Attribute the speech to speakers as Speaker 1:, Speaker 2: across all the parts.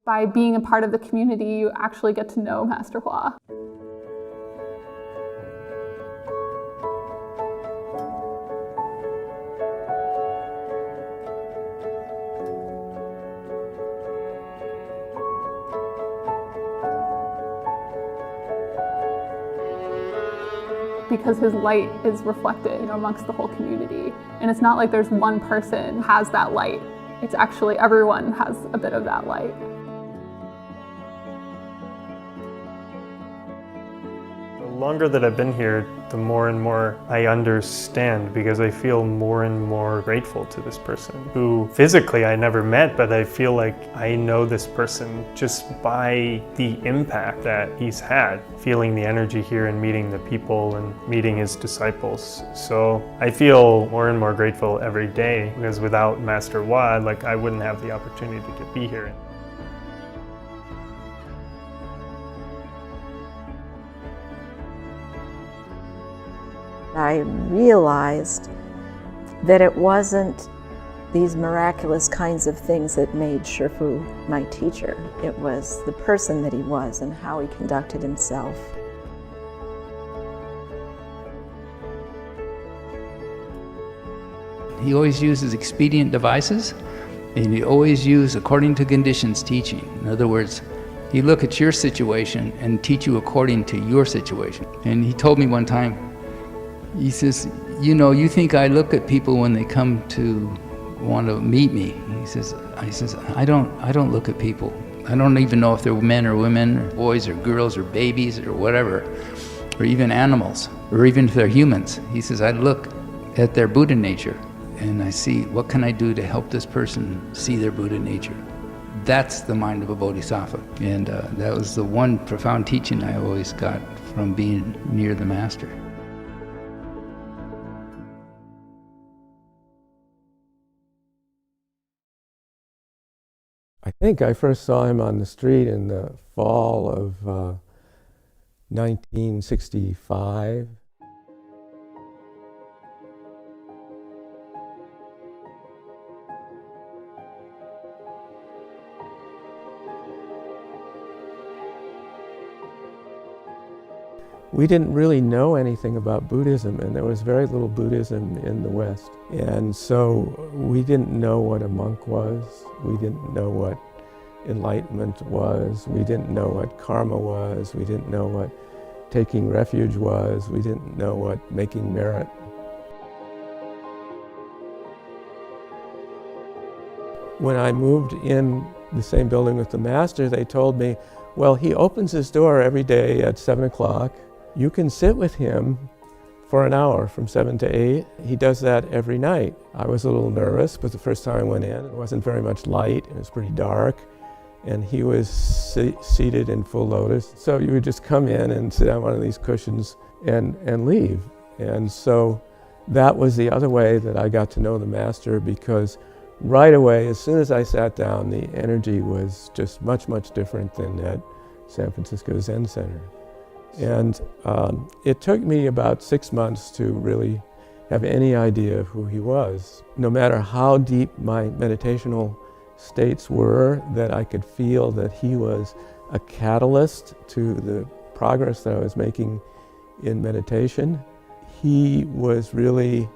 Speaker 1: By being a part of the community, you actually get to know Master Hua. Because his light is reflected, amongst the whole community. And it's not like there's one person who has that light. It's actually everyone has a bit of that light.
Speaker 2: The longer that I've been here, the more and more I understand, because I feel more and more grateful to this person who physically I never met, but I feel like I know this person just by the impact that he's had, feeling the energy here and meeting the people and meeting his disciples. So I feel more and more grateful every day, because without Master Hua, I wouldn't have the opportunity to be here.
Speaker 3: I realized that it wasn't these miraculous kinds of things that made Shifu my teacher. It was the person that he was and how he conducted himself.
Speaker 4: He always uses expedient devices, and he always uses according to conditions teaching. In other words, he look at your situation and teach you according to your situation. And he told me one time, he says, you think I look at people when they come to want to meet me. He says, I don't look at people. I don't even know if they're men or women, or boys or girls or babies or whatever, or even animals, or even if they're humans. He says, I look at their Buddha nature and I see, what can I do to help this person see their Buddha nature? That's the mind of a bodhisattva. And that was the one profound teaching I always got from being near the Master.
Speaker 5: I think I first saw him on the street in the fall of 1965. We didn't really know anything about Buddhism, and there was very little Buddhism in the West. And so we didn't know what a monk was. We didn't know what enlightenment was. We didn't know what karma was. We didn't know what taking refuge was. We didn't know what making merit. When I moved in the same building with the Master, they told me, well, he opens his door every day at 7 o'clock. You can sit with him for an hour from 7 to 8. He does that every night. I was a little nervous, but the first time I went in, it wasn't very much light. It was pretty dark, and he was seated in full lotus. So you would just come in and sit on one of these cushions and leave. And so that was the other way that I got to know the Master, because right away, as soon as I sat down, the energy was just much, much different than at San Francisco Zen Center. And it took me about 6 months to really have any idea of who he was. No matter how deep my meditational states were, that I could feel that he was a catalyst to the progress that I was making in meditation. He was really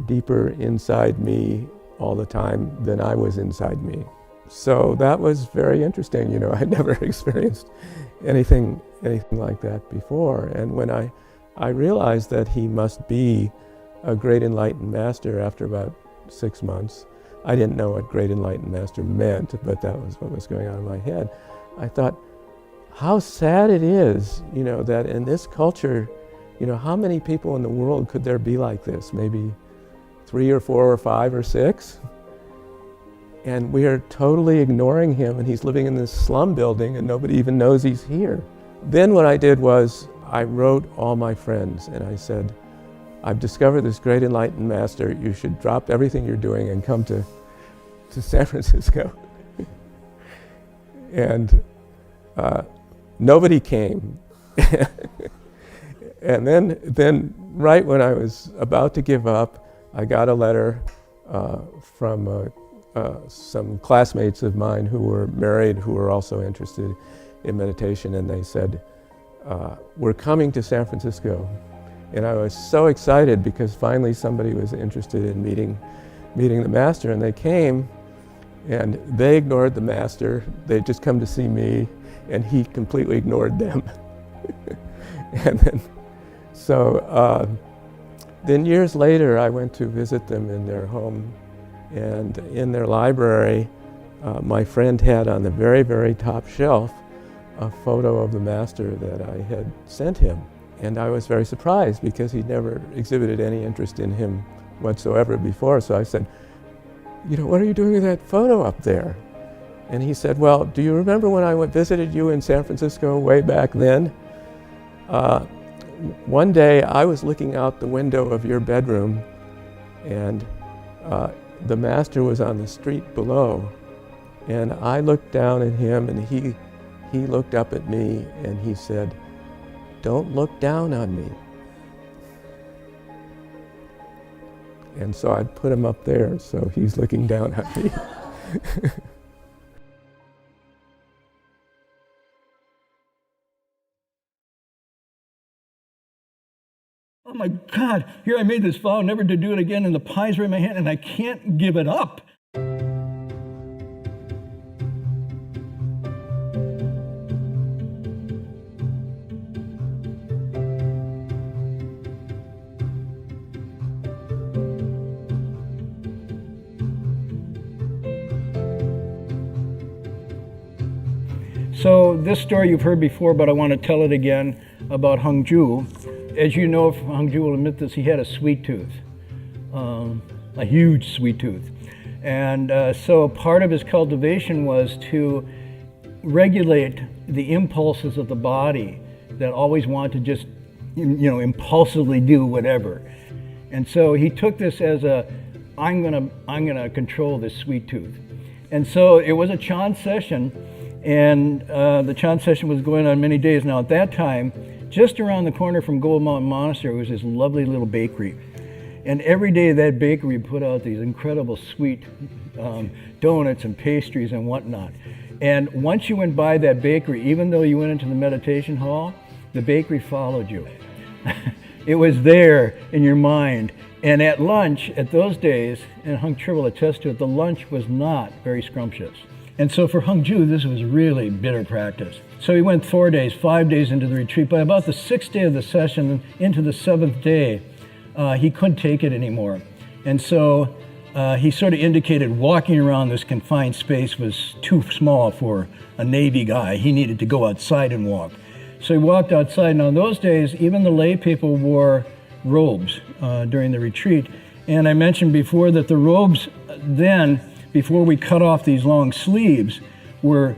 Speaker 5: deeper inside me all the time than I was inside me. So that was very interesting. You know, I'd never experienced anything like that before. And when I realized that he must be a great enlightened master after about 6 months, I didn't know what great enlightened master meant, but that was what was going on in my head. I thought, how sad it is, you know, that in this culture, you know, how many people in the world could there be like this? Maybe 3 or 4 or 5 or 6? And we are totally ignoring him, and he's living in this slum building and nobody even knows he's here. Then what I did was I wrote all my friends and I said, I've discovered this great enlightened master. You should drop everything you're doing and come to San Francisco. And nobody came. And then right when I was about to give up, I got a letter from a some classmates of mine who were married who were also interested in meditation, and they said, we're coming to San Francisco. And I was so excited because finally somebody was interested in meeting the master, and they came and they ignored the master. They'd just come to see me, and he completely ignored them. And then, then years later I went to visit them in their home, and in their library my friend had on the very, very top shelf a photo of the master that I had sent him. And I was very surprised because he'd never exhibited any interest in him whatsoever before. So I said, what are you doing with that photo up there? And he said, well, do you remember when I visited you in San Francisco way back then? One day I was looking out the window of your bedroom, and the master was on the street below. And I looked down at him, and he looked up at me, and he said, don't look down on me. And so I put him up there, so he's looking down at me.
Speaker 6: Oh my God, here I made this vow never to do it again, and the pie's right in my hand, and I can't give it up. So this story you've heard before, but I want to tell it again about Hongju. As you know, Hongju will admit this, he had a sweet tooth, a huge sweet tooth. And so part of his cultivation was to regulate the impulses of the body that always want to just, impulsively do whatever. And so he took this as I'm gonna control this sweet tooth. And so it was a Chan session, and the Chan session was going on many days. Now at that time, just around the corner from Gold Mountain Monastery was this lovely little bakery. And every day that bakery put out these incredible sweet donuts and pastries and whatnot. And once you went by that bakery, even though you went into the meditation hall, the bakery followed you. It was there in your mind. And at lunch, at those days, and Hung Tri will attest to it, the lunch was not very scrumptious. And so for Hongju, this was really bitter practice. So he went 4 days, 5 days into the retreat. By about the 6th day of the session, into the 7th day, he couldn't take it anymore. And so he sort of indicated walking around this confined space was too small for a Navy guy. He needed to go outside and walk. So he walked outside. Now in those days, even the lay people wore robes during the retreat. And I mentioned before that the robes then, before we cut off these long sleeves, were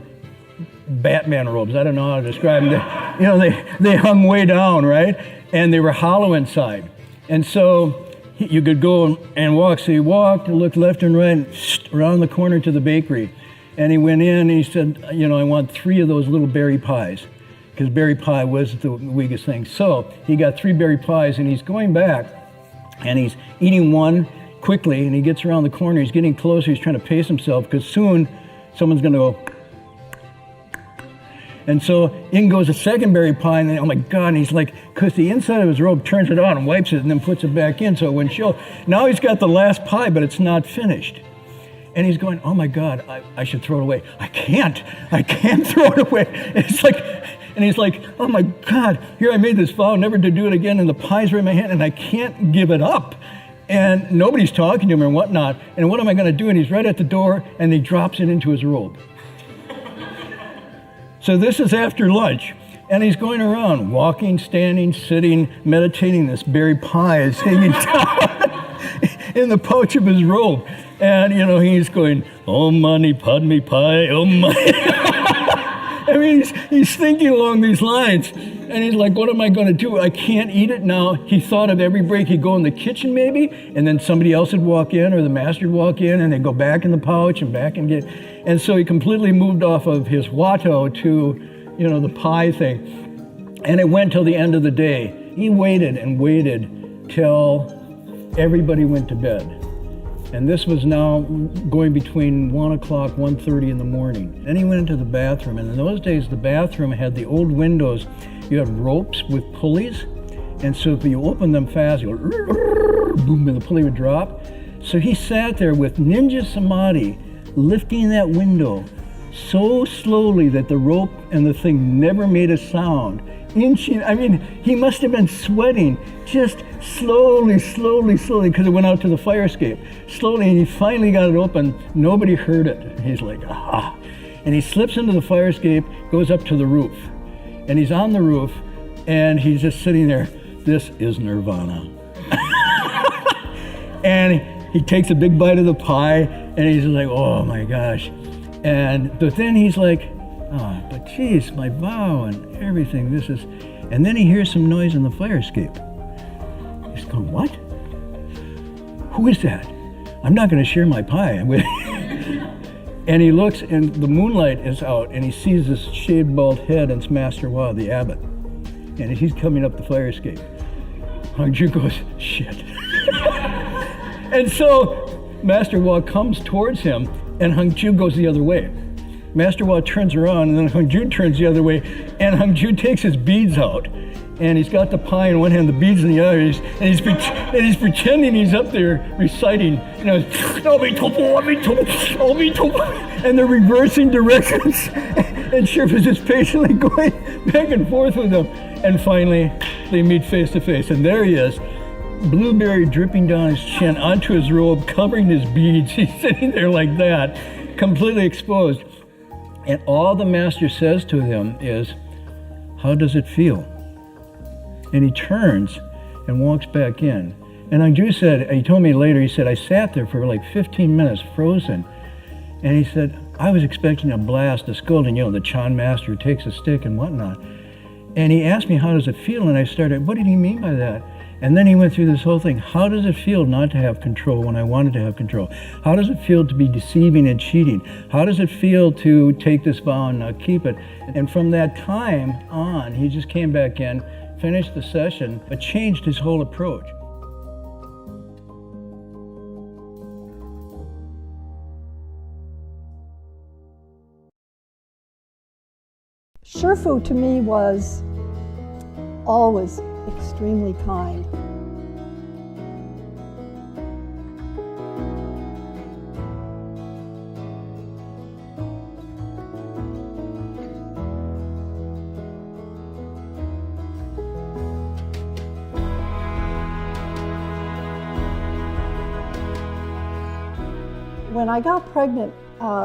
Speaker 6: Batman robes. I don't know how to describe them. They hung way down, right? And they were hollow inside. And so you could go and walk. So he walked and looked left and right, and around the corner to the bakery. And he went in and he said, I want 3 of those little berry pies, because berry pie was the weakest thing. So he got 3 berry pies, and he's going back and he's eating one quickly, and he gets around the corner, he's getting closer, he's trying to pace himself, because soon someone's going to go. And so in goes a second berry pie, and then, oh my God, and he's like, because the inside of his robe turns it on and wipes it and then puts it back in so it wouldn't show. Now he's got the last pie, but it's not finished. And he's going, oh my God, I should throw it away. I can't throw it away. And he's like, oh my God, here I made this vow never to do it again, and the pie's right in my hand, and I can't give it up. And nobody's talking to him or whatnot. And what am I going to do? And he's right at the door, and he drops it into his robe. So this is after lunch, and he's going around, walking, standing, sitting, meditating. This berry pie is hanging down in the pouch of his robe. And, he's going, Om Mani Padme Pi, Om Mani. I mean, he's thinking along these lines. And he's like, what am I going to do? I can't eat it now. He thought of every break he'd go in the kitchen maybe, and then somebody else would walk in, or the master would walk in, and they'd go back in the pouch and back and get. And so he completely moved off of his Watto to, the pie thing. And it went till the end of the day. He waited and waited till everybody went to bed. And this was now going between 1 o'clock, 1:30 in the morning. Then he went into the bathroom, and in those days the bathroom had the old windows. You had ropes with pulleys, and so if you opened them fast, you go boom, and the pulley would drop. So he sat there with ninja samadhi, lifting that window so slowly that the rope and the thing never made a sound. Inching, I mean, he must have been sweating just slowly, because it went out to the fire escape. Slowly, and he finally got it open. Nobody heard it. He's like, aha. And he slips into the fire escape, goes up to the roof. And he's on the roof, and he's just sitting there. This is nirvana. And he takes a big bite of the pie, and he's like, oh my gosh. But then he's like, oh, but geez, my vow and everything, this is... And then he hears some noise in the fire escape. He's going, what? Who is that? I'm not going to share my pie. And he looks, and the moonlight is out, and he sees this shaved bald head, and it's Master Hua, the abbot. And he's coming up the fire escape. Hangju goes, shit. And so Master Hua comes towards him, and Hangju goes the other way. Master Hua turns around, and then Hangju turns the other way, and Hangju takes his beads out, and he's got the pie in one hand, the beads in the other, and he's pretending he's up there reciting, you know, and they're reversing directions, and Sherpa's just patiently going back and forth with them, and finally they meet face to face, and there he is, blueberry dripping down his chin onto his robe, covering his beads. He's sitting there like that, completely exposed. And all the master says to him is, how does it feel? And he turns and walks back in. And Hangju said, he told me later, he said, I sat there for like 15 minutes frozen. And he said, I was expecting a blast, a scolding, you know, the Chan master takes a stick and whatnot. And he asked me, how does it feel? And I started, what did he mean by that? And then he went through this whole thing. How does it feel not to have control when I wanted to have control? How does it feel to be deceiving and cheating? How does it feel to take this vow and not keep it? And from that time on, he just came back in, finished the session, but changed his whole approach.
Speaker 7: Shifu to me was always extremely kind. When I got pregnant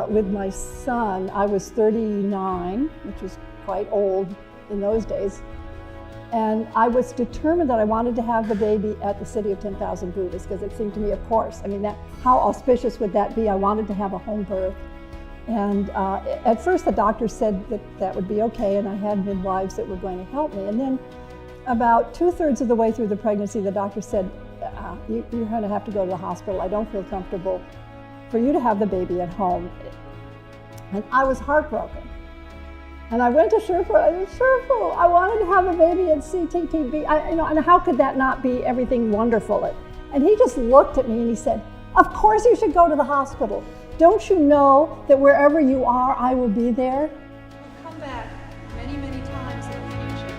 Speaker 7: with my son, I was 39, which was quite old in those days. And I was determined that I wanted to have the baby at the City of 10,000 Buddhas, because it seemed to me, of course, I mean, how auspicious would that be? I wanted to have a home birth. And at first the doctor said that that would be okay, and I had midwives that were going to help me. And then about 2/3 of the way through the pregnancy, the doctor said, you're going to have to go to the hospital. I don't feel comfortable for you to have the baby at home. And I was heartbroken. And I went to Sherpa, I said, Sherpa, I wanted to have a baby at CTTB, and how could that not be everything wonderful? And he just looked at me and he said, of course you should go to the hospital. Don't you know that wherever you are, I will be there?
Speaker 8: I'll come back many, many times in the future.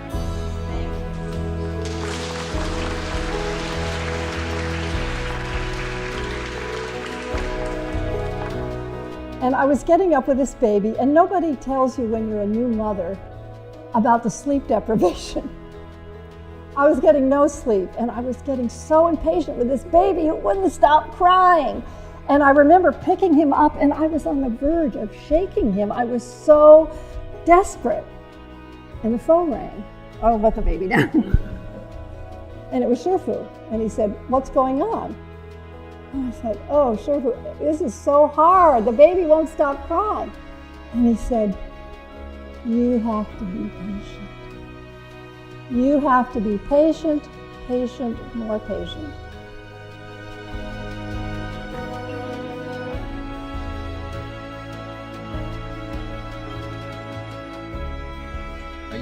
Speaker 7: And I was getting up with this baby, and nobody tells you when you're a new mother about the sleep deprivation. I was getting no sleep, and I was getting so impatient with this baby who wouldn't stop crying. And I remember picking him up, and I was on the verge of shaking him. I was so desperate. And the phone rang. I'll let the baby down. And it was Shifu, and he said, what's going on? And I said, oh, Shifu, this is so hard. The baby won't stop crying. And he said, you have to be patient. You have to be patient, patient, more patient.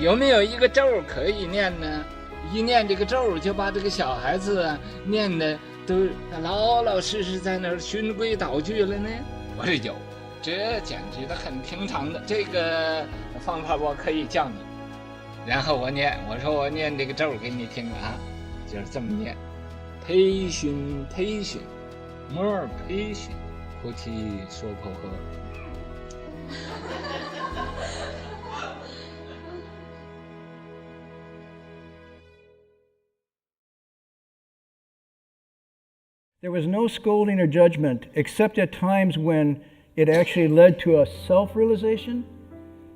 Speaker 9: 有没有一个咒可以念呢？一念这个咒，就把这个小孩子念的都老老实实在那儿循规蹈矩了呢？我说有，这简直的很平常的。这个方法我可以教你。然后我说我念这个咒给你听啊，就是这么念：培训培训，more培训，菩提说婆诃。
Speaker 6: There was no scolding or judgment, except at times when it actually led to a self-realization.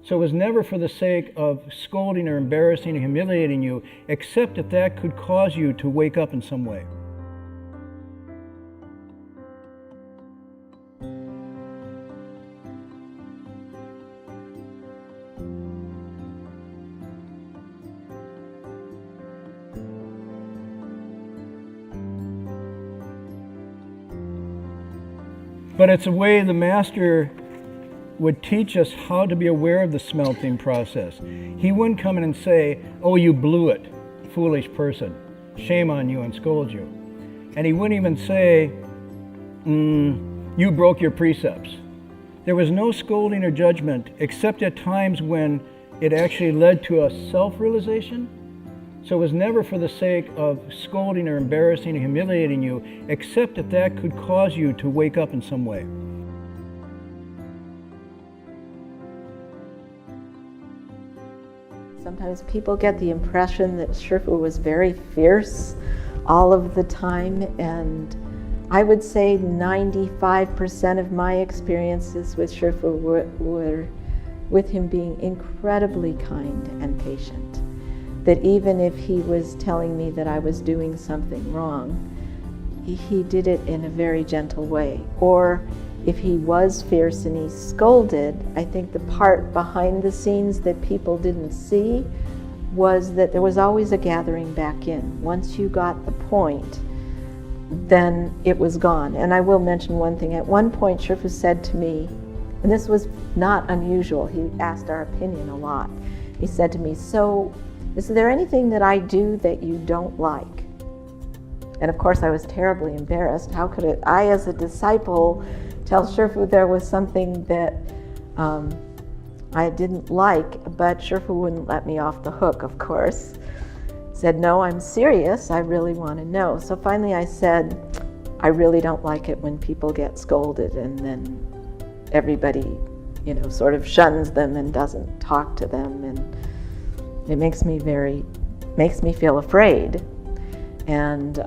Speaker 6: So it was never for the sake of scolding or embarrassing or humiliating you, except if that could cause you to wake up in some way. But it's a way the Master would teach us how to be aware of the smelting process. He wouldn't come in and say, "Oh, you blew it, foolish person. Shame on you," and scold you. And he wouldn't even say, "You broke your precepts." There was no scolding or judgment, except at times when it actually led to a self-realization. So it was never for the sake of scolding or embarrassing or humiliating you, except if that could cause you to wake up in some way.
Speaker 3: Sometimes people get the impression that Shifu was very fierce all of the time, and I would say 95% of my experiences with Shifu were with him being incredibly kind and patient. That even if he was telling me that I was doing something wrong, he did it in a very gentle way. Or if he was fierce and he scolded, I think the part behind the scenes that people didn't see was that there was always a gathering back in. Once you got the point, then it was gone. And I will mention one thing. At one point, Shifu said to me, and this was not unusual, he asked our opinion a lot. He said to me, "So, is there anything that I do that you don't like?" And of course I was terribly embarrassed. How could I as a disciple tell Shifu there was something that I didn't like? But Shifu wouldn't let me off the hook, of course. Said, "No, I'm serious, I really want to know." So finally I said, "I really don't like it when people get scolded and then everybody, sort of shuns them and doesn't talk to them, and it makes me feel afraid." And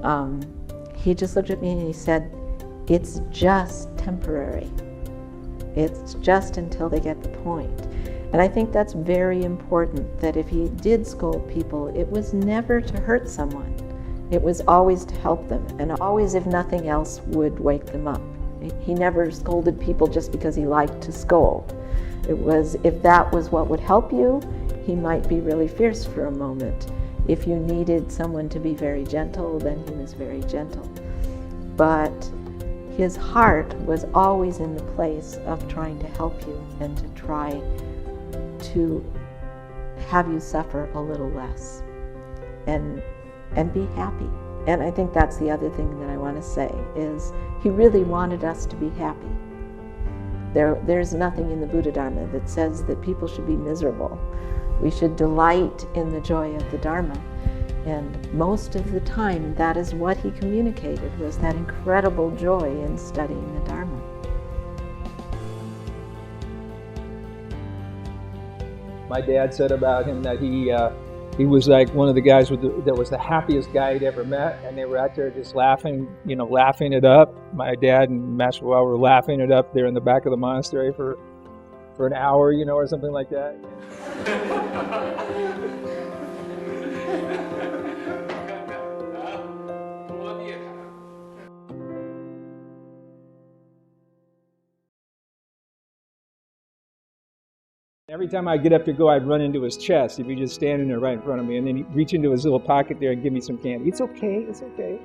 Speaker 3: he just looked at me and he said, "It's just temporary. It's just until they get the point." And I think that's very important, that if he did scold people, it was never to hurt someone. It was always to help them, and always, if nothing else, would wake them up. He never scolded people just because he liked to scold. It was, if that was what would help you, he might be really fierce for a moment. If you needed someone to be very gentle, then he was very gentle. But his heart was always in the place of trying to help you and to try to have you suffer a little less and be happy. And I think that's the other thing that I want to say, is he really wanted us to be happy. There's nothing in the Buddha Dharma that says that people should be miserable. We should delight in the joy of the Dharma. And most of the time, that is what he communicated, was that incredible joy in studying the Dharma.
Speaker 10: My dad said about him that he was like one of the guys that was the happiest guy he'd ever met, and they were out there just laughing, laughing it up. My dad and Master Hua were laughing it up there in the back of the monastery for an hour, or something like that. Every time I'd get up to go, I'd run into his chest. He'd be just standing there right in front of me, and then he'd reach into his little pocket there and give me some candy. "It's okay, it's okay."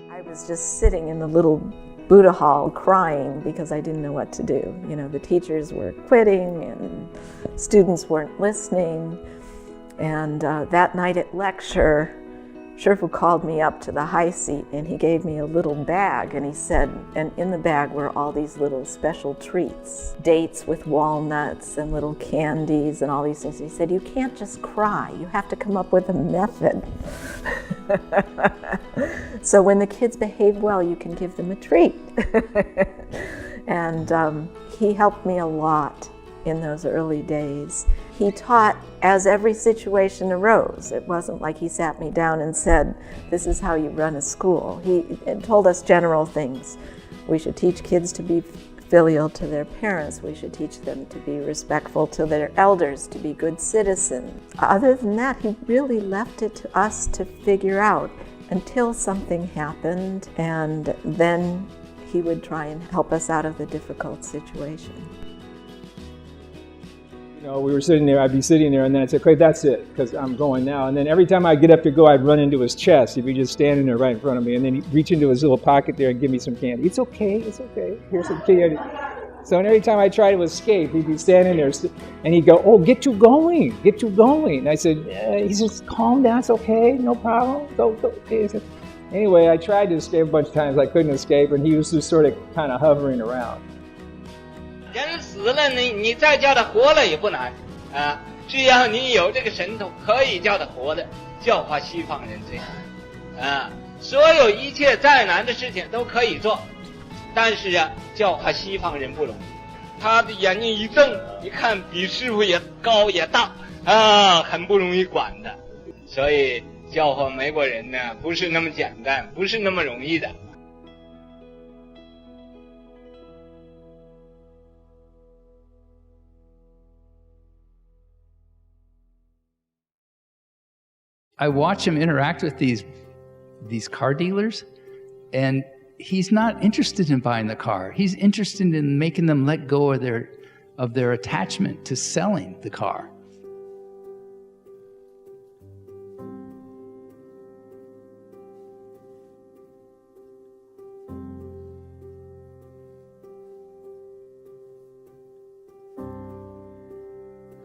Speaker 3: I was just sitting in the little Buddha Hall crying because I didn't know what to do. You know, the teachers were quitting and students weren't listening. And that night at lecture, Shifu called me up to the high seat and he gave me a little bag and he said, and in the bag were all these little special treats, dates with walnuts and little candies and all these things. He said, you can't just cry, you have to come up with a method. So when the kids behave well, you can give them a treat. And he helped me a lot in those early days. He taught as every situation arose. It wasn't like he sat me down and said, this is how you run a school. He told us general things. We should teach kids to be filial to their parents. We should teach them to be respectful to their elders, to be good citizens. Other than that, he really left it to us to figure out until something happened, and then he would try and help us out of the difficult situation.
Speaker 10: You know, we were sitting there, I'd be sitting there, and then I'd say, okay, that's it, because I'm going now. And then every time I'd get up to go, I'd run into his chest. He'd be just standing there right in front of me, and then he'd reach into his little pocket there and give me some candy. It's okay, here's some candy. So every time I tried to escape, he'd be standing there, and he'd go, oh, get you going. And I said, he says, calm down, it's okay, no problem, go, okay. So anyway, I tried to escape a bunch of times, I couldn't escape, and he was just sort of kind of hovering around.
Speaker 9: 人死了，你再叫他活了也不难啊！只要你有这个神通，可以叫他活的，教化西方人最难啊！所有一切再难的事情都可以做，但是啊，教化西方人不容易。他的眼睛一瞪，一看比师傅也高也大啊，很不容易管的。所以教化美国人呢，不是那么简单，不是那么容易的。
Speaker 4: I watch him interact with these car dealers, and he's not interested in buying the car. He's interested in making them let go of their attachment to selling the car.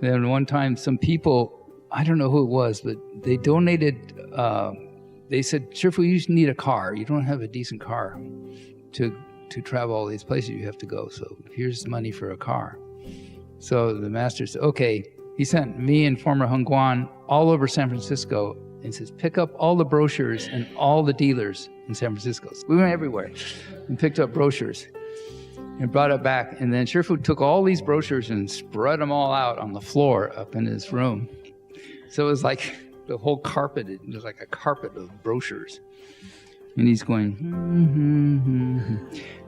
Speaker 4: Then one time, some people, I don't know who it was, but they donated, they said, Shifu, you need a car. You don't have a decent car to travel all these places you have to go. So here's money for a car. So the master said, okay. He sent me and former Hung Guan all over San Francisco and says, pick up all the brochures and all the dealers in San Francisco. So we went everywhere and picked up brochures and brought it back. And then Shifu took all these brochures and spread them all out on the floor up in his room. So it was like the whole carpet, it was like a carpet of brochures. And he's going,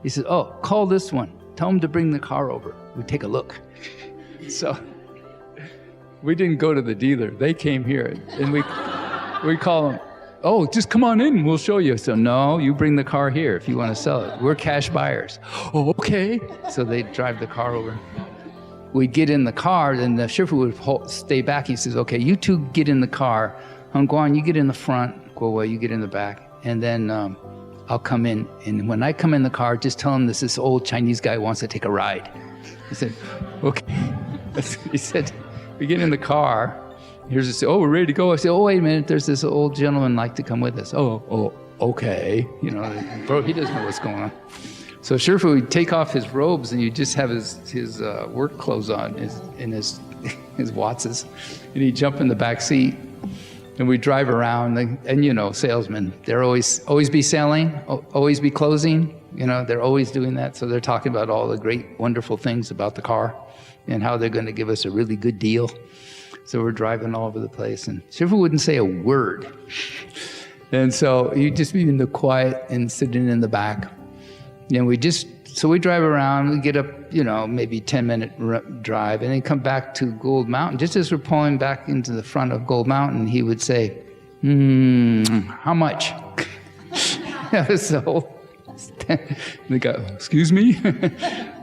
Speaker 4: He says, oh, call this one. Tell him to bring the car over. We take a look. So we didn't go to the dealer. They came here. And we call them, oh, just come on in. We'll show you. So no, you bring the car here if you want to sell it. We're cash buyers. Oh, okay. So they drive the car over. We'd get in the car, and the Shifu would stay back. He says, okay, you two get in the car. Hung Guan, you get in the front. Guo, you get in the back. And then I'll come in. And when I come in the car, just tell him this old Chinese guy wants to take a ride. He said, okay. He said, we get in the car. Here's this, oh, we're ready to go. I said, oh, wait a minute. There's this old gentleman like to come with us. Oh, okay. You know, bro, he doesn't know what's going on. So Shifu would take off his robes, and you just have his work clothes on, his wattses, and he'd jump in the back seat, and we'd drive around. And you know, salesmen, they're always be selling, always be closing. You know, they're always doing that. So they're talking about all the great, wonderful things about the car, and how they're going to give us a really good deal. So we're driving all over the place, and Shifu wouldn't say a word, and so he'd just be in the quiet and sitting in the back. And we drive around, we get up, you know, maybe 10-minute drive, and then come back to Gold Mountain. Just as we're pulling back into the front of Gold Mountain, he would say, how much? So the guy, excuse me?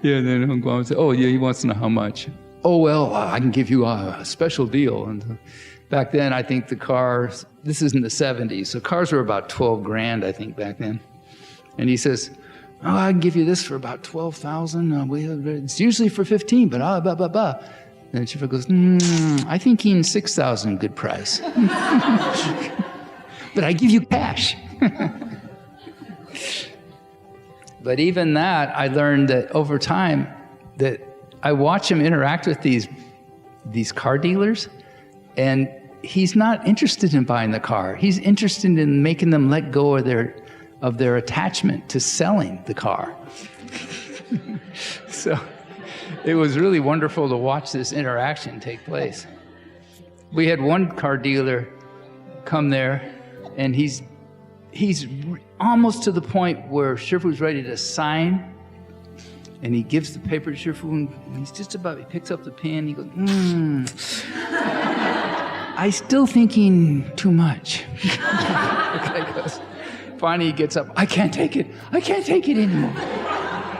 Speaker 4: Yeah, and then Hung Guan would say, oh, yeah, he wants to know how much. Oh, well, I can give you a special deal. And back then, I think the cars, this is in the 70s, so cars were about 12 grand, I think, back then. And he says, Oh, I can give you this for about 12,000. It's usually for 15, but blah, blah, blah. And Shifu goes, I think 6,000, good price. But I give you cash. But even that, I learned that over time, that I watch him interact with these car dealers, and he's not interested in buying the car. He's interested in making them let go of their attachment to selling the car. So it was really wonderful to watch this interaction take place. We had one car dealer come there, and he's almost to the point where Shifu's ready to sign, and he gives the paper to Shifu, and he's just about, he picks up the pen, he goes, I still thinking too much. Finally he gets up, I can't take it anymore.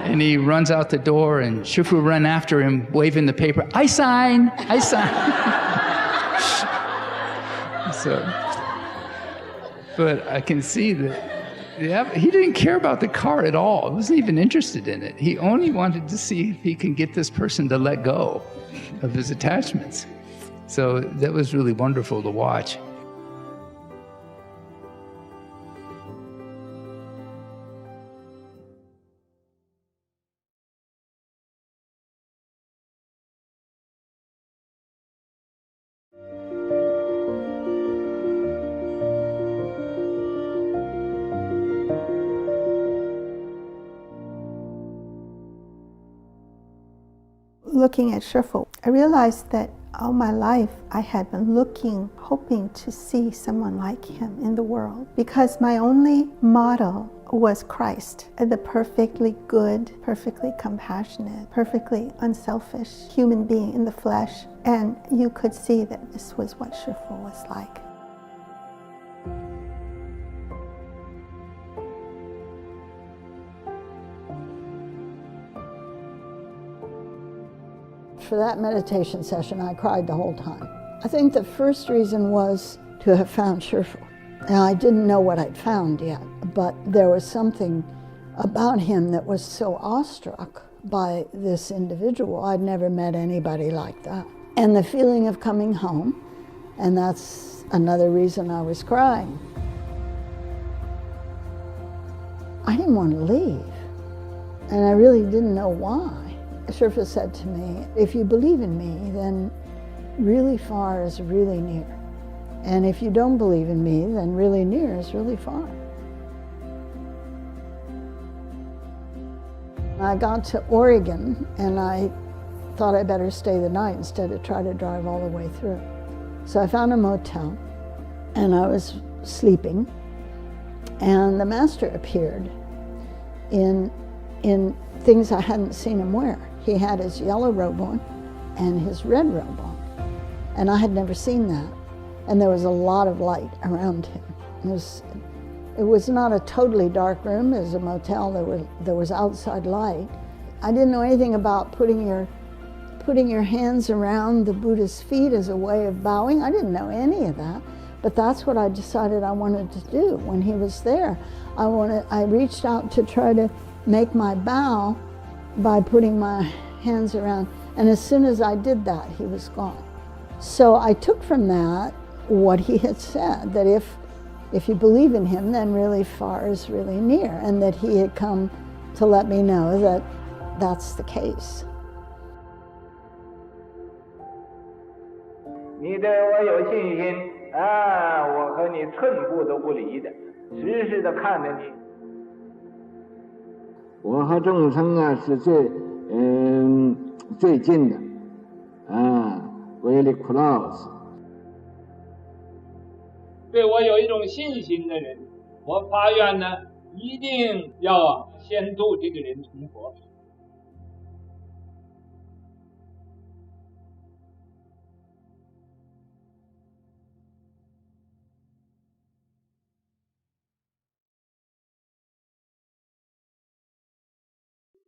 Speaker 4: And he runs out the door, and Shifu ran after him, waving the paper, I sign. But I can see that he didn't care about the car at all. He wasn't even interested in it. He only wanted to see if he can get this person to let go of his attachments. So that was really wonderful to watch.
Speaker 11: Looking at Shifu, I realized that all my life I had been looking, hoping to see someone like him in the world, because my only model was Christ, the perfectly good, perfectly compassionate, perfectly unselfish human being in the flesh. And you could see that this was what Shifu was like.
Speaker 7: For that meditation session, I cried the whole time. I think the first reason was to have found Shifu. Now, I didn't know what I'd found yet, but there was something about him that was so awestruck by this individual. I'd never met anybody like that. And the feeling of coming home, and that's another reason I was crying. I didn't want to leave, and I really didn't know why. Shifu said to me, if you believe in me, then really far is really near. And if you don't believe in me, then really near is really far. I got to Oregon, and I thought I'd better stay the night instead of try to drive all the way through. So I found a motel, and I was sleeping, and the master appeared in things I hadn't seen him wear. He had his yellow robe on and his red robe on, and I had never seen that. And there was a lot of light around him. It was not a totally dark room. It was a motel. There was outside light. I didn't know anything about putting your hands around the Buddha's feet as a way of bowing. I didn't know any of that, but that's what I decided I wanted to do when he was there. I reached out to try to make my bow by putting my hands around, and as soon as I did that, he was gone. So I took from that what he had said, that if you believe in him, then really far is really near, and that he had come to let me know that that's the case.
Speaker 12: 你对我有信心啊，我和你寸步都不离的，时时的看着你。我和众生啊是最近的啊 ，very close。对我有一种信心的人，我发愿呢，一定要先度这个人成佛。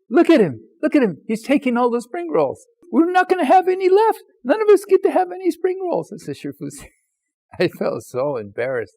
Speaker 4: Look at him. Look at him. He's taking all the spring rolls. We're not going to have any left. None of us get to have any spring rolls. I said, Shifu, I felt so embarrassed.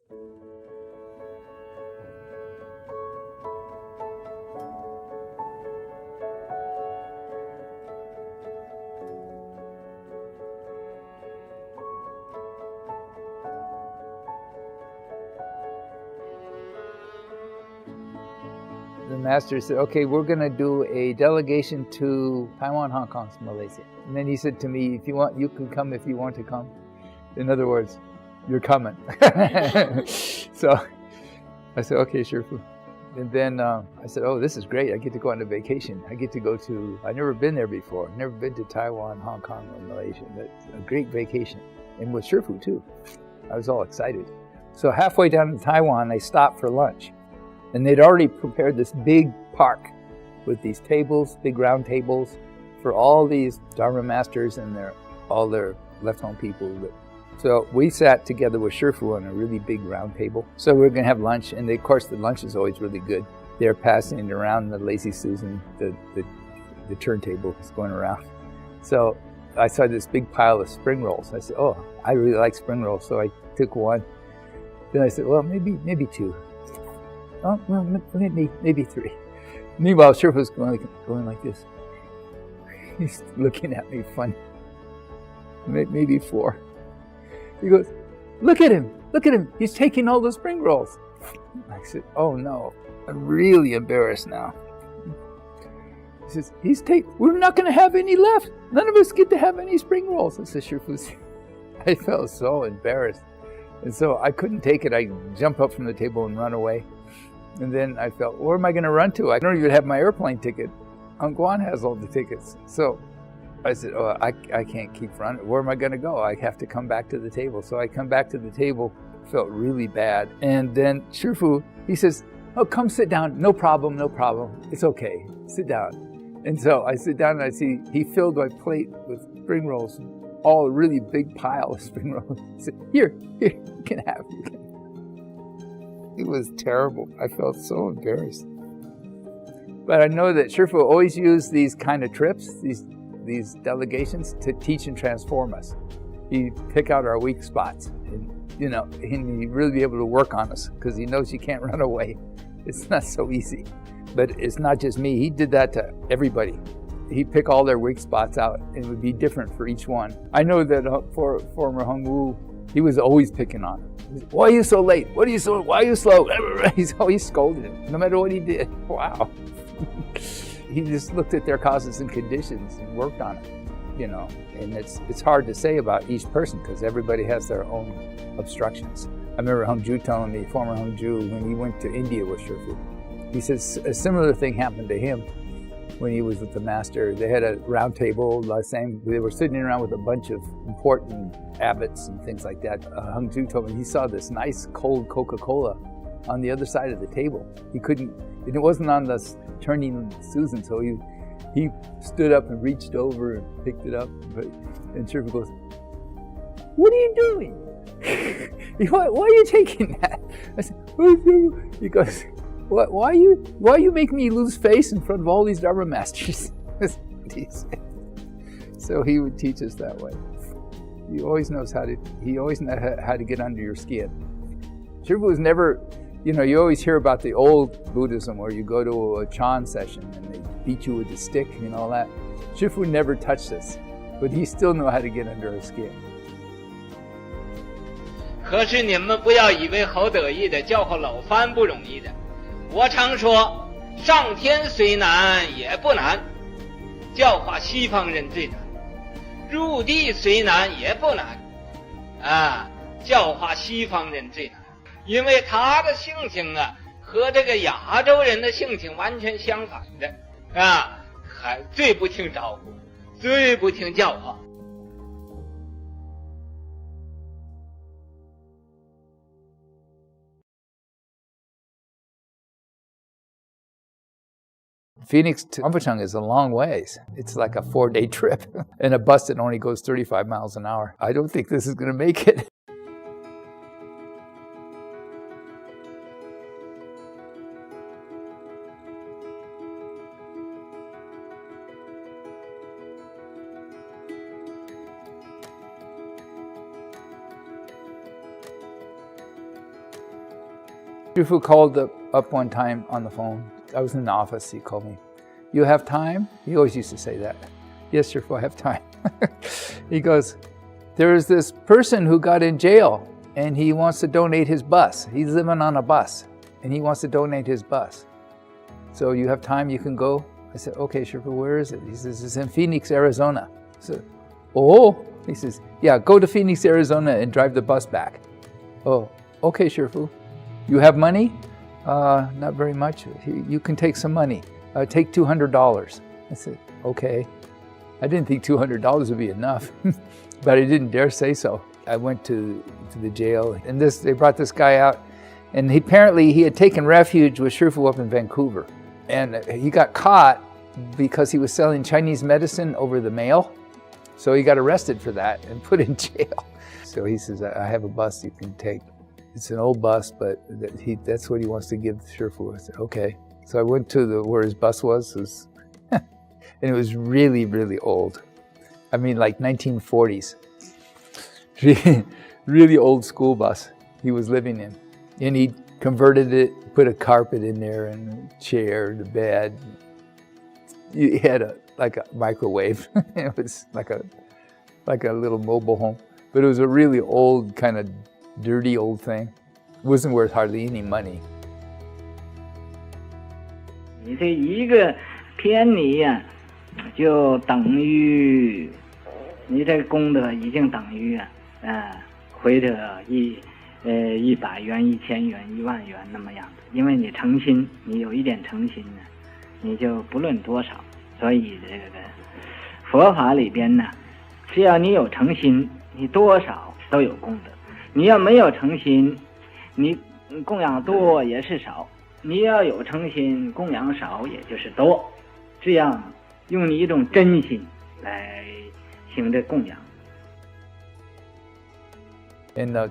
Speaker 13: master said, okay, we're going to do a delegation to Taiwan, Hong Kong, Malaysia. And then he said to me, if you want, you can come if you want to come. In other words, you're coming. So I said, okay, Shifu. And then I said, oh, this is great. I get to go on a vacation. I get to go to, I've never been there before. I've never been to Taiwan, Hong Kong, or Malaysia. That's a great vacation. And with Shifu, too. I was all excited. So halfway down to Taiwan, they stopped for lunch. And they'd already prepared this big park with these tables, big round tables, for all these Dharma masters and all their left-home people. So we sat together with Shifu on a really big round table. So we were going to have lunch, and of course the lunch is always really good. They're passing it around, the Lazy Susan, the turntable is going around. So I saw this big pile of spring rolls. I said, oh, I really like spring rolls. So I took one. Then I said, well, maybe two. Oh, well, maybe three. Meanwhile, Shifu was going like this. He's looking at me funny. Maybe four. He goes, look at him. He's taking all the spring rolls. I said, oh no, I'm really embarrassed now. He says, we're not going to have any left. None of us get to have any spring rolls. I said, Shifu, I felt so embarrassed. And so I couldn't take it. I jumped up from the table and run away. And then I felt, where am I going to run to? I don't even have my airplane ticket. Guan has all the tickets. So I said, oh, I can't keep running. Where am I going to go? I have to come back to the table. So I come back to the table, felt really bad. And then Shifu, he says, oh, come sit down. No problem. It's okay. Sit down. And so I sit down and I see he filled my plate with spring rolls, all a really big pile of spring rolls. He said, here, you can have it. It was terrible. I felt so embarrassed. But I know that Shifu always used these kind of trips, these delegations, to teach and transform us. He'd pick out our weak spots, and he'd really be able to work on us because he knows you can't run away. It's not so easy. But it's not just me. He did that to everybody. He'd pick all their weak spots out, and it would be different for each one. I know that for former Hung Wu, he was always picking on him. Why are you so late? Why are you slow? He's always scolding him, no matter what he did. Wow. He just looked at their causes and conditions and worked on it, And it's hard to say about each person because everybody has their own obstructions. I remember Hung Ju telling me, former Hung Ju, when he went to India with Shifu, he says a similar thing happened to him when he was with the master. They had a round table, they were sitting around with a bunch of important abbots and things like that. Hung Ju told me he saw this nice cold Coca-Cola on the other side of the table. It wasn't on the turning Susan, so he stood up and reached over and picked it up. And Shifu goes, what are you doing? Why are you taking that? I said, he goes, why you make me lose face in front of all these Dharma masters? That's what he said. So he would teach us that way. He always knows how to get under your skin. Shifu was never, you always hear about the old Buddhism where you go to a Chan session and they beat you with a stick and all that. Shifu never touched us, but he still knew how to get under our skin.
Speaker 9: 可是你们不要以为好得意的教化老番不容易的。我常说，上天虽难也不难，教化西方人最难；入地虽难也不难，教化西方人最难。因为他的性情和这个亚洲人的性情完全相反的，还最不听招呼，最不听教化。
Speaker 13: Phoenix to Ampachang is a long ways. It's like a 4-day trip in a bus that only goes 35 miles an hour. I don't think this is going to make it. Shifu called up one time on the phone. I was in the office, he called me. You have time? He always used to say that. Yes, Shifu, I have time. He goes, there is this person who got in jail and he wants to donate his bus. He's living on a bus and he wants to donate his bus. So you have time, you can go? I said, okay, Shifu, where is it? He says, it's in Phoenix, Arizona. I said, oh, he says, yeah, go to Phoenix, Arizona and drive the bus back. Oh, okay, Shifu. You have money? Not very much. You can take some money. Take $200. I said, okay. I didn't think $200 would be enough, but I didn't dare say so. I went to the jail, and they brought this guy out, and apparently he had taken refuge with Shifu up in Vancouver. And he got caught because he was selling Chinese medicine over the mail. So he got arrested for that and put in jail. So he says, I have a bus you can take. It's an old bus, but that's what he wants to give Shifu. I said, okay. So I went to where his bus was and it was really, really old. I mean, like 1940s. Really old school bus he was living in. And he converted it, put a carpet in there and a chair and a bed. He had like a microwave. It was like a little mobile home. But it was a really old, kind of dirty old thing. It wasn't worth hardly any money.
Speaker 14: 你这一个偏离呀，就等于你这功德已经等于回得100元、1000元、1万元那么样子。因为你诚心，你有一点诚心呢，你就不论多少。所以这个佛法里边呢，只要你有诚心，你多少都有功德。你要没有诚心，你供养多也是少。你要有诚心，供养少也就是多。这样用你一种真心来行这供养。
Speaker 13: And the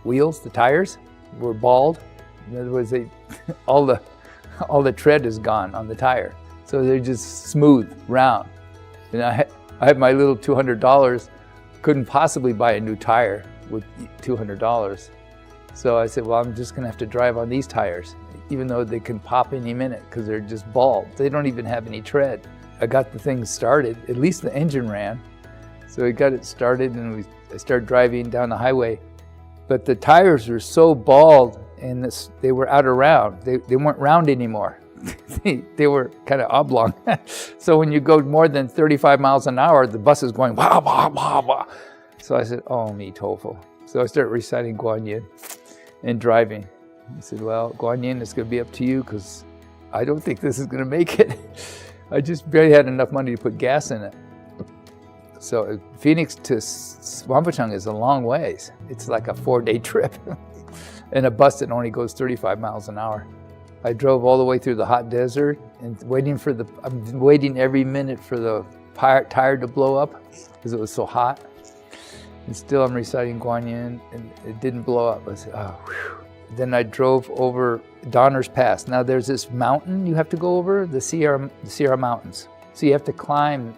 Speaker 13: wheels, the tires were bald. In other words, all the tread is gone on the tire. So they're just smooth, round. And I had my little $200, couldn't possibly buy a new tire with $200. So I said, well, I'm just gonna have to drive on these tires, even though they can pop any minute because they're just bald. They don't even have any tread. I got the thing started, at least the engine ran. So I got it started and I started driving down the highway. But the tires were so bald and they were out of round. They weren't round anymore. They were kind of oblong. So when you go more than 35 miles an hour, the bus is going wah, wah, wah, wah. So I said, oh, me tofu. So I started reciting Guan Yin and driving. He said, well, Guan Yin, it's going to be up to you because I don't think this is going to make it. I just barely had enough money to put gas in it. So Phoenix to Swampachung is a long ways. It's like a 4-day trip. And a bus that only goes 35 miles an hour. I drove all the way through the hot desert and I'm waiting every minute for the tire to blow up because it was so hot. And still I'm reciting Guan Yin and it didn't blow up. I said, oh, whew. Then I drove over Donner's Pass. Now there's this mountain you have to go over, the Sierra Mountains. So you have to climb.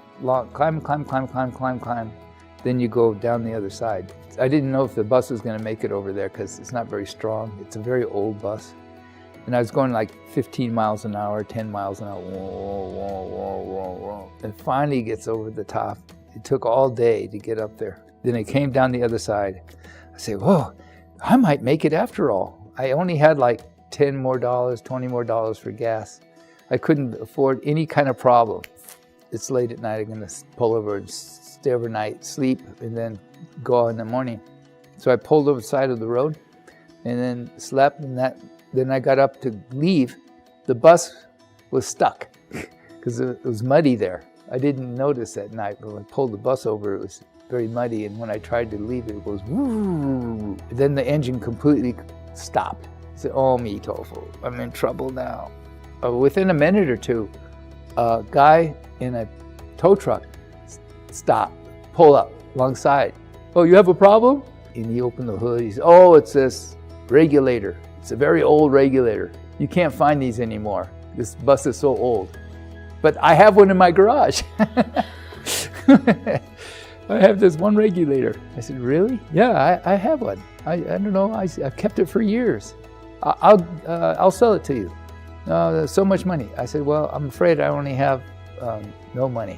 Speaker 13: Then you go down the other side. I didn't know if the bus was going to make it over there because it's not very strong. It's a very old bus. And I was going like 15 miles an hour, 10 miles an hour. Whoa, whoa, whoa, whoa, whoa. And finally gets over the top. It took all day to get up there. Then it came down the other side. I said, whoa, I might make it after all. I only had like $10 more, $20 more for gas. I couldn't afford any kind of problem. It's late at night, I'm gonna pull over and stay overnight, sleep, and then go out in the morning. So I pulled over the side of the road and then slept, and then I got up to leave. The bus was stuck because it was muddy there. I didn't notice that night, but when I pulled the bus over, it was very muddy, and when I tried to leave, it goes woo. Then the engine completely stopped. I said, oh, me tofu, I'm in trouble now. Within a minute or two, a guy in a tow truck stopped, pull up alongside. Oh, you have a problem? And he opened the hood. He said, oh, it's this regulator. It's a very old regulator. You can't find these anymore. This bus is so old. But I have one in my garage. I have this one regulator. I said, really? Yeah, I have one. I don't know. I've kept it for years. I'll sell it to you. There's so much money. I said, well, I'm afraid I only have no money.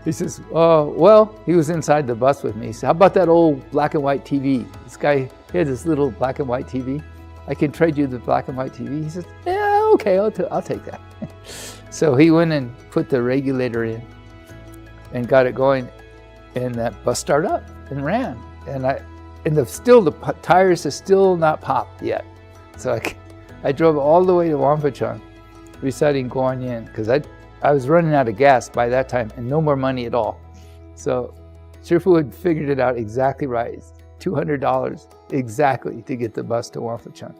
Speaker 13: He says, oh, well, he was inside the bus with me. He said, how about that old black and white TV? This guy, he had this little black and white TV. I can trade you the black and white TV. He says, yeah, okay, I'll take that. So he went and put the regulator in and got it going, and that bus started up and ran. And the tires are still not popped yet. So I drove all the way to Wanfacheng, reciting Guanyin, because I was running out of gas by that time and no more money at all. So Shifu had figured it out exactly right. $200 exactly to get the bus to Wanfacheng.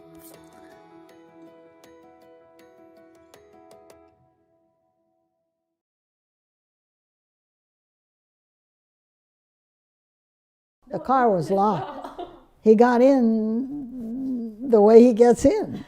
Speaker 15: The car was locked. He got in the way he gets in.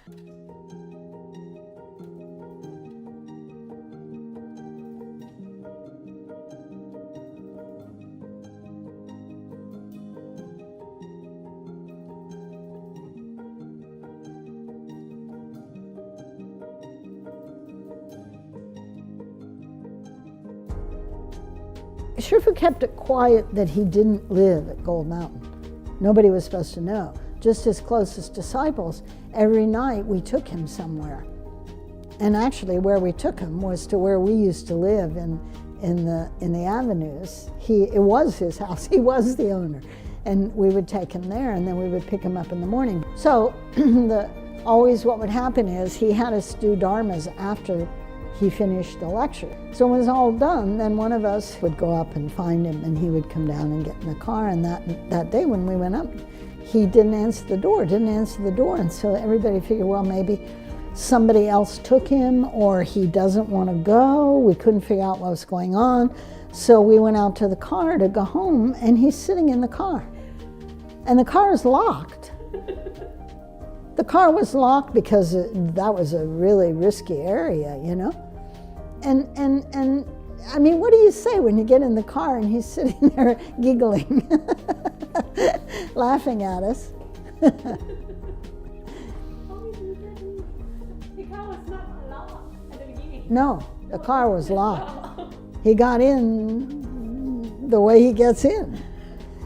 Speaker 15: Shifu kept it quiet that he didn't live at Gold Mountain. Nobody was supposed to know. Just his closest disciples, every night we took him somewhere. And actually where we took him was to where we used to live in the avenues. It was his house, he was the owner. And we would take him there and then we would pick him up in the morning. So always what would happen is he had us do dharmas after he finished the lecture. So when it was all done, then one of us would go up and find him and he would come down and get in the car. And that day when we went up, he didn't answer the door. And so everybody figured, well, maybe somebody else took him or he doesn't want to go. We couldn't figure out what was going on. So we went out to the car to go home and he's sitting in the car. And the car is locked. The car was locked because that was a really risky area, you know? And I mean, what do you say when you get in the car and he's sitting there giggling, laughing at us?
Speaker 8: The car was not locked at the beginning.
Speaker 15: No, the car was locked. He got in the way he gets in.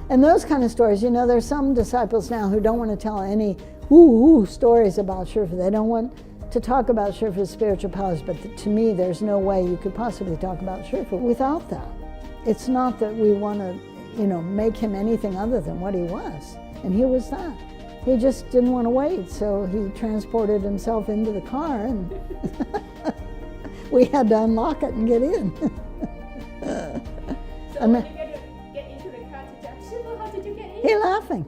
Speaker 15: And those kind of stories, you know, there's some disciples now who don't want to tell any stories about Shifu. They don't want to talk about Shifu's spiritual powers, but to me, there's no way you could possibly talk about Shifu without that. It's not that we want to, you know, make him anything other than what he was, and he was that. He just didn't want to wait, so he transported himself into the car, and we had to unlock it and get in.
Speaker 8: So when you get into the car to tell Shifu, how did you get in?
Speaker 15: He laughing.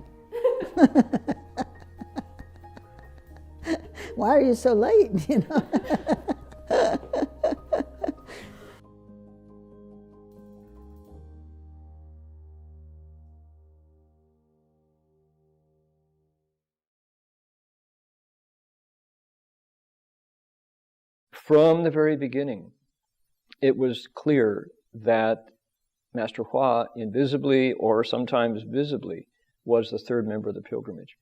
Speaker 15: Why are you so late, you know?
Speaker 16: From the very beginning, it was clear that Master Hua, invisibly or sometimes visibly, was the third member of the pilgrimage.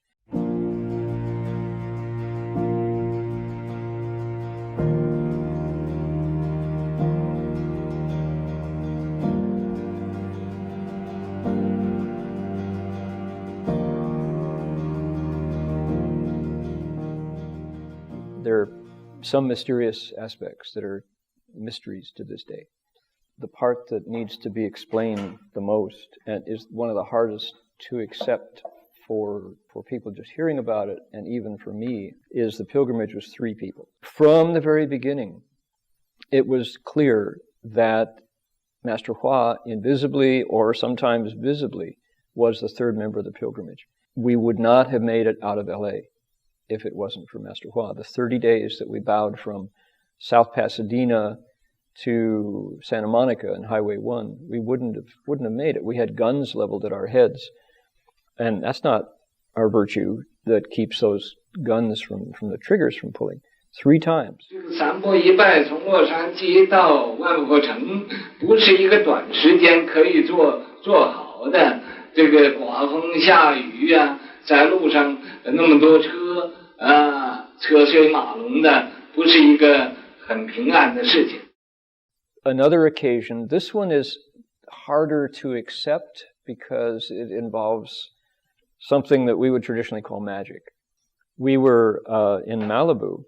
Speaker 16: There are some mysterious aspects that are mysteries to this day. The part that needs to be explained the most and is one of the hardest to accept for people just hearing about it, and even for me, is the pilgrimage was three people. From the very beginning, it was clear that Master Hua, invisibly or sometimes visibly, was the third member of the pilgrimage. We would not have made it out of LA if it wasn't for Master Hua. The 30 days that we bowed from South Pasadena to Santa Monica and Highway 1, we wouldn't have made it. We had guns leveled at our heads. And that's not our virtue that keeps those guns from the triggers from pulling. 3 times.
Speaker 9: 三步一拜从洛杉矶到万佛城，不是一个短时间可以做好的。这个刮风下雨啊，在路上那么多车啊，车水马龙的，不是一个很平安的事情。
Speaker 16: Another occasion, this one is harder to accept because it involves something that we would traditionally call magic. We were in Malibu,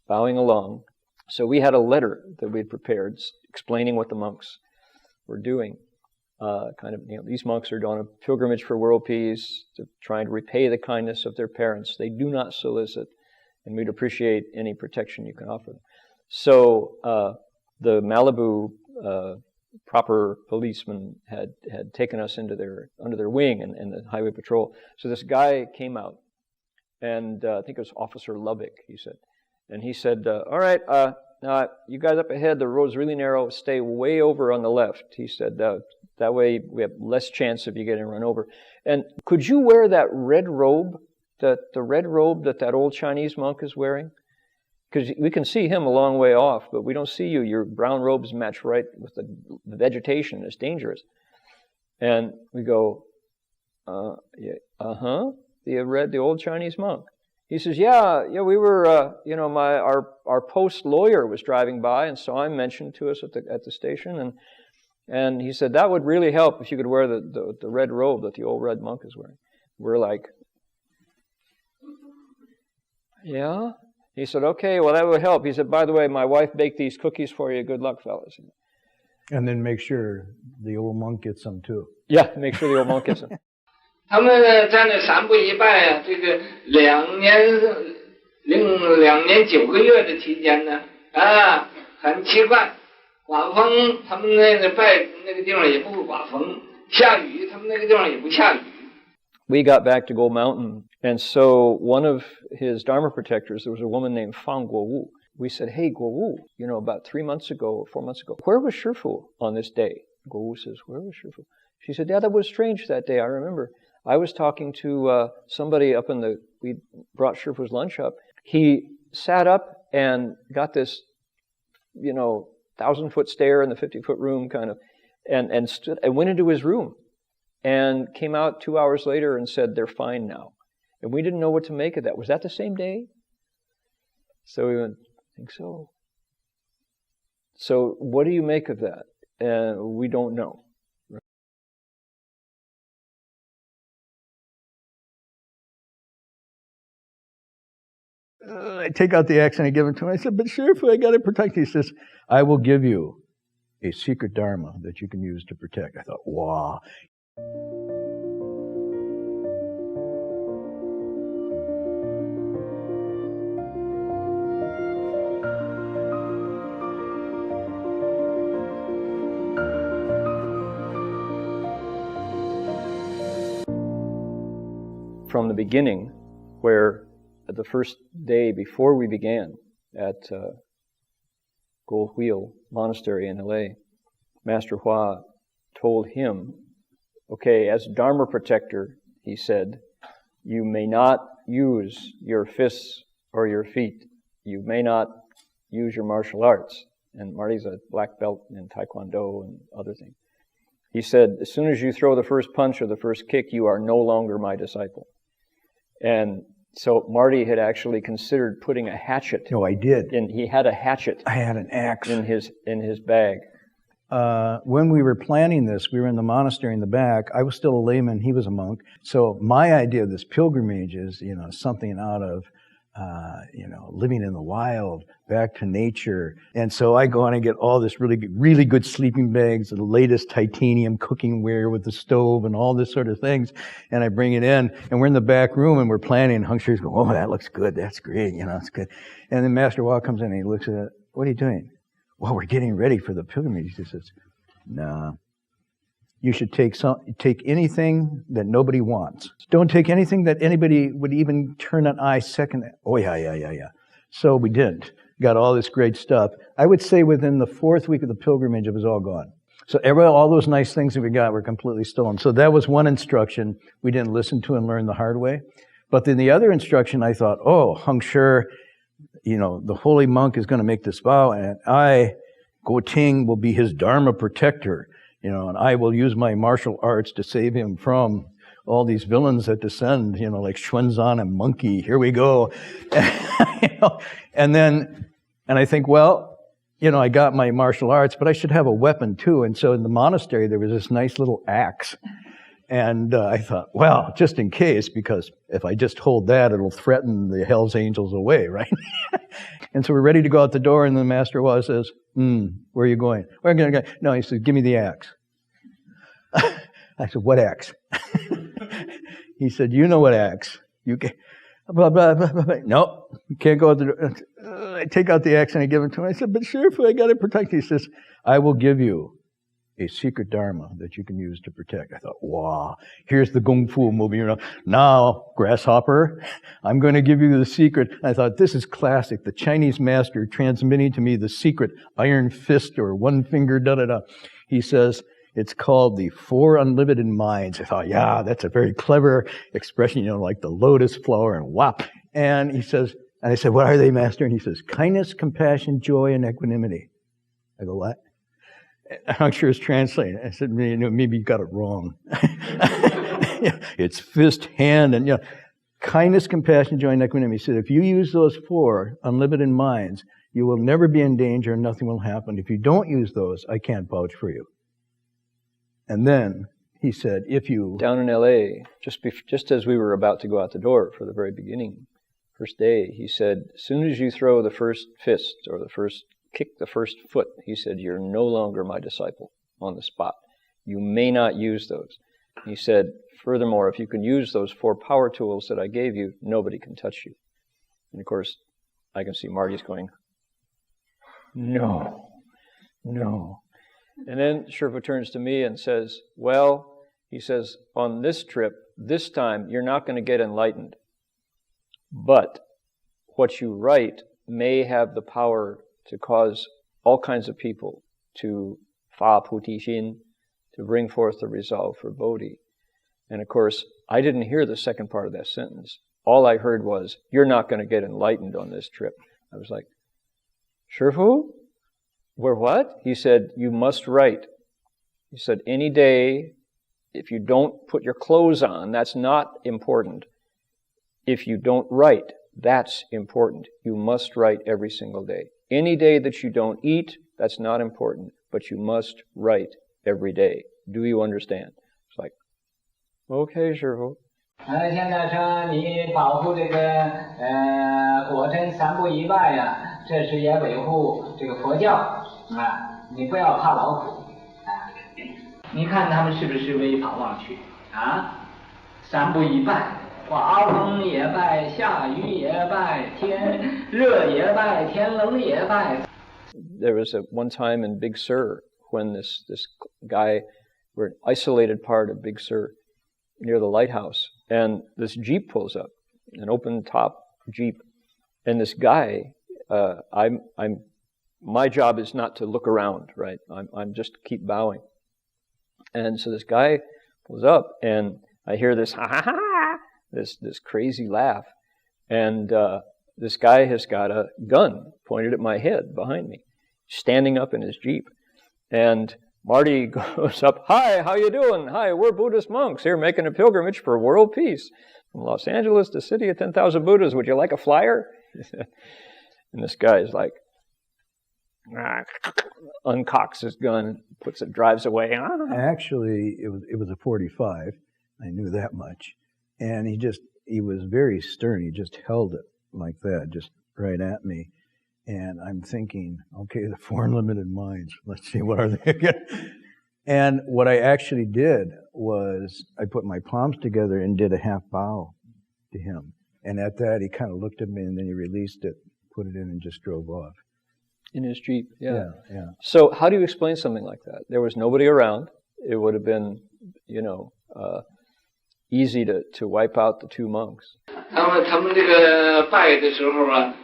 Speaker 16: bowing along. So we had a letter that we had prepared explaining what the monks were doing. These monks are on a pilgrimage for world peace, trying to repay the kindness of their parents. They do not solicit, and we'd appreciate any protection you can offer them. So the Malibu proper policeman had taken us under their wing and the highway patrol. So this guy came out, and I think it was Officer Lubbock, he said. And he said, all right, now you guys up ahead, the road's really narrow, stay way over on the left. He said, that way we have less chance of you getting run over. And could you wear that red robe, the red robe that old Chinese monk is wearing? Because we can see him a long way off, but we don't see you. Your brown robes match right with the vegetation. It's dangerous. And we go, the old Chinese monk. He says, yeah, we were, our post lawyer was driving by and saw him mentioned to us at the station, and he said that would really help if you could wear the red robe that the old red monk is wearing. We're like, yeah. He said, okay, well, that would help. He said, by the way, my wife baked these cookies for you. Good luck, fellas.
Speaker 6: And then make sure the old monk gets some too.
Speaker 16: Yeah, make sure the old monk gets them.
Speaker 12: 他们在那3步一拜啊，这个2年9个月的期间呢，很奇怪，刮风他们那个拜那个地方也不刮风，下雨他们那个地方也不下雨。
Speaker 16: We got back to Gold Mountain, and so one of his Dharma protectors, there was a woman named Fang Guowu. We said, hey, Guowu, about 3 months ago, 4 months ago, where was Shifu on this day? Guowu says, where was Shifu? She said, yeah, that was strange that day, I remember. I was talking to somebody up we brought Shifu's lunch up. He sat up and got this, 1,000-foot stair in the 50-foot room kind of, and stood and went into his room and came out 2 hours later and said, they're fine now. And we didn't know what to make of that. Was that the same day? So we went, I think so. So what do you make of that? We don't know.
Speaker 6: I take out the axe and I give it to him. I said, but Shifu, I got to protect you. He says, I will give you a secret dharma that you can use to protect. I thought, wow.
Speaker 16: From the beginning, where the first day before we began at Gold Wheel Monastery in LA, Master Hua told him, okay, as Dharma protector, he said, you may not use your fists or your feet. You may not use your martial arts. And Marty's a black belt in Taekwondo and other things. He said, as soon as you throw the first punch or the first kick, you are no longer my disciple. And so Marty had actually considered putting a hatchet.
Speaker 6: Oh, I did.
Speaker 16: And he had a hatchet.
Speaker 6: I had an axe
Speaker 16: in his bag.
Speaker 6: When we were planning this, we were in the monastery in the back. I was still a layman. He was a monk. So my idea of this pilgrimage is, something out of, living in the wild, back to nature. And so I go on and get all this really good sleeping bags, the latest titanium cooking ware with the stove and all this sort of things. And I bring it in, and we're in the back room and we're planning. Hung Sher's going, oh, that looks good. That's great. It's good. And then Master Hua comes in and he looks at it. What are you doing? Well, we're getting ready for the pilgrimage. He says, nah. You should take anything that nobody wants. Don't take anything that anybody would even turn an eye second. Oh, yeah. So we didn't. Got all this great stuff. I would say within the 4th week of the pilgrimage, it was all gone. So all those nice things that we got were completely stolen. So that was one instruction we didn't listen to and learn the hard way. But then the other instruction, I thought, oh, Hung Sher, the holy monk is going to make this vow, and I, Go Ting, will be his Dharma protector. And I will use my martial arts to save him from all these villains that descend, like Xuanzan and Monkey. Here we go. And I think, well, I got my martial arts, but I should have a weapon too. And so in the monastery, there was this nice little axe.
Speaker 17: And I thought, well, just in case, because if I just hold that, it'll threaten the Hell's Angels away, right? And so we're ready to go out the door, and the Master Hua says, where are you going? Where am I going to go? No, he says, give me the axe. I said, what axe? He said, you know what axe. You can, blah, blah, blah, blah, blah. No, you can't go out the door. I take out the axe and I give it to him. I said, but Shifu, I got to protect you. He says, I will give you a secret dharma that you can use to protect. I thought, wow, here's the Kung Fu movie. Now, grasshopper, I'm going to give you the secret. I thought, this is classic. The Chinese master transmitting to me the secret iron fist or one finger, da-da-da. He says, it's called the 4 unlimited minds. I thought, yeah, that's a very clever expression, like the lotus flower and whop. And he says, and I said, what are they, Master? And he says, kindness, compassion, joy, and equanimity. I go, what? I'm sure it's translated. I said, maybe you got it wrong. It's fist, hand, and kindness, compassion, joy, and equanimity. He said, if you use those 4 unlimited minds, you will never be in danger and nothing will happen. If you don't use those, I can't vouch for you. And then he said, if you...
Speaker 16: Down in L.A., just as we were about to go out the door for the very beginning, first day, he said, as soon as you throw the first fist or kick the first foot, he said, you're no longer my disciple on the spot. You may not use those. He said, furthermore, if you can use those 4 power tools that I gave you, nobody can touch you. And of course, I can see Marty's going, no. And then Sherpa turns to me and says, well, he says, on this trip, this time, you're not going to get enlightened. But what you write may have the power to cause all kinds of people to fa puti xin, to bring forth the resolve for Bodhi. And of course, I didn't hear the second part of that sentence. All I heard was, you're not going to get enlightened on this trip. I was like, Shifu? We're what? He said, you must write. He said, any day, if you don't put your clothes on, that's not important. If you don't write, that's important. You must write every single day. Any day that you don't eat, that's not important, but you must write every day. Do you understand? It's like, okay, Shifu.
Speaker 9: 现在说你保护这个果真3不1拜呀，这是也维护这个佛教啊，你不要怕劳苦啊。你看他们是不是违法忘去啊？3不1拜，刮风也拜，下雨也拜，天热也拜，天冷也拜。
Speaker 16: There was one time in Big Sur when this guy, we're an isolated part of Big Sur, near the lighthouse, and this Jeep pulls up, an open top Jeep, and this guy, my job is not to look around, right? I'm just keep bowing, and so this guy pulls up, and I hear this ha ha ha, this crazy laugh, and this guy has got a gun pointed at my head behind me, standing up in his Jeep, and Marty goes up, hi, how you doing? Hi, we're Buddhist monks here making a pilgrimage for world peace. From Los Angeles to city of 10,000 Buddhas, would you like a flyer? And this guy is like, uncocks his gun, drives away.
Speaker 17: Actually, it was a .45. I knew that much. And he was very stern. He just held it like that, just right at me. And I'm thinking, okay, the 4 unlimited minds, let's see, what are they again? And what I actually did was I put my palms together and did a half bow to him. And at that, he kind of looked at me, and then he released it, put it in, and just drove off.
Speaker 16: In his Jeep, yeah.
Speaker 17: Yeah.
Speaker 16: So how do you explain something like that? There was nobody around. It would have been, easy to wipe out the 2 monks.
Speaker 12: 他们这个拜的时候啊，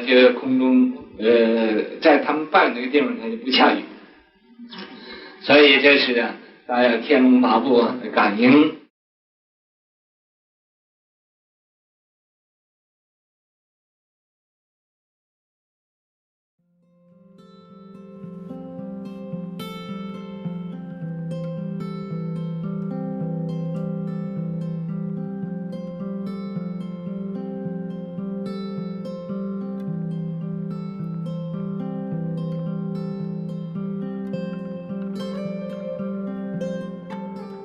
Speaker 12: 就空中在他们拜那个地方，它就不下雨，所以这是大家天龙八部的感应。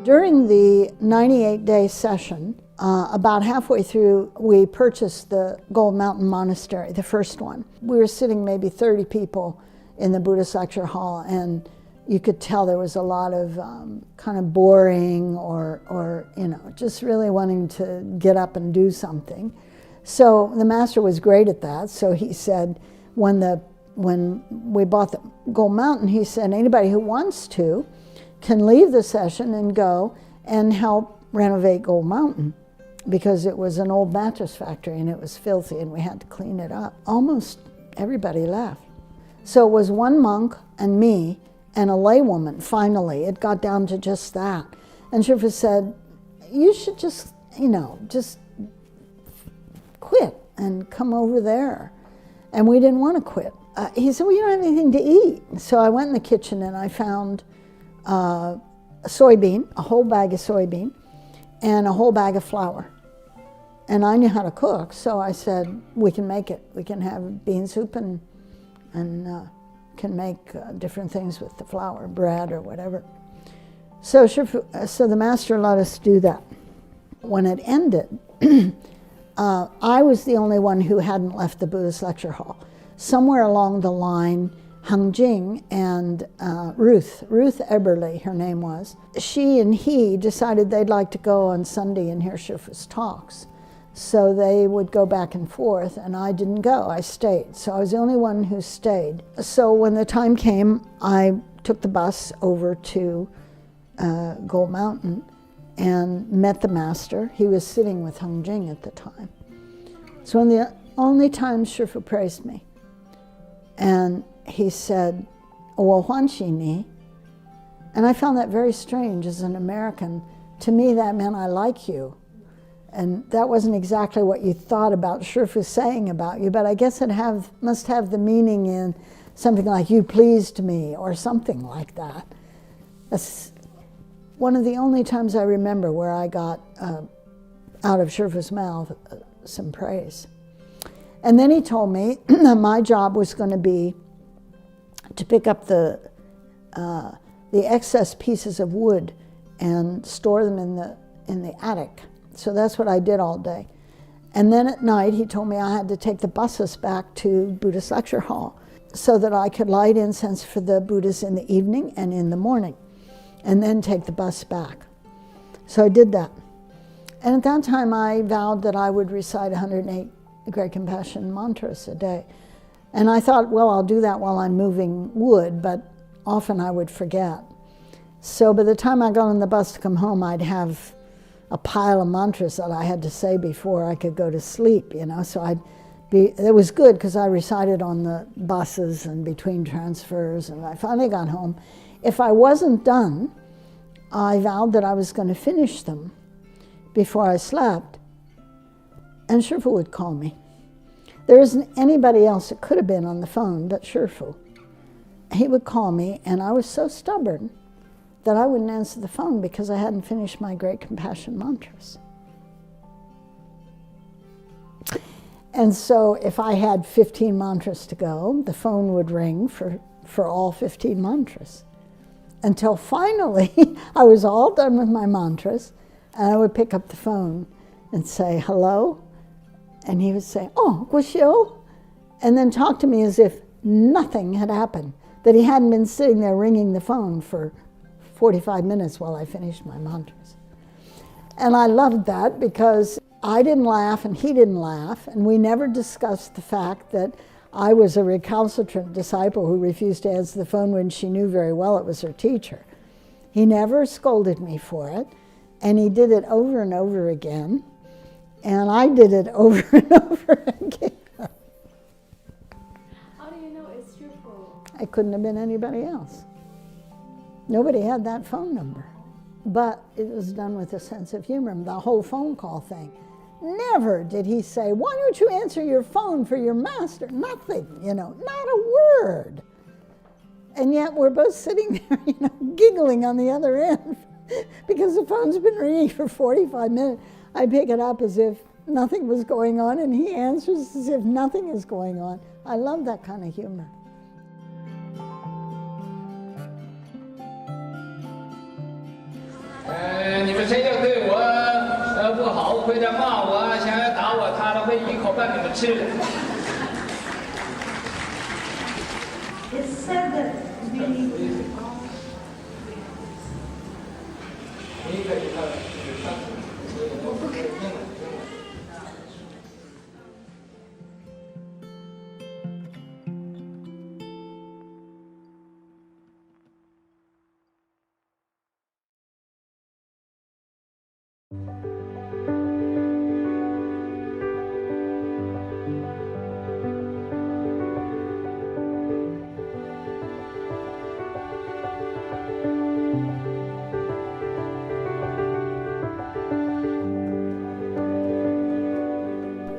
Speaker 15: During the 98-day session, about halfway through, we purchased the Gold Mountain Monastery, the first one. We were sitting maybe 30 people in the Buddhist lecture hall, and you could tell there was a lot of kind of boring or just really wanting to get up and do something. So the master was great at that. So he said, when we bought the Gold Mountain, he said, anybody who wants to can leave the session and go and help renovate Gold Mountain, because it was an old mattress factory and it was filthy and we had to clean it up. Almost everybody left. So it was one monk and me and a laywoman. Finally, it got down to just that. And Shifu said, you should just quit and come over there. And we didn't want to quit. He said, well, you don't have anything to eat. So I went in the kitchen and I found a soybean, a whole bag of soybean, and a whole bag of flour. And I knew how to cook, so I said, we can make it. We can have bean soup and can make different things with the flour, bread or whatever. So the master let us do that. When it ended, I was the only one who hadn't left the Buddhist lecture hall. Somewhere along the line, Hung Jing and Ruth Eberle, her name was, she and he decided they'd like to go on Sunday and hear Shifu's talks. So they would go back and forth, and I didn't go, I stayed. So I was the only one who stayed. So when the time came, I took the bus over to Gold Mountain and met the master. He was sitting with Hung Jing at the time. So one of the only times Shifu praised me. And he said, "我欢喜你." And I found that very strange as an American. To me, that meant I like you. And that wasn't exactly what you thought about Shifu saying about you, but I guess it must have the meaning in something like, you pleased me, or something like that. That's one of the only times I remember where I got out of Shifu's mouth some praise. And then he told me that my job was going to be to pick up the excess pieces of wood and store them in the attic. So that's what I did all day. And then at night, he told me I had to take the buses back to Buddhist lecture hall so that I could light incense for the Buddhas in the evening and in the morning, and then take the bus back. So I did that. And at that time, I vowed that I would recite 108 Great Compassion mantras a day. And I thought, well, I'll do that while I'm moving wood, but often I would forget. So by the time I got on the bus to come home, I'd have a pile of mantras that I had to say before I could go to sleep, So it was good because I recited on the buses and between transfers, and I finally got home. If I wasn't done, I vowed that I was going to finish them before I slept, and Shifu would call me. There isn't anybody else that could have been on the phone but Shifu. He would call me, and I was so stubborn that I wouldn't answer the phone because I hadn't finished my Great Compassion mantras. And so if I had 15 mantras to go, the phone would ring for all 15 mantras. Until finally, I was all done with my mantras, and I would pick up the phone and say, hello? And he would say, oh, Guxiu, and then talk to me as if nothing had happened, that he hadn't been sitting there ringing the phone for 45 minutes while I finished my mantras. And I loved that because I didn't laugh and he didn't laugh, and we never discussed the fact that I was a recalcitrant disciple who refused to answer the phone when she knew very well it was her teacher. He never scolded me for it, and he did it over and over again, and I did it over and over again.
Speaker 8: How do you know it's Shifu?
Speaker 15: It couldn't have been anybody else. Nobody had that phone number. But it was done with a sense of humor, the whole phone call thing. Never did he say, why don't you answer your phone for your master? Nothing, not a word. And yet we're both sitting there, giggling on the other end because the phone's been ringing for 45 minutes. I pick it up as if nothing was going on, and he answers as if nothing is going on. I love that kind of humor.
Speaker 9: Hey. 会的骂我，想要打我，他会一口把你们吃了。
Speaker 18: It's said that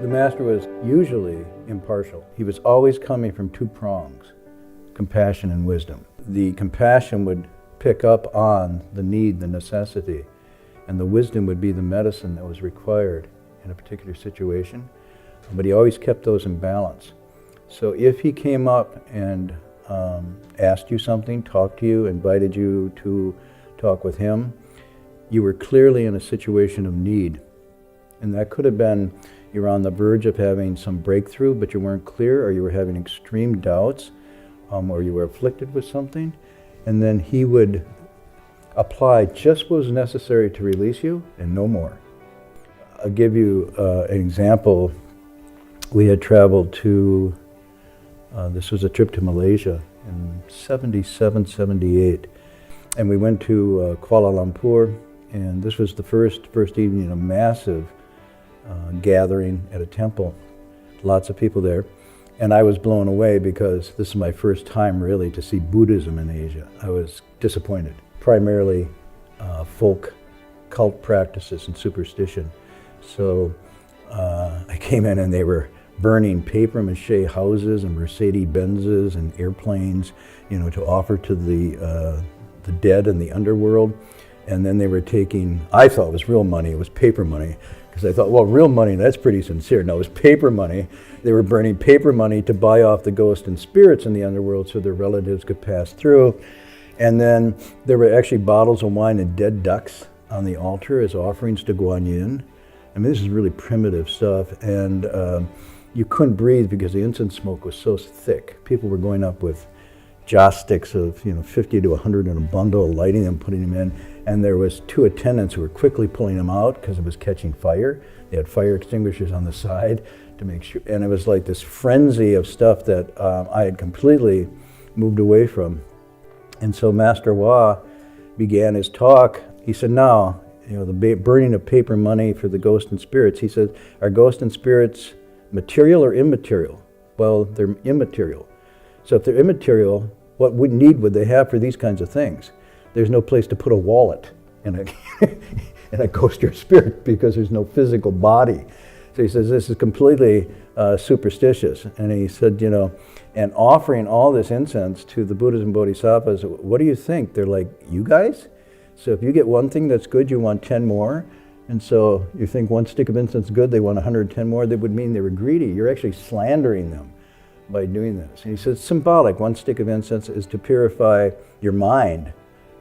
Speaker 19: The Master was usually impartial. He was always coming from two prongs, compassion and wisdom. The compassion would pick up on the need, the necessity, and the wisdom would be the medicine that was required in a particular situation. But he always kept those in balance. So if he came up and asked you something, talked to you, invited you to talk with him, you were clearly in a situation of need. And that could have been you're on the verge of having some breakthrough, but you weren't clear, or you were having extreme doubts, or you were afflicted with something. And then he would apply just what was necessary to release you and no more. I'll give you an example. We had traveled to, this was a trip to Malaysia in 77, 78. And we went to Kuala Lumpur, and this was the first evening in a massive gathering at a temple. Lots of people there. And I was blown away because this is my first time really to see Buddhism in Asia. I was disappointed. Primarily folk cult practices and superstition. So I came in and they were burning paper mache houses and Mercedes Benzes and airplanes, you know, to offer to the dead in the underworld. And then they were taking, I thought it was real money, it was paper money. Because I thought, well, real money, that's pretty sincere. No, it was paper money. They were burning paper money to buy off the ghosts and spirits in the underworld so their relatives could pass through. And then there were actually bottles of wine and dead ducks on the altar as offerings to Guan Yin. I mean, this is really primitive stuff. And you couldn't breathe because the incense smoke was so thick. People were going up with joss sticks of 50 to 100 in a bundle, lighting them, putting them in. And there was two attendants who were quickly pulling them out because it was catching fire. They had fire extinguishers on the side to make sure. And it was like this frenzy of stuff that I had completely moved away from. And so Master Hua began his talk. He said, now, the burning of paper money for the ghosts and spirits. He said, are ghosts and spirits material or immaterial? Well, they're immaterial. So if they're immaterial, what need would they have for these kinds of things? There's no place to put a wallet in a ghost or spirit because there's no physical body. So he says this is completely superstitious. And he said, and offering all this incense to the Buddhas and Bodhisattvas, what do you think? They're like, you guys? So if you get one thing that's good, you want 10 more. And so you think one stick of incense is good, they want 110 more. That would mean they were greedy. You're actually slandering them by doing this. And he says, it's symbolic. One stick of incense is to purify your mind,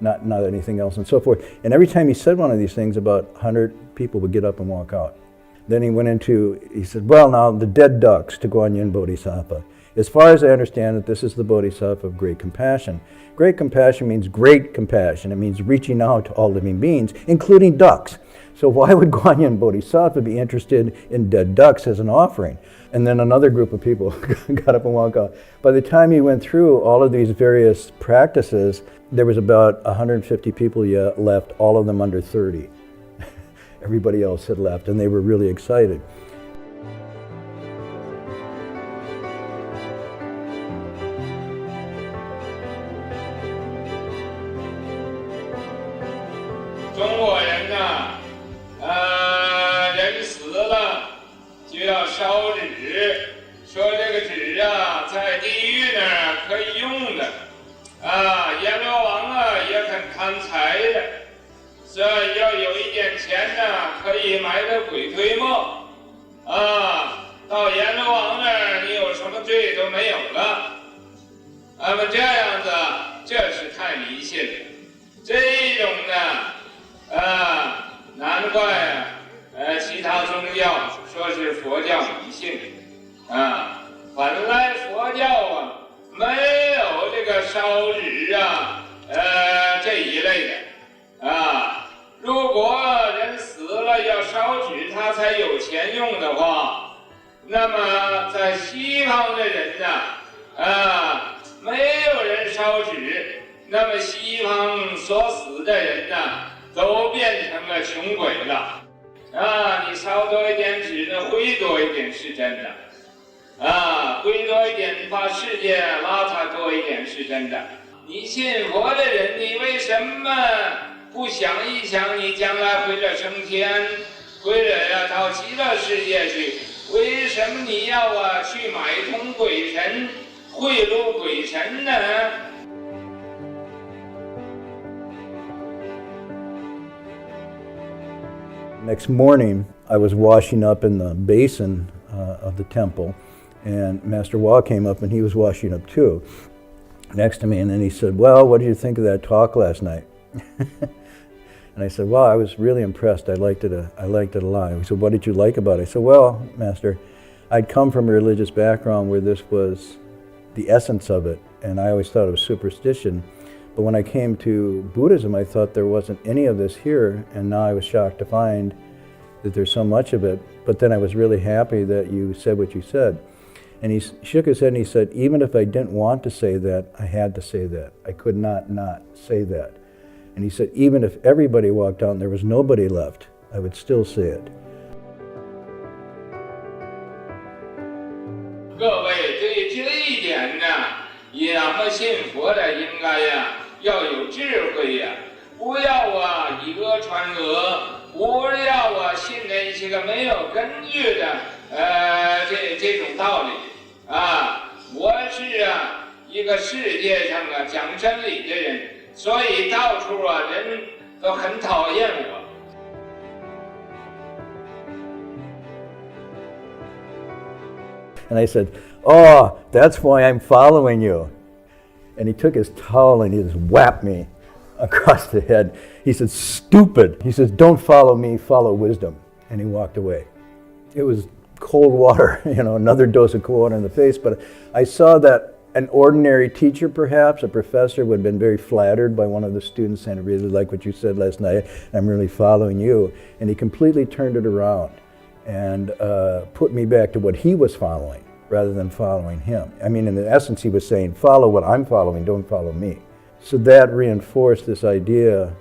Speaker 19: not anything else, and so forth. And every time he said one of these things, about 100 people would get up and walk out. Then he said, well, now the dead ducks to Guan Yin Bodhisattva. As far as I understand it, this is the Bodhisattva of great compassion. Great compassion means great compassion. It means reaching out to all living beings, including ducks. So why would Guan Yin Bodhisattva be interested in dead ducks as an offering? And then another group of people got up and walked out. By the time he went through all of these various practices, there was about 150 people left, all of them under 30. Everybody else had left, and they were really excited.
Speaker 9: 说是佛教迷信啊。本来佛教啊没有这个烧纸啊，这一类的啊。如果人死了要烧纸，他才有钱用的话，那么在西方的人呢，没有人烧纸，那么西方所死的人呢，都变成了穷鬼了。你烧多一点纸呢，灰多一点是真的。灰多一点，把世界邋遢多一点是真的。你信佛的人，你为什么不想一想，你将来回了升天，回了到极乐世界去？为什么你要去买通鬼神，贿赂鬼神呢？
Speaker 19: Next morning, I was washing up in the basin of the temple, and Master Hua came up and he was washing up too, next to me, and then he said, "Well, what did you think of that talk last night?" And I said, "Well, I was really impressed. I liked it a lot." He said, "What did you like about it?" I said, "Well, Master, I'd come from a religious background where this was the essence of it, and I always thought it was superstition. But when I came to Buddhism, I thought there wasn't any of this here, and now I was shocked to find that there's so much of it. But then I was really happy that you said what you said." And he shook his head and he said, "Even if I didn't want to say that, I had to say that. I could not say that." And he said, "Even if everybody walked out and there was nobody left, I would still say it."
Speaker 9: 各位对这一点呢，咱们信佛的应该要有智慧不要以讹传讹，不要信那些个没有根据的这种道理我是一个世界上讲真理的人，所以到处人都很讨厌我。
Speaker 19: And I said, "Oh, that's why I'm following you." And he took his towel and he just whapped me across the head. He said, "Stupid." He says, "Don't follow me, follow wisdom." And he walked away. It was cold water, another dose of cold water in the face. But I saw that an ordinary teacher, perhaps, a professor, would have been very flattered by one of the students saying, "I really like what you said last night. I'm really following you." And he completely turned it around and put me back to what he was following rather than following him. I mean, in essence, he was saying, "Follow what I'm following, don't follow me." So that reinforced this idea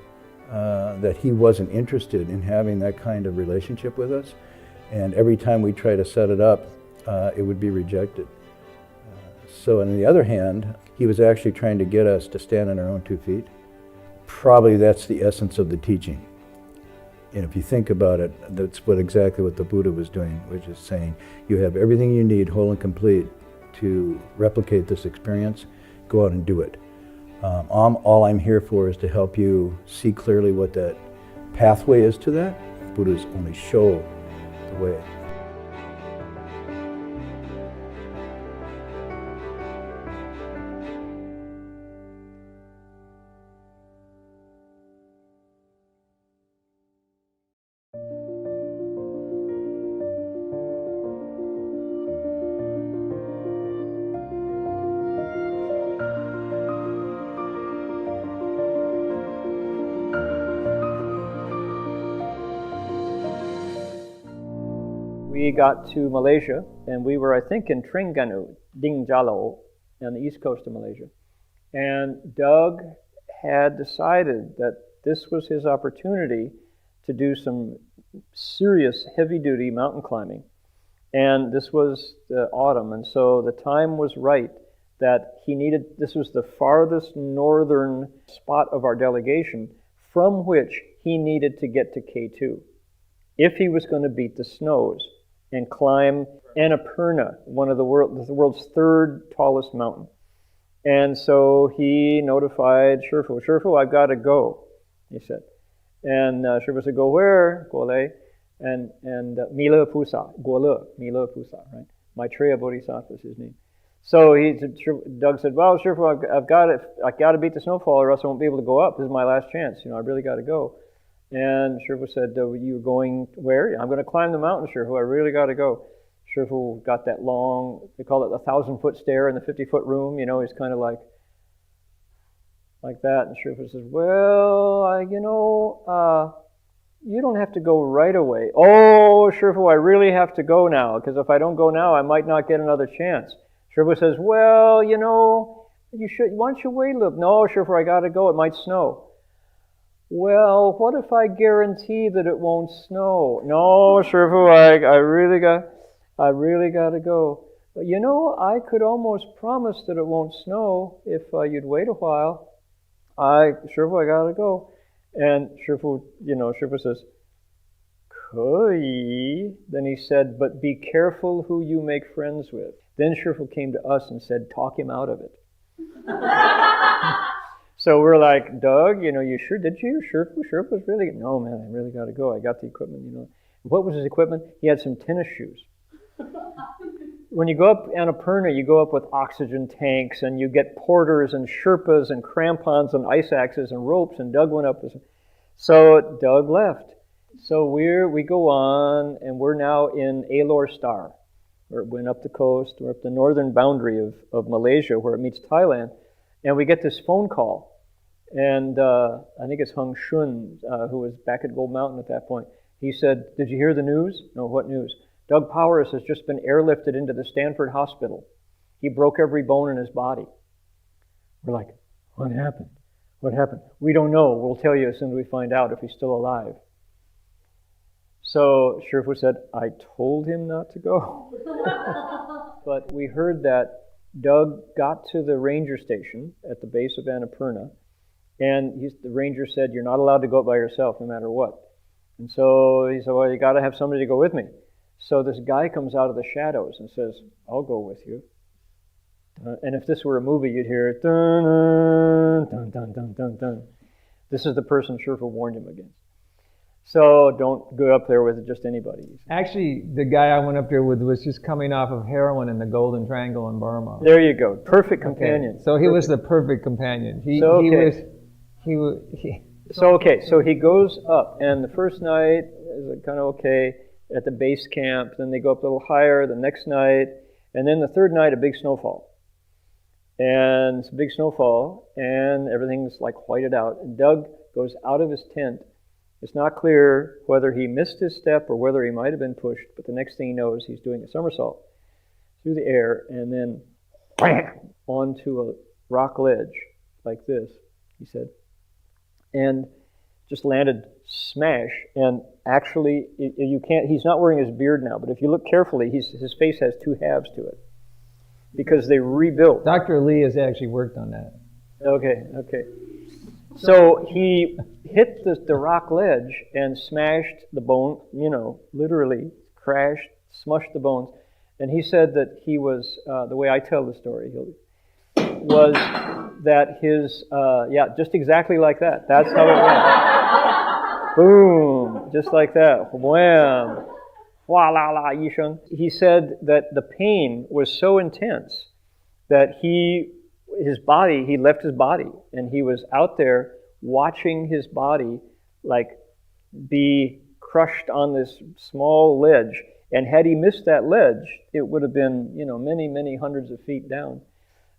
Speaker 19: that he wasn't interested in having that kind of relationship with us. And every time we try to set it up, it would be rejected. So on the other hand, he was actually trying to get us to stand on our own 2 feet. Probably that's the essence of the teaching. And if you think about it, that's exactly what the Buddha was doing, which is saying, you have everything you need, whole and complete, to replicate this experience. Go out and do it. All I'm here for is to help you see clearly what that pathway is to that. Buddhas only show the way.
Speaker 16: We got to Malaysia, and we were, I think, in Terengganu, Dingjalo, on the east coast of Malaysia. And Doug had decided that this was his opportunity to do some serious heavy-duty mountain climbing. And this was the autumn, and so the time was right that he needed, this was the farthest northern spot of our delegation from which he needed to get to K2 if he was going to beat the snows and climb Annapurna, one of the world's third tallest mountain. And so he notified Shifu, "Shifu, I've got to go," he said. And Shifu said, "Go where?" "Guolei." And Mila Pusa, Guole, Mila Pusa, right? Maitreya Bodhisattva is his name. So Doug said, "Well, Shifu, I got to beat the snowfall or else I won't be able to go up. This is my last chance. I really got to go." And Shifu said, "You going where?" "I'm going to climb the mountain, Shifu. I really got to go." Shifu got that long, they call it the 1,000-foot stair in the 50-foot room. You know, he's kind of like that. And Shifu says, "Well, you don't have to go right away." "Oh, Shifu, I really have to go now, because if I don't go now, I might not get another chance." Shifu says, "Well, you should. Why don't you wait a little?" "No, Shifu, I got to go. It might snow." "Well, what if I guarantee that it won't snow?" "No, Shifu, I really got to go." "But I could almost promise that it won't snow if you'd wait a while." "Shifu, I got to go." And Shifu says, "可以." Then he said, "But be careful who you make friends with." Then Shifu came to us and said, "Talk him out of it." So we're like, "Doug, you sure? Did you? Shifu was really..." "No, man, I really got to go. I got the equipment, What was his equipment? He had some tennis shoes. When you go up Annapurna, you go up with oxygen tanks, and you get porters and Sherpas and crampons and ice axes and ropes, and Doug went up with... So Doug left. So we go on, and we're now in Alor Star. We went up the coast, we're up the northern boundary of Malaysia, where it meets Thailand, and we get this phone call. And I think it's Hung Shun, who was back at Gold Mountain at that point. He said, "Did you hear the news?" "No, what news?" "Doug Powers has just been airlifted into the Stanford Hospital. He broke every bone in his body." We're like, "What happened? What happened?" "We don't know. We'll tell you as soon as we find out if he's still alive." So Shifu said, "I told him not to go." But we heard that Doug got to the ranger station at the base of Annapurna, and the ranger said, "You're not allowed to go up by yourself no matter what." And so he said, "Well, you got to have somebody to go with me." So this guy comes out of the shadows and says, "I'll go with you." And if this were a movie, you'd hear dun, dun, dun, dun, dun, dun. This is the person Shifu warned him against. So don't go up there with just anybody.
Speaker 20: Actually, the guy I went up there with was just coming off of heroin in the Golden Triangle in Burma.
Speaker 16: There you go. Perfect companion.
Speaker 20: Okay. So he was the perfect companion.
Speaker 16: So he goes up, and the first night is kind of okay at the base camp. Then they go up a little higher the next night, and then the third night, a big snowfall. And it's a big snowfall, and everything's like whited out. And Doug goes out of his tent. It's not clear whether he missed his step or whether he might have been pushed, but the next thing he knows, he's doing a somersault through the air, and then wham, onto a rock ledge like this, he said. And just landed smash, and actually you can't, he's not wearing his beard now, but if you look carefully, his face has two halves to it because they rebuilt.
Speaker 20: Dr. Lee has actually worked on that.
Speaker 16: Okay. So he hit the rock ledge and smashed the bone, literally crashed, smushed the bones. And he said that he was, the way I tell the story, was that his, just exactly like that. That's how it went. Boom, just like that. Wham. Wah la la yi sheng. He said that the pain was so intense that he left his body, and he was out there watching his body like be crushed on this small ledge. And had he missed that ledge, it would have been, many, many hundreds of feet down.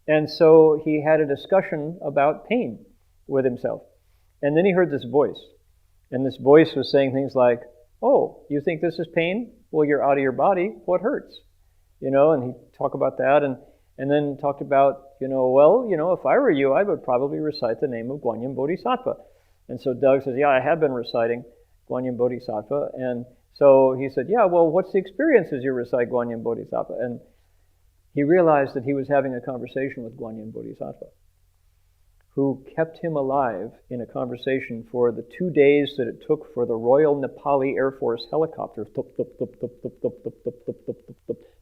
Speaker 16: And so he had a discussion about pain with himself. And then he heard this voice. And this voice was saying things like, "Oh, you think this is pain? Well, you're out of your body. What hurts?" And he talked about that, and then talked about, if I were you, I would probably recite the name of Guanyin Bodhisattva. And so Doug says, "Yeah, I have been reciting Guanyin Bodhisattva." And so he said, "Yeah, well, what's the experience as you recite Guanyin Bodhisattva?" And he realized that he was having a conversation with Guanyin Bodhisattva, who kept him alive in a conversation for the 2 days that it took for the Royal Nepali Air Force helicopter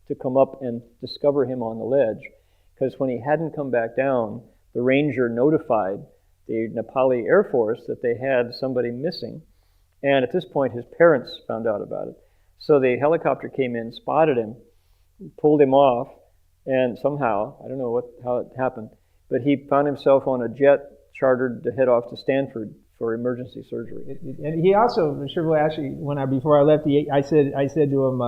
Speaker 16: to come up and discover him on the ledge. Because when he hadn't come back down, the ranger notified the Nepali Air Force that they had somebody missing. And at this point, his parents found out about it. So the helicopter came in, spotted him, pulled him off, and somehow, I don't know how it happened, but he found himself on a jet chartered to head off to Stanford for emergency surgery.
Speaker 20: And he also, Shifu, actually, before I left, I said to him,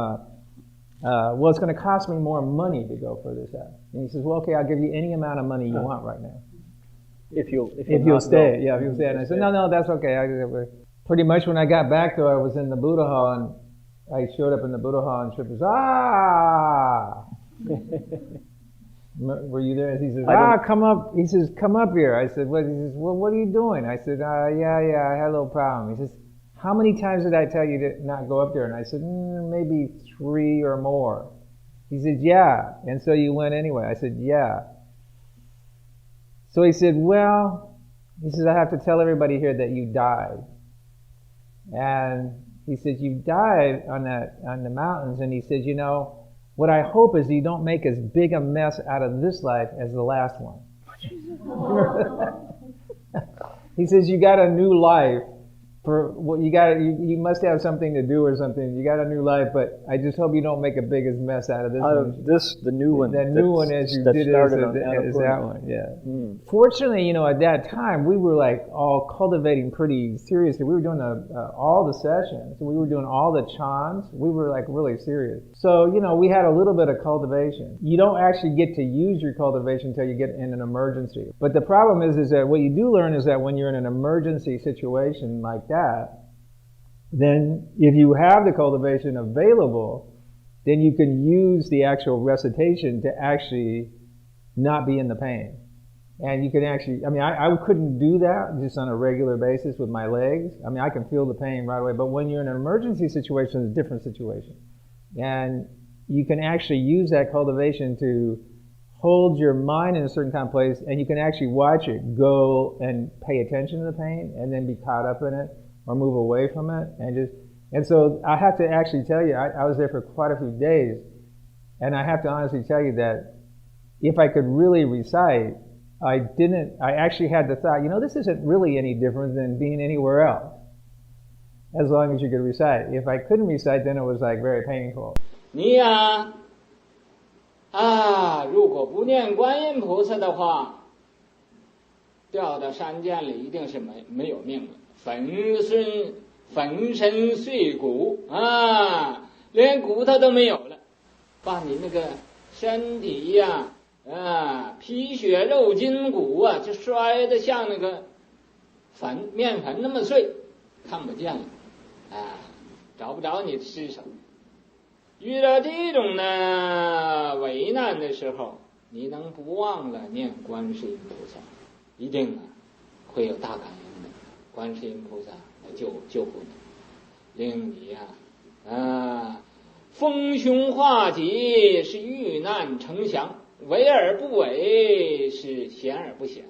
Speaker 20: well, it's going to cost me more money to go for this out. And he says, well, okay, I'll give you any amount of money you want right now.
Speaker 16: If you'll
Speaker 20: stay.
Speaker 16: Go.
Speaker 20: Yeah, if you'll stay. And I said, no, that's okay. Pretty much when I got back, though, I was in the Buddha hall, and I showed up in the Buddha hall, and Shifu says, ah! Were you there? He says, come up. He says, come up here. I said, what? He says, well, what are you doing? I said, yeah, I had a little problem. He says, how many times did I tell you to not go up there? And I said, maybe 3 or more. He said, yeah. And so you went anyway. I said, yeah. So he said, well, he says, I have to tell everybody here that you died. And he said, you died on the mountains. And he said, you know, what I hope is you don't make as big a mess out of this life as the last one. He says, you got a new life. You must have something to do or something. You got a new life, but I just hope you don't make a big mess out of this one.
Speaker 16: The new one.
Speaker 20: That new one as you did as that one. Yeah. Fortunately, at that time we were like all cultivating pretty seriously. We were doing all the sessions. We were doing all the chants. We were like really serious. So we had a little bit of cultivation. You don't actually get to use your cultivation until you get in an emergency. But the problem is that what you do learn is that when you're in an emergency situation like that, then if you have the cultivation available, then you can use the actual recitation to actually not be in the pain. And you can actually, I couldn't do that just on a regular basis with my legs. I can feel the pain right away, but when you're in an emergency situation, it's a different situation. And you can actually use that cultivation to hold your mind in a certain kind of place, and you can actually watch it go and pay attention to the pain and then be caught up in it or move away from it. And so I have to actually tell you, I was there for quite a few days, and I have to honestly tell you that if I could really recite, I actually had the thought, this isn't really any different than being anywhere else, as long as you could recite. If I couldn't recite, then it was like very painful.
Speaker 12: 你呀，如果不念观音菩萨的话，掉到山涧里一定是没有命了，粉身碎骨连骨头都没有了，把你那个身体呀，皮血肉筋骨就摔得像那个面粉那么碎，看不见了，找不着你的尸首。遇到这种呢危难的时候，你能不忘了念观世音菩萨，一定会有大感应的。观世音菩萨来救护你，令你丰胸化吉，是遇难成祥；为而不为，是贤而不显。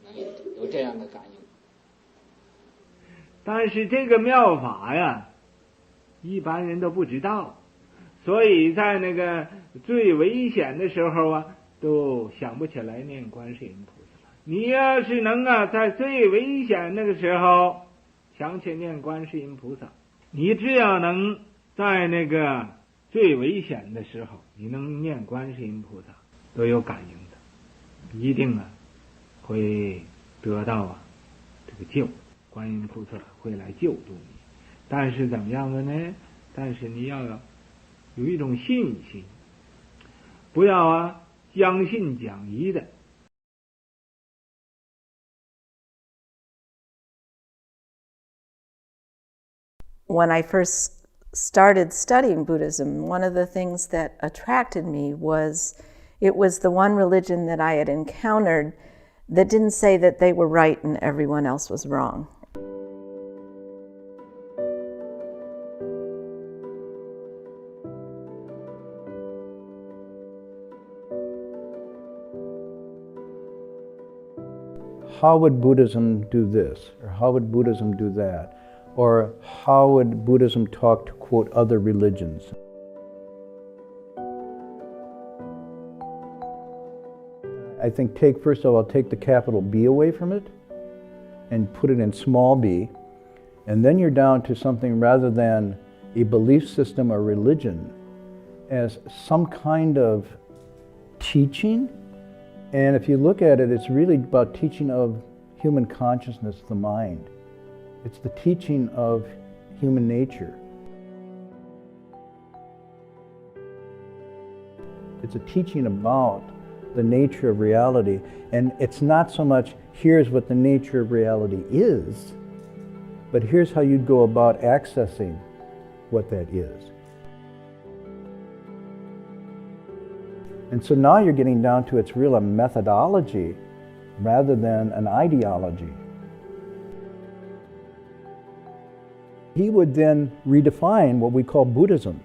Speaker 12: 能有这样的感应。
Speaker 9: 但是这个妙法呀，一般人都不知道，所以在那个最危险的时候都想不起来念观世音菩萨了。你要是能在最危险那个时候想起念观世音菩萨，你只要能在那个最危险的时候，你能念观世音菩萨，都有感应的，一定会得到这个救，观音菩萨会来救助你。但是怎么样的呢？但是你要有一种信心，不要将信讲疑的。
Speaker 3: When I first started studying Buddhism, one of the things that attracted me was it was the one religion that I had encountered that didn't say that they were right and everyone else was wrong.
Speaker 19: How would Buddhism do this? Or how would Buddhism do that? Or how would Buddhism talk to, quote, other religions? I think first of all, take the capital B away from it and put it in small b, and then you're down to something rather than a belief system or religion as some kind of teaching. And if you look at it, it's really about teaching of human consciousness, the mind. It's the teaching of human nature. It's a teaching about the nature of reality. And it's not so much, here's what the nature of reality is, but here's how you'd go about accessing what that is. And so now you're getting down to it's real a methodology rather than an ideology. He would then redefine what we call Buddhism.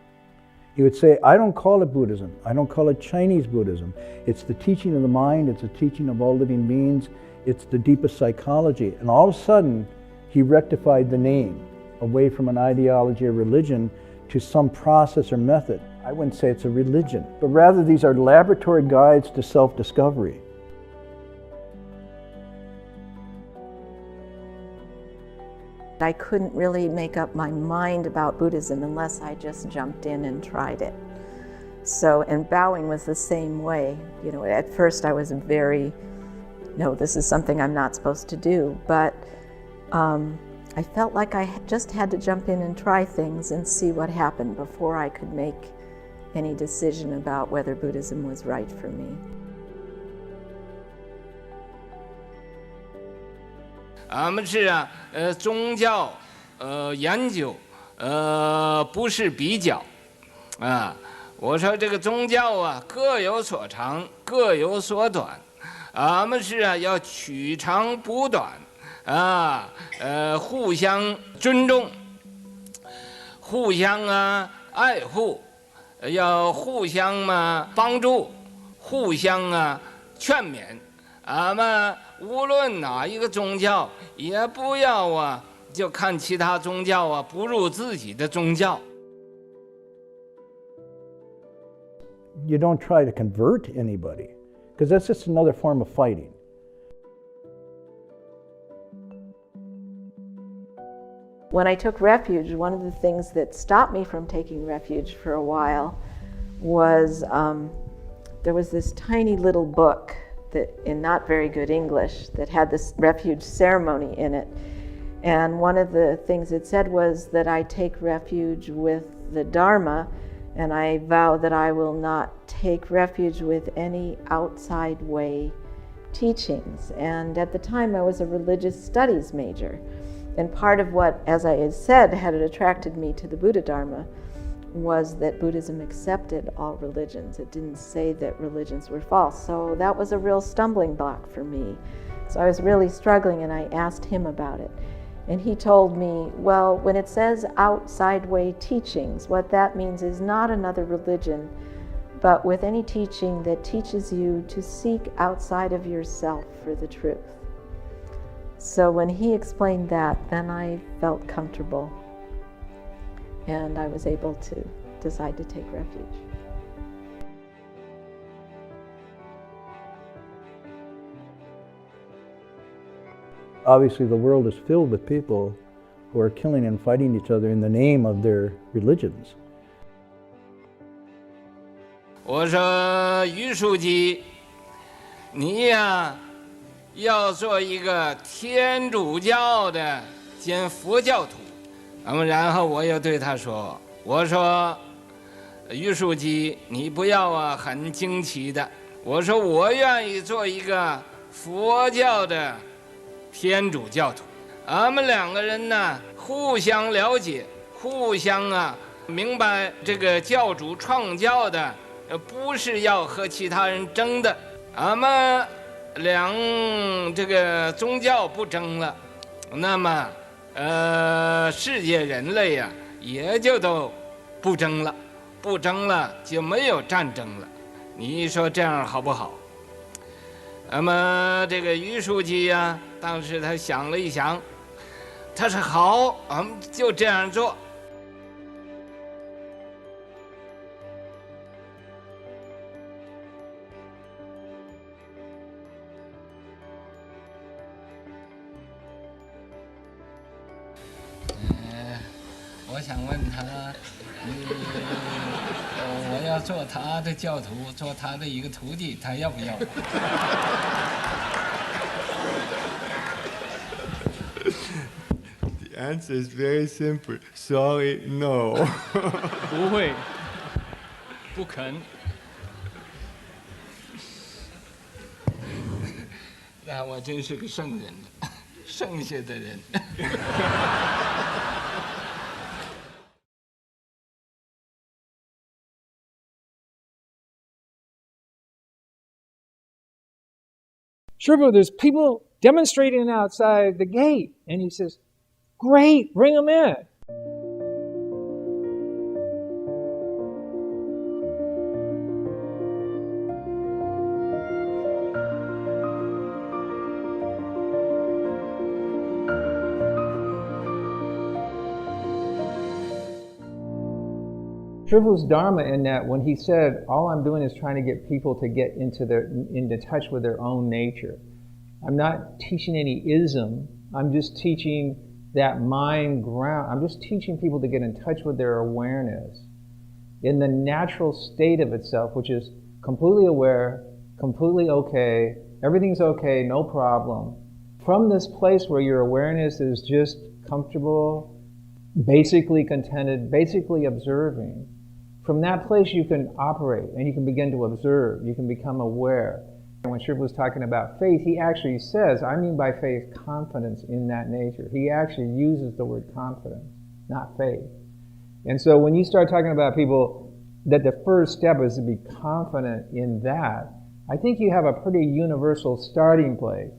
Speaker 19: He would say, I don't call it Buddhism. I don't call it Chinese Buddhism. It's the teaching of the mind. It's the teaching of all living beings. It's the deepest psychology. And all of a sudden, he rectified the name away from an ideology or religion to some process or method. I wouldn't say it's a religion, but rather these are laboratory guides to self-discovery.
Speaker 3: I couldn't really make up my mind about Buddhism unless I just jumped in and tried it. So, and bowing was the same way. You know, at first I was no, this is something I'm not supposed to do. But I felt like I just had to jump in and try things and see what happened before I could make any decision about whether Buddhism was right for me.
Speaker 9: 俺们是宗教研究不是比较我说这个宗教各有所长各有所短俺们是要取长补短互相尊重互相爱护要互相帮助互相劝勉俺们 无论哪一个宗教，也不要就看其他宗教不入自己的宗教。
Speaker 19: You don't try to convert anybody, because that's just another form of fighting.
Speaker 3: When I took refuge, one of the things that stopped me from taking refuge for a while was there was this tiny little book that in not very good English that had this refuge ceremony in it. And one of the things it said was that I take refuge with the Dharma, and I vow that I will not take refuge with any outside way teachings. And at the time I was a religious studies major. And part of what, as I had said, had attracted me to the Buddha Dharma was that Buddhism accepted all religions. It didn't say that religions were false. So that was a real stumbling block for me. So I was really struggling, and I asked him about it. And he told me, well, when it says outside way teachings, what that means is not another religion, but with any teaching that teaches you to seek outside of yourself for the truth. So when he explained that, then I felt comfortable. And I was able to decide to take refuge.
Speaker 19: Obviously, the world is filled with people who are killing and fighting each other in the name of their religions.
Speaker 9: 我说于书记，你要做一个天主教的兼佛教徒。 然后我又对他说：“我说，于书记，你不要很惊奇的。我说我愿意做一个佛教的天主教徒。俺们两个人呢，互相了解，互相明白这个教主创教的，不是要和其他人争的。俺们这个宗教不争了，那么。” 世界人类也就都不争了，不争了就没有战争了。你说这样好不好？那么这个于书记当时他想了一想，他说好，我们就这样做。我想问他，我要做他的教徒，做他的一个徒弟，他要不要？
Speaker 21: answer is very simple. Sorry, no.
Speaker 22: 不会，不肯。
Speaker 9: 那我真是个圣人了，剩下的人。
Speaker 20: Shrippo, there's people demonstrating outside the gate. And he says, great, bring them in. Shrippo's Dharma in that when he said, all I'm doing is trying to get people to get into touch with their own nature. I'm not teaching any ism. I'm just teaching that mind ground. I'm just teaching people to get in touch with their awareness in the natural state of itself, which is completely aware, completely okay, everything's okay, no problem. From this place where your awareness is just comfortable, basically contented, basically observing, from that place you can operate and you can begin to observe, you can become aware. And when Shrippo was talking about faith, he actually says, I mean by faith, confidence in that nature. He actually uses the word confidence, not faith. And so when you start talking about people, that the first step is to be confident in that, I think you have a pretty universal starting place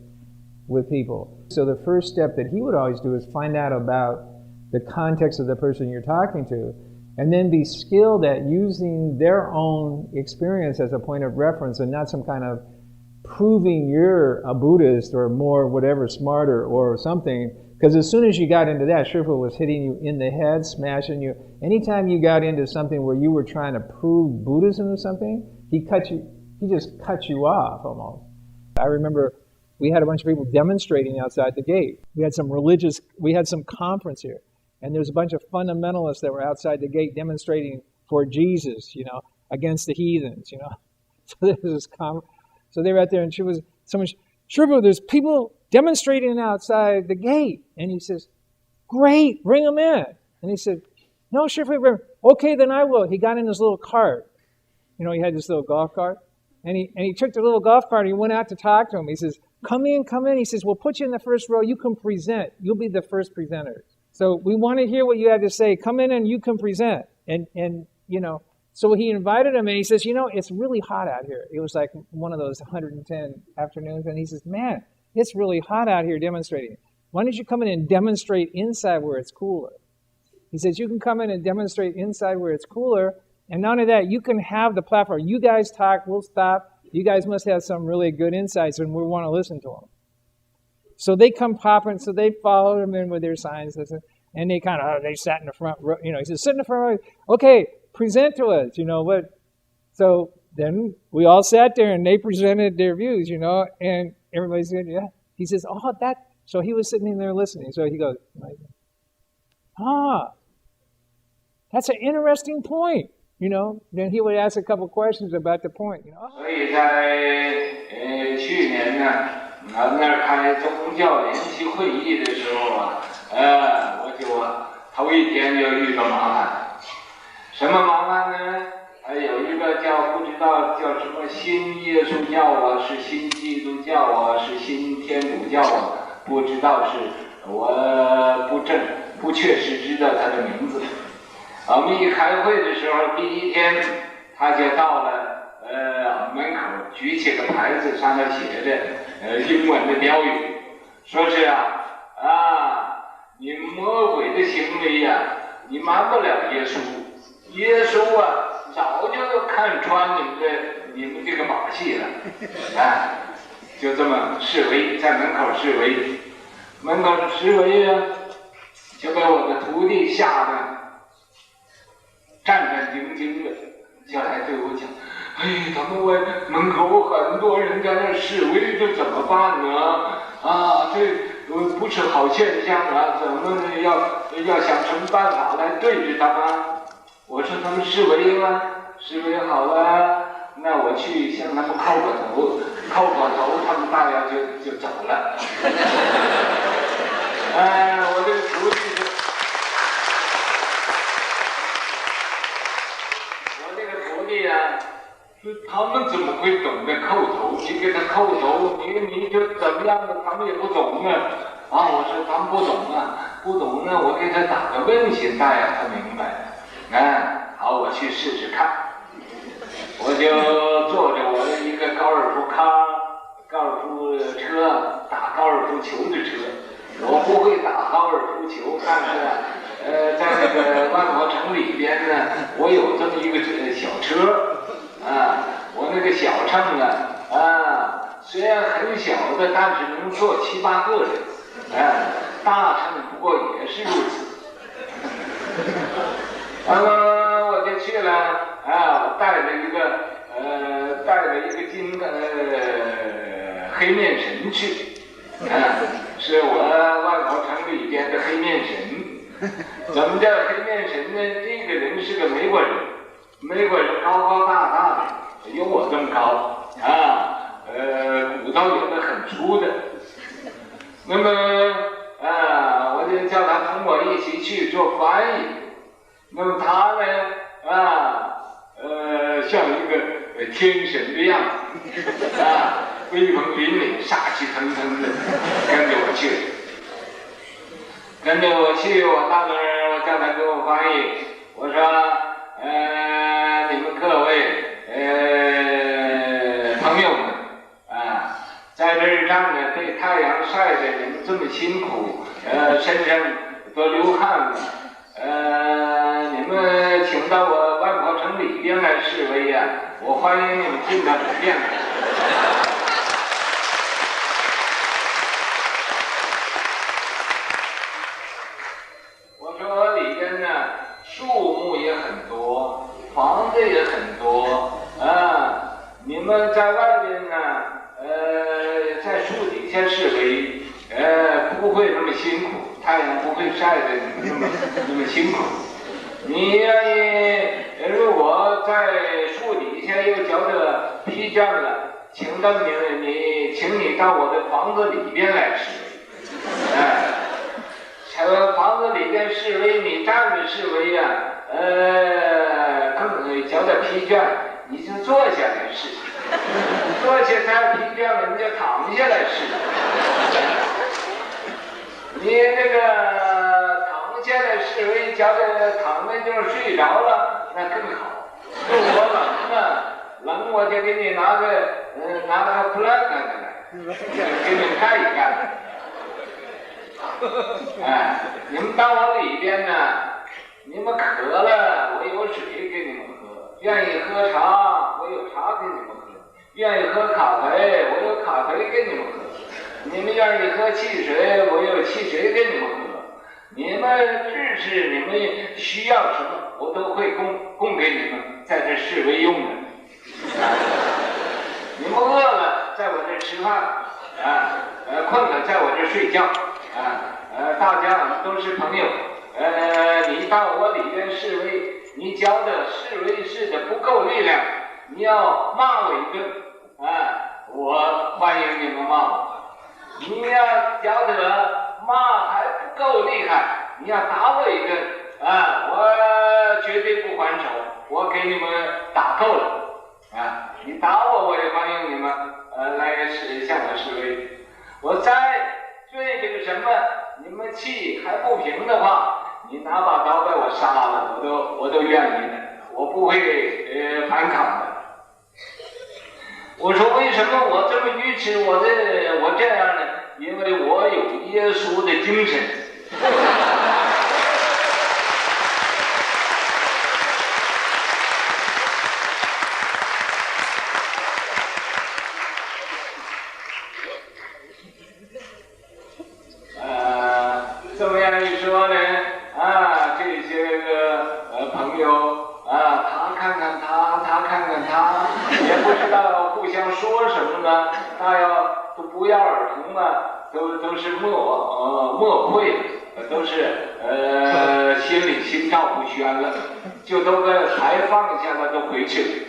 Speaker 20: with people. So the first step that he would always do is find out about the context of the person you're talking to, and then be skilled at using their own experience as a point of reference and not some kind of proving you're a Buddhist or more whatever, smarter or something. Because as soon as you got into that, Shrippo was hitting you in the head, smashing you. Anytime you got into something where you were trying to prove Buddhism or something, he just cut you off almost. I remember we had a bunch of people demonstrating outside the gate. We had some conference here. And there's a bunch of fundamentalists that were outside the gate demonstrating for Jesus, against the heathens, So they were out there, and Shrippo, there's people demonstrating outside the gate. And he says, great, bring them in. And he said, no, Shrippo, okay, then I will. He got in his little cart. He had this little golf cart. And he took the little golf cart and he went out to talk to him. He says, come in. He says, we'll put you in the first row. You can present. You'll be the first presenter. So we want to hear what you have to say. Come in and you can present. And so he invited him and he says, it's really hot out here. It was like one of those 110 afternoons. And he says, man, it's really hot out here demonstrating. Why don't you come in and demonstrate inside where it's cooler? He says, you can come in and demonstrate inside where it's cooler. And not only that, you can have the platform. You guys talk, we'll stop. You guys must have some really good insights and we want to listen to them. So they come popping, so they followed him in with their signs, and they sat in the front row. He says, sit in the front row. Okay, present to us, what. So then we all sat there and they presented their views, and everybody said, yeah. He says, oh, that. So he was sitting in there listening. So he goes, that's an interesting point, Then he would ask a couple questions about the point,
Speaker 12: 所以在去年呢。那儿开宗教联席会议的时候我就头一天就遇到麻烦。什么麻烦呢？有一个不知道叫什么新耶稣教是新基督教是新天主教不知道是我不确实知道他的名字。我们一开会的时候，第一天他就到了门口，举起个牌子，上面写着英文的标语，说是你魔鬼的行为你瞒不了耶稣，耶稣早就看穿你们这个把戏了，就这么示威，在门口示威，就把我的徒弟吓得战战兢兢的，就来对我讲。他们问门口很多人在那示威，这怎么办呢？这不是好现象怎么要想什么办法来对治他们？我说他们示威了，示威好了，那我去向他们叩个头，他们大概就走了。我这个徒弟为呀，他们怎么会懂得叩头？你给他叩头，你就怎么样的，他们也不懂啊。啊，我说他们不懂啊，不懂呢，我给他打个问现在呀，他明白。好，我去试试看。我就坐着我的一个高尔夫车，打高尔夫球的车。我不会打高尔夫球，但是在那个万国城里边呢，我有这么一个小车我那个小秤虽然很小的，但是能坐7、8个人，大秤不过也是如此。我就去了我带了一个金的黑面神去，是我万国城里边的黑面神。怎么叫黑面神呢？这个人是个美国人，高高大大的，有我这么高骨头有的很粗的。那么我就叫他同我一起去做翻译。那么他呢像一个天神的样子威风凛凛，杀气腾腾的，跟着我去。我到那儿，我叫他给我翻译。我说，你们各位朋友们在这儿站着，被太阳晒的，你们这么辛苦，身上都流汗了。你们请到我万国城里边来示威呀，我欢迎你们进到里边来。我说里边呢，树木也很多，房子也很多你们在外边呢，在树底下示威，不会那么辛苦，太阳不会晒得你们那么辛苦。你愿意，如果在树底下又觉得疲倦了，请你到我的房子里边来示威。房子里边示威，你站着示威呀，更觉得疲倦，你就坐下来示。坐下再疲倦了，你就躺下来示。你这个躺下来示威，觉得躺在地方睡着了，那更好。如果冷我就给你拿个 plug 来，给你盖一盖。你们到我里边呢，你们渴了，我有水给你们喝；愿意喝茶，我有茶给你们喝；愿意喝咖啡，我有咖啡给你们喝；你们愿意喝汽水，我有汽水给你们喝。你们支持，你们需要什么，我都会供给你们，在这示威用的。你们饿了，在我这吃饭困了，在我这睡觉大家都是朋友。你到我里边示威，你觉得示威示的不够力量，你要骂我一顿我欢迎你们骂我。你要觉得骂还不够厉害，你要打我一顿我绝对不还手，我给你们打够了你打我，我也欢迎你们来向我示威。我再对这个什么，你们气还不平的话，你拿把刀把我杀了，我都愿意的，我不会反抗的。我说为什么我这么愚痴，我这样呢？因为我有耶稣的精神。这么样一说呢，这些个朋友他看看他，他看看他，也不知道互相说什么呢，都不约而同都是默会，都是心里心照不宣了，就都把台放下了，都回去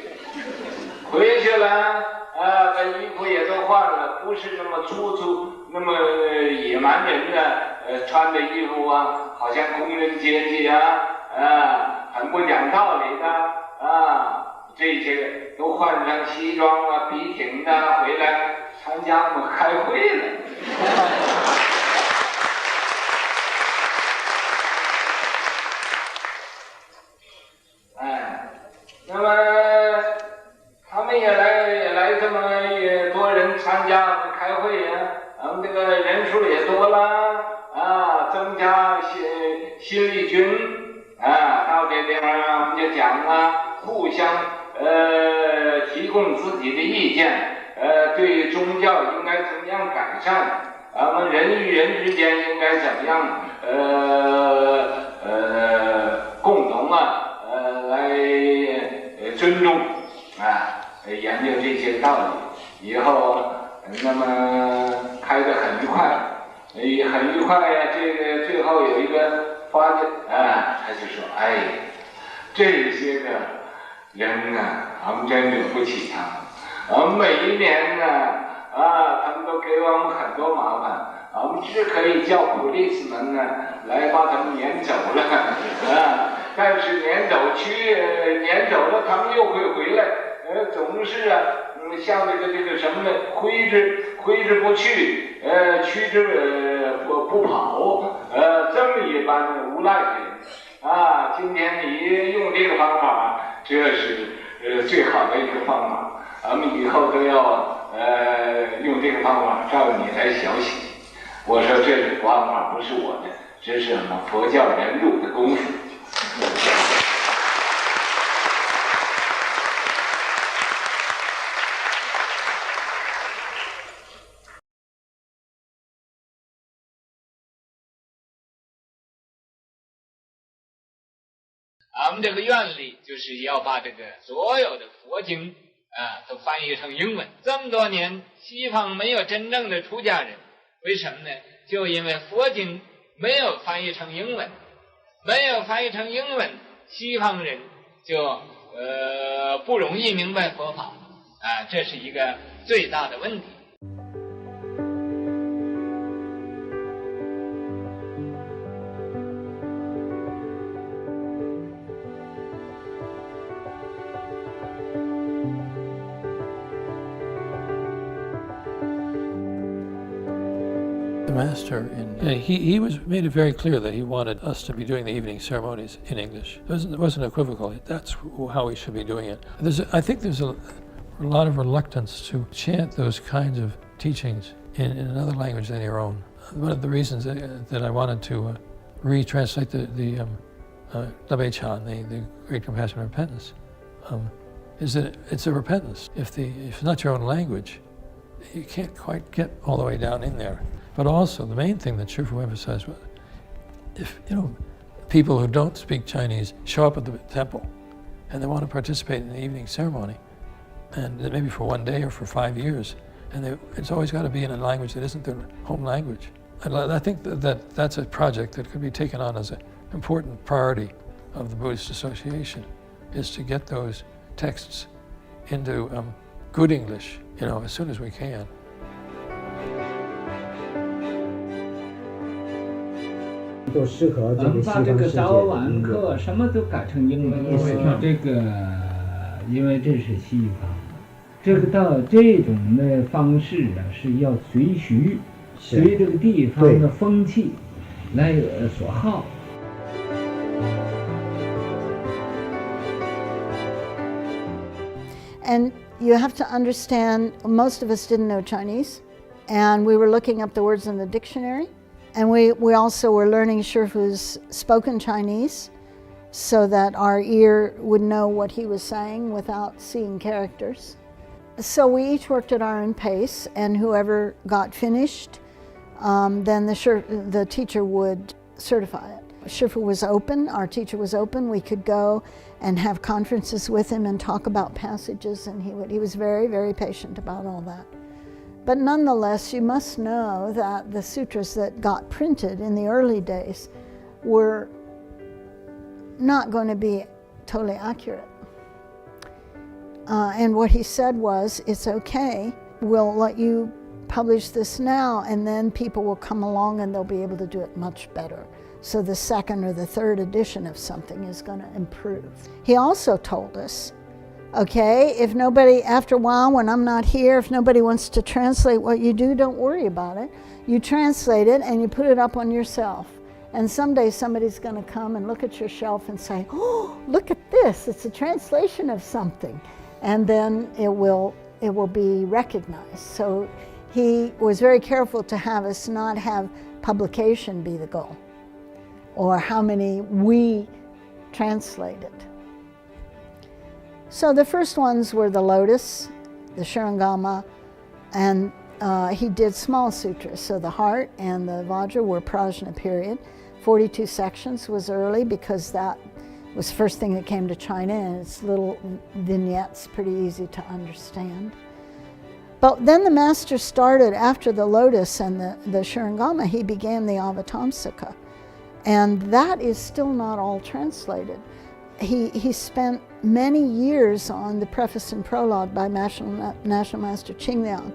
Speaker 12: 了，把衣服也都换了，不是那么粗那么野蛮人的穿的衣服好像工人阶级很不讲道理的这些都换上西装啊、笔挺的回来参加我们开会了。哎，那么他们也来这么多人参加开会呀，咱们这个人数也多了啊，增加新力军啊，到这地方我们就讲啊，互相提供自己的意见，对宗教应该怎么样改善，咱们人与人之间应该怎么样共同来尊重啊，研究这些道理，以后那么开得很愉快，很愉快呀。这个最后有一个发现啊，他就说：“哎，这些个人啊，俺们真惹不起他们。每一年呢，他们都给我们很多麻烦。俺们只可以叫police们呢来把他们撵走了啊。但是撵走了，他们又会回来，总是像这个什么呢，挥之不去，驱之不跑，这么一般无赖的人啊。今天你用这个方法，这是最好的一个方法，咱们以后都要用这个方法照你来学习。我说这个方法不是我的，这是我们佛教人儒的功夫。俺们这个愿力就是要把这个所有的佛经都翻译成英文。这么多年，西方没有真正的出家人，为什么呢？就因为佛经没有翻译成英文，没有翻译成英文，西方人就不容易明白佛法啊，这是一个最大的问题。
Speaker 1: The master, he made it very clear that he wanted us to be doing the evening ceremonies in English. It wasn't equivocal. That's how we should be doing it. I think there's a lot of reluctance to chant those kinds of teachings in another language than your own. One of the reasons that I wanted to retranslate the Dabei Chan, the Great Compassion and Repentance, is that it's a repentance. If it's not your own language, you can't quite get all the way down in there. But also, the main thing that Shifu emphasized was, if people who don't speak Chinese show up at the temple and they want to participate in the evening ceremony, and maybe for one day or for 5 years, and it's always got to be in a language that isn't their home language. And I think that's a project that could be taken on as an important priority of the Buddhist Association, is to get those texts into good English, as soon as we can.
Speaker 2: 都适合这个西方世界的。把这个早晚课什么都改成英文。为什么？这个，因为这是西方，这个到这种的方式啊，是要随这个地方的风气来所好。
Speaker 15: And you have to understand, most of us didn't know Chinese, and we were looking up the words in the dictionary. And we also were learning Shifu's spoken Chinese so that our ear would know what he was saying without seeing characters. So we each worked at our own pace, and whoever got finished, then the teacher would certify it. Shifu was open, our teacher was open. We could go and have conferences with him and talk about passages, and he was very, very patient about all that. But nonetheless, you must know that the sutras that got printed in the early days were not going to be totally accurate. And what he said was, it's okay, we'll let you publish this now, and then people will come along and they'll be able to do it much better. So the second or the third edition of something is going to improve. He also told us Okay, if nobody, after a while when I'm not here, if nobody wants to translate what you do, don't worry about it. You translate it and you put it up on yourself. And someday somebody's going to come and look at your shelf and say, oh, look at this, it's a translation of something. And then it will be recognized. So he was very careful to have us not have publication be the goal, or how many we translated. So the first ones were the Lotus, the Shurangama, and he did small sutras. So the Heart and the Vajra were Prajna period. 42 sections was early because that was the first thing that came to China, and it's little vignettes, pretty easy to understand. But then the master started, after the Lotus and the Shurangama, he began the Avatamsaka. And that is still not all translated. He spent many years on the preface and prologue by National Master Qingliang,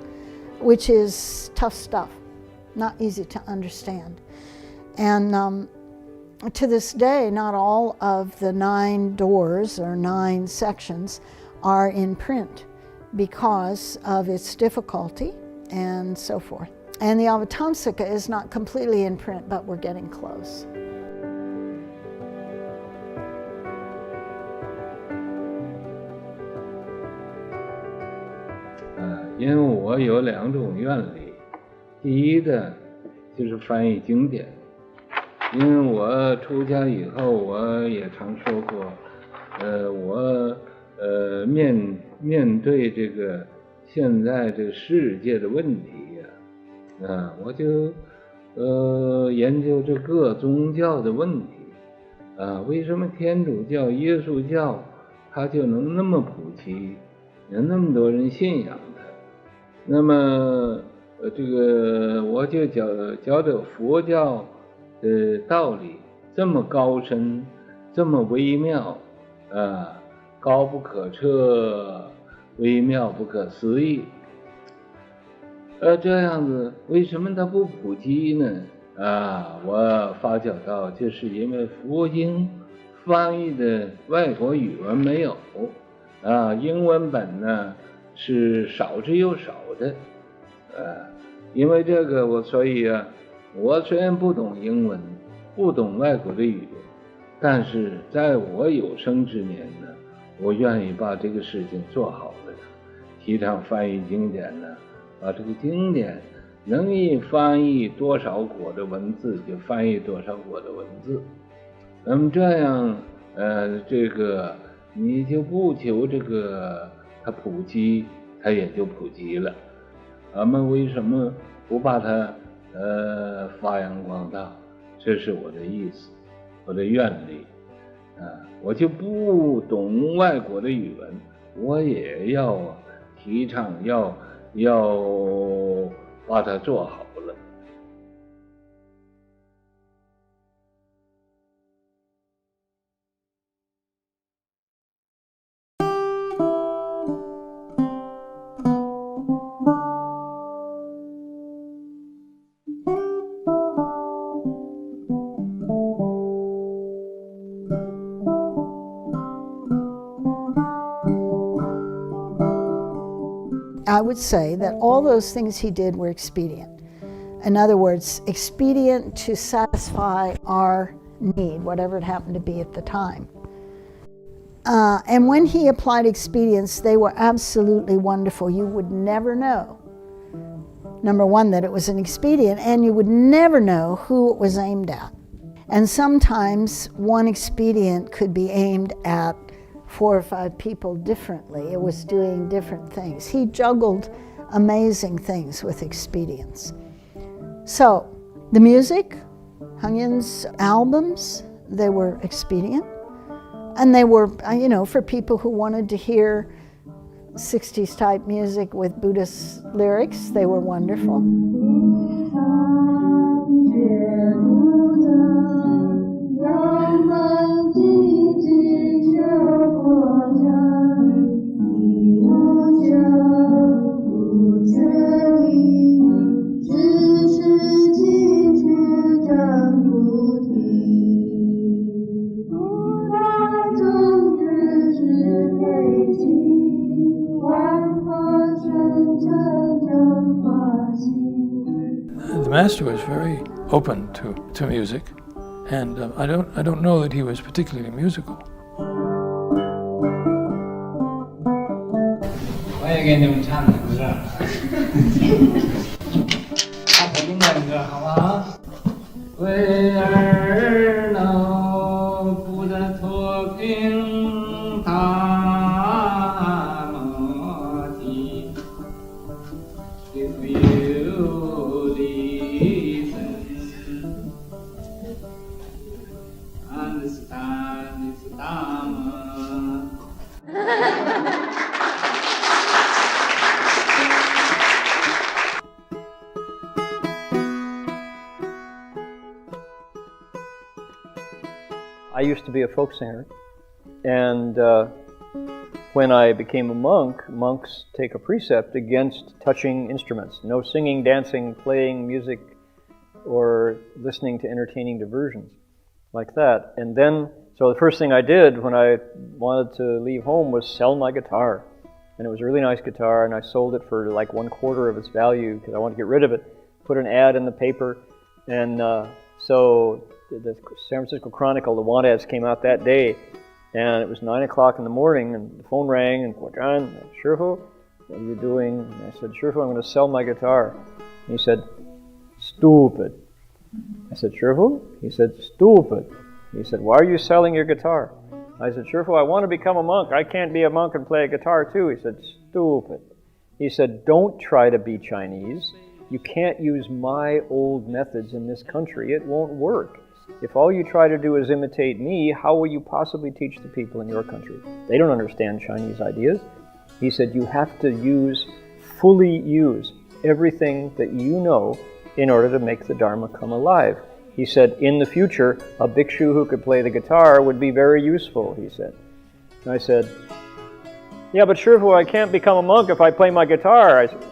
Speaker 15: which is tough stuff, not easy to understand. And to this day, not all of the 9 doors or 9 sections are in print because of its difficulty and so forth. And the Avatamsaka is not completely in print, but we're getting close.
Speaker 12: 因为我有2种愿力，第一的就是翻译经典，因为我出家以后，我也常说过，我面对这个现在这个世界的问题呀，我就研究这各宗教的问题，为什么天主教、耶稣教它就能那么普及，有那么多人信仰它？那么这个我就觉得佛教的道理这么高深，这么微妙，高不可测，微妙不可思议。这样子为什么它不普及呢？我发觉到就是因为佛经翻译的外国语文没有，英文本呢是少之又少的，因为这个所以我虽然不懂英文，不懂外国的语言，但是在我有生之年呢，我愿意把这个事情做好了，提倡翻译经典呢，把这个经典能以翻译多少国的文字就翻译多少国的文字。那么这样这个你就不求这个它普及，它也就普及了。咱们为什么不把它发扬光大？这是我的意思，我的愿力。我就不懂外国的语文，我也要提倡，要把它做好了。
Speaker 15: I would say that all those things he did were expedient. In other words, expedient to satisfy our need, whatever it happened to be at the time. And when he applied expedients, they were absolutely wonderful. You would never know, number one, that it was an expedient, and you would never know who it was aimed at. And sometimes one expedient could be aimed at 4 or 5 people differently. It was doing different things. He juggled amazing things with expedients. So the music, Hung Yin's albums, they were expedient. And they were, for people who wanted to hear 60s type music with Buddhist lyrics, they were wonderful.
Speaker 1: The master was very open to music, and I don't know that he was particularly musical.
Speaker 2: 我也给你们唱个歌，唱北京的歌好不好？为儿老不得脱贫大摩地。If you listen, understand this Dharma.
Speaker 16: I used to be a folk singer, and when I became a monk, monks take a precept against touching instruments. No singing, dancing, playing music, or listening to entertaining diversions like that. And then, so the first thing I did when I wanted to leave home was sell my guitar. And it was a really nice guitar, and I sold it for like 1/4 of its value because I wanted to get rid of it. Put an ad in the paper, and so the San Francisco Chronicle, the want ads came out that day, and it was 9 o'clock in the morning, and the phone rang, and John, Shifu, what are you doing? And I said, Shifu, I'm going to sell my guitar. And he said, stupid. I said, Shifu? He said, stupid. He said, why are you selling your guitar? I said, Shifu, I want to become a monk. I can't be a monk and play a guitar too. He said, stupid. He said, don't try to be Chinese. You can't use my old methods in this country. It won't work. If all you try to do is imitate me, how will you possibly teach the people in your country? They don't understand Chinese ideas. He said, you have to fully use everything that you know in order to make the Dharma come alive. He said, in the future, a bhikshu who could play the guitar would be very useful, he said. And I said, yeah, but Shifu, I can't become a monk if I play my guitar. I said,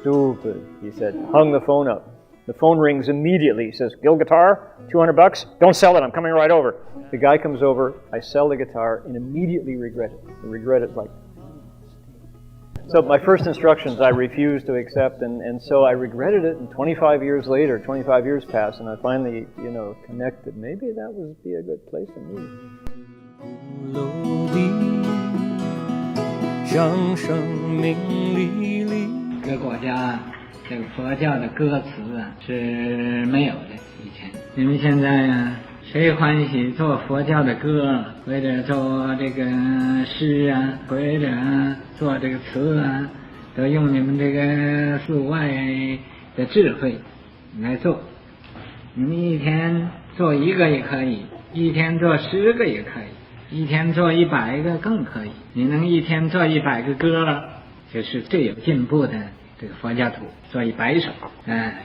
Speaker 16: stupid, he said, hung the phone up. The phone rings immediately. He says, Gil guitar, $200? Don't sell it, I'm coming right over. The guy comes over, I sell the guitar, and immediately regret it. I regret it like... So my first instructions I refused to accept, and so I regretted it, and 25 years later, 25 years passed, and I finally, connected. Maybe that would be a good place to move.
Speaker 2: 各国家这个佛教的歌词啊是没有的，以前因为现在啊，谁欢喜做佛教的歌，或者做这个诗啊，或者做这个词啊，都用你们这个寺外的智慧来做。你们一天做1个也可以，一天做10个也可以，一天做100个更可以。你能一天做100个歌，就是最有进步的这个佛教徒。做100首，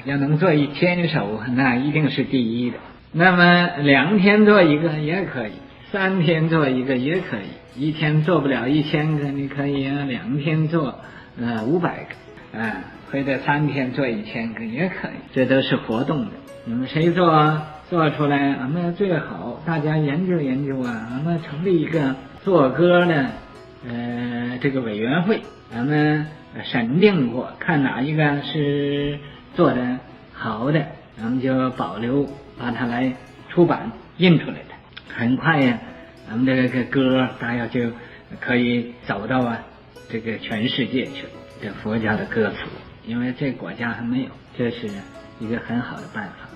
Speaker 2: 要能做1000首，那一定是第一的。那么2天做1个也可以，3天做1个也可以，一天做不了1000个，你可以2天做500个，或者3天做1000个也可以，这都是活动的。那么谁做出来，俺们最好大家研究研究啊，俺们成立一个做歌的这个委员会，咱们审定过，看哪一个是做的好的，咱们就保留，把它来出版印出来的。很快呀，咱们这个歌大家就可以走到这个全世界去了，这佛教的歌词，因为这国家还没有，这是一个很好的办法。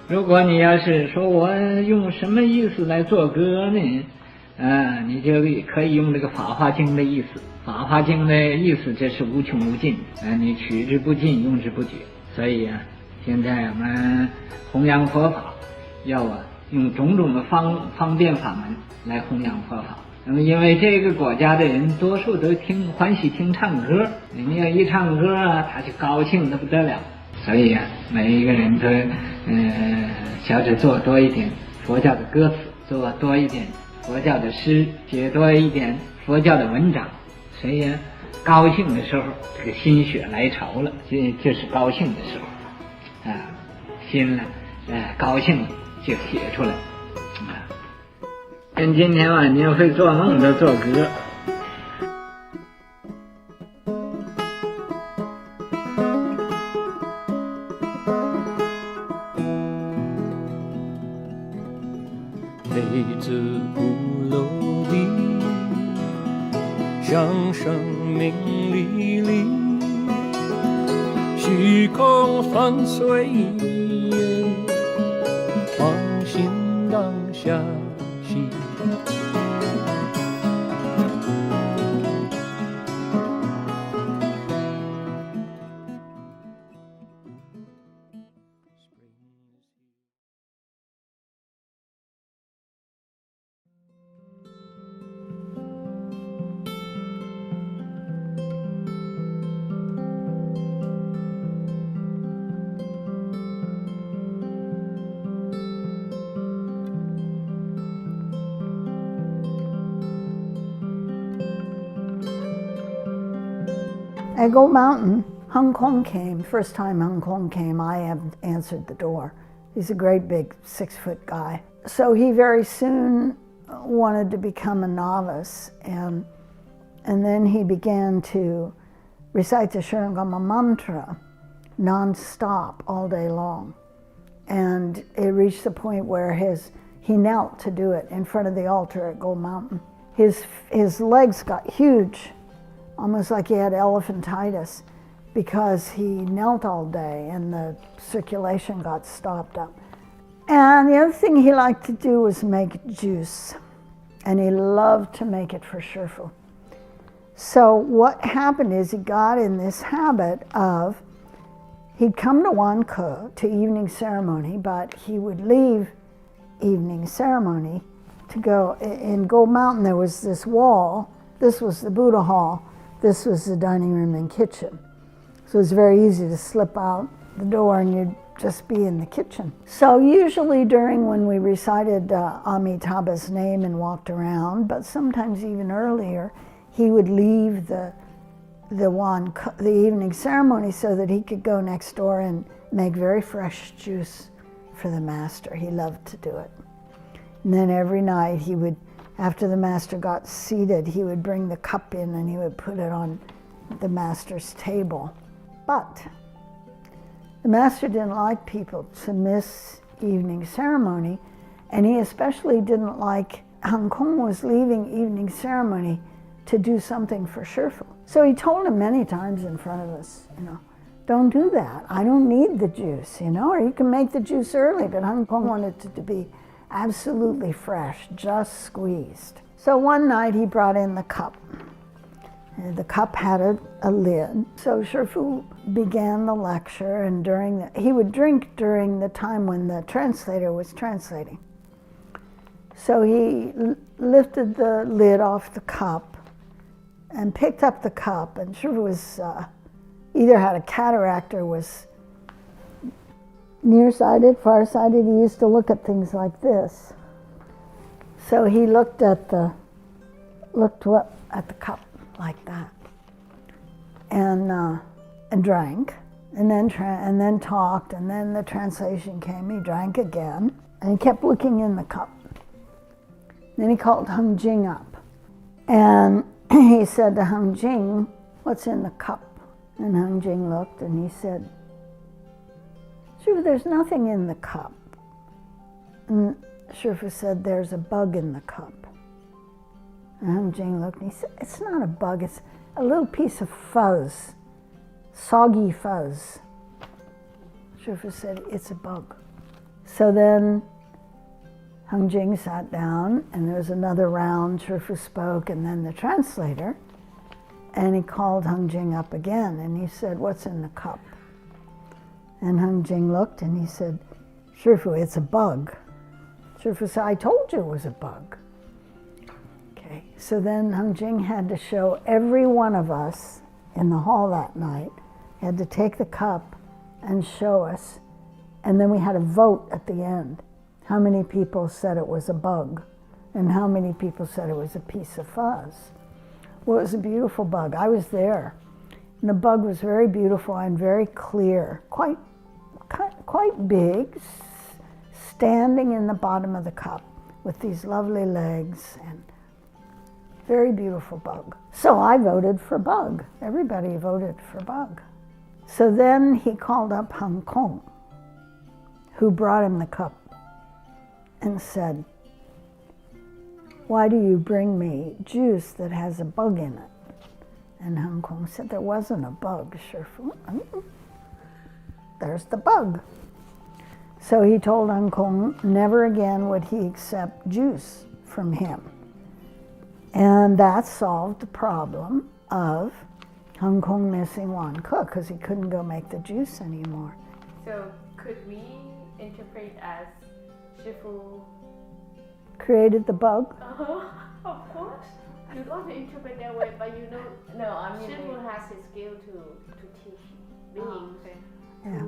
Speaker 2: 如果你要是说我用什么意思来做歌呢？你就可以用这个《法华经》的意思，《法华经》的意思这是无穷无尽，你取之不尽，用之不绝。所以现在我们弘扬佛法，要用种种的方便法门来弘扬佛法。那么因为这个国家的人多数都欢喜听唱歌，你要一唱歌他就高兴得不得了。所以每一个人都小指做多一点佛教的歌词，做多一点佛教的诗，写多一点佛教的文章。谁呀高兴的时候，这个心血来潮了，这是高兴的时候心了高兴了就写出来跟今天晚上会做梦的做歌。
Speaker 21: 子不落地，像生命历历，虚空粉碎，放心当下息。
Speaker 15: At Gold Mountain, Hong Kong came. First time Hong Kong came, I answered the door. He's a great big 6-foot guy. So he very soon wanted to become a novice, and then he began to recite the Shurangama mantra non-stop all day long. And it reached the point where he knelt to do it in front of the altar at Gold Mountain. His legs got huge, almost like he had elephantitis, because he knelt all day and the circulation got stopped up. And the other thing he liked to do was make juice, and he loved to make it for Shifu. So what happened is he got in this habit of, he'd come to Wanke, to evening ceremony, but he would leave evening ceremony to go. In Gold Mountain there was this wall. This was the Buddha hall. This was the dining room and kitchen. So it was very easy to slip out the door and you'd just be in the kitchen. So usually during when we recited Amitabha's name and walked around, but sometimes even earlier, he would leave the evening ceremony so that he could go next door and make very fresh juice for the master. He loved to do it. And then every night he would, after the master got seated, he would bring the cup in and he would put it on the master's table. But the master didn't like people to miss evening ceremony, and he especially didn't like Hong Kong was leaving evening ceremony to do something for Shifu. So he told him many times in front of us, don't do that. I don't need the juice, or you can make the juice early, but Hong Kong wanted it to be absolutely fresh, just squeezed. So one night he brought in the cup. And the cup had a lid. So Shifu began the lecture, and he would drink during the time when the translator was translating. So he lifted the lid off the cup and picked up the cup, and Shifu was either had a cataract or was nearsighted, farsighted. He used to look at things like this. So he looked at the cup like that, and drank, and then talked, and then the translation came. He drank again, and he kept looking in the cup. Then he called Hung Jing up, and he said to Hung Jing, "What's in the cup?" And Hung Jing looked, and he said, "Shifu, there's nothing in the cup." And Shifu said, "There's a bug in the cup." And Hung Jing looked, and he said, "It's not a bug, it's a little piece of fuzz, soggy fuzz." Shifu said, "It's a bug." So then Hung Jing sat down, and there was another round. Shifu spoke, and then the translator, and he called Hung Jing up again, and he said, "What's in the cup?" And Hung Jing looked, and he said, "Shifu, it's a bug." Shifu said, "I told you it was a bug." Okay, so then Hung Jing had to show every one of us in the hall that night, had to take the cup and show us, and then we had a vote at the end. How many people said it was a bug, and how many people said it was a piece of fuzz? Well, it was a beautiful bug. I was there, and the bug was very beautiful and very clear, quite big, standing in the bottom of the cup with these lovely legs, and very beautiful bug. So I voted for bug. Everybody voted for bug. So then he called up Hong Kong, who brought him the cup, and said, why do you bring me juice that has a bug in it? And Hong Kong said, there wasn't a bug, Shifu. There's the bug. So he told Hong Kong never again would he accept juice from him. And that solved the problem of Hong Kong missing one cook because he couldn't go make the juice anymore.
Speaker 5: So could we interpret as Shifu
Speaker 15: created the bug?
Speaker 5: Of course. You want to interpret that way, but you know, no, I mean, Shifu has his skill to teach beings.
Speaker 15: Yeah.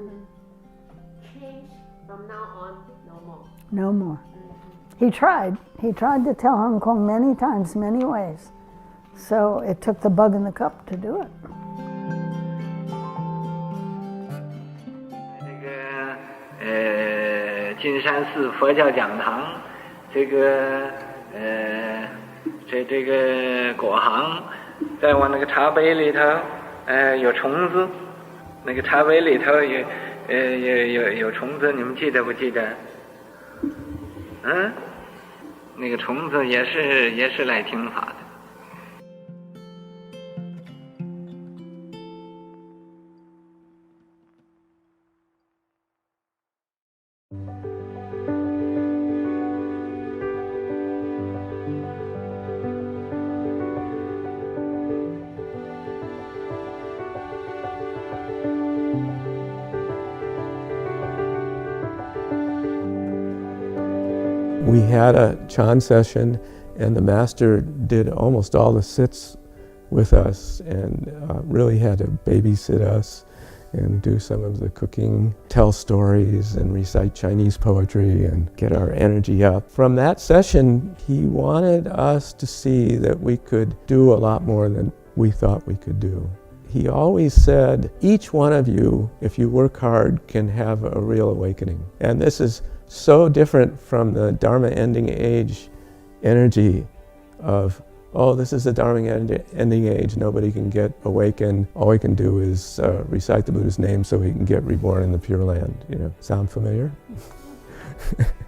Speaker 5: Change from now on, no more.
Speaker 15: No more. He tried. He tried to tell Hong Kong many times, many ways. So it took the bug in the cup to do it.
Speaker 14: 金山寺佛教讲堂，这个果行，在我那个茶杯里头，有虫子，那个茶杯里头有虫子，你们记得不记得？嗯，那个虫子也是来听法的。
Speaker 10: We had a Chan session, and the master did almost all the sits with us and really had to babysit us and do some of the cooking, tell stories and recite Chinese poetry and get our energy up. From that session, he wanted us to see that we could do a lot more than we thought we could do. He always said, each one of you, if you work hard, can have a real awakening. And this is so different from the Dharma ending age energy of, oh, this is the Dharma ending age, nobody can get awakened, all we can do is recite the Buddha's name so we can get reborn in the Pure Land. You know, sound familiar?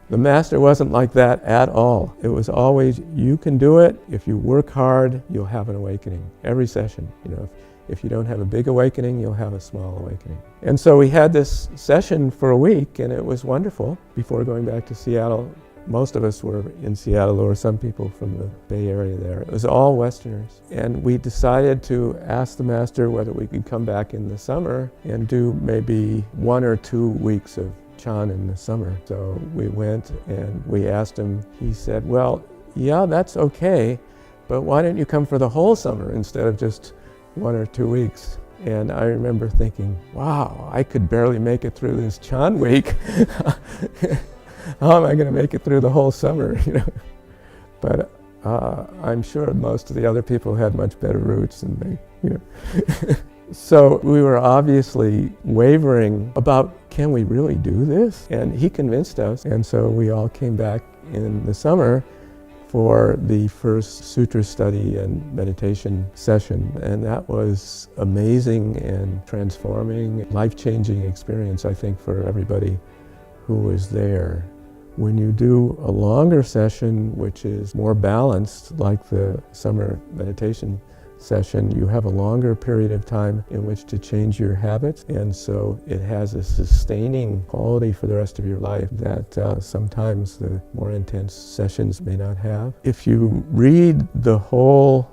Speaker 10: The master wasn't like that at all. It was always, you can do it, if you work hard, you'll have an awakening. Every session, you know. If you don't have a big awakening, you'll have a small awakening. And so we had this session for a week, and it was wonderful. Before going back to Seattle, most of us were in Seattle, or some people from the Bay Area there. It was all Westerners. And we decided to ask the master whether we could come back in the summer and do maybe 1 or 2 weeks of Chan in the summer. So we went and we asked him. He said, well, yeah, that's okay, but why don't you come for the whole summer instead of just 1 or 2 weeks? And I remember thinking, wow, I could barely make it through this Chan week. How am I going to make it through the whole summer? You know? But I'm sure most of the other people had much better routes than they, you know. So we were obviously wavering about, can we really do this? And he convinced us, and so we all came back in the summer for the first sutra study and meditation session. And that was amazing and transforming, life-changing experience, I think, for everybody who was there. When you do a longer session, which is more balanced, like the summer meditation session, you have a longer period of time in which to change your habits, and so it has a sustaining quality for the rest of your life that sometimes the more intense sessions may not have. If you read the whole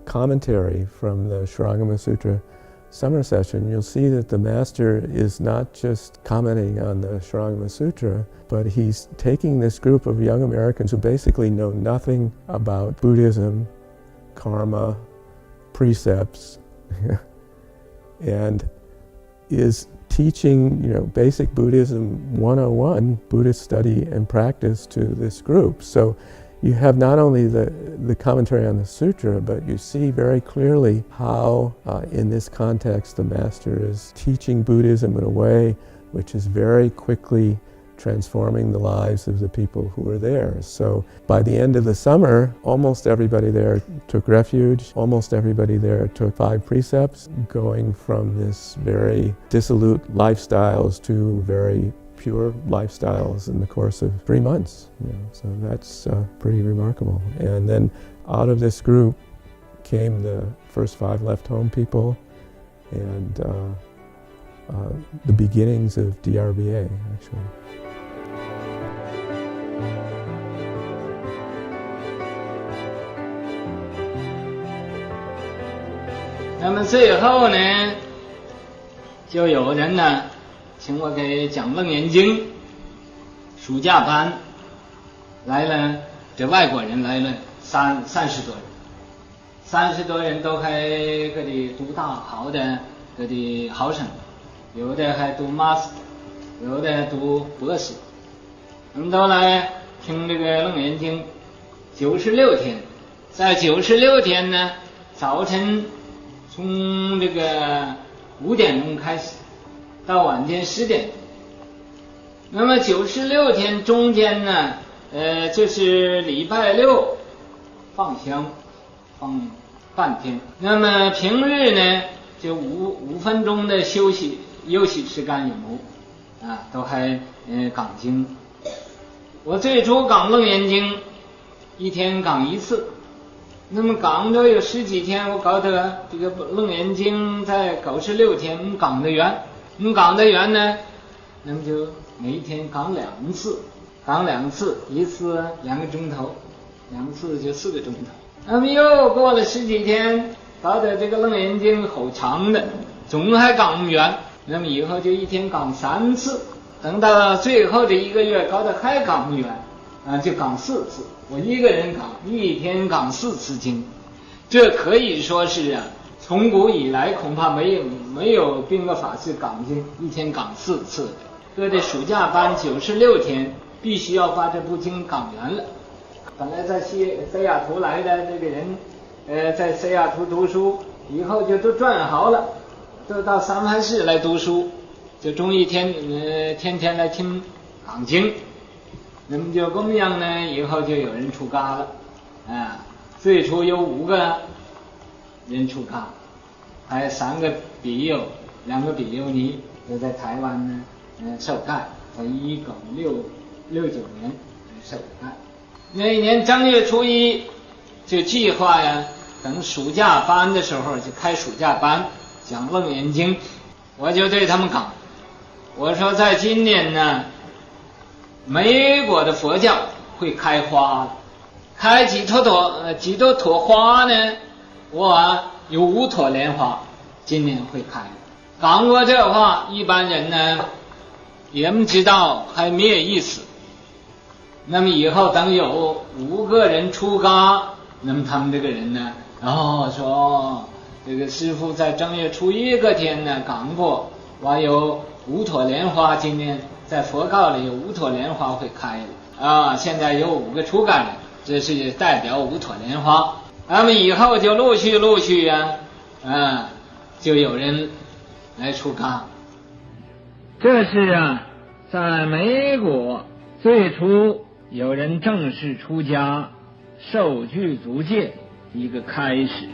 Speaker 10: commentary from the Shurangama Sutra summer session, you'll see that the master is not just commenting on the Shurangama Sutra, but he's taking this group of young Americans who basically know nothing about Buddhism, karma, precepts, and is teaching, you know, basic Buddhism 101, Buddhist study and practice to this group. So you have not only the commentary on the sutra, but you see very clearly how in this context the master is teaching Buddhism in a way which is very quickly transforming the lives of the people who were there. So by the end of the summer, almost everybody there took refuge, almost everybody there took 5 precepts, going from this very dissolute lifestyles to very pure lifestyles in the course of 3 months. So that's pretty remarkable. And then out of this group came the first 5 left home people and the beginnings of DRBA, actually.
Speaker 12: 那么最后呢，就有人呢请我给讲《楞严经》，暑假班来了，这外国人来了30多人，30多人都还各地读大好的，各地好生，有的还读 master， 有的读博士，他们都来听这个《楞严经》，96天，在96天呢，早晨从这个5点钟开始，到晚间10点。那么96天中间呢，就是礼拜6放香，放半天。那么平日呢，就5分钟的休息时间有，都还讲经。我最初讲《楞严经》，1天讲1次。那么讲了有10几天，我搞得这个《楞严经》在96天讲得完。讲得完呢，那么就每一天讲2次，讲2次，1次2个钟头，2次就4个钟头。那么又过了10几天，搞得这个《楞严经》好长的，总还讲不完。那么以后就1天讲3次，等到最后的1个月，搞得还讲不完，就讲4次。我一个人讲，1天讲4次经，这可以说是从古以来恐怕没有宾果法师讲经1天讲4次的。各的暑假班96天，必须要把这部经讲完了。本来在西雅图来的这个人，在西雅图读书，以后就都转好了，都到三藩市来读书，就终于天天来听讲经。那么就供养呢，以后就有人出家了，最初有5个人出家，还有3个比丘，2个比丘尼都在台湾呢，受戒，在1969年受戒。那一年正月初1就计划等暑假班的时候就开暑假班讲《楞严经》，我就对他们讲，我说在今年呢，美国的佛教会开花了，开几多朵花呢？我有5朵莲花，今年会开。讲过这话，一般人呢也不知道，还没有意思。那么以后等有5个人出家，那么他们这个人呢，说这个师父在正月初1个天呢讲过，我有5朵莲花，今年在佛告里有5朵莲花会开了现在有5个出家人，这是代表5朵莲花。那么以后就陆续就有人来出家。这是在美国最初有人正式出家受具足戒一个开始。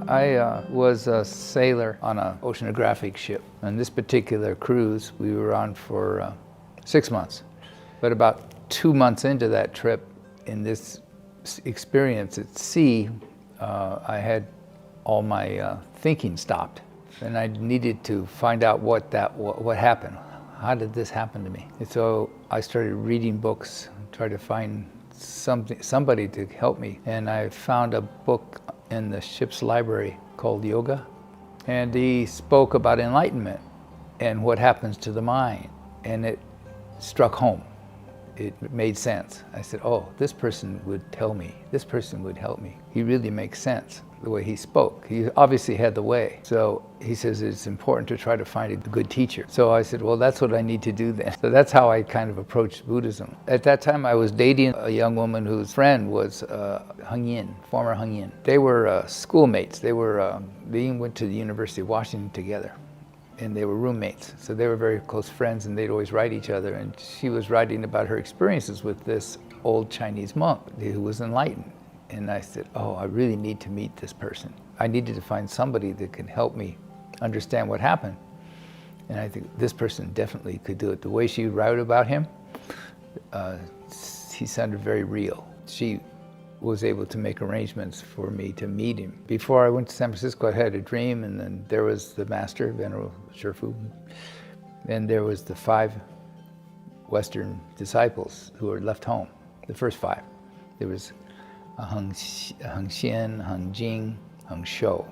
Speaker 4: I was a sailor on an oceanographic ship. On this particular cruise, we were on for 6 months. But about 2 months into that trip, in this experience at sea, I had all my thinking stopped. And I needed to find out what happened. How did this happen to me? And so I started reading books, tried to find somebody to help me. And I found a book in the ship's library called Yoga, and he spoke about enlightenment and what happens to the mind, and it struck home. it made sense. I said, oh, this person would tell me, this person would help me. He really makes sense, the way he spoke. He obviously had the way. So he says it's important to try to find a good teacher. So I said, well, that's what I need to do then. So that's how I kind of approached Buddhism. At that time, I was dating a young woman whose friend was Heng Yin, former Heng Yin. They were schoolmates. They went to the University of Washington together. And they were roommates, so they were very close friends, and they'd always write each other. And she was writing about her experiences with this old Chinese monk who was enlightened. And I said, oh, I really need to meet this person. I needed to find somebody that could help me understand what happened. And I think this person definitely could do it. The way she wrote about him, he sounded very real. She was able to make arrangements for me to meet him. Before I went to San Francisco, I had a dream, and then there was the master, Venerable Shifu, and there was the 5 Western disciples who were left home, the first 5. There was Heng Xian, Heng Jing, Heng Shou,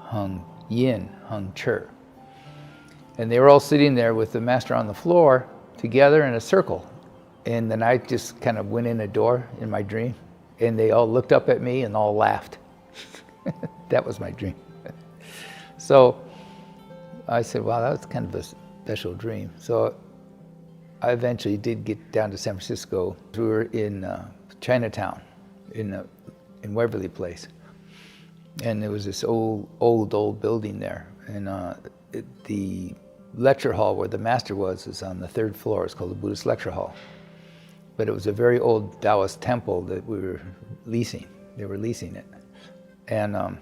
Speaker 4: Heng Yin, Heng Che. And they were all sitting there with the master on the floor together in a circle. And then I just kind of went in a door in my dream, and they all looked up at me and all laughed. That was my dream. So I said, wow, that was kind of a special dream. So I eventually did get down to San Francisco. We were in Chinatown, in Waverly Place. And there was this old building there. And the lecture hall where the master was is on the 3rd floor. It's called the Buddhist Lecture Hall. But it was a very old Taoist temple that we were leasing. They were leasing it. And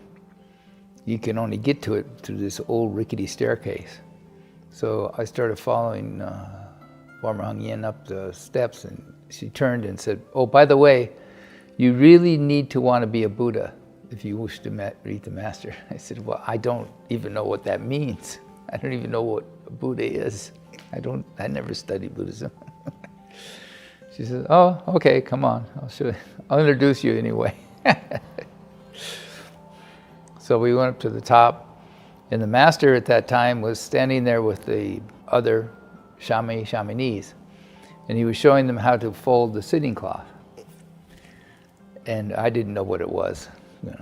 Speaker 4: you can only get to it through this old rickety staircase. So I started following former Heng Yin up the steps, and she turned and said, oh, by the way, you really need to want to be a Buddha if you wish to meet the master. I said, well, I don't even know what that means. I don't even know what a Buddha is. I never studied Buddhism. She said, oh, okay, come on, I'll show you. I'll introduce you anyway. So we went up to the top, and the master at that time was standing there with the other shamanis, and he was showing them how to fold the sitting cloth. And I didn't know what it was.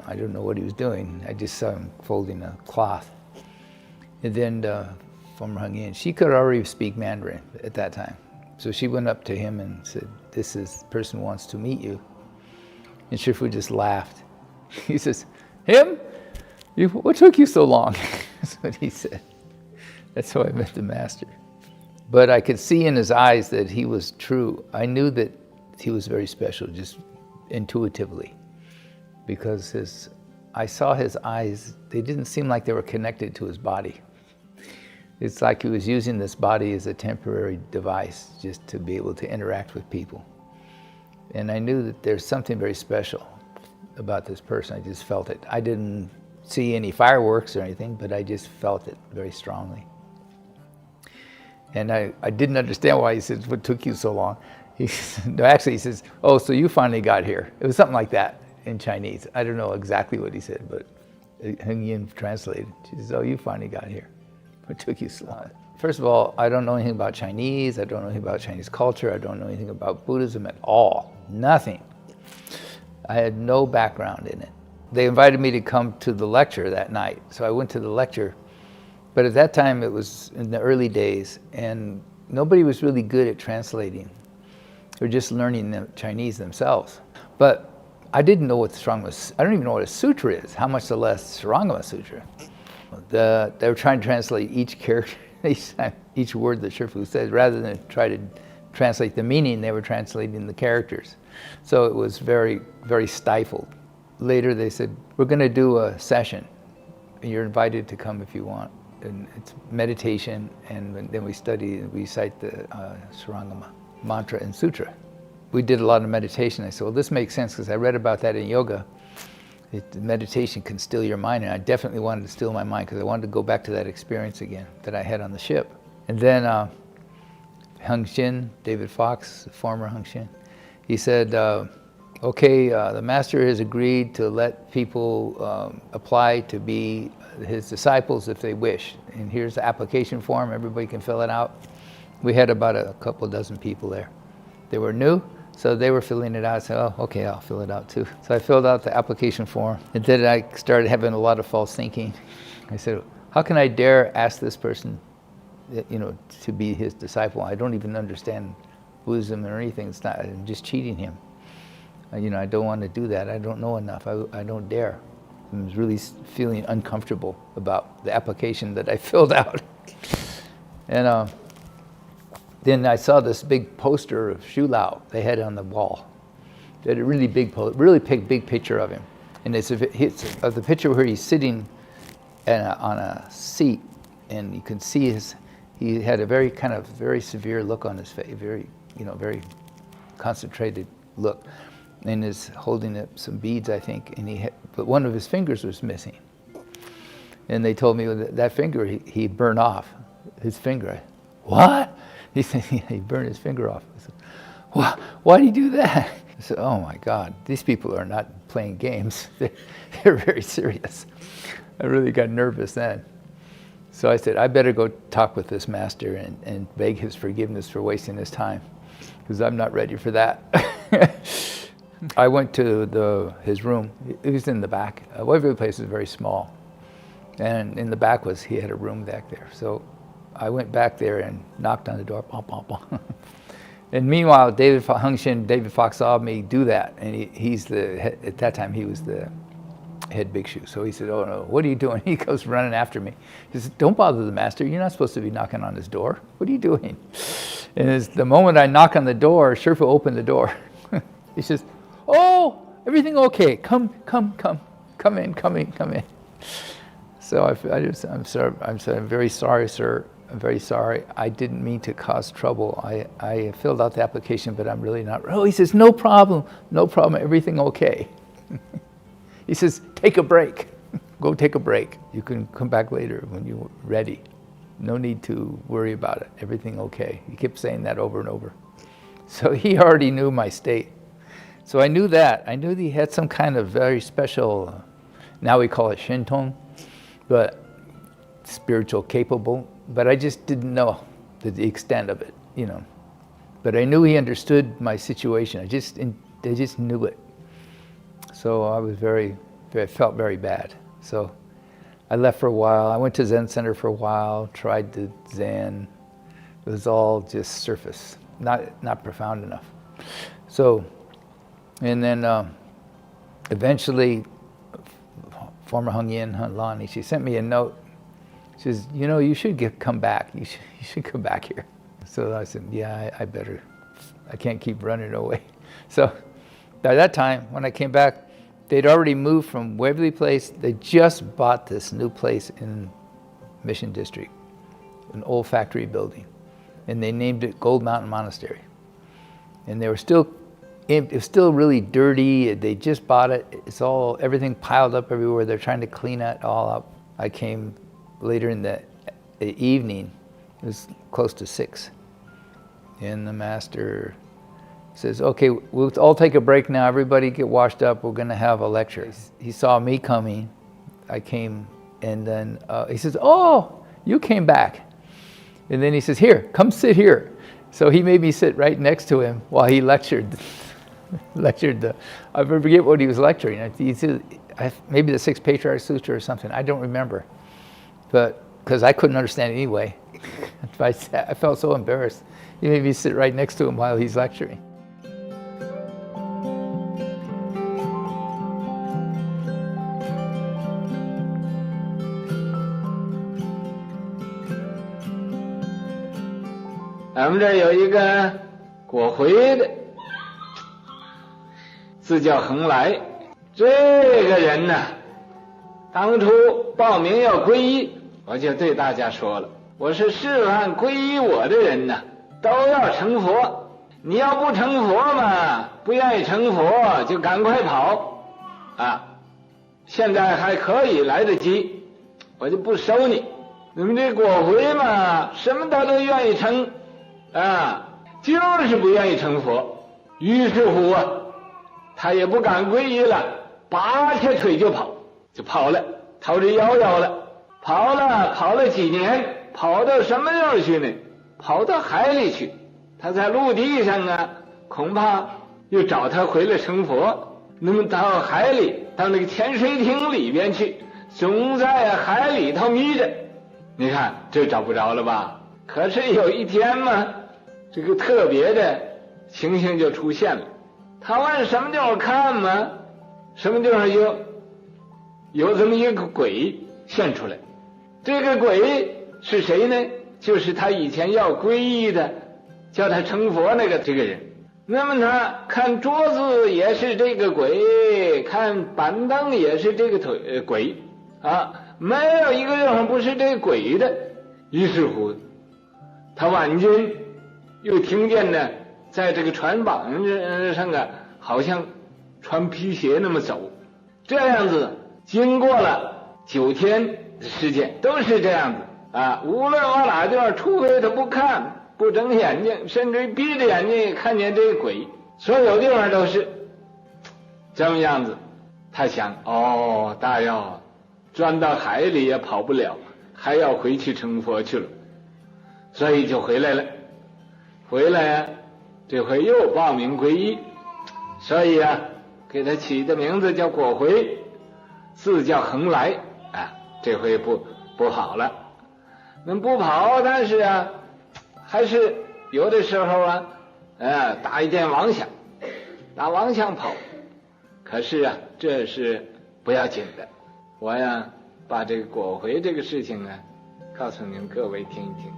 Speaker 4: I didn't know what he was doing. I just saw him folding a cloth. And then former Heng Yin, she could already speak Mandarin at that time. So she went up to him and said, this person wants to meet you. And Shifu just laughed. He says, him? What took you so long? That's what he said. That's how I met the master. But I could see in his eyes that he was true. I knew that he was very special, just intuitively. Because I saw his eyes, they didn't seem like they were connected to his body. It's like he was using this body as a temporary device just to be able to interact with people. And I knew that there's something very special about this person. I just felt it. I didn't see any fireworks or anything, but I just felt it very strongly. And I didn't understand why he said, what took you so long? He says, oh, so you finally got here. It was something like that in Chinese. I don't know exactly what he said, but Heng Yin translated. She says, oh, you finally got here. What took you so long? First of all, I don't know anything about Chinese. I don't know anything about Chinese culture. I don't know anything about Buddhism at all. Nothing. I had no background in it. They invited me to come to the lecture that night. So I went to the lecture. But at that time, it was in the early days, and nobody was really good at translating. They were just learning the Chinese themselves. But I didn't know what I don't even know what a sutra is, how much the less Sarangama Sutra. They were trying to translate each character, each word that Shifu said, rather than try to translate the meaning, they were translating the characters. So it was very, very stifled. Later they said, we're going to do a session. You're invited to come if you want. And it's meditation, and then we recite the Sarangama mantra and sutra. We did a lot of meditation. I said, well, this makes sense because I read about that in yoga. Meditation can still your mind, and I definitely wanted to still my mind because I wanted to go back to that experience again that I had on the ship. And then Heng Xin, David Fox, the former Heng Xin, he said, okay, the master has agreed to let people apply to be his disciples if they wish. And here's the application form, everybody can fill it out. We had about a couple dozen people there. They were new, so they were filling it out. I said, oh, okay, I'll fill it out too. So I filled out the application form, and then I started having a lot of false thinking. I said, how can I dare ask this person, to be his disciple? I don't even understand Buddhism or anything. It's not, I'm just cheating him. I don't want to do that. I don't know enough. I don't dare. I was really feeling uncomfortable about the application that I filled out. And then I saw this big poster of Shu Lao they had on the wall. They had a really big big picture of him. And it's the picture where he's sitting on a seat, and you can see he had a very severe look on his face, very concentrated look, and is holding up some beads, I think, but one of his fingers was missing. And they told me that finger he burned off, his finger. What? He said he burned his finger off. I said, why did he do that? I said, oh my God, these people are not playing games. They're very serious. I really got nervous then. So I said, I better go talk with this master and beg his forgiveness for wasting his time, because I'm not ready for that. I went to his room. It was in the back. Every place is very small. And in the back he had a room back there. So I went back there and knocked on the door, pom, pom, pom. And meanwhile, David Fox saw me do that. And at that time, he was the head bhikshu. So he said, oh no, what are you doing? He goes running after me. He says, don't bother the master. You're not supposed to be knocking on his door. What are you doing? And the moment I knock on the door, Sherpa opened the door. He says, oh, everything okay? Come in. So I'm sorry. I'm very sorry, sir. I'm very sorry. I didn't mean to cause trouble. I filled out the application, but I'm really not. Oh, he says, no problem. Everything okay. He says, take a break. Go take a break. You can come back later when you're ready. No need to worry about it. Everything okay. He kept saying that over and over. So he already knew my state. So I knew that. I knew that he had some kind of very special, now we call it Shintong, but spiritual capable. But I just didn't know the extent of it, But I knew he understood my situation. I just knew it. So I felt very bad. So I left for a while. I went to Zen Center for a while, tried to Zen. It was all just surface, not profound enough. So, and then eventually, former Hung Yin, Hun Lani, she sent me a note. She says, you should come back. You should come back here. So I said, yeah, I better. I can't keep running away. So by that time, when I came back, they'd already moved from Waverly Place. They just bought this new place in Mission District, an old factory building. And they named it Gold Mountain Monastery. And it was still really dirty. They just bought it. It's everything piled up everywhere. They're trying to clean it all up. I came later in the evening. It was close to 6. And the master says, okay, we'll all take a break now. Everybody get washed up. We're going to have a lecture. He saw me coming. I came, and then he says, oh, you came back. And then he says, here, come sit here. So he made me sit right next to him while he lectured. I forget what he was lecturing. He said, maybe the 6 Patriarch Sutra or something. I don't remember. But because I couldn't understand it anyway. I felt so embarrassed. He made me sit right next to him while he's lecturing.
Speaker 12: 咱们这有一个果回的，字叫恒来。这个人呢，当初报名要皈依，我就对大家说了，我是示范皈依我的人呢，都要成佛。你要不成佛嘛，不愿意成佛就赶快跑啊！现在还可以来得及，我就不收你。你们这果回嘛，什么他都愿意成。就是不愿意成佛。于是乎啊，他也不敢皈依了，拔下腿就跑了，逃之夭夭了。跑了几年，跑到什么地儿去呢？跑到海里去。他在陆地上啊，恐怕又找他回来成佛。那么到海里，到那个潜水艇里边去，总在海里头迷着。你看这找不着了吧？可是有一天嘛，这个特别的情形就出现了。他往什么地方看嘛，什么地方有这么一个鬼现出来。这个鬼是谁呢？就是他以前要皈依的，叫他成佛这个人。那么他看桌子也是这个鬼，看板凳也是这个鬼啊，没有一个地方不是这个鬼的。于是乎他晚间又听见呢，在这个船板上啊，好像穿皮鞋那么走。这样子经过了9天的时间，都是这样子啊，无论往哪地方，除非他不看不睁眼睛，甚至闭着眼睛也看见这个鬼，所有地方都是这么样子。他想，大要钻到海里也跑不了，还要回去成佛去了，所以就回来了。回来啊，这回又报名皈依，所以啊，给他起的名字叫果回，字叫恒来啊。这回不好了，那不跑，但是啊，还是有的时候啊，打一点妄想，打妄想跑。可是啊，这是不要紧的。我呀，把这个果回这个事情呢，告诉您各位听一听。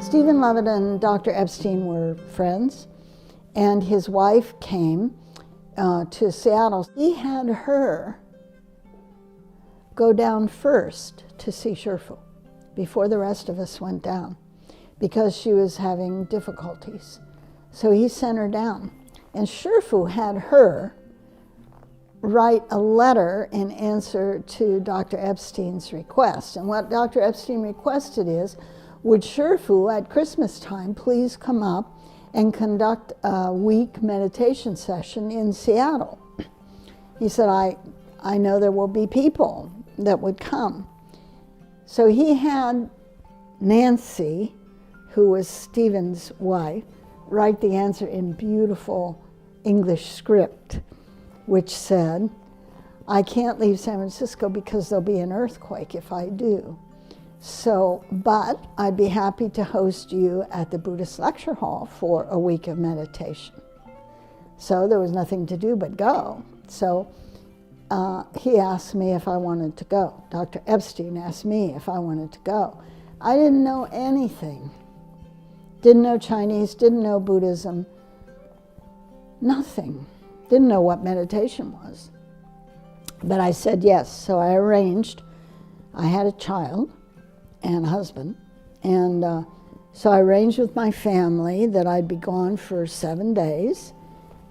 Speaker 15: Stephen Levitt and Dr. Epstein were friends, and his wife came to Seattle. He had her go down first to see Shifu before the rest of us went down because she was having difficulties. So he sent her down. And Shifu had her write a letter in answer to Dr. Epstein's request. And what Dr. Epstein requested is, would Shifu at Christmas time please come up and conduct a week meditation session in Seattle? He said, I know there will be people that would come. So he had Nancy, who was Stephen's wife, write the answer in beautiful English script, which said, I can't leave San Francisco because there'll be an earthquake if I do. So, but I'd be happy to host you at the Buddhist lecture hall for a week of meditation. So there was nothing to do but go. So he asked me if I wanted to go. Dr. Epstein asked me if I wanted to go. I didn't know anything. Didn't know Chinese, didn't know Buddhism, nothing. Didn't know what meditation was. But I said yes, so I arranged. I had a child and a husband, and so I arranged with my family that I'd be gone for 7 days,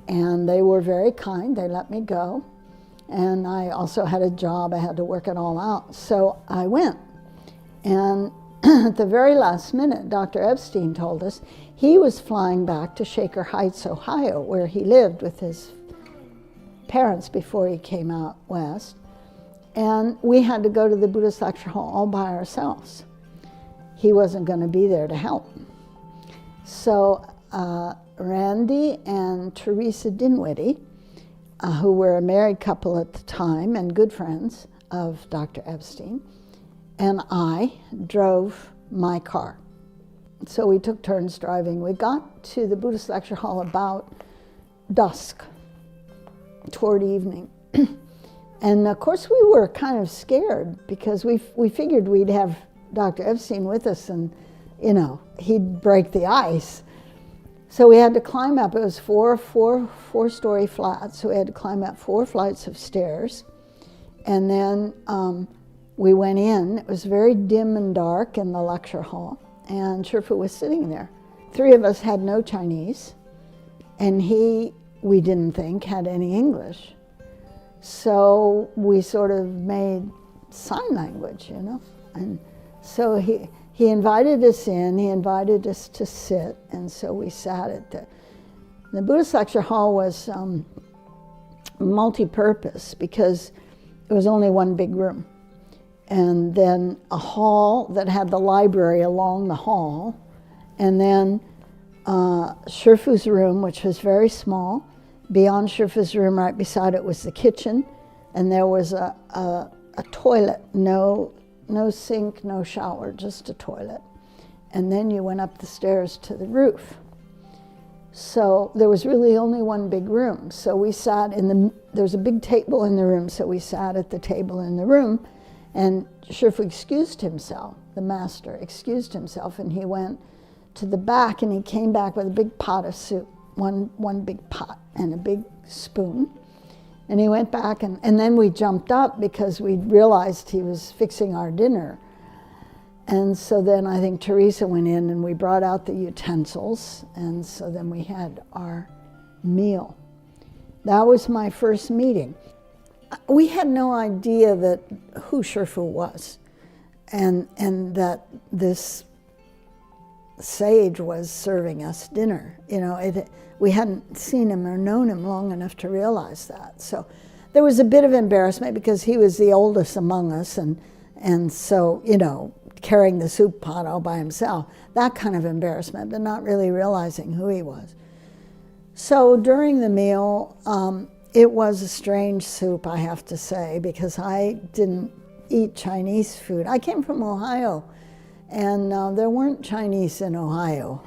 Speaker 15: and they were very kind. They let me go, and I also had a job. I had to work it all out, so I went. And at the very last minute, Dr. Epstein told us he was flying back to Shaker Heights, Ohio, where he lived with his parents before he came out west. And we had to go to the Buddhist lecture hall all by ourselves. He wasn't going to be there to help. So Randy and Teresa Dinwiddie, who were a married couple at the time and good friends of Dr. Epstein, and I drove my car. So we took turns driving. We got to the Buddhist lecture hall about dusk, toward evening. And of course we were kind of scared because we figured we'd have Dr. Epstein with us and, you know, he'd break the ice. So we had to climb up. It was four-story flats, so we had to climb up 4 flights of stairs. And then we went in. It was very dim and dark in the lecture hall, and Shifu was sitting there. 3 of us had no Chinese, and he, we didn't think, had any English. So we sort of made sign language, you know. And so he invited us in, he invited us to sit, and so we sat at the Buddhist lecture hall was multi-purpose because it was only one big room. And then a hall that had the library along the hall, and then Shifu's room, which was very small. Beyond Shifu's room, right beside it, was the kitchen, and there was a toilet, no sink, no shower, just a toilet. And then you went up the stairs to the roof. So there was really only one big room. So we sat there was a big table in the room, so we sat at the table in the room, and Shifu excused himself, the master excused himself, and he went to the back, and he came back with a big pot of soup, one big pot and a big spoon. And he went back, and then we jumped up because we realized he was fixing our dinner. And so then I think Teresa went in and we brought out the utensils, and so then we had our meal. That was my first meeting. We had no idea that who Shifu was, and that this sage was serving us dinner. You know, we hadn't seen him or known him long enough to realize that. So there was a bit of embarrassment because he was the oldest among us, and so, you know, carrying the soup pot all by himself, that kind of embarrassment, but not really realizing who he was. So during the meal, it was a strange soup, I have to say, because I didn't eat Chinese food. I came from Ohio, and there weren't Chinese in Ohio.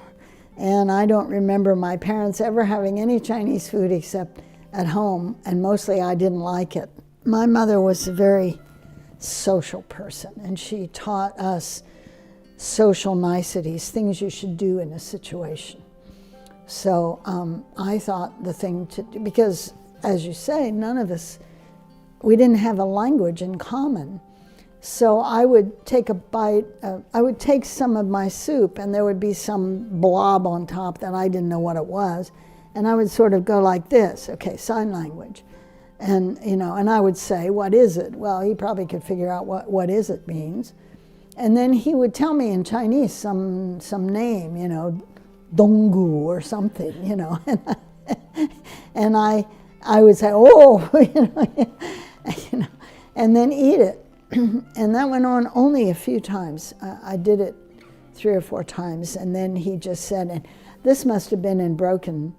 Speaker 15: And I don't remember my parents ever having any Chinese food except at home, and mostly I didn't like it. My mother was a very social person, and she taught us social niceties, things you should do in a situation. So I thought the thing to do, because as you say, none of us, we didn't have a language in common. So I would take a bite, I would take some of my soup, and there would be some blob on top that I didn't know what it was, and I would sort of go like this, okay, sign language. And, you know, and I would say, what is it? Well, he probably could figure out what is it means. And then he would tell me in Chinese some name, you know, Donggu or something, you know. And I would say, oh, you know, and then eat it. And that went on only a few times. I did it 3 or 4 times, and then he just said, and this must have been in broken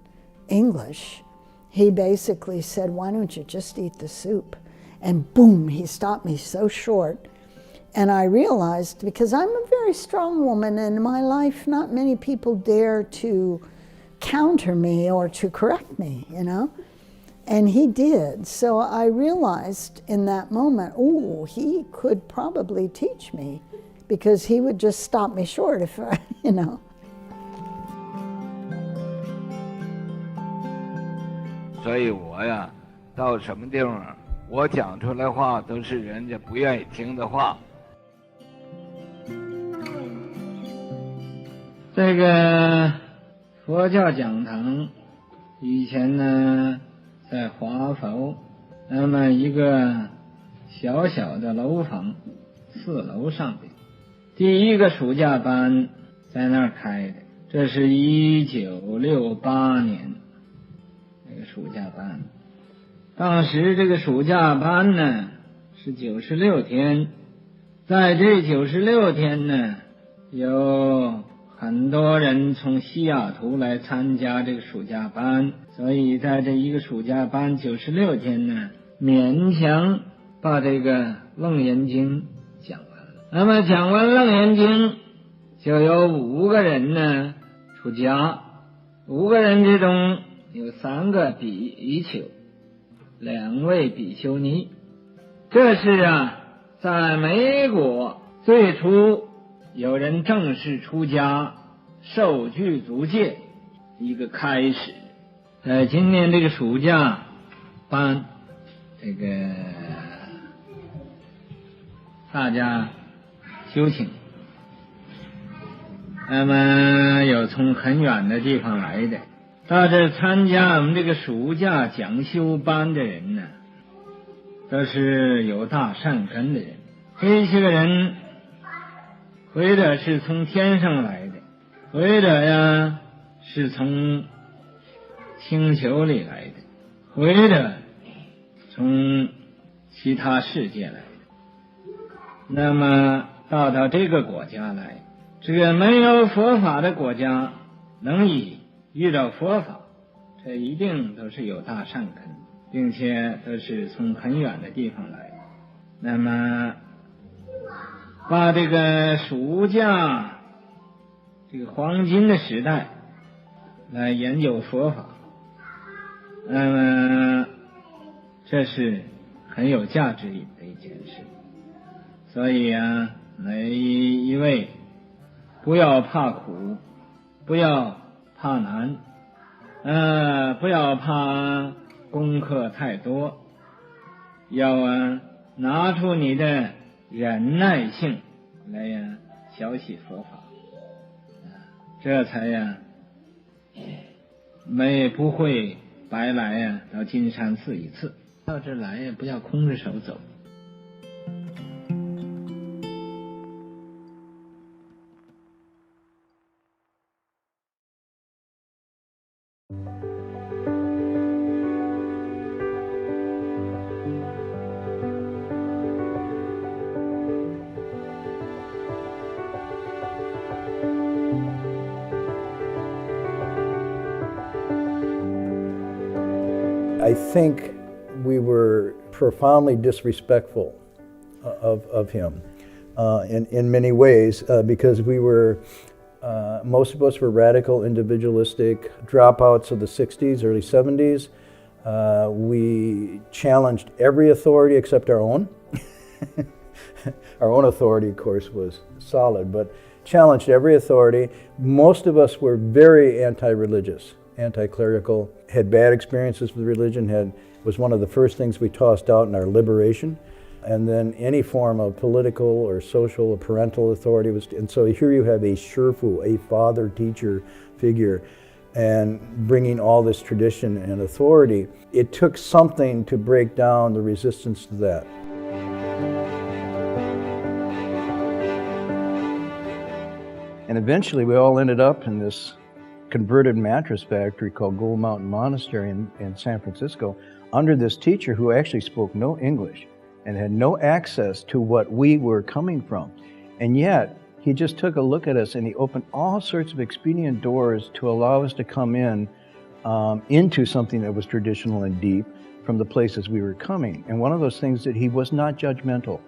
Speaker 15: English, he basically said, why don't you just eat the soup? And boom, he stopped me so short. And I realized, because I'm a very strong woman, and in my life, not many people dare to counter me or to correct me, you know? And he did. So I realized in that moment, oh, he could probably teach me, because he would just stop me short if I, you know.
Speaker 12: 所以我呀，到什么地方，我讲出来话都是人家不愿意听的话。这个佛教讲堂以前呢，在华佛，那么一个小小的楼房，4楼上边，第一个暑假班在那儿开的，这是1968年。 暑假班，当时这个暑假班呢是96天，在这96天呢，有很多人从西雅图来参加这个暑假班，所以在这一个暑假班96天呢，勉强把这个《楞严经》讲完了。那么讲完《楞严经》，就有5个人呢出家，5个人之中。 有3个比丘，2位比丘尼。这是啊，在美国最初有人正式出家、受具足戒一个开始。在今年这个暑假班，这个大家修行。那么有从很远的地方来的，到这参加我们这个暑假讲修班的人呢，都是有大善根的人。这些个人或者是从天上来的，或者呀是从星球里来的，或者从其他世界来的。那么到这个国家来，这个没有佛法的国家能以遇到佛法，这一定都是有大善根，并且都是从很远的地方来。那么把这个暑假这个黄金的时代来研究佛法，那么这是很有价值的一件事。所以啊，每一位不要怕苦，不要怕难，不要怕功课太多，要拿出你的忍耐性来学习佛法，这才不会白来到金山寺一次。到这来不要空着手走。
Speaker 19: I think we were profoundly disrespectful of him in many ways because we were, most of us were radical, individualistic dropouts of the 60s, early 70s. We challenged every authority except our own. Our own authority, of course, was solid, but challenged every authority. Most of us were very anti-religious, anti-clerical, had bad experiences with religion, was one of the first things we tossed out in our liberation. And then any form of political or social or parental authority was, and so here you have a shifu, a father-teacher figure, and bringing all this tradition and authority. It took something to break down the resistance to that. And eventually we all ended up in this converted mattress factory called Gold Mountain Monastery in San Francisco under this teacher who actually spoke no English and had no access to what we were coming from. And yet, he just took a look at us and he opened all sorts of expedient doors to allow us to come in into something that was traditional and deep from the places we were coming. And one of those things that he was not judgmental.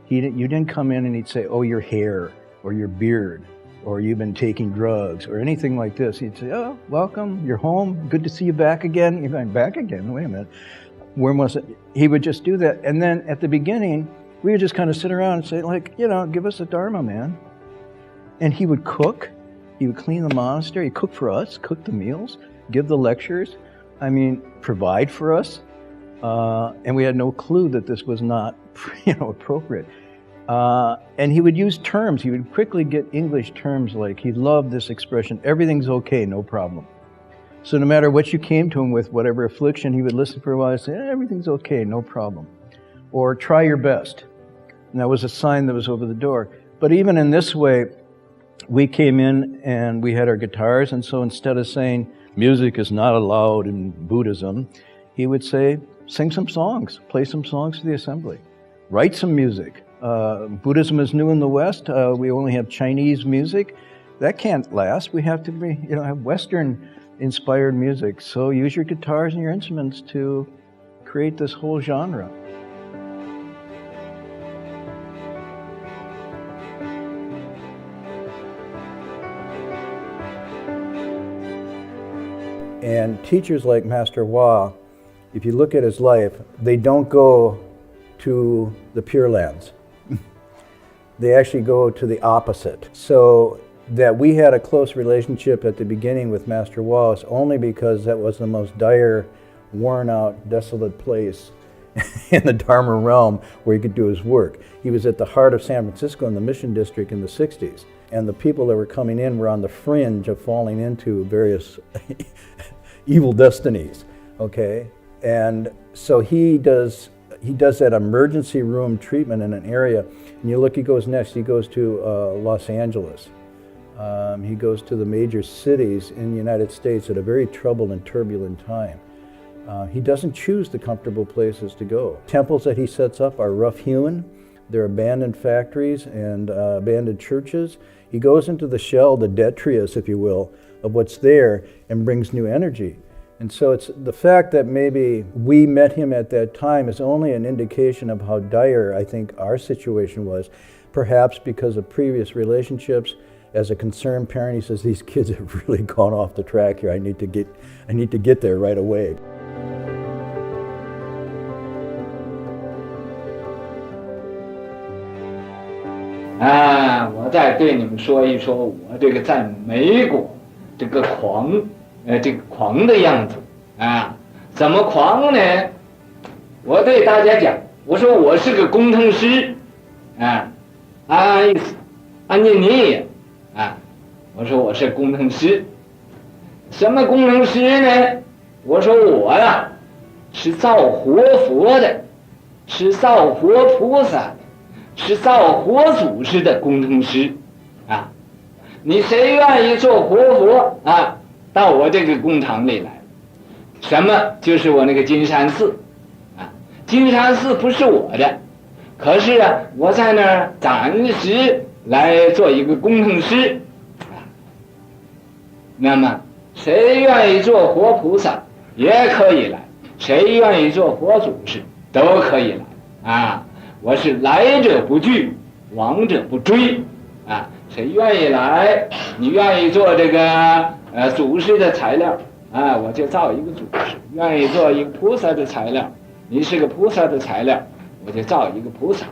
Speaker 19: You didn't come in and he'd say, oh, your hair or your beard or you've been taking drugs or anything like this. He'd say, oh, welcome, you're home, good to see you back again. You're going, back again? Wait a minute. Where was it? He would just do that. And then at the beginning, we would just kind of sit around and say, like, give us a Dharma, man. And he would cook. He would clean the monastery. He'd cook for us, cook the meals, give the lectures. I mean, provide for us. And we had no clue that this was not, appropriate. And he would use terms. He would quickly get English terms like, he loved this expression, everything's okay, no problem. So no matter what you came to him with, whatever affliction, he would listen for a while and say, everything's okay, no problem. Or try your best. And that was a sign that was over the door. But even in this way, we came in and we had our guitars, and so instead of saying, music is not allowed in Buddhism, he would say, sing some songs, play some songs for the assembly, write some music. Buddhism is new in the West. We only have Chinese music. That can't last. We have to be, have Western-inspired music. So use your guitars and your instruments to create this whole genre. And teachers like Master Hua, if you look at his life, they don't go to the Pure Lands. They actually go to the opposite. So that we had a close relationship at the beginning with Master Hua is only because that was the most dire, worn out, desolate place in the Dharma realm where he could do his work. He was at the heart of San Francisco in the Mission District in the 60s. And the people that were coming in were on the fringe of falling into various evil destinies, okay? And so he does that emergency room treatment in an area. And you look, he goes next, he goes to Los Angeles. He goes to the major cities in the United States at a very troubled and turbulent time. He doesn't choose the comfortable places to go. Temples that he sets up are rough-hewn. They're abandoned factories and abandoned churches. He goes into the shell, the detritus, if you will, of what's there and brings new energy. And so it's the fact that maybe we met him at that time is only an indication of how dire I think our situation was, perhaps because of previous relationships. As a concerned parent, he says, these kids have really gone off the track here. I need to get there right away.
Speaker 12: 我再对你们说一说我这个在美国这个狂的样子怎么狂呢？我对大家讲，我说我是个工程师安妮尼我说我是工程师，什么工程师呢？我说我呀是造活佛的，是造活菩萨的，是造活祖师的工程师你谁愿意做活佛到我这个工厂里来？什么？就是我那个金山寺金山寺不是我的，可是我在那儿暂时来做一个工程师那么谁愿意做活菩萨也可以来，谁愿意做活祖师都可以来我是来者不拒，往者不追谁愿意来，你愿意做这个祖师的材料我就造一个祖师；愿意做一个菩萨的材料，你是个菩萨的材料，我就造一个菩萨；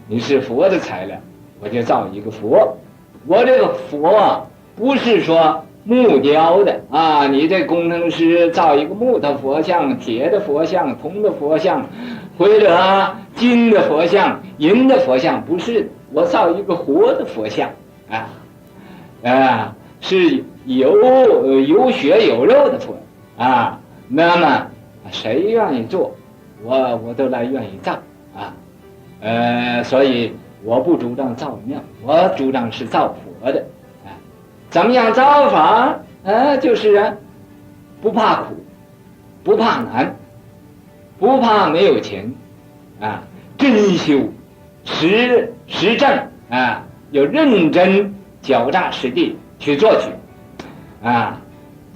Speaker 12: 你是佛的材料，我就造一个佛。我这个佛不是说木雕的你这工程师造一个木头佛像、铁的佛像、铜的佛像，或者金的佛像、银的佛像，不是，我造一个活的佛像是有血有肉的佛那么谁愿意做，我都来愿意造所以我不主张造庙，我主张是造佛的怎么样造法就是不怕苦，不怕难，不怕没有钱真修实证要认真脚踏实地去做去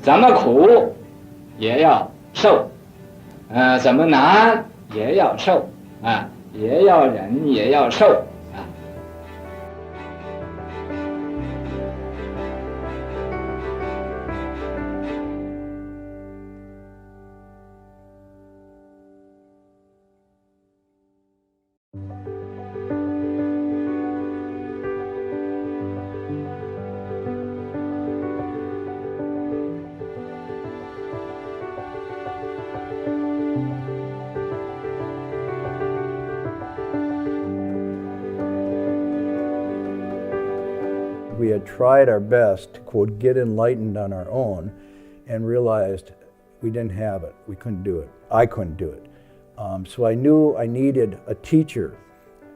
Speaker 12: 怎么苦也要受怎么难也要受也要忍也要受
Speaker 19: We had tried our best to, quote, get enlightened on our own and realized we didn't have it. We couldn't do it. I couldn't do it. So I knew I needed a teacher,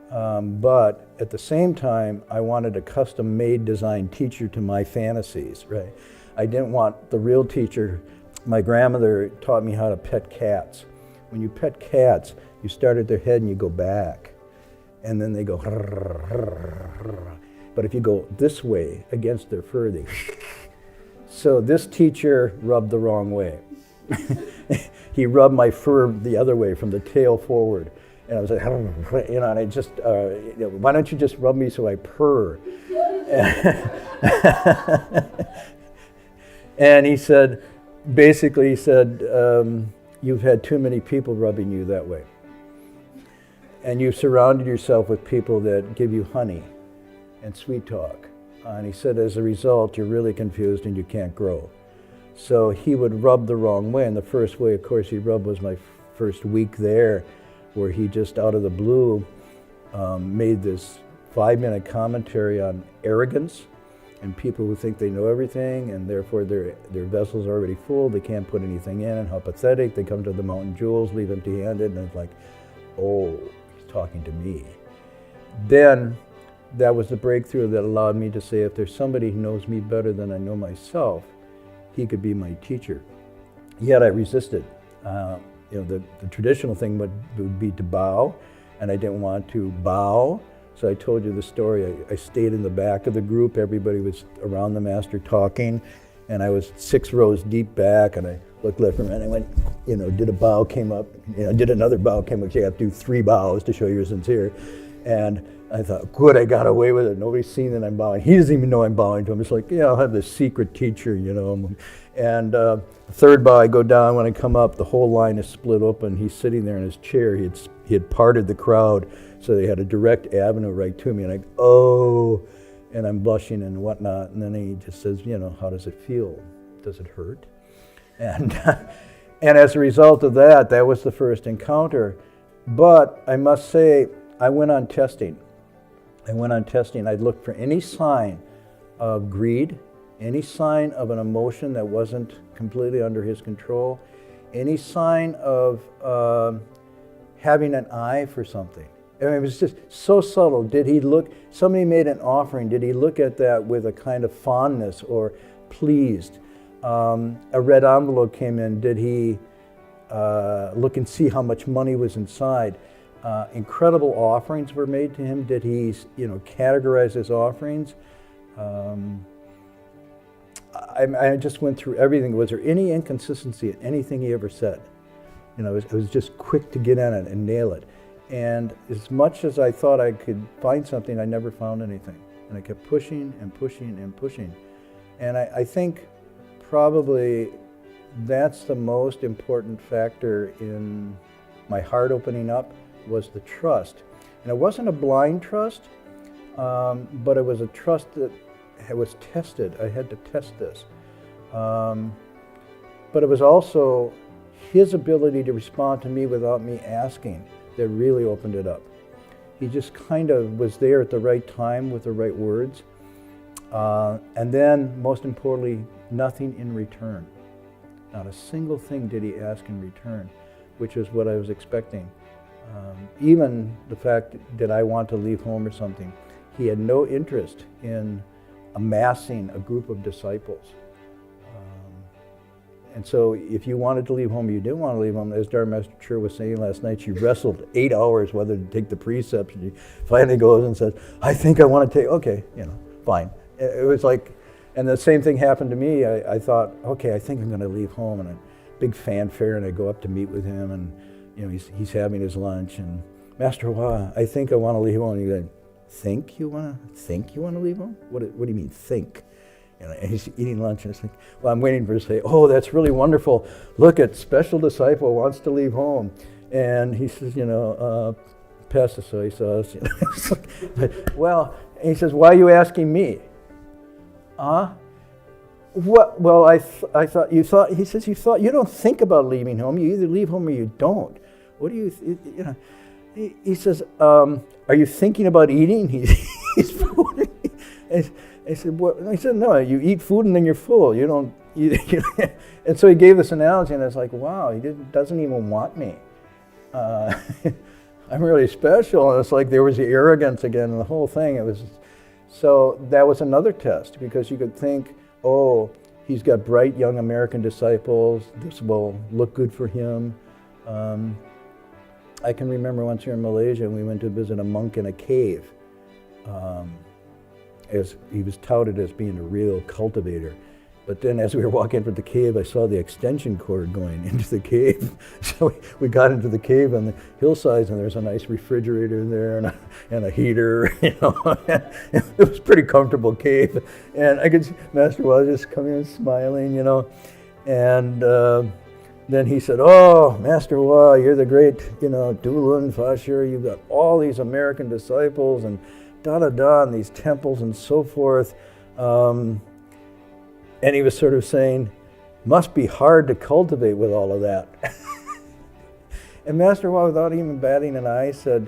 Speaker 19: but at the same time, I wanted a custom-made designed teacher to my fantasies, right? I didn't want the real teacher. My grandmother taught me how to pet cats. When you pet cats, you start at their head and you go back, and then they go. But if you go this way against their fur, they. So this teacher rubbed the wrong way. He rubbed my fur the other way, from the tail forward, and I was like, and I just, why don't you just rub me so I purr? And he said, basically, he said, you've had too many people rubbing you that way, and you've surrounded yourself with people that give you honey and sweet talk. And he said, as a result, you're really confused and you can't grow. So he would rub the wrong way, and the first way, of course, he rubbed was my first week there. where he just out of the blue made this 5-minute commentary on arrogance and people who think they know everything and therefore their vessels are already full, they can't put anything in, and how pathetic. They come to the mountain jewels, leave empty-handed, and it's like, oh, he's talking to me. Then that was the breakthrough that allowed me to say, if there's somebody who knows me better than I know myself, he could be my teacher. Yet I resisted. The traditional thing would be to bow, and I didn't want to bow. So I told you the story. I stayed in the back of the group. Everybody was around the master talking, and I was 6 rows deep back, and I looked left and right, and I went, did a bow, came up, did another bow, came up. You have to do 3 bows to show you're sincere. And I thought, good, I got away with it. Nobody's seen that I'm bowing. He doesn't even know I'm bowing to him. It's like, I'll have this secret teacher, And the 3rd bow, I go down. When I come up, the whole line is split open. He's sitting there in his chair. He had parted the crowd, so they had a direct avenue right to me. And I go, oh, and I'm blushing and whatnot. And then he just says, how does it feel? Does it hurt? And and as a result of that, that was the first encounter. But I must say, I went on testing. I'd look for any sign of greed, any sign of an emotion that wasn't completely under his control, any sign of having an eye for something. I mean, it was just so subtle. Did he look, somebody made an offering, did he look at that with a kind of fondness or pleased? A red envelope came in, did he look and see how much money was inside? Incredible offerings were made to him. Did he, categorize his offerings? I just went through everything. Was there any inconsistency in anything he ever said? It was just quick to get in it and nail it. And as much as I thought I could find something, I never found anything. And I kept pushing and pushing and pushing. And I think probably that's the most important factor in my heart opening up, was the trust. And it wasn't a blind trust, but it was a trust that was tested. I had to test this. But it was also his ability to respond to me without me asking that really opened it up. He just kind of was there at the right time with the right words. And then, most importantly, nothing in return. Not a single thing did he ask in return, which is what I was expecting. Even the fact that I want to leave home or something, he had no interest in amassing a group of disciples. And so if you wanted to leave home or you didn't want to leave home, as Dharma Master Chur was saying last night, she wrestled 8 hours whether to take the precepts, and she finally goes and says, I think I want to take, okay, fine. It was like, and the same thing happened to me. I thought, okay, I think I'm going to leave home, and a big fanfare, and I go up to meet with him, and he's having his lunch, and Master Hua, I think I want to leave home. And he goes, think you want to leave home? What do you mean, think? And he's eating lunch, and it's like, well, I'm waiting for him to say, oh, that's really wonderful. Look, at special disciple wants to leave home. And he says, pass the soy sauce. Well, and he says, why are you asking me? What? Well, I thought, he says, you don't think about leaving home. You either leave home or you don't. What do you, he says, are you thinking about eating? He's food. I said, what? He said, no, you eat food and then you're full. You don't, and so he gave this analogy, and I was like, wow, he doesn't even want me. I'm really special. And it's like there was the arrogance again and the whole thing. It was, so that was another test, because you could think, oh, he's got bright young American disciples. This will look good for him. I can remember once here in Malaysia, and we went to visit a monk in a cave. As he was touted as being a real cultivator. But then as we were walking into the cave, I saw the extension cord going into the cave. So we got into the cave on the hillsides, and there's a nice refrigerator there and a heater. It was a pretty comfortable cave. And I could see Master Hua just coming and smiling, And then he said, oh, Master Hua, you're the great, Dulun Fashir. You've got all these American disciples and and these temples and so forth. And he was sort of saying, must be hard to cultivate with all of that. And Master Hua, without even batting an eye, said,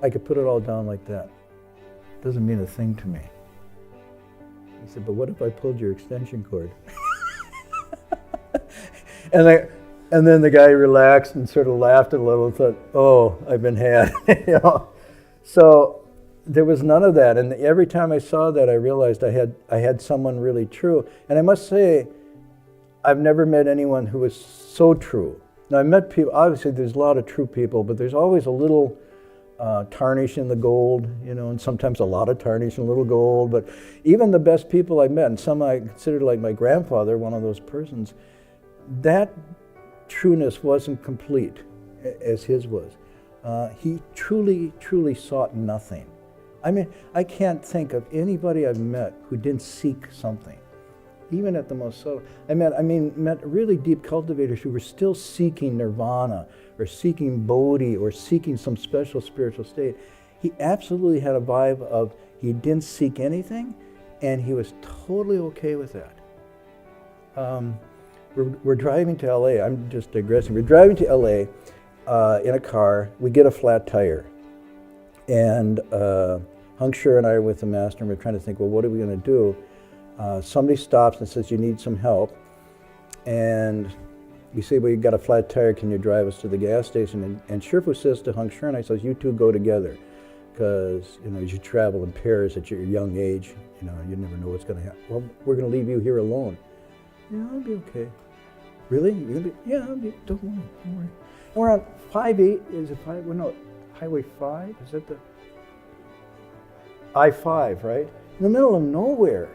Speaker 19: I could put it all down like that. Doesn't mean a thing to me. He said, but what if I pulled your extension cord? And then the guy relaxed and sort of laughed a little and thought, oh, I've been had. You know? So there was none of that. And every time I saw that, I realized I had someone really true. And I must say, I've never met anyone who was so true. Now, I met people, obviously there's a lot of true people, but there's always a little tarnish in the gold, you know, and sometimes a lot of tarnish and a little gold. But even the best people I met, and some I considered like my grandfather, one of those persons, that trueness wasn't complete as his was. He truly sought nothing. I mean, I can't think of anybody I've met who didn't seek something, even at the most subtle. I met really deep cultivators who were still seeking nirvana or seeking bodhi or seeking some special spiritual state. He absolutely had a vibe of he didn't seek anything, and he was totally okay with that. We're driving to LA. I'm just digressing. We're driving to LA in a car. We get a flat tire. And Hung Sure and I are with the master, and we're trying to think, well, what are we going to do? Somebody stops and says, you need some help. And we say, well, you got a flat tire. Can you drive us to the gas station? And Shifu says to Hung Sure and I, says, you two go together. Because, you know, as you travel in pairs at your young age, you know, you never know what's going to happen. Well, we're going to leave you here alone. Yeah, I'll be okay. Really? You're gonna be? Yeah, I'll be. Don't worry. And we're on 5-8. Is it 5? Well, no, Highway 5. Is that the I-5? Right in the middle of nowhere,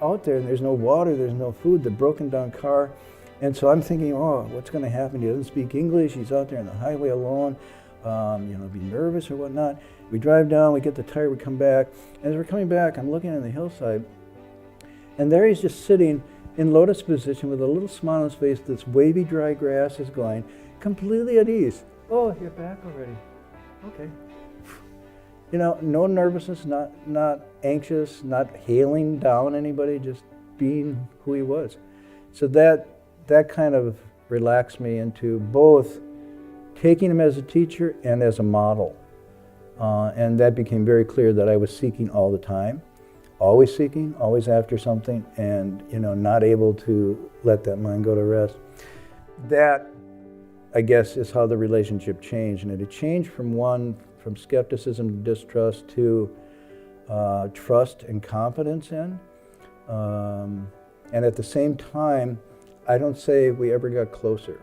Speaker 19: out there, and there's no water, there's no food. The broken down car, and so I'm thinking, oh, what's going to happen? He doesn't speak English. He's out there on the highway alone. You know, be nervous or whatnot. We drive down. We get the tire. We come back. As we're coming back, I'm looking on the hillside, and there he's just sitting in lotus position with a little smile on his face. This wavy dry grass is going, completely at ease. Oh, you're back already. Okay. You know, no nervousness, not anxious, not hailing down anybody, just being who he was. So that kind of relaxed me into both taking him as a teacher and as a model. And that became very clear that I was seeking all the time. Always seeking, always after something, and, you know, not able to let that mind go to rest. That, I guess, is how the relationship changed. And it changed from skepticism to distrust to trust and confidence in. And at the same time, I don't say we ever got closer.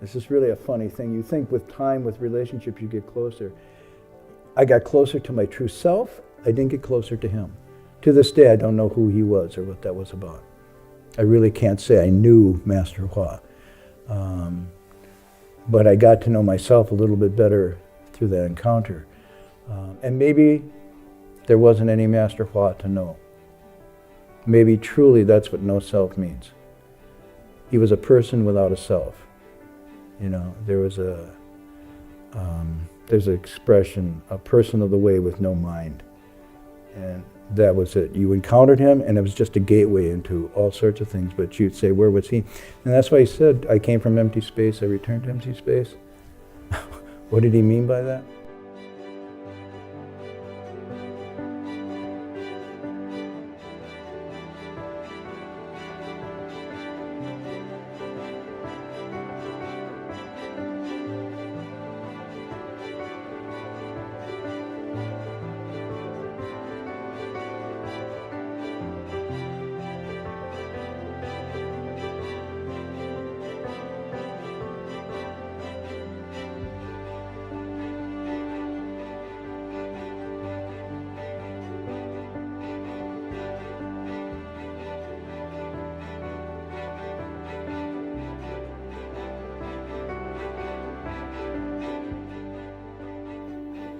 Speaker 19: This is really a funny thing. You think with time, with relationships, you get closer. I got closer to my true self. I didn't get closer to him. To this day, I don't know who he was or what that was about. I really can't say I knew Master Hua. But I got to know myself a little bit better through that encounter. And maybe there wasn't any Master Hua to know. Maybe truly that's what no self means. He was a person without a self. You know, there's an expression, a person of the way with no mind. And that was it. You encountered him, and it was just a gateway into all sorts of things. But you'd say, where was he? And that's why he said, I came from empty space, I returned to empty space. What did he mean by that?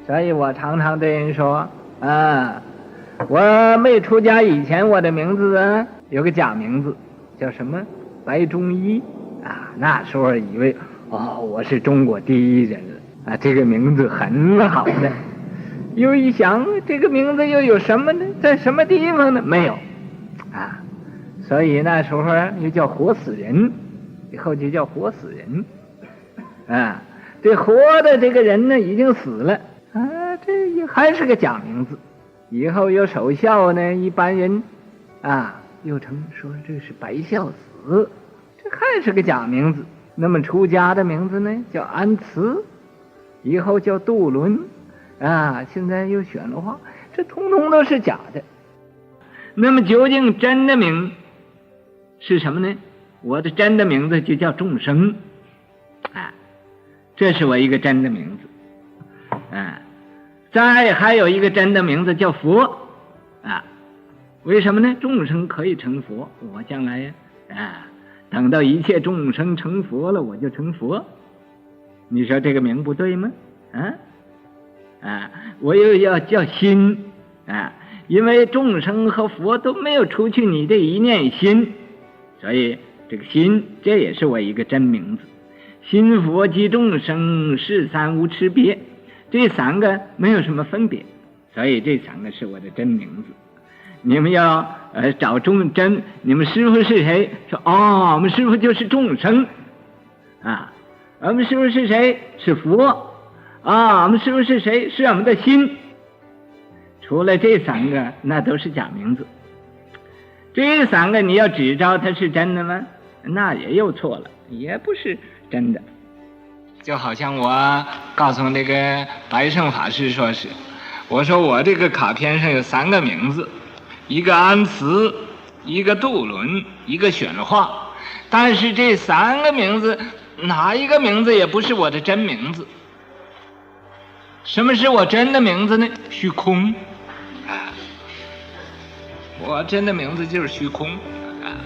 Speaker 14: 所以我常常对人说，我没出家以前，我的名字有个假名字，叫什么？白中医啊。那时候以为我是中国第一人啊，这个名字很好的。又一想，这个名字又有什么呢？在什么地方呢？没有啊。所以那时候又叫活死人以后就叫活死人。啊，这活的这个人呢已经死了啊，这也还是个假名字。以后有守孝呢，一般人啊又称说这是白孝子，这还是个假名字。那么出家的名字呢叫安慈，以后叫杜伦，啊，现在又选了化，这通通都是假的。那么究竟真的名是什么呢？我的真的名字就叫众生，啊，这是我一个真的名字，啊，再还有一个真的名字叫佛，啊，为什么呢？众生可以成佛，我将来呀，啊。等到一切众生成佛了，我就成佛。你说这个名不对吗？我又要叫心啊，因为众生和佛都没有除去你的一念心，所以这个心，这也是我一个真名字。心佛及众生，是三无差别，这三个没有什么分别，所以这三个是我的真名字。你们要找真，你们师父是谁？说哦，我们师父就是众生，啊，我们师父是谁？是佛，啊，我们师父是谁？是我们的心。除了这三个，那都是假名字。这三个你要指着它是真的吗？那也又错了，也不是真的。就好像我告诉那个白胜法师说是，我说我这个卡片上有三个名字。一个安慈，一个杜伦，一个选化，但是这三个名字哪一个名字也不是我的真名字。什么是我真的名字呢？虚空，啊，我真的名字就是虚空，啊。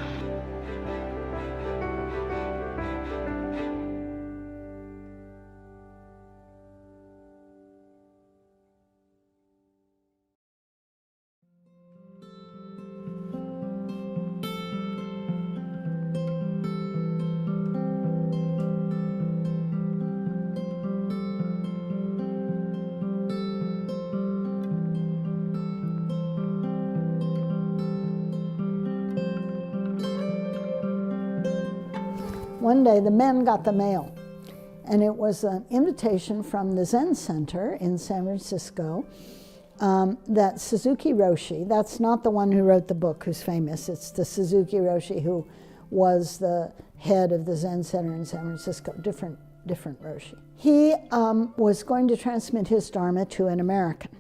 Speaker 15: One day the men got the mail, and it was an invitation from the Zen Center in San Francisco that Suzuki Roshi, that's not the one who wrote the book who's famous, it's the Suzuki Roshi who was the head of the Zen Center in San Francisco, different Roshi. He was going to transmit his Dharma to an American,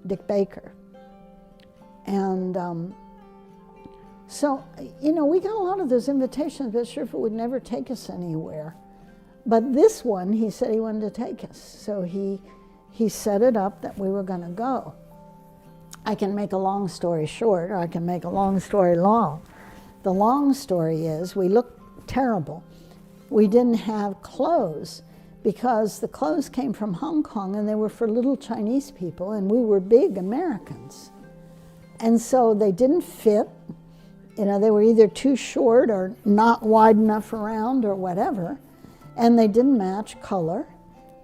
Speaker 15: Dick Baker. And so, you know, we got a lot of those invitations, but Shifu would never take us anywhere. But this one, he said he wanted to take us. So he set it up that we were going to go. I can make a long story short, or I can make a long story long. The long story is we looked terrible. We didn't have clothes because the clothes came from Hong Kong and they were for little Chinese people, and we were big Americans. And so they didn't fit. You know, they were either too short or not wide enough around or whatever, and they didn't match color.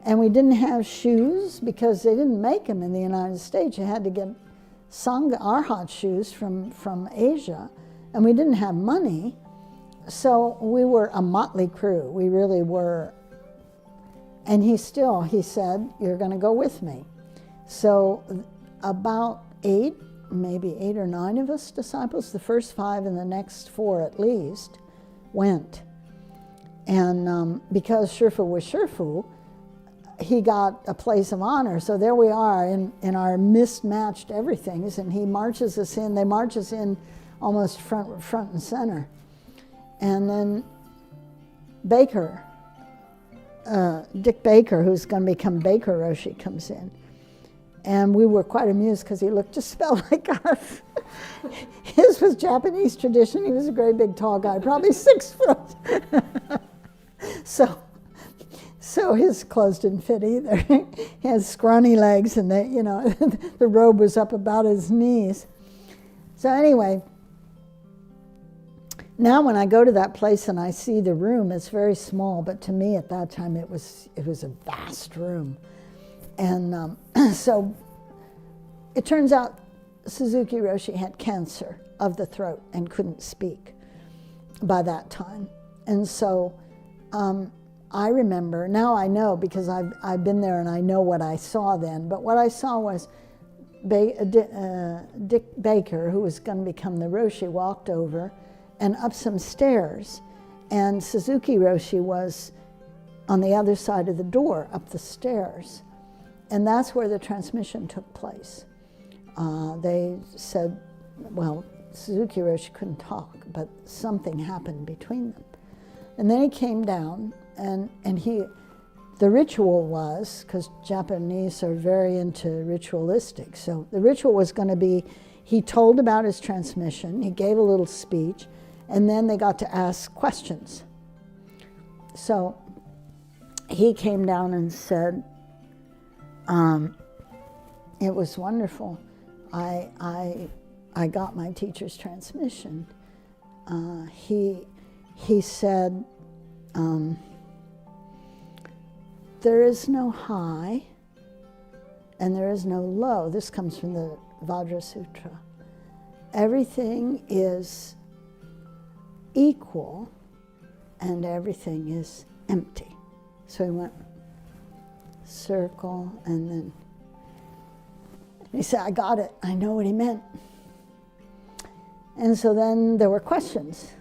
Speaker 15: And we didn't have shoes because they didn't make them in the United States. You had to get Sangha Arhat shoes from Asia, and we didn't have money. So we were a motley crew, we really were. And he said, you're gonna go with me. So about maybe 8 or 9 of us disciples, the first 5 and the next 4 at least, went. And because Shifu was Shifu, he got a place of honor. So there we are in our mismatched everythings, and he marches us in. They march us in almost front and center. And then Baker, Dick Baker, who's going to become Baker Roshi, comes in. And we were quite amused because he looked just about like us. His was Japanese tradition. He was a great big tall guy, probably 6 foot. So his clothes didn't fit either. He had scrawny legs, and the robe was up about his knees. So anyway, now when I go to that place and I see the room, it's very small, but to me at that time it was a vast room. And so it turns out Suzuki Roshi had cancer of the throat and couldn't speak. by that time. And so I remember, now I know because I've been there and I know what I saw then, but what I saw was Dick Baker, who was going to become the Roshi, walked over and up some stairs, and Suzuki Roshi was on the other side of the door, up the stairs. And that's where the transmission took place. They said, well, Suzuki Roshi couldn't talk, but something happened between them. And then he came down, and the ritual was, because Japanese are very into ritualistic, so the ritual was going to be, he told about his transmission, he gave a little speech, and then they got to ask questions. So he came down and said, it was wonderful. I got my teacher's transmission. He said, there is no high and there is no low. This comes from the Vajra Sutra. Everything is equal and everything is empty. So he went circle, and then he said, I got it. I know what he meant. And so then there were questions.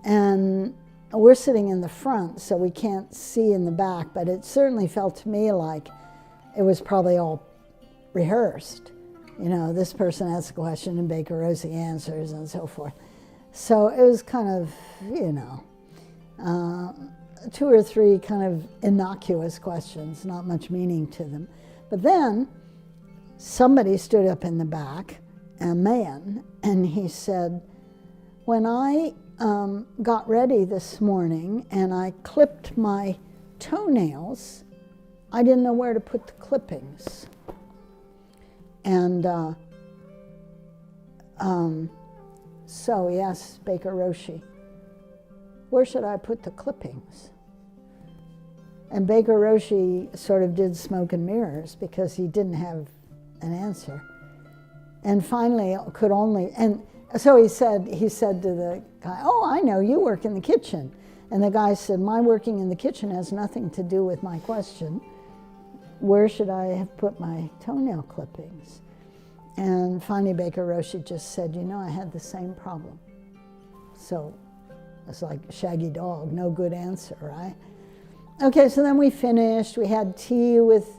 Speaker 15: And we're sitting in the front, so we can't see in the back, but it certainly felt to me like it was probably all rehearsed. You know, this person asks a question and Baker Roshi answers and so forth. So it was kind of, you know, 2 or 3 kind of innocuous questions, not much meaning to them. But then somebody stood up in the back, a man, and he said, when I got ready this morning and I clipped my toenails, I didn't know where to put the clippings. And so he asked Baker Roshi, where should I put the clippings? And Baker Roshi sort of did smoke and mirrors because he didn't have an answer. And finally could only, and so he said to the guy, oh, I know, you work in the kitchen. And the guy said, my working in the kitchen has nothing to do with my question. Where should I have put my toenail clippings? And finally Baker Roshi just said, you know, I had the same problem. So it's like shaggy dog, no good answer, right? Okay, so then we finished. We had tea with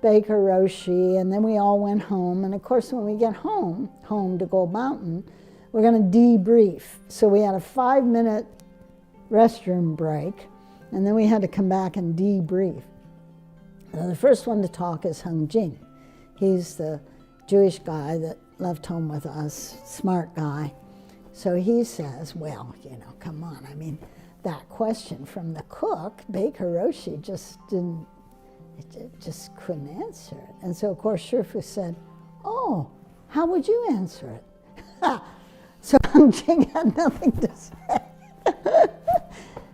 Speaker 15: Baker Roshi, and then we all went home. And of course, when we get home to Gold Mountain, we're going to debrief. So we had a 5-minute restroom break, and then we had to come back and debrief. Now, the first one to talk is Hung Jing. He's the Jewish guy that left home with us, smart guy. So he says, well, you know, come on. I mean, that question from the cook, Baker Roshi, just couldn't answer it. And so, of course, Shifu said, oh, how would you answer it? So Hung Jing had nothing to say.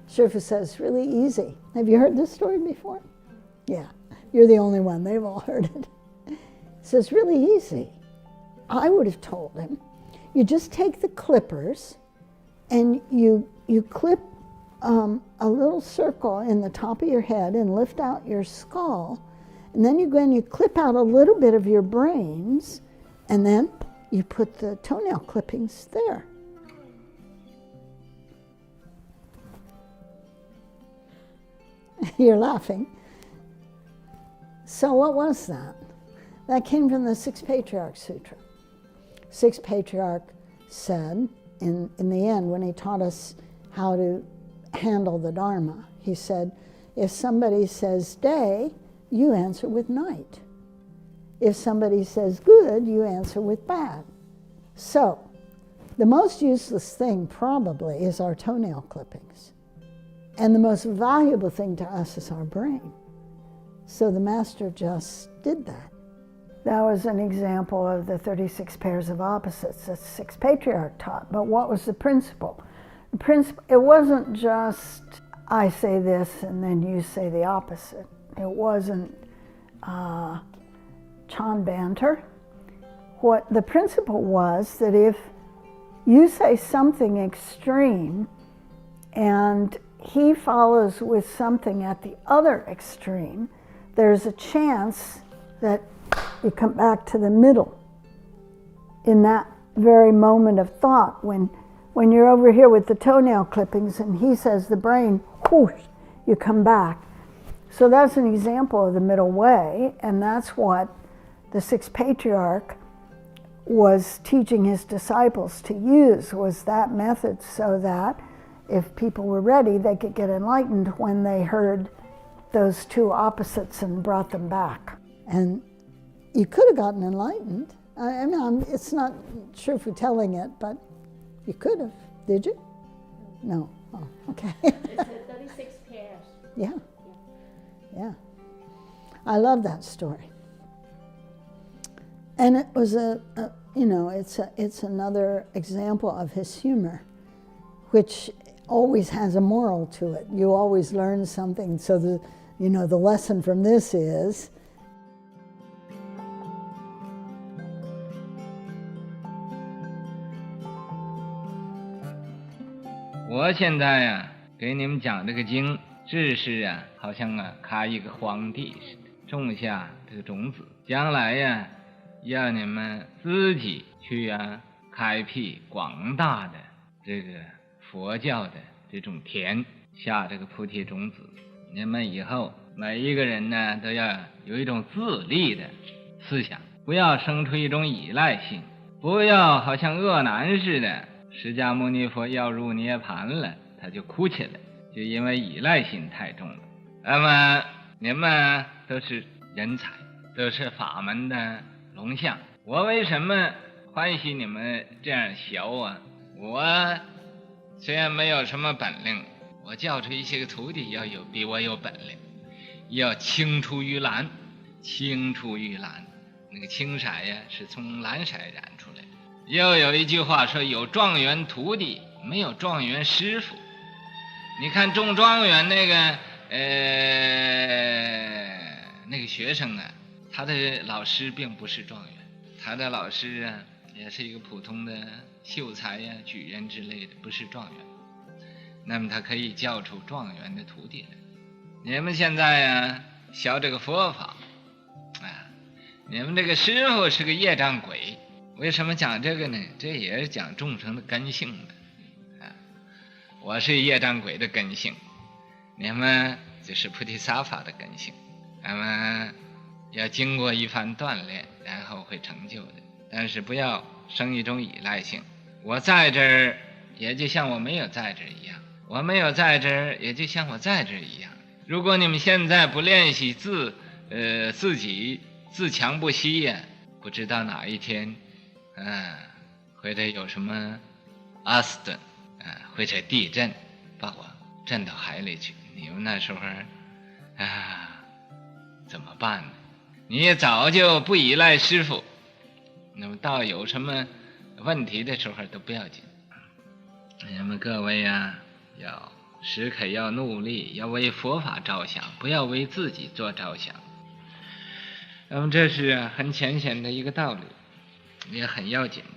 Speaker 15: Shifu says, really easy. Have you heard this story before? Yeah, you're the only one. They've all heard it. He says, really easy. I would have told him, you just take the clippers and you clip a little circle in the top of your head and lift out your skull, and then you go and you clip out a little bit of your brains, and then you put the toenail clippings there. You're laughing. So what was that? That came from the Sixth Patriarch Sutra. Sixth Patriarch said, in the end, when he taught us how to handle the Dharma, he said, if somebody says day, you answer with night. If somebody says good, you answer with bad. So, the most useless thing probably is our toenail clippings. And the most valuable thing to us is our brain. So the master just did that. That was an example of the 36 pairs of opposites that Sixth Patriarch taught. But what was the principle? The principle, it wasn't just I say this and then you say the opposite. It wasn't Chan banter. What the principle was that if you say something extreme and he follows with something at the other extreme, there's a chance that you come back to the middle in that very moment of thought when you're over here with the toenail clippings and he says the brain, whoosh, you come back. So that's an example of the middle way, and that's what the sixth patriarch was teaching his disciples to use, was that method, so that if people were ready, they could get enlightened when they heard those two opposites and brought them back. And you could have gotten enlightened. I mean, it's not true for telling it, but you could have. Did you? No. Oh, okay.
Speaker 5: It's 36 pairs.
Speaker 15: Yeah. Yeah. I love that story. And it was it's another example of his humor, which always has a moral to it. You always learn something. So the lesson from this is,
Speaker 12: 我现在呀，给你们讲这个经，知识啊，好像啊，看一个皇帝似的，种下这个种子，将来呀，要你们自己去啊，开辟广大的这个佛教的这种田，下这个菩提种子。你们以后每一个人呢，都要有一种自立的思想，不要生出一种依赖性，不要好像恶男似的。释迦牟尼佛要入涅盘了，他就哭起来，就因为依赖心太重了。那么你们都是人才，都是法门的龙象，我为什么欢喜你们这样学啊？我虽然没有什么本领，我教出一些个徒弟要有比我有本领，要青出于蓝，青出于蓝，那个青色呀是从蓝色染出来的。又有一句话说，有状元徒弟，没有状元师傅。你看种状元那个学生啊，他的老师并不是状元，他的老师啊也是一个普通的秀才呀、举人之类的，不是状元。那么他可以教出状元的徒弟来。你们现在呀学这个佛法啊，你们这个师傅是个业障鬼。为什么讲这个呢？这也是讲众生的根性的啊。我是业障鬼的根性，你们就是菩提萨法的根性。那么要经过一番锻炼，然后会成就的。但是不要生一种依赖性。我在这儿，也就像我没有在这儿一样；我没有在这儿，也就像我在这儿一样。如果你们现在不练习自己自强不息呀，不知道哪一天。或者有什么阿斯顿或者地震把我震到海里去，你们那时候怎么办呢？你也早就不依赖师傅，那么到有什么问题的时候都不要紧。你们各位呀，要时刻要努力，要为佛法着想，不要为自己做着想。那么这是很浅显的一个道理，也很要紧的。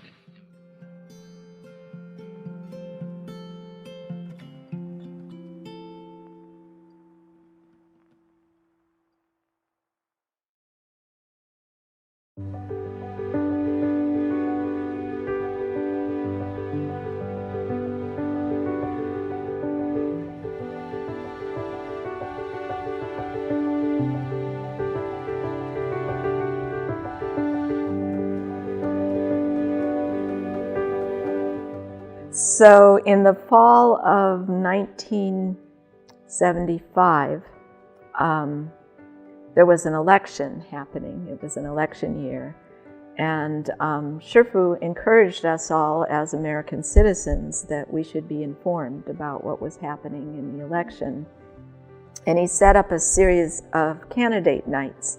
Speaker 3: So in the fall of 1975, there was an election happening. It was an election year. And Shifu encouraged us all as American citizens that we should be informed about what was happening in the election. And he set up a series of candidate nights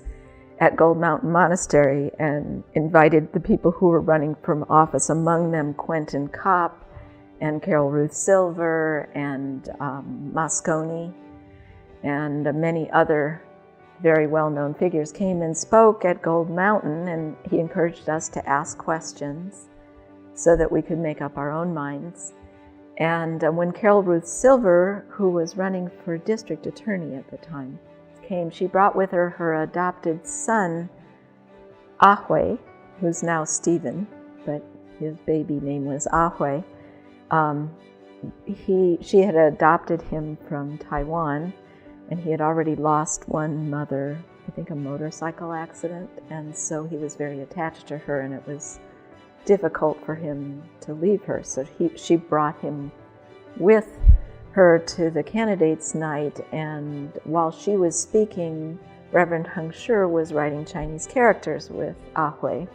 Speaker 3: at Gold Mountain Monastery and invited the people who were running for office, among them Quentin Kopp, and Carol Ruth Silver, and Moscone, and many other very well-known figures came and spoke at Gold Mountain, and he encouraged us to ask questions. so that we could make up our own minds. And when Carol Ruth Silver, who was running for district attorney at the time, came, she brought with her her adopted son, Ahui, who's now Stephen, but his baby name was Ahui. She had adopted him from Taiwan, and he had already lost one mother, I think a motorcycle accident, and so he was very attached to her, and it was difficult for him to leave her. So she brought him with her to the candidates' night, and while she was speaking, Reverend Heng Shi was writing Chinese characters with Ahui.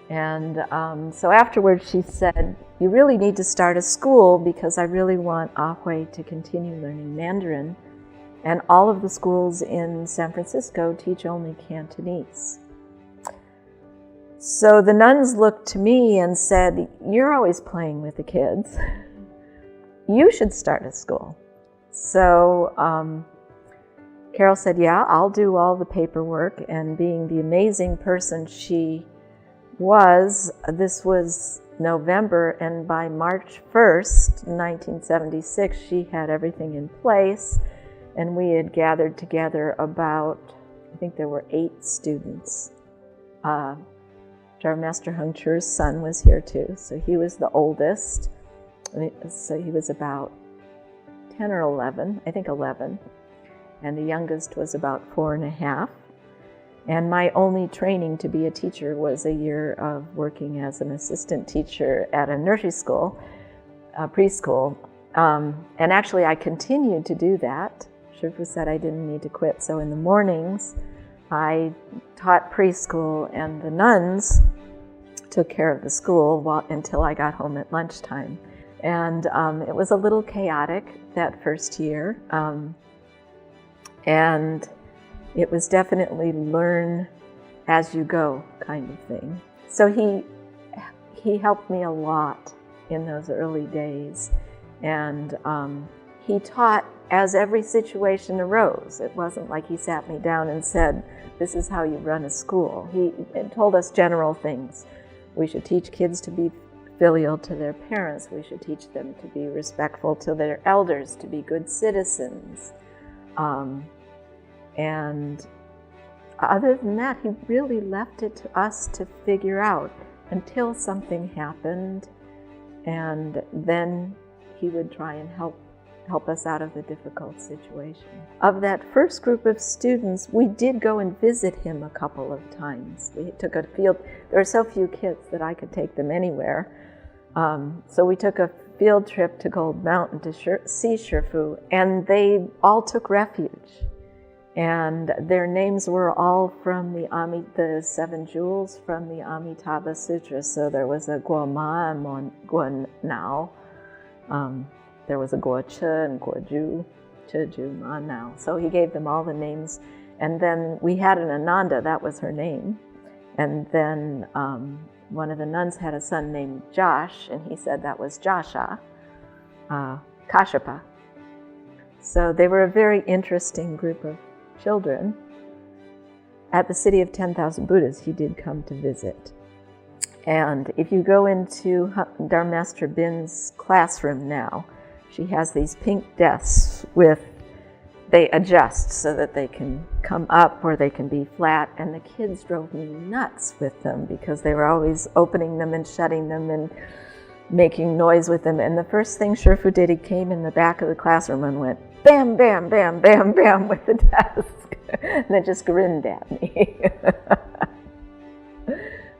Speaker 3: And so afterwards she said, "You really need to start a school because I really want Ahui to continue learning Mandarin. And all of the schools in San Francisco teach only Cantonese." So the nuns looked to me and said, "You're always playing with the kids. You should start a school." So Carol said, "Yeah, I'll do all the paperwork." And being the amazing person she was, this was November, and by March 1st, 1976, she had everything in place. And we had gathered together about, I think there were 8 students. Our Master Heng Chi's son was here too, so he was the oldest. So he was about 10 or 11, I think 11. And the youngest was about 4.5. And my only training to be a teacher was a year of working as an assistant teacher at a nursery school, a preschool. And actually I continued to do that. Shifu said I didn't need to quit. So in the mornings, I taught preschool, and the nuns took care of the school until I got home at lunchtime. And it was a little chaotic that first year. And it was definitely learn as you go kind of thing. So he helped me a lot in those early days. And he taught as every situation arose. It wasn't like he sat me down and said, "This is how you run a school." He told us general things. We should teach kids to be filial to their parents. We should teach them to be respectful to their elders, to be good citizens. And other than that, he really left it to us to figure out until something happened, and then he would try and help us out of the difficult situation. Of that first group of students, we did go and visit him a couple of times. We took a field, there were so few kids that I could take them anywhere. So we took a field trip to Gold Mountain to see Shifu, and they all took refuge. And their names were all from the 7 jewels from the Amitabha Sutra. So there was a Guo Ma and Guo Nao. There was a Guo Che and Guo Ju, Che Ju Ma Nao. So he gave them all the names. And then we had an Ananda, that was her name. And then one of the nuns had a son named Josh, and he said that was Jasha, Kashyapa. So they were a very interesting group of children. At the City of 10,000 Buddhas, he did come to visit. And if you go into Dharma Master Bin's classroom now, she has these pink desks they adjust so that they can come up or they can be flat, and the kids drove me nuts with them because they were always opening them and shutting them and making noise with them. And the first thing Shifu did, he came in the back of the classroom and went bam, bam, bam, bam, bam with the desk, and then just grinned at me.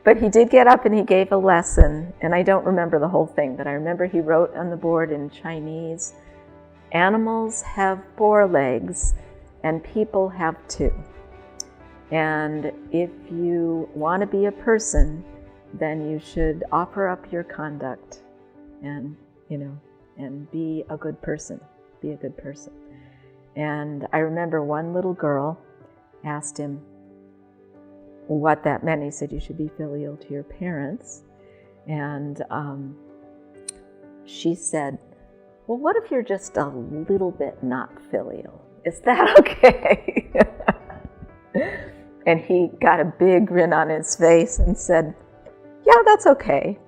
Speaker 3: But he did get up and he gave a lesson, and I don't remember the whole thing, but I remember he wrote on the board in Chinese, "Animals have 4 legs and people have 2. And if you want to be a person, then you should offer up your conduct and, and be a good person. Be a good person." And I remember one little girl asked him what that meant. He said, "You should be filial to your parents." And she said, "Well, what if you're just a little bit not filial? Is that okay?" And he got a big grin on his face and said, "Yeah, that's okay.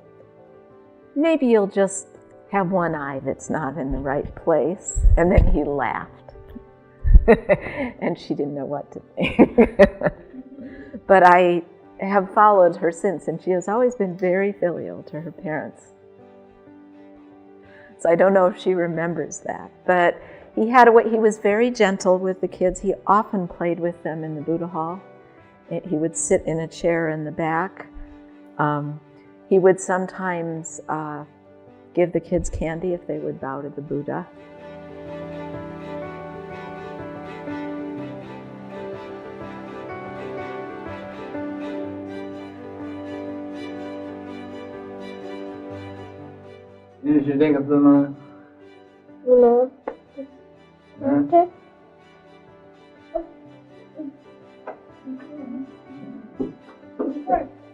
Speaker 3: maybe you'll just have one eye that's not in the right place. And then he laughed. And she didn't know what to think. But I have followed her since, and she has always been very filial to her parents. So I don't know if she remembers that. But he had a way, he was very gentle with the kids. He often played with them in the Buddha hall. He would sit in a chair in the back. He would sometimes give the kids candy if they would bow to the Buddha.
Speaker 12: 认识这个字吗？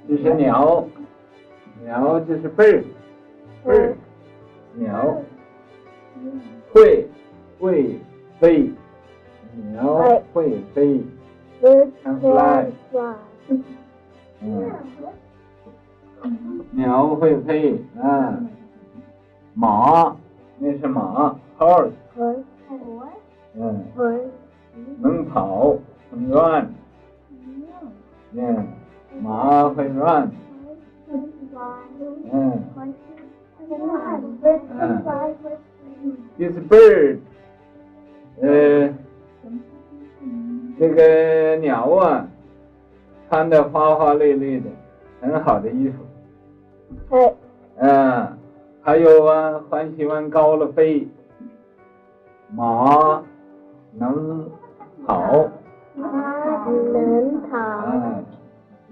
Speaker 12: 这是鸟，鸟就是bird，鸟，会飞，鸟会飞 ，can fly， 鸟会飞啊。马，那是马 ，horse， 能跑，能 run， 马会 run， this bird， 这个鸟啊，穿的花花绿绿的，很好的衣服，还有啊，很喜欢高了飞，马能跑，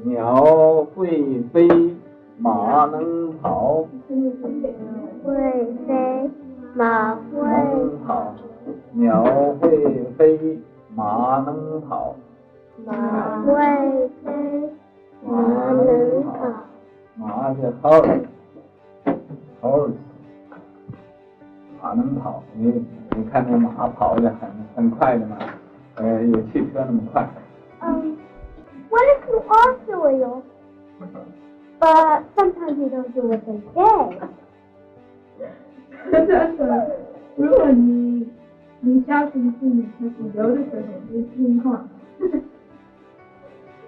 Speaker 12: 鸟会飞，马能跑，会飞，马能跑，鸟会飞，马能跑，马会飞，马能跑，马是 horse。马能跑，你看那马跑的很快的嘛，有汽车那么快。
Speaker 7: What if you are filial, but sometimes you don't do what they say?
Speaker 5: 如果你孝顺父母，可是有的时候不听话。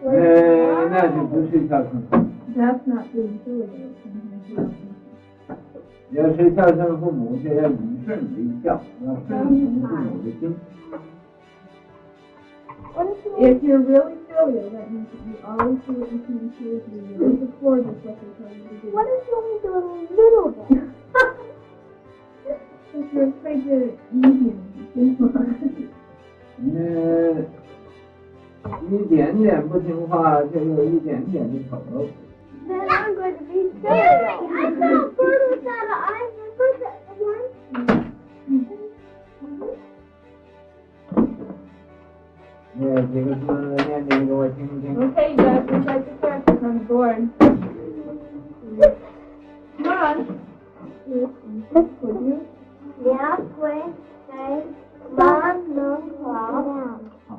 Speaker 12: 那就不是孝顺父母。
Speaker 5: That's not being filial. Sometimes you don't.
Speaker 12: 要是孝顺父母，就要以顺为孝，要顺从父母的心。
Speaker 5: If you're really filial, that means that you always do what you can do. You really support what they tell you to do.
Speaker 7: What if you only do a little bit?
Speaker 5: If you're afraid to eat him,
Speaker 12: 一点点不听话，就有一点点的丑陋。
Speaker 7: Then I'm going to be filial. I saw a bird without an eye. First one.
Speaker 12: 几个字念给我听听。
Speaker 5: Okay, Jeff, recite the characters on the board. Come on. Would you?
Speaker 7: 鸟会飞，马能跑。
Speaker 12: 好。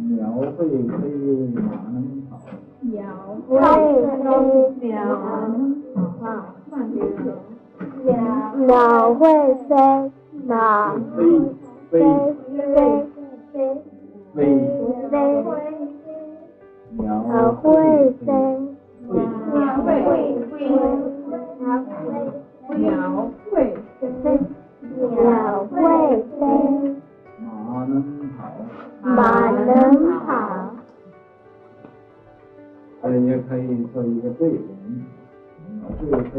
Speaker 12: 鸟会飞，马能跑。
Speaker 5: 鸟会飞，马能跑。
Speaker 7: 鸟会飞，马飞。鸟会飞，马能跑。
Speaker 12: 也可以做一个对联，鸟会飞，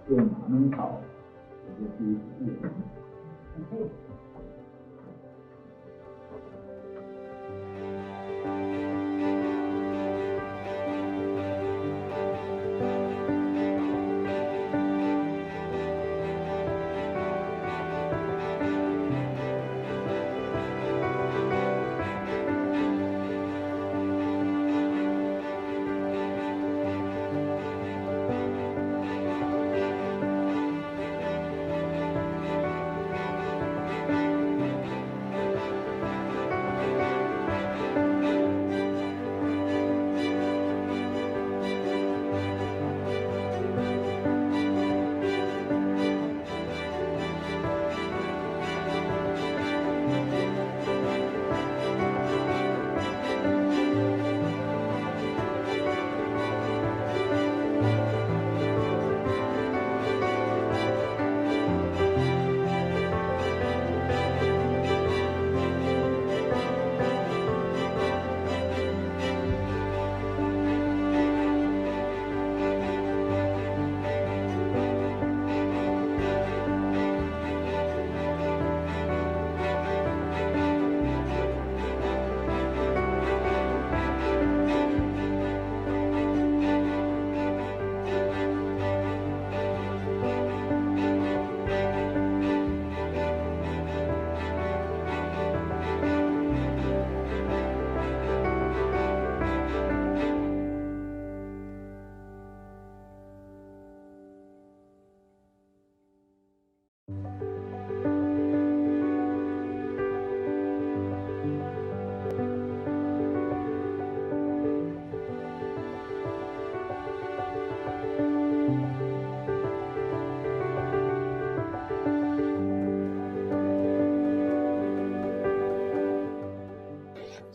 Speaker 12: 对马能跑，这就是一个对联。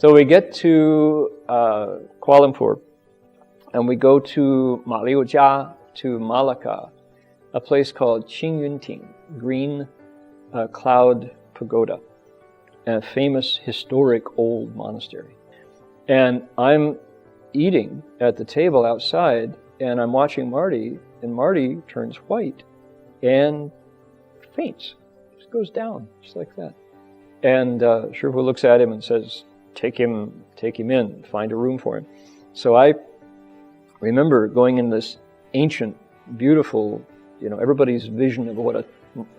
Speaker 16: So we get to Kuala Lumpur, and we go to Ma Liu Jia, to Malacca, a place called Qingyunting, Green Cloud Pagoda, a famous historic old monastery. And I'm eating at the table outside, and I'm watching Marty, and Marty turns white and faints. Just goes down, just like that. And Shifu looks at him and says, take him in, find a room for him. So I remember going in this ancient, beautiful, everybody's vision of what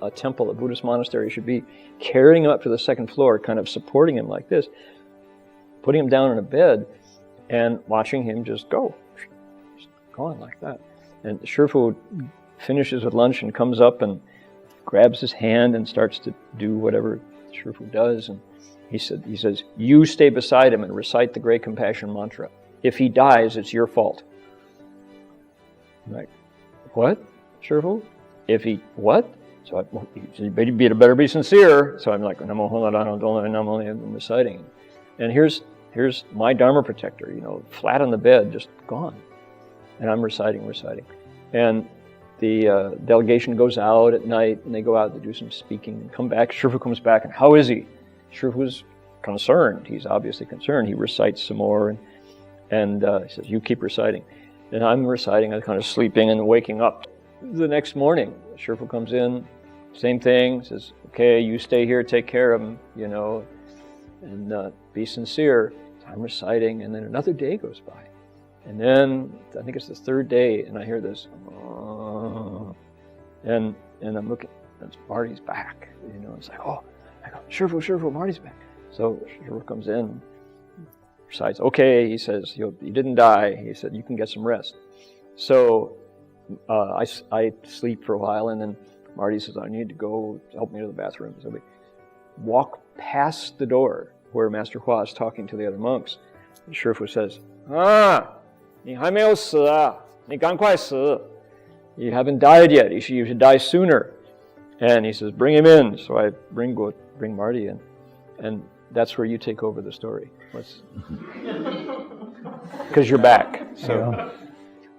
Speaker 16: a temple, a Buddhist monastery should be, carrying him up to the second floor, kind of supporting him like this, putting him down in a bed, and watching him just go, just going like that. And Shifu finishes with lunch and comes up and grabs his hand and starts to do whatever Shifu does. And he says, you stay beside him and recite the Great Compassion Mantra. If he dies, it's your fault. I'm like, what, Shifu? If he, what? So you better be sincere. So I'm like, I'm reciting. And here's my Dharma protector, flat on the bed, just gone. And I'm reciting. And the delegation goes out at night, and they go out to do some speaking and come back. Shifu comes back, and how is he? Shifu's concerned. He's obviously concerned. He recites some more, and he says, you keep reciting. And I'm reciting, I'm kind of sleeping and waking up. The next morning, Shifu comes in, same thing, says, okay, you stay here, take care of him, and be sincere. I'm reciting, and then another day goes by. And then, I think it's the third day, and I hear this, and I'm looking, and Marty's back, it's like, oh, I go, Shifu, Marty's back. So Shifu comes in, recites, okay, he says, you didn't die. He said, you can get some rest. So I sleep for a while, and then Marty says, I need to go, help me to the bathroom. So we walk past the door where Master Hua is talking to the other monks. And Shifu says, 你还没有死啊，你赶快死. You haven't died yet. You should die sooner. And he says, bring him in. So I bring Marty in. And that's where you take over the story. Because you're back. So.
Speaker 6: Yeah.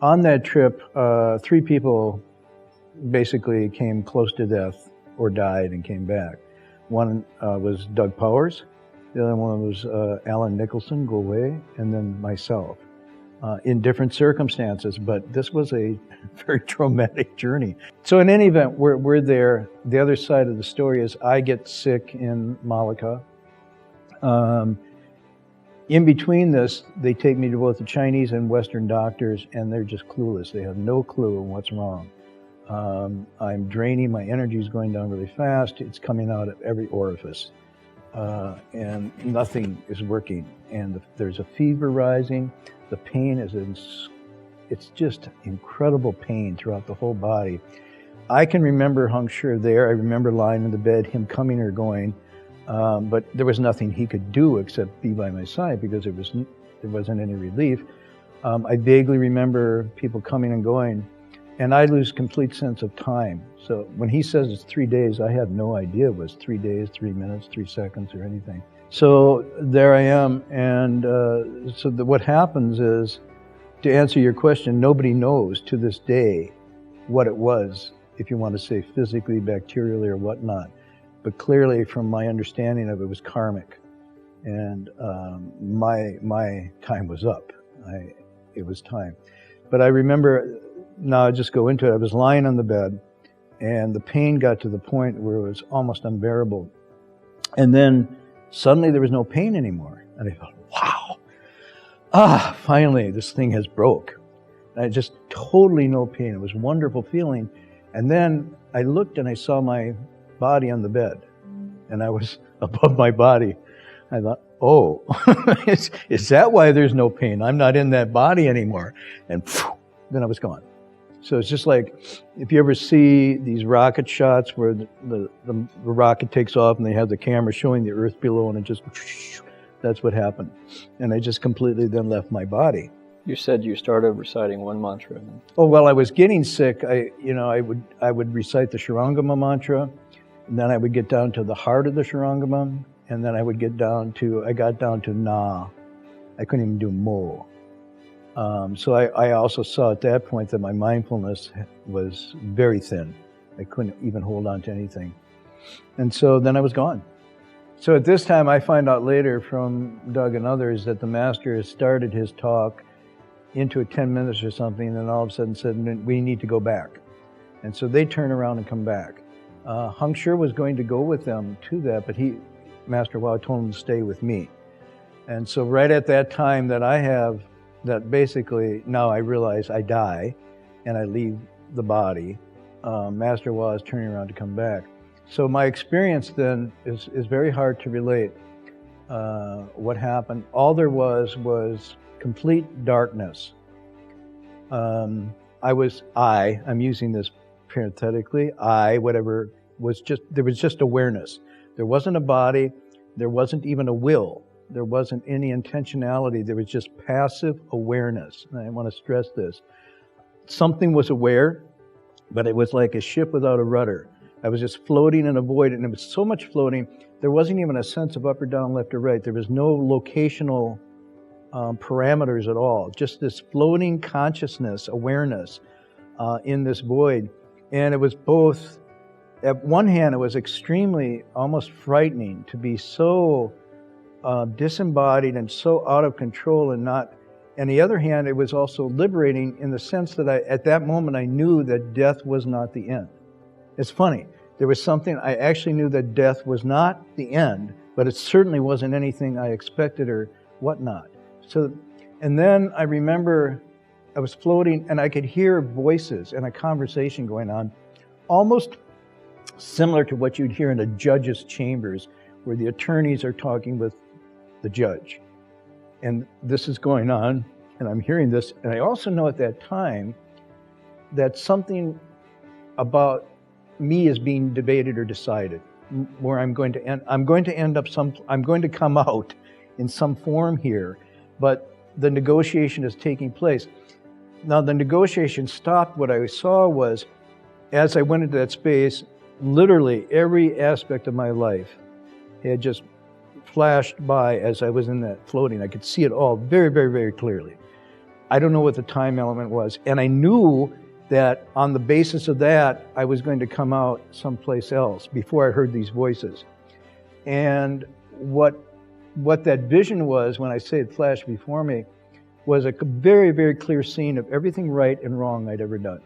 Speaker 6: On that trip, 3 people basically came close to death or died and came back. One was Doug Powers. The other one was Alan Nicholson, Go Wei, and then myself. In different circumstances, but this was a very traumatic journey. So in any event, we're there. The other side of the story is I get sick in Malacca. In between this, they take me to both the Chinese and Western doctors, and they're just clueless. They have no clue on what's wrong. I'm draining, my energy is going down really fast. It's coming out of every orifice, and nothing is working. And there's a fever rising. The pain it's just incredible pain throughout the whole body. I can remember Hung Sure there. I remember lying in the bed, him coming or going, but there was nothing he could do except be by my side because there wasn't any relief. I vaguely remember people coming and going, and I lose complete sense of time. So when he says it's 3 days, I had no idea it was 3 days, 3 minutes, 3 seconds, or anything. So there I am, and what happens is, to answer your question, nobody knows to this day what it was, if you want to say physically, bacterially, or whatnot. But clearly, from my understanding of it, was karmic, and my time was up. It was time. But I remember, now I'll just go into it, I was lying on the bed, and the pain got to the point where it was almost unbearable. And then suddenly there was no pain anymore. And I thought, wow, finally this thing has broke. And I just totally no pain. It was a wonderful feeling. And then I looked and I saw my body on the bed. And I was above my body. I thought, oh, is that why there's no pain? I'm not in that body anymore. And then I was gone. So it's just like, if you ever see these rocket shots where the rocket takes off and they have the camera showing the earth below, and it just, that's what happened. And I just completely then left my body.
Speaker 16: You said you started reciting one mantra.
Speaker 6: Oh, well, I was getting sick. I would recite the Shurangama mantra, and then I would get down to the heart of the Shurangama,
Speaker 17: and then I got down to na. I couldn't even do mo. So I also saw at that point that my mindfulness was very thin. I couldn't even hold on to anything. And so then I was gone. So at this time, I find out later from Doug and others that the master has started his talk into 10 minutes or something, and then all of a sudden said, we need to go back. And so they turn around and come back. Hung Sure was going to go with them to that, but Master Hua told him to stay with me. And so right at that time that basically now I realize I die and I leave the body, Master Hua is turning around to come back. So my experience then is very hard to relate. What happened? All there was complete darkness. I'm using this parenthetically, there was just awareness. There wasn't a body, there wasn't even a will, there wasn't any intentionality, there was just passive awareness. And I want to stress this. Something was aware, but it was like a ship without a rudder. I was just floating in a void, and it was so much floating, there wasn't even a sense of up or down, left or right. There was no locational parameters at all. Just this floating consciousness, awareness in this void. And it was both, at one hand, it was extremely, almost frightening to be so disembodied and so out of control and not, on the other hand, it was also liberating in the sense that at that moment, I knew that death was not the end. It's funny. There was something, I actually knew that death was not the end, but it certainly wasn't anything I expected or whatnot. So, and then I remember I was floating and I could hear voices and a conversation going on, almost similar to what you'd hear in a judge's chambers, where the attorneys are talking with the judge. And this is going on, and I'm hearing this, and I also know at that time that something about me is being debated or decided, where I'm going to come out in some form here, but the negotiation is taking place. Now the negotiation stopped. What I saw was, as I went into that space, literally every aspect of my life had just flashed by as I was in that floating. I could see it all very, very, very clearly. I don't know what the time element was, and I knew that on the basis of that, I was going to come out someplace else before I heard these voices. And what that vision was, when I say it flashed before me, was a very, very clear scene of everything right and wrong I'd ever done.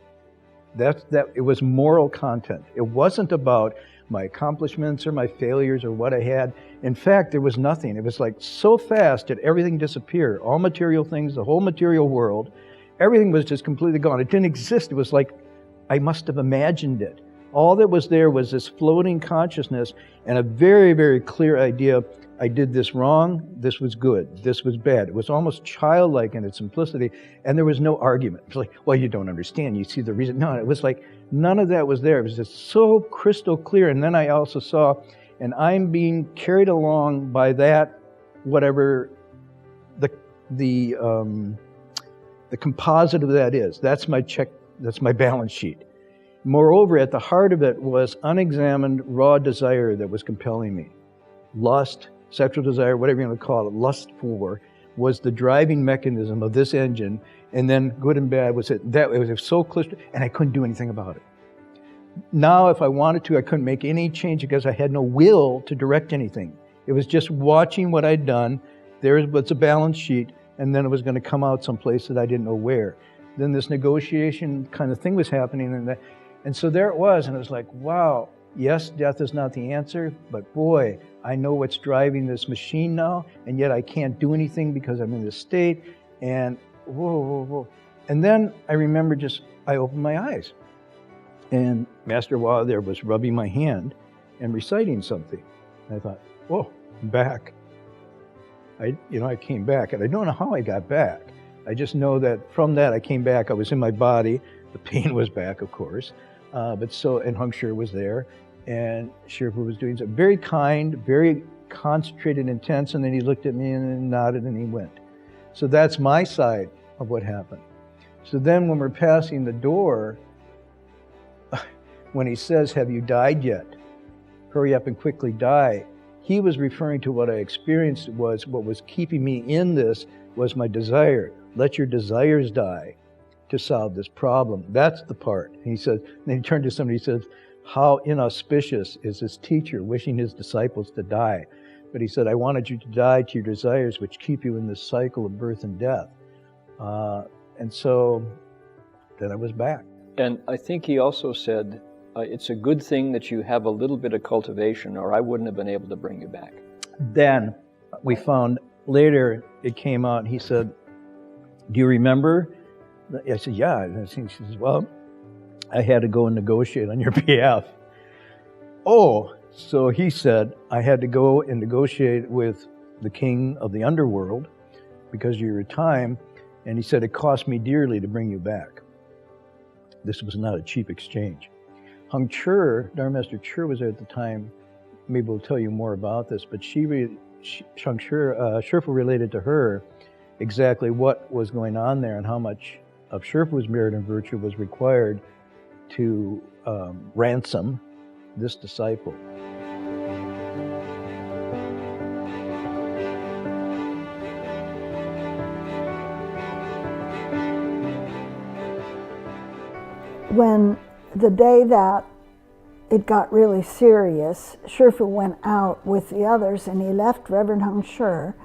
Speaker 17: It was moral content. It wasn't about my accomplishments or my failures or what I had. In fact, there was nothing. It was like so fast that everything disappeared. All material things, the whole material world, everything was just completely gone. It didn't exist. It was like I must have imagined it. All that was there was this floating consciousness and a very, very clear idea. I did this wrong, this was good, this was bad. It was almost childlike in its simplicity, and there was no argument. It was like, well, you don't understand, you see the reason. No, it was like none of that was there. It was just so crystal clear. And then I also saw, and I'm being carried along by that, whatever the composite of that is. That's my check, that's my balance sheet. Moreover, at the heart of it was unexamined raw desire that was compelling me. Lust, sexual desire, whatever you want to call it, lust for, was the driving mechanism of this engine, and then good and bad was it. It was so close, and I couldn't do anything about it. Now, if I wanted to, I couldn't make any change because I had no will to direct anything. It was just watching what I'd done. There was a balance sheet, and then it was going to come out someplace that I didn't know where. Then this negotiation kind of thing was happening, and so there it was, and it was like, wow, yes, death is not the answer, but boy, I know what's driving this machine now, and yet I can't do anything because I'm in this state, and whoa, whoa, whoa. And then I remember I opened my eyes, and Master Hua there was rubbing my hand and reciting something. And I thought, whoa, I'm back. I came back, and I don't know how I got back. I just know that from that I came back. I was in my body. The pain was back, of course. And Hung Sure was there, and Shifu was doing something very kind, very concentrated, intense, and then he looked at me and nodded and he went. So that's my side of what happened. So then when we're passing the door, when he says, have you died yet? Hurry up and quickly die. he was referring to what I experienced was what was keeping me in this was my desire. Let your desires die to solve this problem. That's the part. And he said, and then he turned to somebody, he said, how inauspicious is this teacher wishing his disciples to die? But he said, I wanted you to die to your desires which keep you in this cycle of birth and death. And so then I was back.
Speaker 16: And I think he also said, it's a good thing that you have a little bit of cultivation, or I wouldn't have been able to bring you back.
Speaker 17: Then we found later it came out, he said, do you remember? I said, yeah. And she says, well, I had to go and negotiate on your behalf. Oh, so he said, I had to go and negotiate with the king of the underworld because of your time. And he said, it cost me dearly to bring you back. This was not a cheap exchange. Hung Chur, Dharma Master Chur was there at the time. Maybe we'll tell you more about this, but Hung Chur, Sherpa related to her exactly what was going on there and how much of Sherpa's merit and virtue was required to ransom this disciple.
Speaker 15: When the day that it got really serious, Sherpa went out with the others and he left Reverend Hung Sher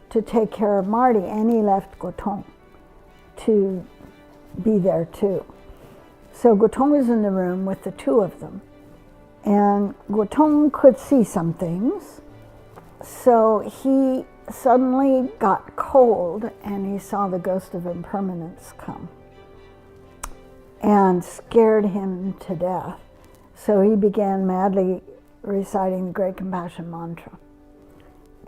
Speaker 15: to take care of Marty, and he left Gotong to be there too. So Gotong was in the room with the two of them, and Gotong could see some things, so he suddenly got cold and he saw the ghost of impermanence come and scared him to death. So he began madly reciting the Great Compassion Mantra,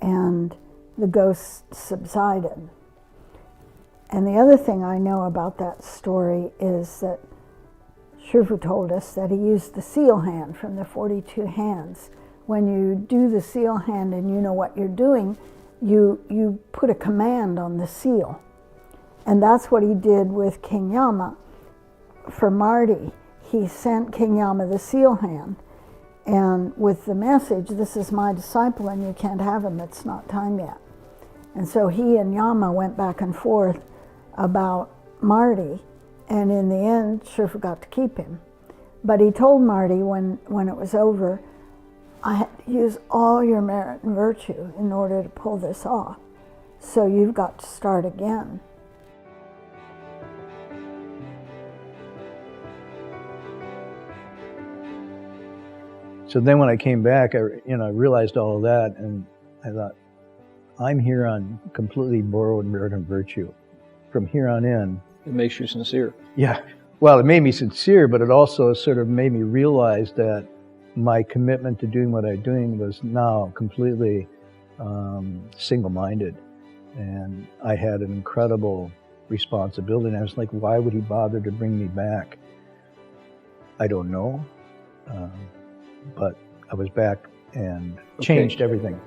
Speaker 15: and the ghost subsided. And the other thing I know about that story is that Shifu told us that he used the seal hand from the 42 hands. When you do the seal hand and you know what you're doing, you put a command on the seal. And that's what he did with King Yama. For Marty, he sent King Yama the seal hand, and with the message, this is my disciple and you can't have him, it's not time yet. And so he and Yama went back and forth about Marty, and in the end, Shifu got to keep him. But he told Marty when it was over, I had to use all your merit and virtue in order to pull this off. So you've got to start again.
Speaker 17: So then when I came back, I realized all of that, and I thought, I'm here on completely borrowed merit and virtue. From here on in.
Speaker 16: It makes you sincere.
Speaker 17: Yeah. Well, it made me sincere, but it also sort of made me realize that my commitment to doing what I'm doing was now completely single-minded. And I had an incredible responsibility. And I was like, why would he bother to bring me back? I don't know. But I was back and changed everything.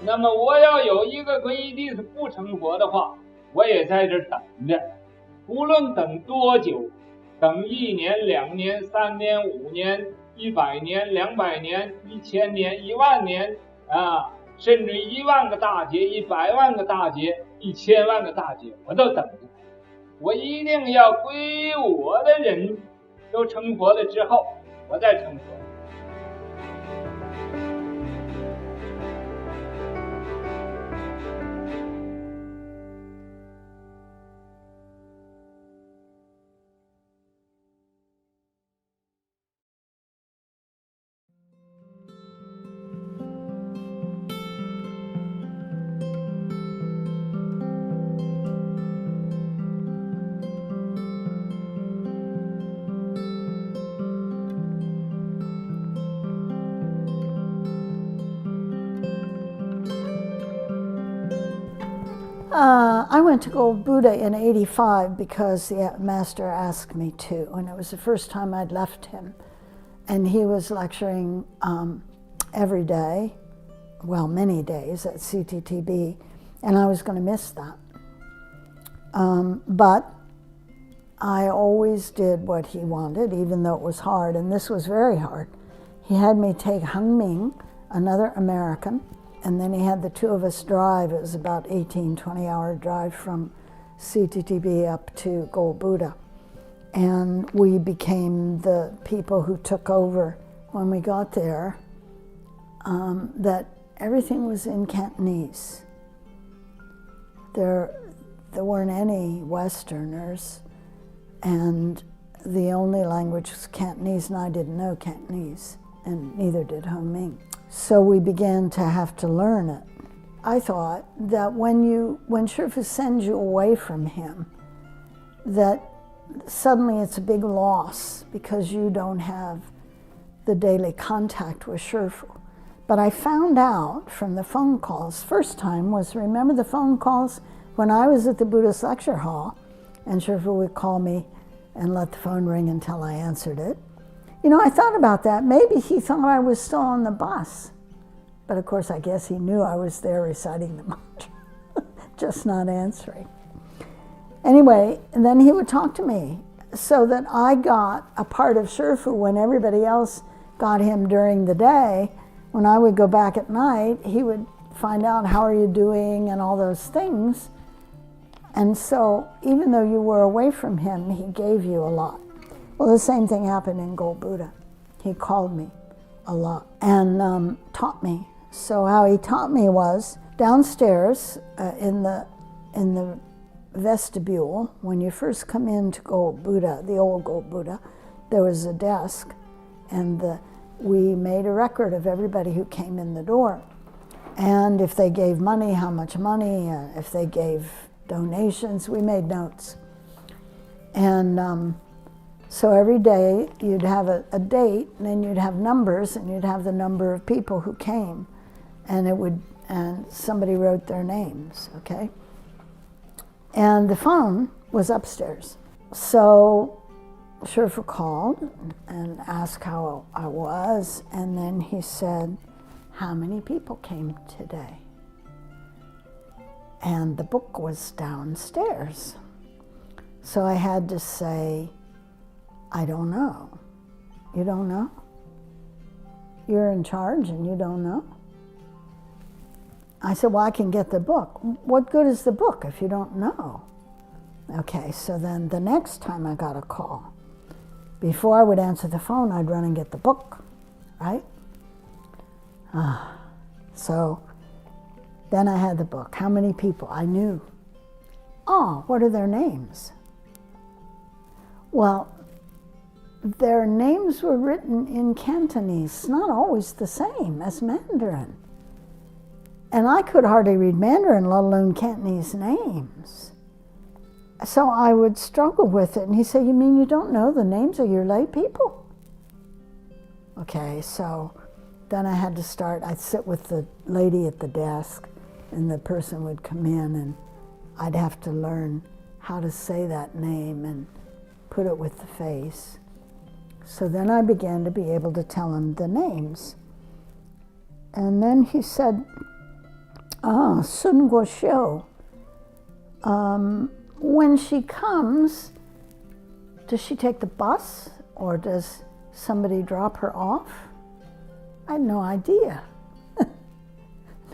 Speaker 12: 那么我要有一个皈依弟子不成佛的话，我也在这等着，无论等多久，等1年、2年、3年、5年、100年、200年、1000年、10000年啊，甚至10000个大劫、100万个大劫、1000万个大劫，我都等着。我一定要皈依我的人都成佛了之后，我再成佛。
Speaker 15: I went to Gold Buddha in '85 because the master asked me to, and it was the first time I'd left him. And he was lecturing every day, well, many days at CTTB, and I was going to miss that. But I always did what he wanted, even though it was hard, and this was very hard. He had me take Hung Ming, another American, and then he had the two of us drive. It was about 20-hour drive from CTTB up to Gold Buddha. And we became the people who took over when we got there, that everything was in Cantonese. There weren't any Westerners, and the only language was Cantonese, and I didn't know Cantonese, and neither did Hung Ming. So we began to have to learn it. I thought that when Shifu sends you away from him, that suddenly it's a big loss because you don't have the daily contact with Shifu. But I found out from the phone calls, first time was, remember the phone calls when I was at the Buddhist lecture hall, and Shifu would call me and let the phone ring until I answered it. You know, I thought about that. Maybe he thought I was still on the bus. But of course, I guess he knew I was there reciting the mantra, just not answering. Anyway, and then he would talk to me so that I got a part of Shifu when everybody else got him during the day. When I would go back at night, he would find out, how are you doing, and all those things. And so even though you were away from him, he gave you a lot. Well, the same thing happened in Gold Buddha. He called me a lot and taught me. So how he taught me was downstairs in the vestibule, when you first come into Gold Buddha, the old Gold Buddha, there was a desk, and we made a record of everybody who came in the door. And if they gave money, how much money, if they gave donations, we made notes. And so every day you'd have a date, and then you'd have numbers, and you'd have the number of people who came, and somebody wrote their names, okay? And the phone was upstairs. So Shifu called and asked how I was, and then he said, how many people came today? And the book was downstairs. So I had to say, I don't know. You don't know? You're in charge and you don't know? I said, well, I can get the book. What good is the book if you don't know? Okay, so then the next time I got a call, before I would answer the phone, I'd run and get the book, right? So then I had the book. How many people? I knew. Oh, what are their names? Well, their names were written in Cantonese. It's not always the same as Mandarin. And I could hardly read Mandarin, let alone Cantonese names. So I would struggle with it. And he said, you mean you don't know the names of your lay people? Okay, so then I had to start. I'd sit with the lady at the desk, and the person would come in, and I'd have to learn how to say that name and put it with the face. So then I began to be able to tell him the names. And then he said, Sun Guo Xiu. When she comes, does she take the bus, or does somebody drop her off? I had no idea.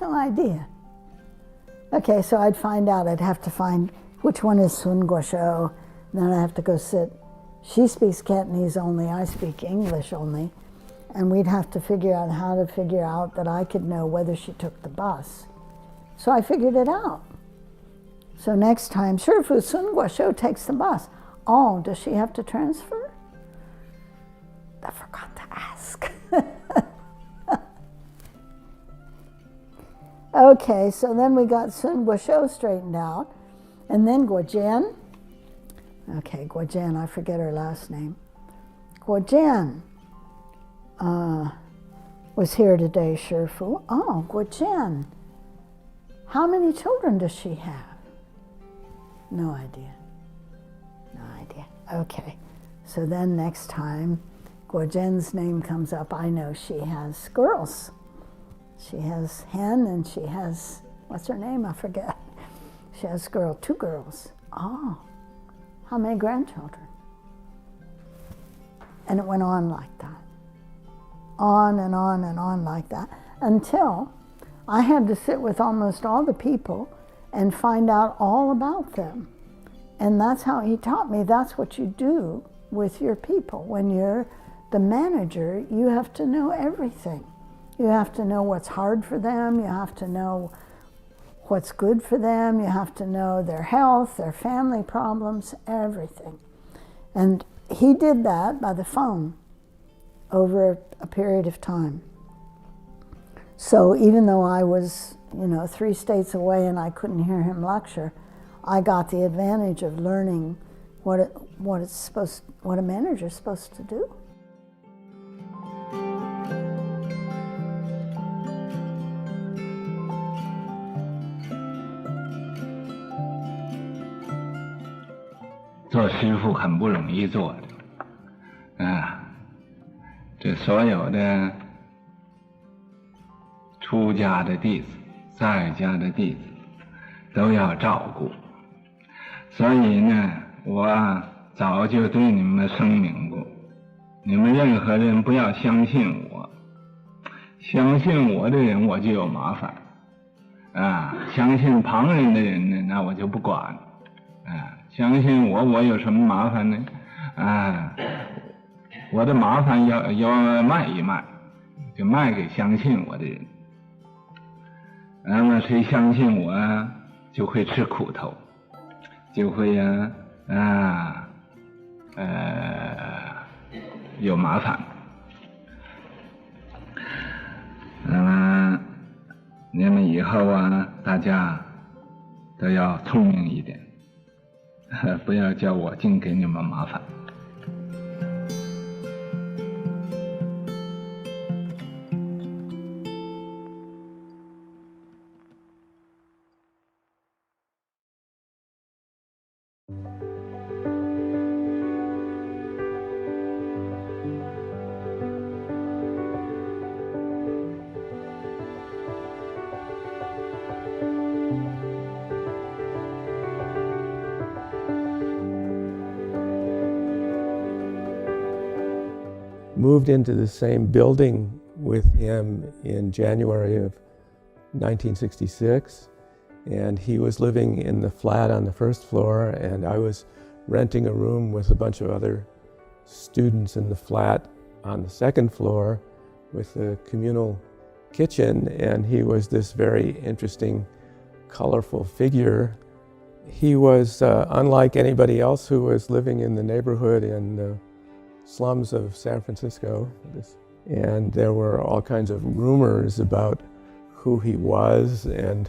Speaker 15: No idea. Okay, so I'd find out. I'd have to find which one is Sun Guo Xiu. Then I have to go sit. She speaks Cantonese only, I speak English only. And we'd have to figure out how to figure out that I could know whether she took the bus. So I figured it out. So next time, Shifu Sun Guo Xiu takes the bus. Oh, does she have to transfer? I forgot to ask. Okay, so then we got Sun Guo Xiu straightened out. And then Guo Jian. Okay, Guo Jian, I forget her last name. Guo Jian was here today, Shifu. Oh, Guo Jian. How many children does she have? No idea. No idea. Okay. So then next time Guo Jian's name comes up, I know she has girls. She has Hen, and she has, what's her name? I forget. She has two girls. oh, how many grandchildren? And it went on like that. On and on and on like that, until I had to sit with almost all the people and find out all about them. And that's how he taught me, that's what you do with your people. When you're the manager, you have to know everything. You have to know what's hard for them, you have to know what's good for them, you have to know their health, their family problems, everything. And he did that by the phone over a period of time. So even though I was, 3 states away and I couldn't hear him lecture, I got the advantage of learning what a manager's supposed to do.
Speaker 12: 做师傅很不容易做的，这所有的出家的弟子、在家的弟子都要照顾，所以呢，我早就对你们声明过，你们任何人不要相信我，相信我的人我就有麻烦，相信旁人的人呢，那我就不管，相信我有什么麻烦呢？我的麻烦要卖一卖，就卖给相信我的人。那么谁相信我就会吃苦头，就会有麻烦。那么你们以后大家都要聪明一点，不要叫我净给你们麻烦。
Speaker 10: Moved into the same building with him in January of 1966, and he was living in the flat on the first floor, and I was renting a room with a bunch of other students in the flat on the second floor with a communal kitchen, and he was this very interesting, colorful figure. He was unlike anybody else who was living in the neighborhood in the slums of San Francisco, and there were all kinds of rumors about who he was and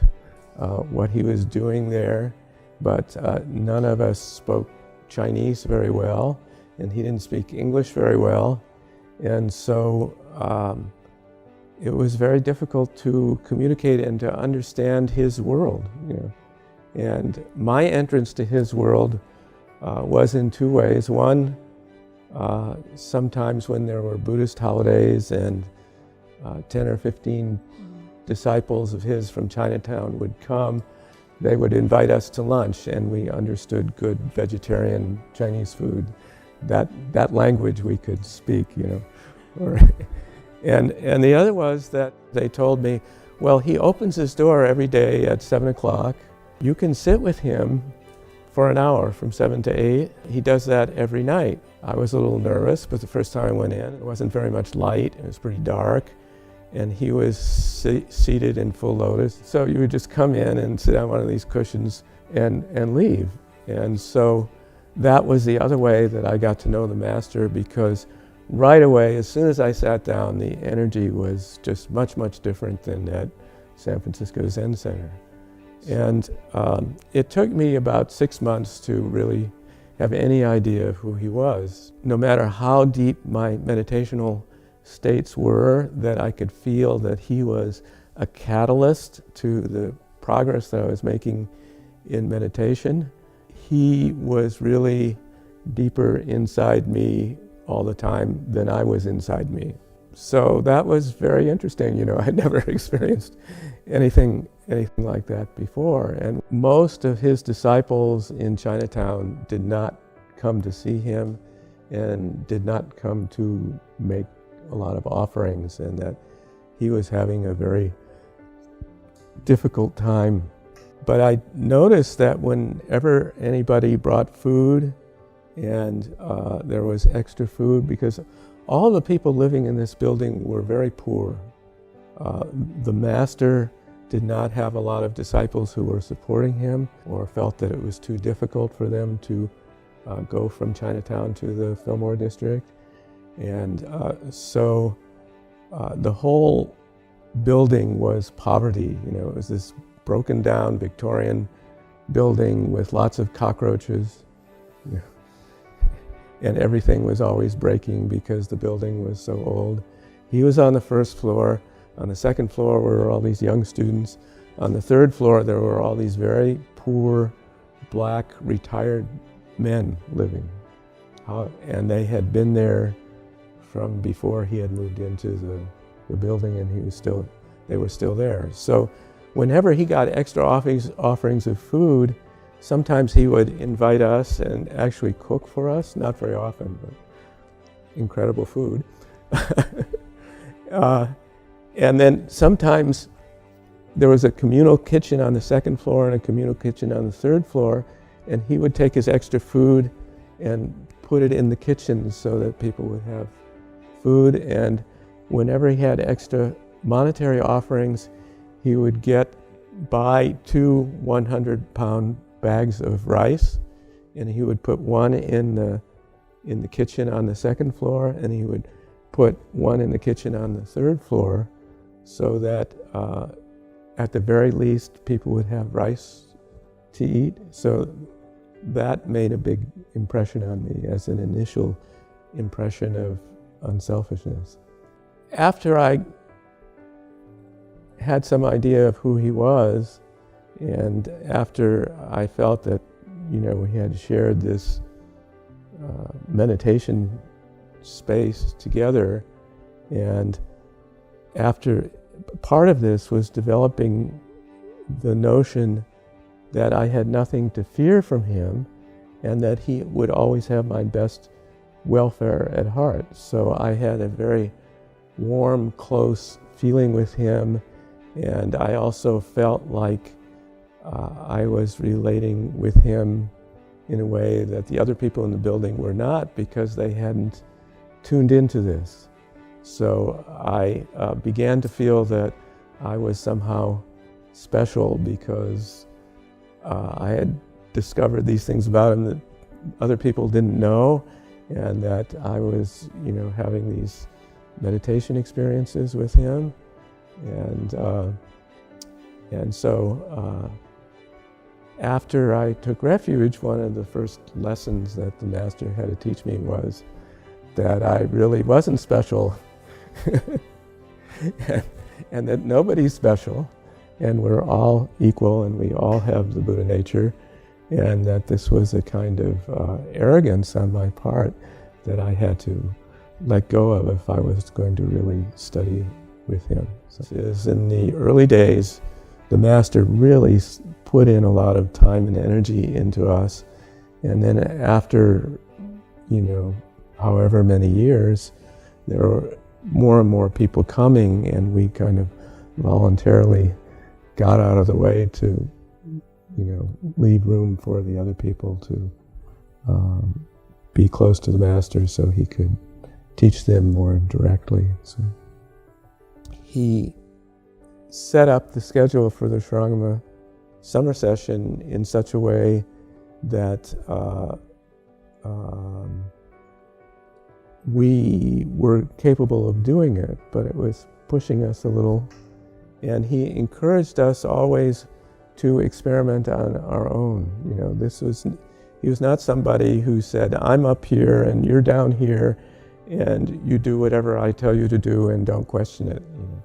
Speaker 10: what he was doing there, but none of us spoke Chinese very well, and he didn't speak English very well, and so it was very difficult to communicate and to understand his world. And my entrance to his world was in two ways. One, sometimes when there were Buddhist holidays and 10 or 15 disciples of his from Chinatown would come, they would invite us to lunch, and we understood good vegetarian Chinese food. That language we could speak, And the other was that they told me, well, he opens his door every day at 7 o'clock. You can sit with him for an hour from 7 to 8. He does that every night. I was a little nervous, but the first time I went in, it wasn't very much light. It was pretty dark, and he was seated in full lotus. So you would just come in and sit on one of these cushions and leave. And so that was the other way that I got to know the master, because right away, as soon as I sat down, the energy was just much, much different than at San Francisco Zen Center. And it took me about 6 months to really have any idea of who he was. No matter how deep my meditational states were, that I could feel that he was a catalyst to the progress that I was making in meditation. He was really deeper inside me all the time than I was inside me. So that was very interesting. You know, I'd never experienced anything like that before. And most of his disciples in Chinatown did not come to see him and did not come to make a lot of offerings, and that he was having a very difficult time. But I noticed that whenever anybody brought food and there was extra food, because all the people living in this building were very poor. The master did not have a lot of disciples who were supporting him or felt that it was too difficult for them to go from Chinatown to the Fillmore district. And so the whole building was poverty. You know, it was this broken down Victorian building with lots of cockroaches. You know, and everything was always breaking because the building was so old. He was on the first floor. On the second floor were all these young students. On the third floor there were all these very poor, black, retired men living. And they had been there from before he had moved into the building, and they were still there. So whenever he got extra offerings of food, sometimes he would invite us and actually cook for us, not very often, but incredible food. And then sometimes there was a communal kitchen on the second floor and a communal kitchen on the third floor, and he would take his extra food and put it in the kitchen so that people would have food. And whenever he had extra monetary offerings, he would buy 2 100-pound bags of rice, and he would put one in the kitchen on the second floor, and he would put one in the kitchen on the third floor, so that at the very least people would have rice to eat. So that made a big impression on me as an initial impression of unselfishness. After I had some idea of who he was, and after I felt that, you know, we had shared this meditation space together, and after part of this was developing the notion that I had nothing to fear from him and that he would always have my best welfare at heart. So I had a very warm, close feeling with him, and I also felt like I was relating with him in a way that the other people in the building were not, because they hadn't tuned into this. So I began to feel that I was somehow special because I had discovered these things about him that other people didn't know, and that I was, you know, having these meditation experiences with him. And so after I took refuge, one of the first lessons that the master had to teach me was that I really wasn't special and that nobody's special, and we're all equal, and we all have the Buddha nature, and that this was a kind of arrogance on my part that I had to let go of if I was going to really study with him. So in the early days, the master really put in a lot of time and energy into us, and then after, you know, however many years, there were more and more people coming, and we kind of voluntarily got out of the way to, you know, leave room for the other people to be close to the master so he could teach them more directly. So he set up the schedule for the Shurangama summer session in such a way that we were capable of doing it, but it was pushing us a little. And he encouraged us always to experiment on our own. You know, he was not somebody who said, I'm up here and you're down here and you do whatever I tell you to do and don't question it. You know,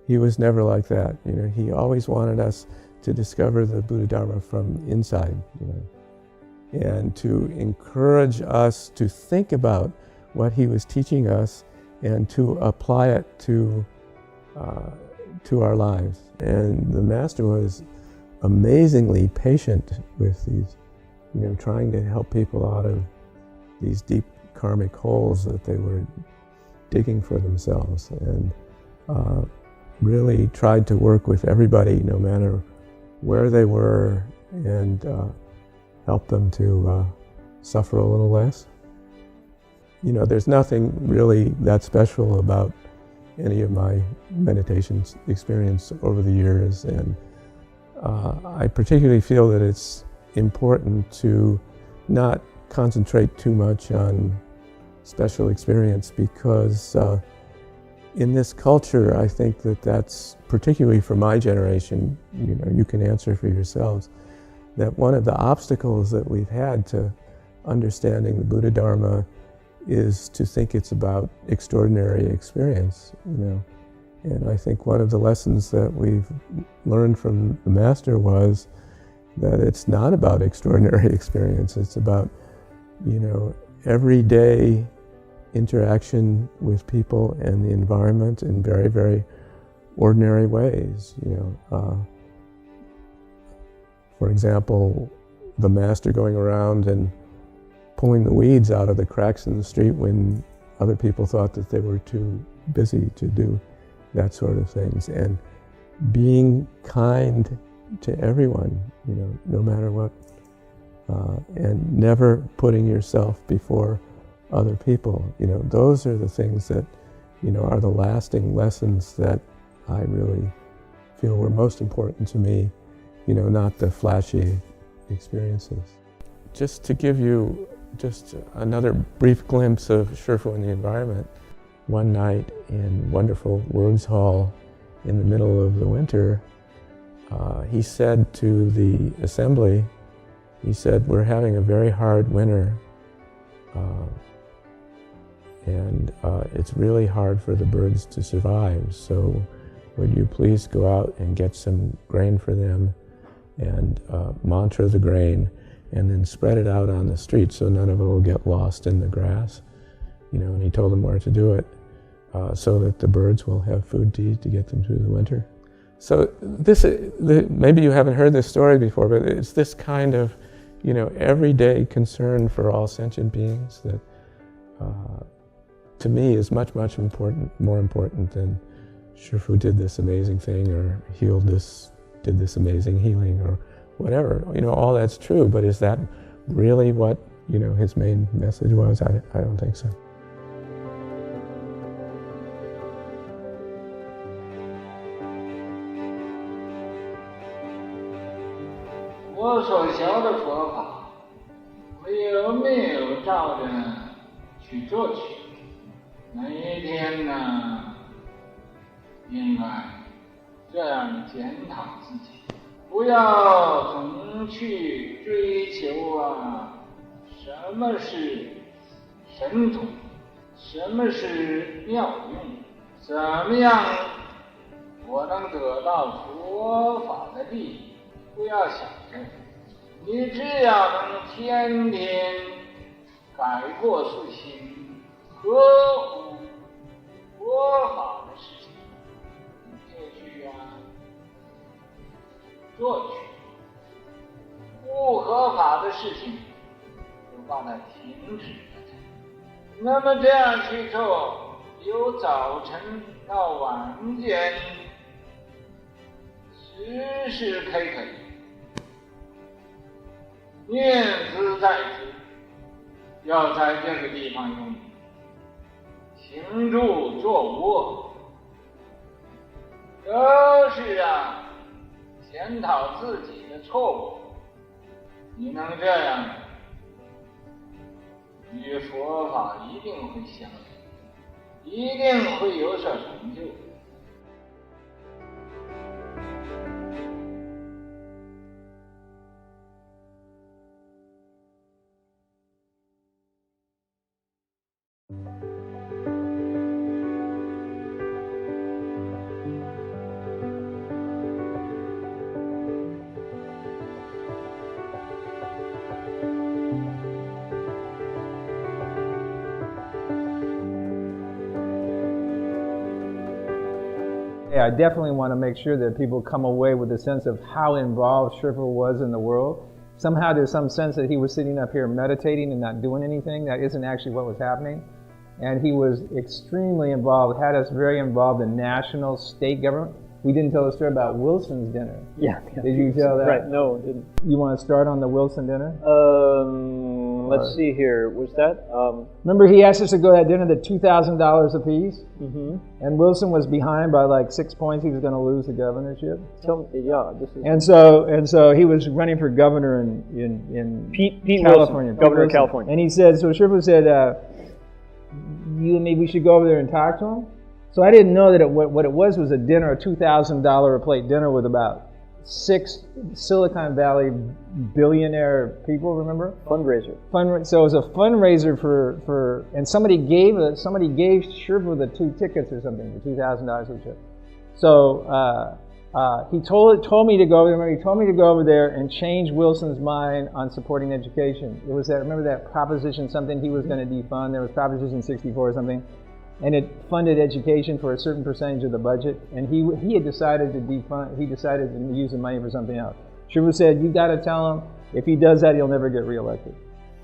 Speaker 10: he was never like that. You know, he always wanted us to discover the Buddha Dharma from inside, you know, and to encourage us to think about what he was teaching us and to apply it to our lives. And the Master was amazingly patient with these, trying to help people out of these deep karmic holes that they were digging for themselves, and really tried to work with everybody, no matter where they were, and help them to suffer a little less. There's nothing really that special about any of my meditation experience over the years, and I particularly feel that it's important to not concentrate too much on special experience, because in this culture, I think that that's, particularly for my generation, you can answer for yourselves, that one of the obstacles that we've had to understanding the Buddha Dharma is to think it's about extraordinary experience, And I think one of the lessons that we've learned from the Master was that it's not about extraordinary experience. It's about, everyday interaction with people and the environment in very, very ordinary ways. For example, the Master going around and pulling the weeds out of the cracks in the street when other people thought that they were too busy to do that sort of things, and being kind to everyone, no matter what, and never putting yourself before other people. Those are the things that, are the lasting lessons that I really feel were most important to me, not the flashy experiences. Just to give you just another brief glimpse of Shifu and the environment, one night in wonderful Words Hall in the middle of the winter, he said to the assembly, he said, "We're having a very hard winter, and it's really hard for the birds to survive, so would you please go out and get some grain for them and mantra the grain, and then spread it out on the street so none of it will get lost in the grass." And he told them where to do it, so that the birds will have food to eat to get them through the winter. So maybe you haven't heard this story before, but it's this kind of, everyday concern for all sentient beings that, to me, is much, much more important than Shifu did this amazing thing, or did this amazing healing, or whatever. All that's true, but is that really what, his main message was? I don't think so.
Speaker 9: 我所学的佛法，我有没有照着去做去？每一天呢，应该这样检讨自己，不要总去追求什么是神通，什么是妙用，怎么样我能得到佛法的利益？不要想着，你只要能天天改过自新，合乎佛法的事情，你就去做去；不合法的事情，就把它停止了。那么这样去做，由早晨到晚间，时时刻刻念兹在兹，要在这个地方用行住坐卧，都是检讨自己的错误。你能这样，与佛法一定会相应，一定会有所成就。
Speaker 20: I definitely want to make sure that people come away with a sense of how involved Shifu was in the world. Somehow there's some sense that he was sitting up here meditating and not doing anything. That isn't actually what was happening. And he was extremely involved, had us very involved in national, state government. We didn't tell the story about Wilson's dinner.
Speaker 16: Yeah.
Speaker 20: Did you tell that?
Speaker 16: Right, no, didn't.
Speaker 20: You want to start on the Wilson dinner?
Speaker 16: Let's see here. Was that?
Speaker 20: Remember, he asked us to go to that dinner, the $2,000 apiece?
Speaker 16: Mm-hmm.
Speaker 20: And Wilson was behind by like 6 points. He was going to lose the governorship.
Speaker 16: This is.
Speaker 20: And so he was running for governor in
Speaker 16: Pete
Speaker 20: California.
Speaker 16: Wilson, governor of California.
Speaker 20: And he said, so Shifu said, you and me, we should go over there and talk to him. So I didn't know that what it was a dinner, a $2,000 a plate dinner with about 6 Silicon Valley billionaire people, remember?
Speaker 16: Fundraiser.
Speaker 20: So it was a fundraiser for and somebody gave Shifu the 2 tickets or something, for $2,000 each. So he told me to go over there. He told me to go over there and change Wilson's mind on supporting education. It was that, remember that proposition something he was going to defund? There was Proposition 64 or something. And it funded education for a certain percentage of the budget, and he had decided to defund. He decided to use the money for something else. Shifu said, "You got to tell him if he does that, he'll never get reelected.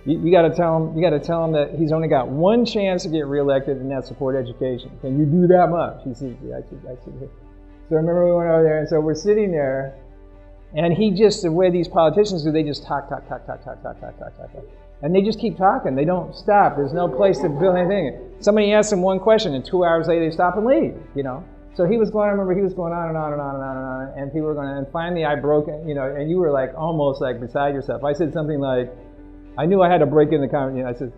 Speaker 20: You got to tell him. You got to tell him that he's only got one chance to get reelected, and that's support education. Can you do that much?" He said, "Yeah, I should." So I remember we went over there, and so we're sitting there, and he just, the way these politicians do, they just talk. And they just keep talking. They don't stop. There's no place to build anything. Somebody asks them one question, and 2 hours later they stop and leave, you know. So he was going, I remember he was going on and on and on and on and on, and people were going, and finally I broke it, you know, and you were like almost like beside yourself. I said something like, I knew I had to break in the conversation. I said,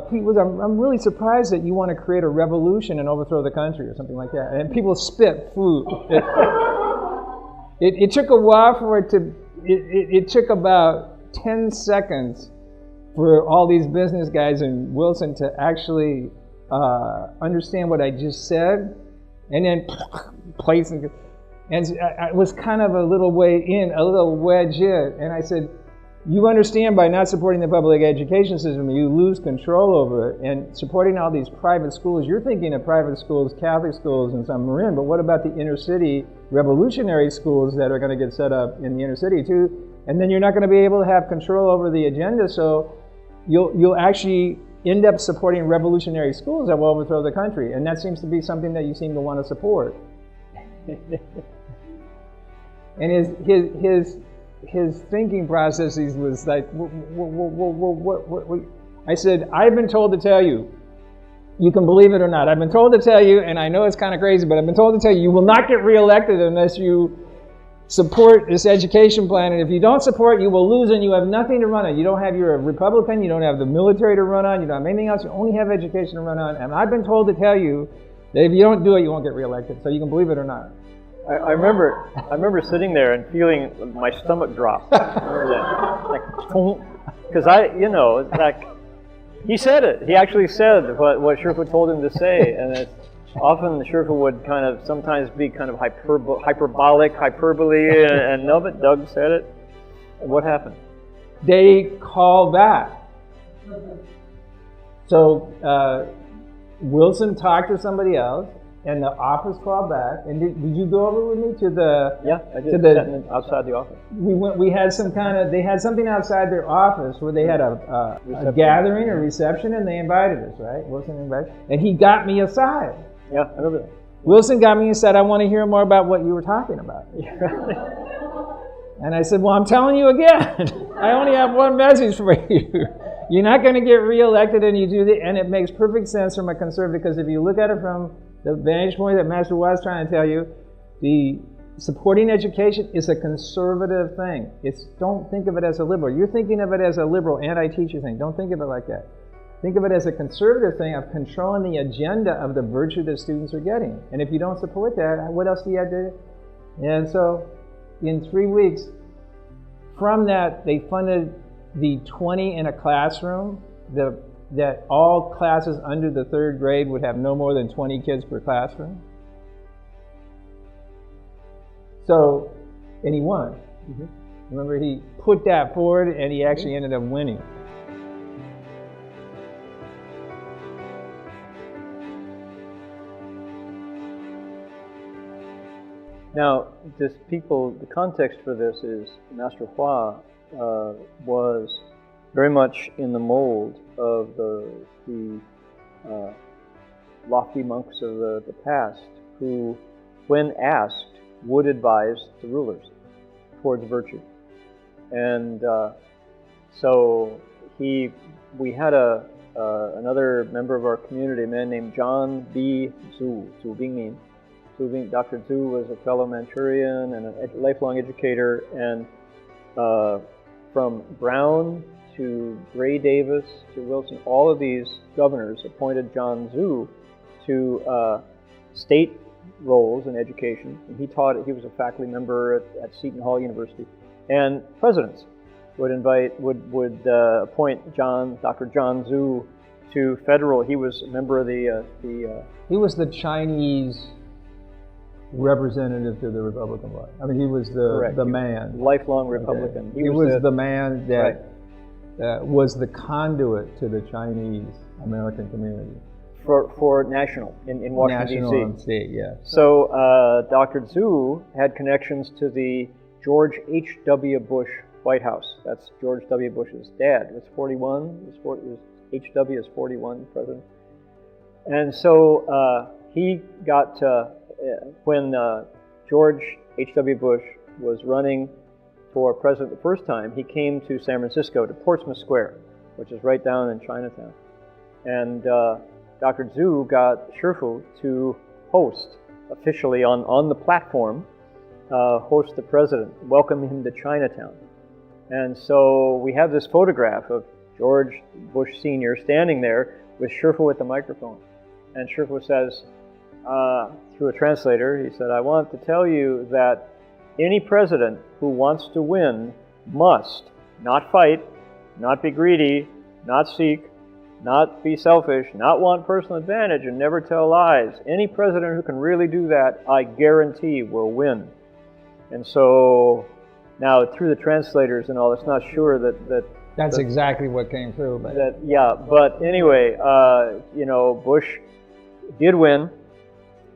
Speaker 20: Pete, I'm really surprised that you want to create a revolution and overthrow the country or something like that. And people spit food. It took a while for it to, it took about 10 seconds for all these business guys in Wilson to actually understand what I just said, and then place and I was kind of a little way in, a little wedge in, and I said, you understand by not supporting the public education system, you lose control over it, and supporting all these private schools, you're thinking of private schools, Catholic schools, and some Marin, but what about the inner city revolutionary schools that are going to get set up in the inner city too? And then you're not going to be able to have control over the agenda, so you'll actually end up supporting revolutionary schools that will overthrow the country, and that seems to be something that you seem to want to support. And his thinking processes was like, what? I said, I've been told to tell you, you can believe it or not, I've been told to tell you, and I know it's kind of crazy, but I've been told to tell you, you will not get reelected unless you support this education plan, and if you don't support it, you will lose, and you have nothing to run on. You don't have your Republican, you don't have the military to run on, you don't have anything else, you only have education to run on, and I've been told to tell you that if you don't do it, you won't get reelected, so you can believe it or not.
Speaker 16: I remember sitting there and feeling my stomach drop. Because it's like, he said it. He actually said what Shifu told him to say, and it's, often the Shifu would kind of sometimes be kind of hyperbole, and no, but Doug said it. What happened?
Speaker 20: They called back. So Wilson talked to somebody else, and the office called back. And did you go over with me to the?
Speaker 16: Yeah, I did. Sitting outside the office.
Speaker 20: We had some kind of. They had something outside their office where they had a gathering, a reception, and they invited us. Right? Wilson invited, and he got me aside.
Speaker 16: Yeah, I remember that.
Speaker 20: Wilson got me and said, I want to hear more about what you were talking about. And I said, well, I'm telling you again, I only have one message for you. You're not going to get reelected, and you do the, and it makes perfect sense from a conservative, because if you look at it from the vantage point that Master Hua is trying to tell you, the supporting education is a conservative thing. Don't think of it as a liberal. You're thinking of it as a liberal anti-teacher thing. Don't think of it like that. Think of it as a conservative thing of controlling the agenda of the virtue that students are getting. And if you don't support that, what else do you have to do? And so, in 3 weeks, from that, they funded the 20 in a classroom, that all classes under the 3rd grade would have no more than 20 kids per classroom. So, and he won. Mm-hmm. Remember, he put that forward, and he actually ended up winning.
Speaker 16: Now, the context for this is Master Hua was very much in the mold of the lofty monks of the past who, when asked, would advise the rulers towards virtue. And so we had another member of our community, a man named John B. Zhu Bingmin. Dr. Zhu was a fellow Manchurian and a lifelong educator, and from Brown to Gray Davis to Wilson, all of these governors appointed John Zhu to state roles in education. And he was a faculty member at Seton Hall University. And presidents would appoint Dr. John Zhu to federal. He was a member of
Speaker 20: he was the Chinese representative to the Republican Party. I mean, he was the man.
Speaker 16: Lifelong Republican.
Speaker 20: Okay. He was the man that was the conduit to the Chinese American community.
Speaker 16: For national in Washington,
Speaker 20: D.C.
Speaker 16: National
Speaker 20: state, yeah.
Speaker 16: So Dr. Zhu had connections to the George H.W. Bush White House. That's George W. Bush's dad. Was 41. H.W. is 41 president. And so he got when George H.W. Bush was running for president the first time, he came to San Francisco, to Portsmouth Square, which is right down in Chinatown. And Dr. Zhu got Shifu to host, officially on the platform, host the president, welcome him to Chinatown. And so we have this photograph of George Bush Sr. standing there with Shifu at the microphone. And Shifu says, through a translator, he said, "I want to tell you that any president who wants to win must not fight, not be greedy, not seek, not be selfish, not want personal advantage, and never tell lies. Any president who can really do that, I guarantee will win." And so now through the translators and all, it's not sure
Speaker 20: that's exactly what came through.
Speaker 16: But anyway, Bush did win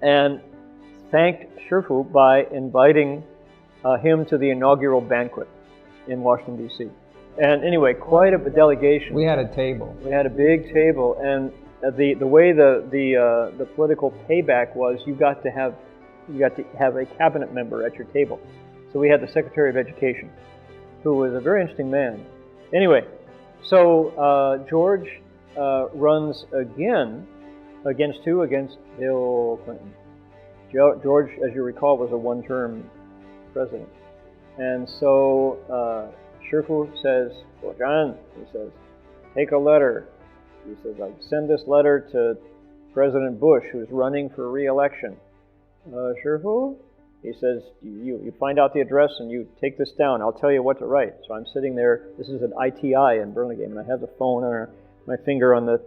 Speaker 16: and thanked Shifu by inviting him to the inaugural banquet in Washington, D.C. And anyway, quite a delegation.
Speaker 20: We had a table.
Speaker 16: We had a big table, and the way the political payback was, you got to have a cabinet member at your table. So we had the Secretary of Education, who was a very interesting man. Anyway, so George runs again against Bill Clinton. George, as you recall, was a one-term president. And so Shifu says, "Well, John," he says, "take a letter." He says, "I send this letter to President Bush, who's running for re-election." Shifu? He says, you find out the address and you take this down. I'll tell you what to write. So I'm sitting there. This is an ITI in Burlingame, and I have the phone on my finger on the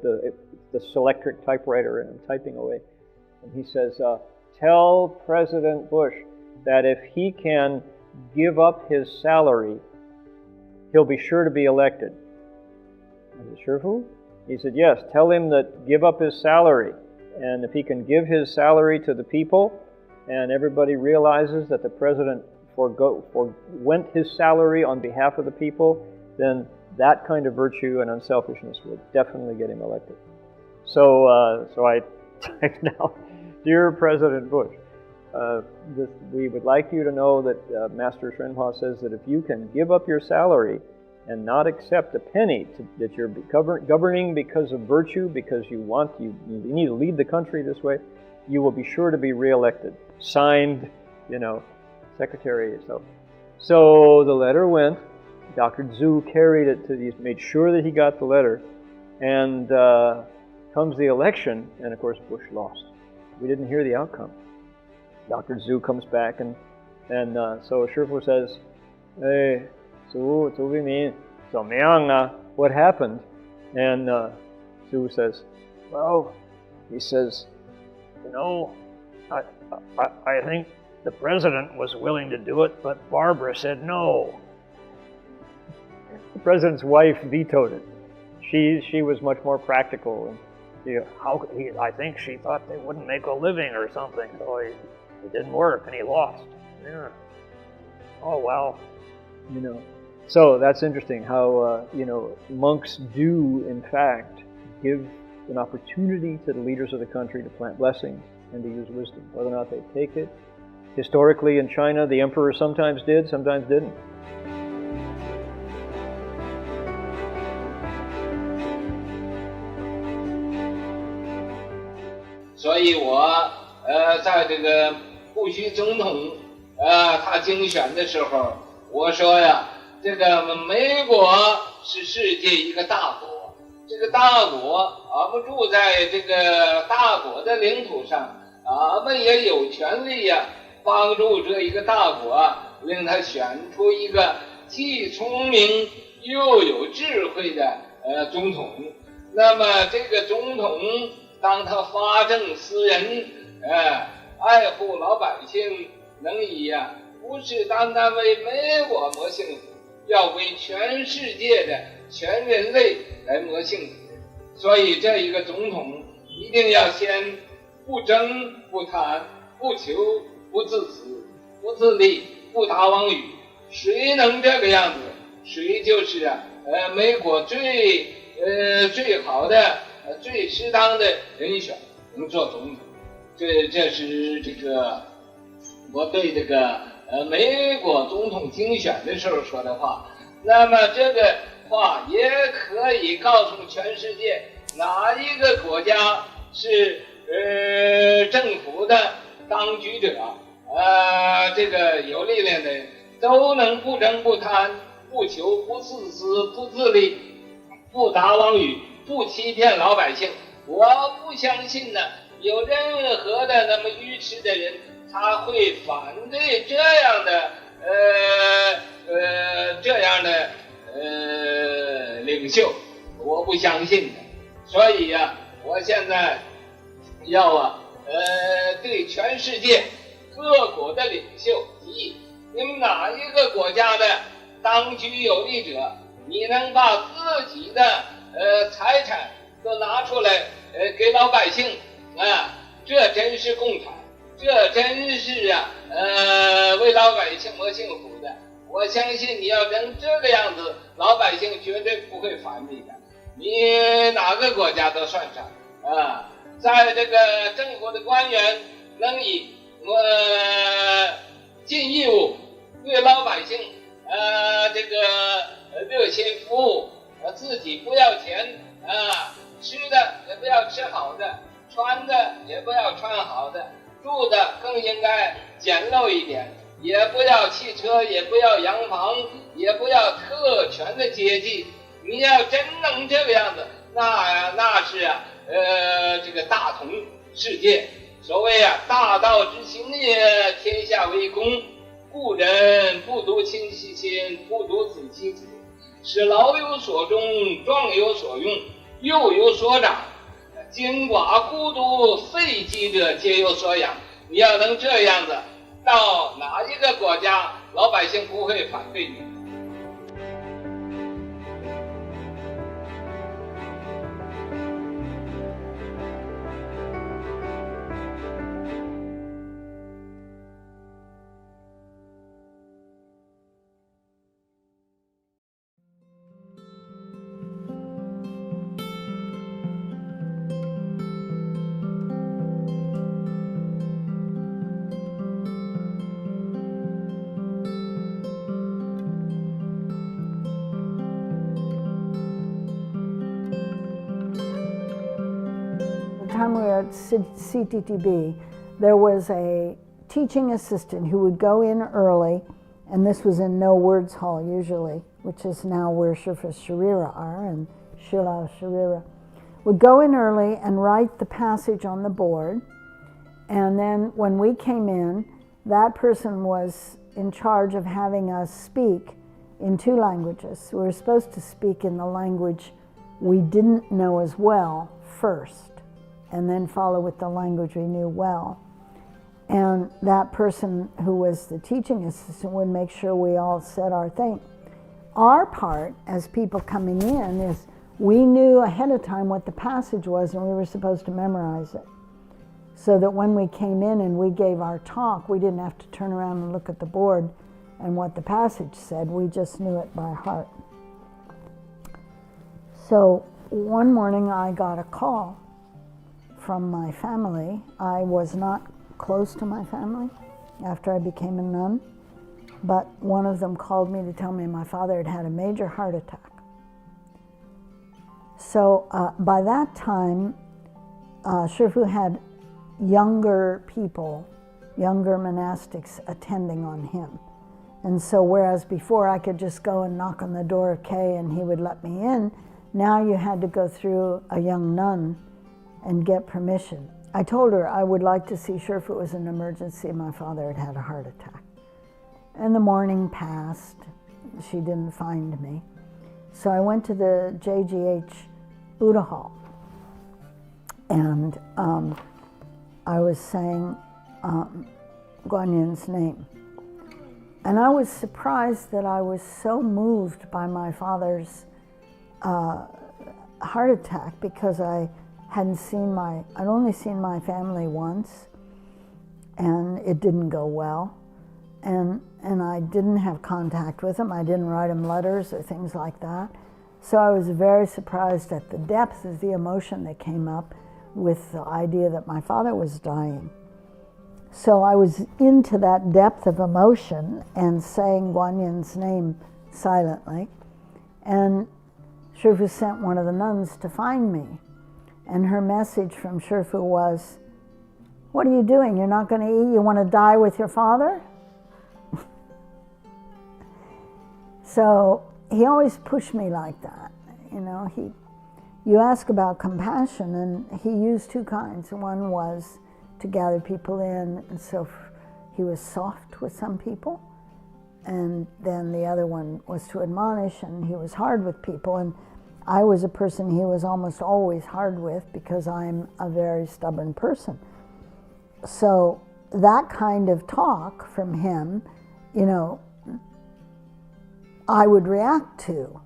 Speaker 16: Selectric typewriter, and I'm typing away. And he says, "Tell President Bush that if he can give up his salary, he'll be sure to be elected." I said, "Shifu?" He said, "Yes, tell him that give up his salary. And if he can give his salary to the people, and everybody realizes that the president forwent his salary on behalf of the people, then that kind of virtue and unselfishness will definitely get him elected." So I typed now, "Dear President Bush, we would like you to know that Master Hua says that if you can give up your salary and not accept a penny, that you're governing because of virtue, because you need to lead the country this way, you will be sure to be re-elected. Signed, Secretary." So the letter went. Dr. Zhu carried it made sure that he got the letter, and comes the election, and of course Bush lost. We didn't hear the outcome. Dr. Zhu comes back, and so Shifu says, "Hey, Zhu Bingmin, 怎么样呢? What happened?" And Zhu says, "Well," he says, I think the president was willing to do it, but Barbara said no." The president's wife vetoed it. She was much more practical, and I think she thought they wouldn't make a living or something, so it didn't work, and he lost. Yeah. Oh, wow. So that's interesting how, monks do, in fact, give an opportunity to the leaders of the country to plant blessings and to use wisdom. Whether or not they take it. Historically in China, the emperor sometimes did, sometimes didn't.
Speaker 12: 所以我在这个戊戌总统他竞选的时候，我说呀，这个美国是世界一个大国，这个大国俺们住在这个大国的领土上，俺们也有权利呀，帮助这一个大国令他选出一个既聪明又有智慧的总统。那么这个总统当他发政思人，爱护老百姓，能以不是单单为美国谋幸福，要为全世界的全人类来谋幸福。所以这一个总统一定要先不争不贪不求不自私不自利不达妄语，谁能这个样子，谁就是美国最好的最适当的人选能做总统。这是这个我对这个美国总统竞选的时候说的话。那么这个话也可以告诉全世界，哪一个国家是政府的当局者，这个有力量的人都能不争不贪不求不自私不自利不达妄语不欺骗老百姓。我不相信呢，有任何的那么愚痴的人他会反对这样的领袖，我不相信的。所以我现在要对全世界各国的领袖提议，你们哪一个国家的当局有力者，你能把自己的财产都拿出来给老百姓这真是共产，这真是为老百姓谋幸福的。我相信你要能这个样子，老百姓绝对不会反你的，你哪个国家都算上在这个政府的官员能以尽义务对老百姓这个热心服务，自己不要钱吃的也不要吃好的，穿的也不要穿好的，住的更应该简陋一点，也不要汽车，也不要洋房，也不要特权的阶级。你要真能这个样子，那是这个大同世界。所谓大道之行也，天下为公，故人不独亲其亲，不独子其子，使老有所终，壮有所用，幼有所长，精寡孤独废疾者皆有所养。你要能这样子，到哪一个国家老百姓不会反对你。
Speaker 15: Time we were at CTTB, there was a teaching assistant who would go in early, and this was in No Words Hall usually, which is now where Shifa Sharira are, and Shila Sharira, would go in early and write the passage on the board, and then when we came in, that person was in charge of having us speak in 2 languages. We were supposed to speak in the language we didn't know as well first, and then follow with the language we knew well. And that person who was the teaching assistant would make sure we all said our thing. Our part as people coming in is we knew ahead of time what the passage was and we were supposed to memorize it. so that when we came in and we gave our talk, we didn't have to turn around and look at the board and what the passage said. We just knew it by heart. So one morning I got a call from my family. I was not close to my family after I became a nun, but one of them called me to tell me my father had had a major heart attack. So by that time, Shifu had younger people, younger monastics attending on him. And so whereas before I could just go and knock on the door of Kay and he would let me in, now you had to go through a young nun and get permission. I told her I would like to see Shifu. It was an emergency. My father had had a heart attack. And the morning passed. She didn't find me. So I went to the JGH Buddha Hall. And I was saying Guanyin's name. And I was surprised that I was so moved by my father's heart attack, because I'd only seen my family once, and it didn't go well. And I didn't have contact with him. I didn't write him letters or things like that. So I was very surprised at the depth of the emotion that came up with the idea that my father was dying. So I was into that depth of emotion and saying Guanyin's name silently. And Shifu sent one of the nuns to find me. And her message from Shifu was, "What are you doing? You're not going to eat? You want to die with your father?" So he always pushed me like that. You know, you ask about compassion, and he used two kinds. One was to gather people in, and so he was soft with some people. And then the other one was to admonish, and he was hard with people. And I was a person he was almost always hard with, because I'm a very stubborn person. So that kind of talk from him, you know, I would react to.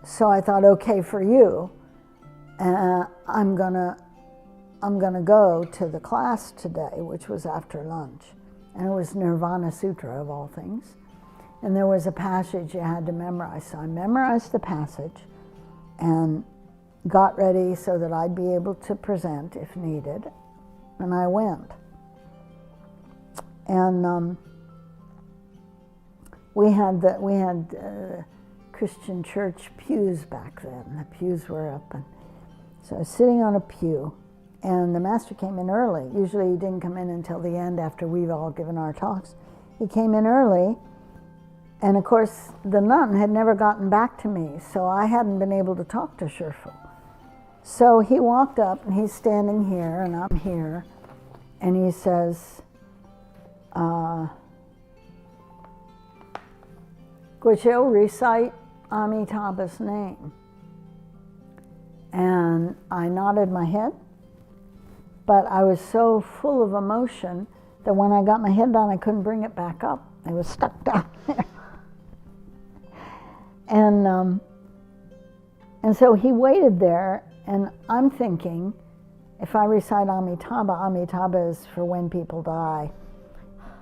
Speaker 15: So I thought, okay, for you, I'm gonna go to the class today, which was after lunch. And it was Nirvana Sutra, of all things. And there was a passage you had to memorize. So I memorized the passage and got ready so that I'd be able to present if needed. And I went. And we had Christian church pews back then. The pews were up. And so I was sitting on a pew, and the master came in early. Usually he didn't come in until the end after we've all given our talks. He came in early, and of course the nun had never gotten back to me, so I hadn't been able to talk to Shifu. So he walked up, and he's standing here, and I'm here, and he says, Guichil, recite Amitabha's name. And I nodded my head, but I was so full of emotion that when I got my head down, I couldn't bring it back up. It was stuck down there. And so he waited there, and I'm thinking, if I recite Amitabha, Amitabha is for when people die.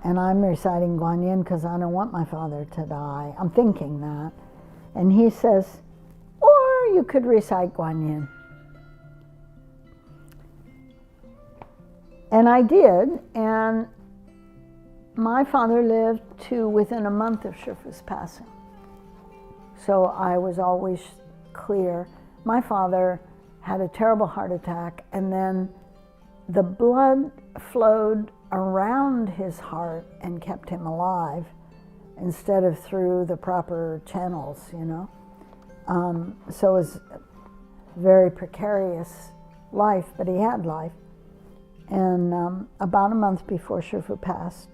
Speaker 15: And I'm reciting Guanyin because I don't want my father to die. I'm thinking that. And he says, or you could recite Guanyin. And I did, and my father lived to within a month of Shifu's passing. So I was always clear. My father had a terrible heart attack, and then the blood flowed around his heart and kept him alive instead of through the proper channels, you know. So it was a very precarious life, but he had life. And about a month before Shifu passed,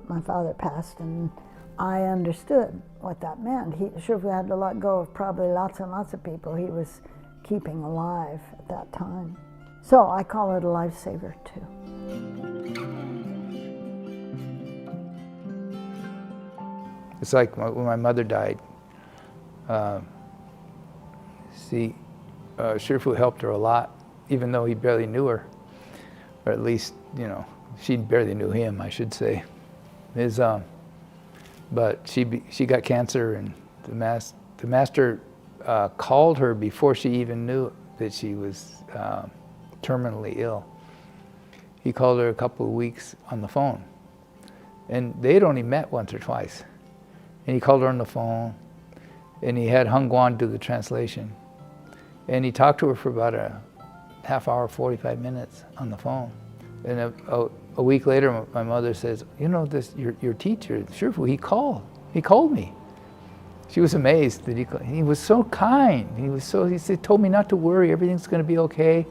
Speaker 15: my father passed, and I understood what that meant. Shifu had to let go of probably lots and lots of people he was keeping alive at that time. So I call it a lifesaver too.
Speaker 4: It's like when my mother died. Shifu helped her a lot, even though he barely knew her. or at least, you know, she barely knew him, I should say. But she got cancer, and the master called her before she even knew that she was terminally ill. He called her a couple of weeks on the phone. And they had only met once or twice. And he called her on the phone, and he had Hung Guan do the translation. And he talked to her for about a half hour, 45 minutes on the phone. And a week later, my mother says, you know, your teacher, Shifu, he called me. She was amazed that he was so kind. He said, told me not to worry, everything's going to be okay.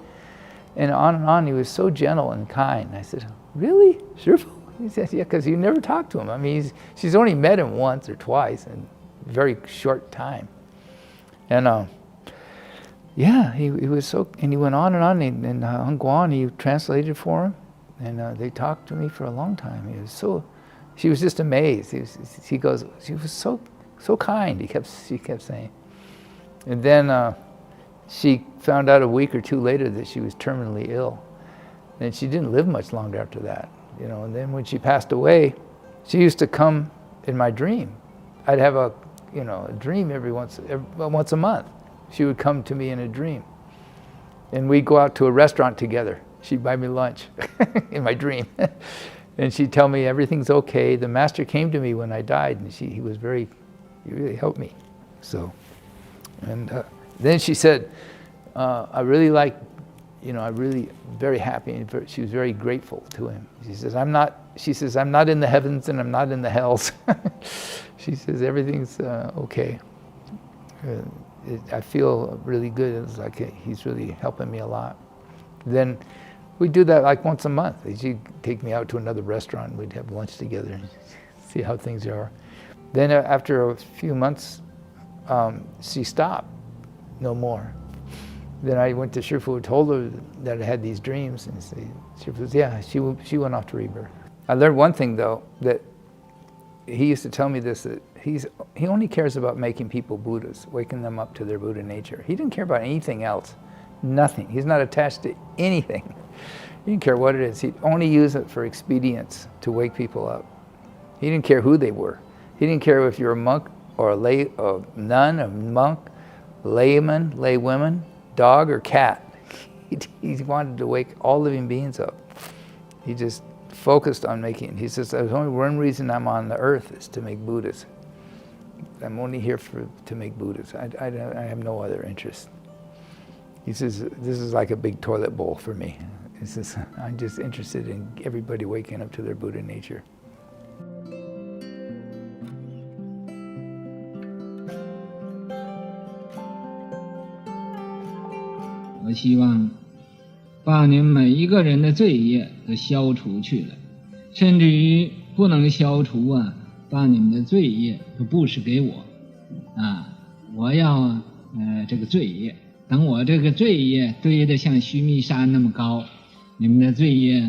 Speaker 4: And on, he was so gentle and kind. I said, really, Shifu? He said, yeah, because you never talked to him. I mean, she's only met him once or twice in a very short time. And yeah, he was so, and he went on, and Hung Guan, he translated for him, and they talked to me for a long time. She was just amazed. She goes, she was so kind, she kept saying. And then she found out a week or two later that she was terminally ill. And she didn't live much longer after that, you know. And then when she passed away, she used to come in my dream. I'd have a dream once a month. She would come to me in a dream. And we'd go out to a restaurant together. She'd buy me lunch in my dream. And she'd tell me everything's okay. The master came to me when I died, and he really helped me. So, and then she said, I really like, I'm really very happy, and she was very grateful to him. She says, I'm not in the heavens and I'm not in the hells. She says, everything's okay. I feel really good. It's like he's really helping me a lot. Then we'd do that like once a month. She'd take me out to another restaurant, and we'd have lunch together and see how things are. Then after a few months, she stopped, no more. Then I went to Shifu and told her that I had these dreams, and Shifu says, yeah, she went off to rebirth. I learned one thing though, that he used to tell me this, that he only cares about making people Buddhas, waking them up to their Buddha nature. He didn't care about anything else, nothing. He's not attached to anything. He didn't care what it is. He'd only use it for expedience to wake people up. He didn't care who they were. He didn't care if you're a monk or a nun, a monk, layman, laywomen, dog or cat. He wanted to wake all living beings up. He just focused on making, he says, there's only one reason I'm on the earth is to make Buddhas. I'm only here to make Buddhas. I have no other interest. He says, this is like a big toilet bowl for me. He says, I'm just interested in everybody waking up to their Buddha nature.
Speaker 2: 我希望把你们每一个人的罪业都消除去了，甚至于不能消除啊，把你们的罪业都布施给我，我要这个罪业，等我这个罪业堆得像须弥山那么高，你们的罪业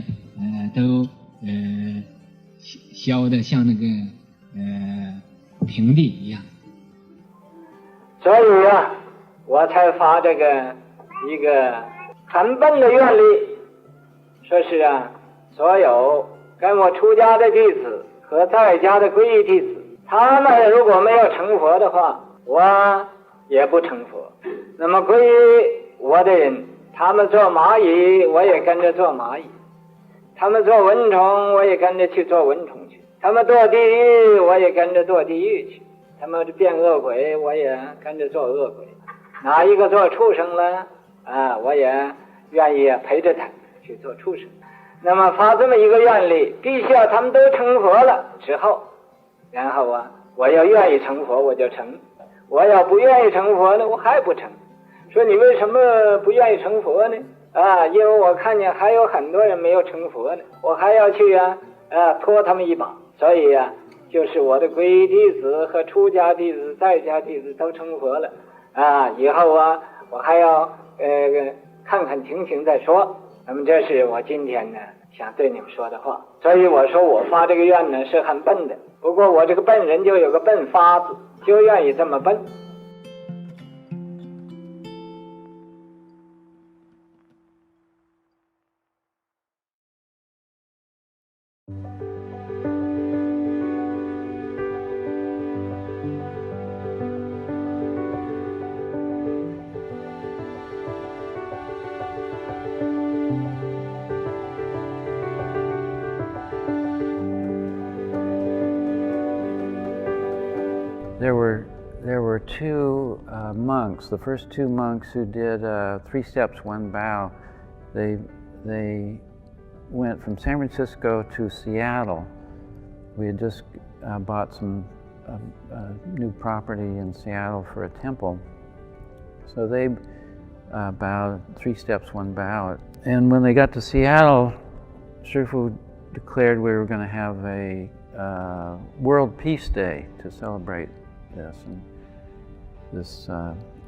Speaker 2: 都消得像那个平地一样。
Speaker 14: 所以啊，我才发这个一个很笨的愿力，说是啊，所有跟我出家的弟子和在家的皈依弟子，他们如果没有成佛的话，我也不成佛。那么皈依我的人，他们做蚂蚁，我也跟着做蚂蚁；他们做蚊虫，我也跟着去做蚊虫去；他们堕地狱，我也跟着堕地狱去；他们变恶鬼，我也跟着做恶鬼。哪一个做畜生了？我也愿意陪着他去做畜生。那么发这么一个愿力，必须要他们都成佛了之后，然后啊，我要愿意成佛我就成，我要不愿意成佛呢，我还不成。说你为什么不愿意成佛呢？因为我看见还有很多人没有成佛呢，我还要去拖他们一把。所以啊，就是我的皈依弟子和出家弟子、在家弟子都成佛了以后啊，我还要看看情形再说。那么这是我今天呢想对你们说的话。所以我说我发这个愿呢是很笨的，不过我这个笨人就有个笨法子，就愿意这么笨。
Speaker 11: there were two monks, the first two monks who did 3 steps, 1 bow. They went from San Francisco to Seattle. We had just bought some new property in Seattle for a temple. So they bowed 3 steps, 1 bow. And when they got to Seattle, Shifu declared we were going to have a World Peace Day to celebrate this, and this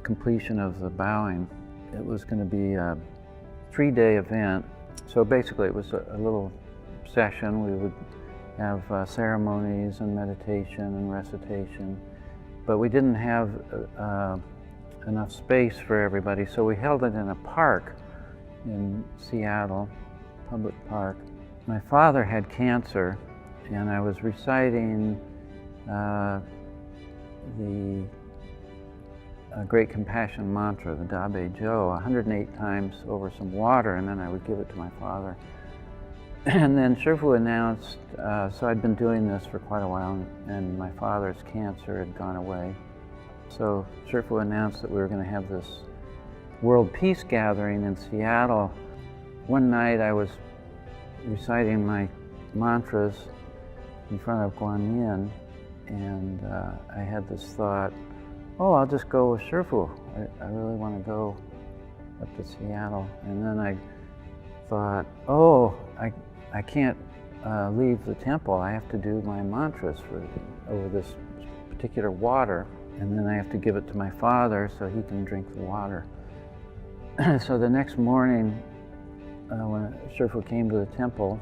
Speaker 11: completion of the bowing. It was going to be a 3-day event. So basically it was a little session. We would have ceremonies and meditation and recitation, but we didn't have enough space for everybody, so we held it in a park in Seattle, public park. My father had cancer, and I was reciting the Great Compassion Mantra, the Dabe Jo, 108 times over some water, and then I would give it to my father. And then Shifu announced, so I'd been doing this for quite a while, and my father's cancer had gone away. So Shifu announced that we were going to have this World Peace Gathering in Seattle. One night I was reciting my mantras in front of Guanyin, and I had this thought, oh, I'll just go with Shifu. I really want to go up to Seattle. And then I thought, oh, I can't leave the temple. I have to do my mantras over this particular water, and then I have to give it to my father so he can drink the water. So the next morning, when Shifu came to the temple,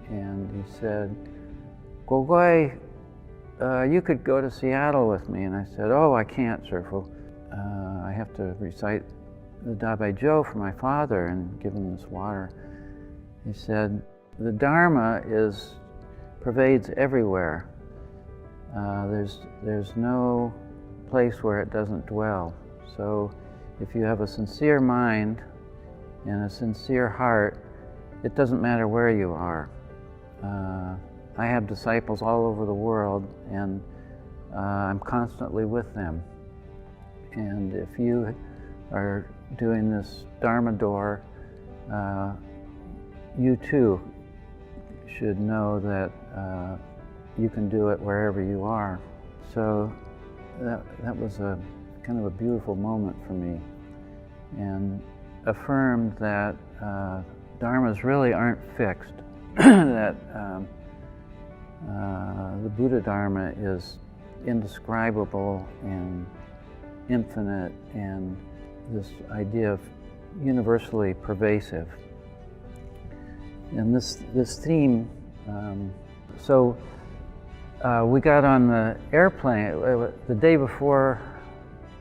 Speaker 11: and he said, Gogoi, you could go to Seattle with me. And I said, oh, I can't, Shifu. I have to recite the Dabe Jo for my father and give him this water. He said, the Dharma pervades everywhere. There's no place where it doesn't dwell. So if you have a sincere mind and a sincere heart, it doesn't matter where you are. I have disciples all over the world, and I'm constantly with them. And if you are doing this Dharma door, you too should know that you can do it wherever you are. So that was a kind of a beautiful moment for me, and affirmed that dharmas really aren't fixed, that the Buddha Dharma is indescribable and infinite, and this idea of universally pervasive. And this theme, so we got on the airplane the day before.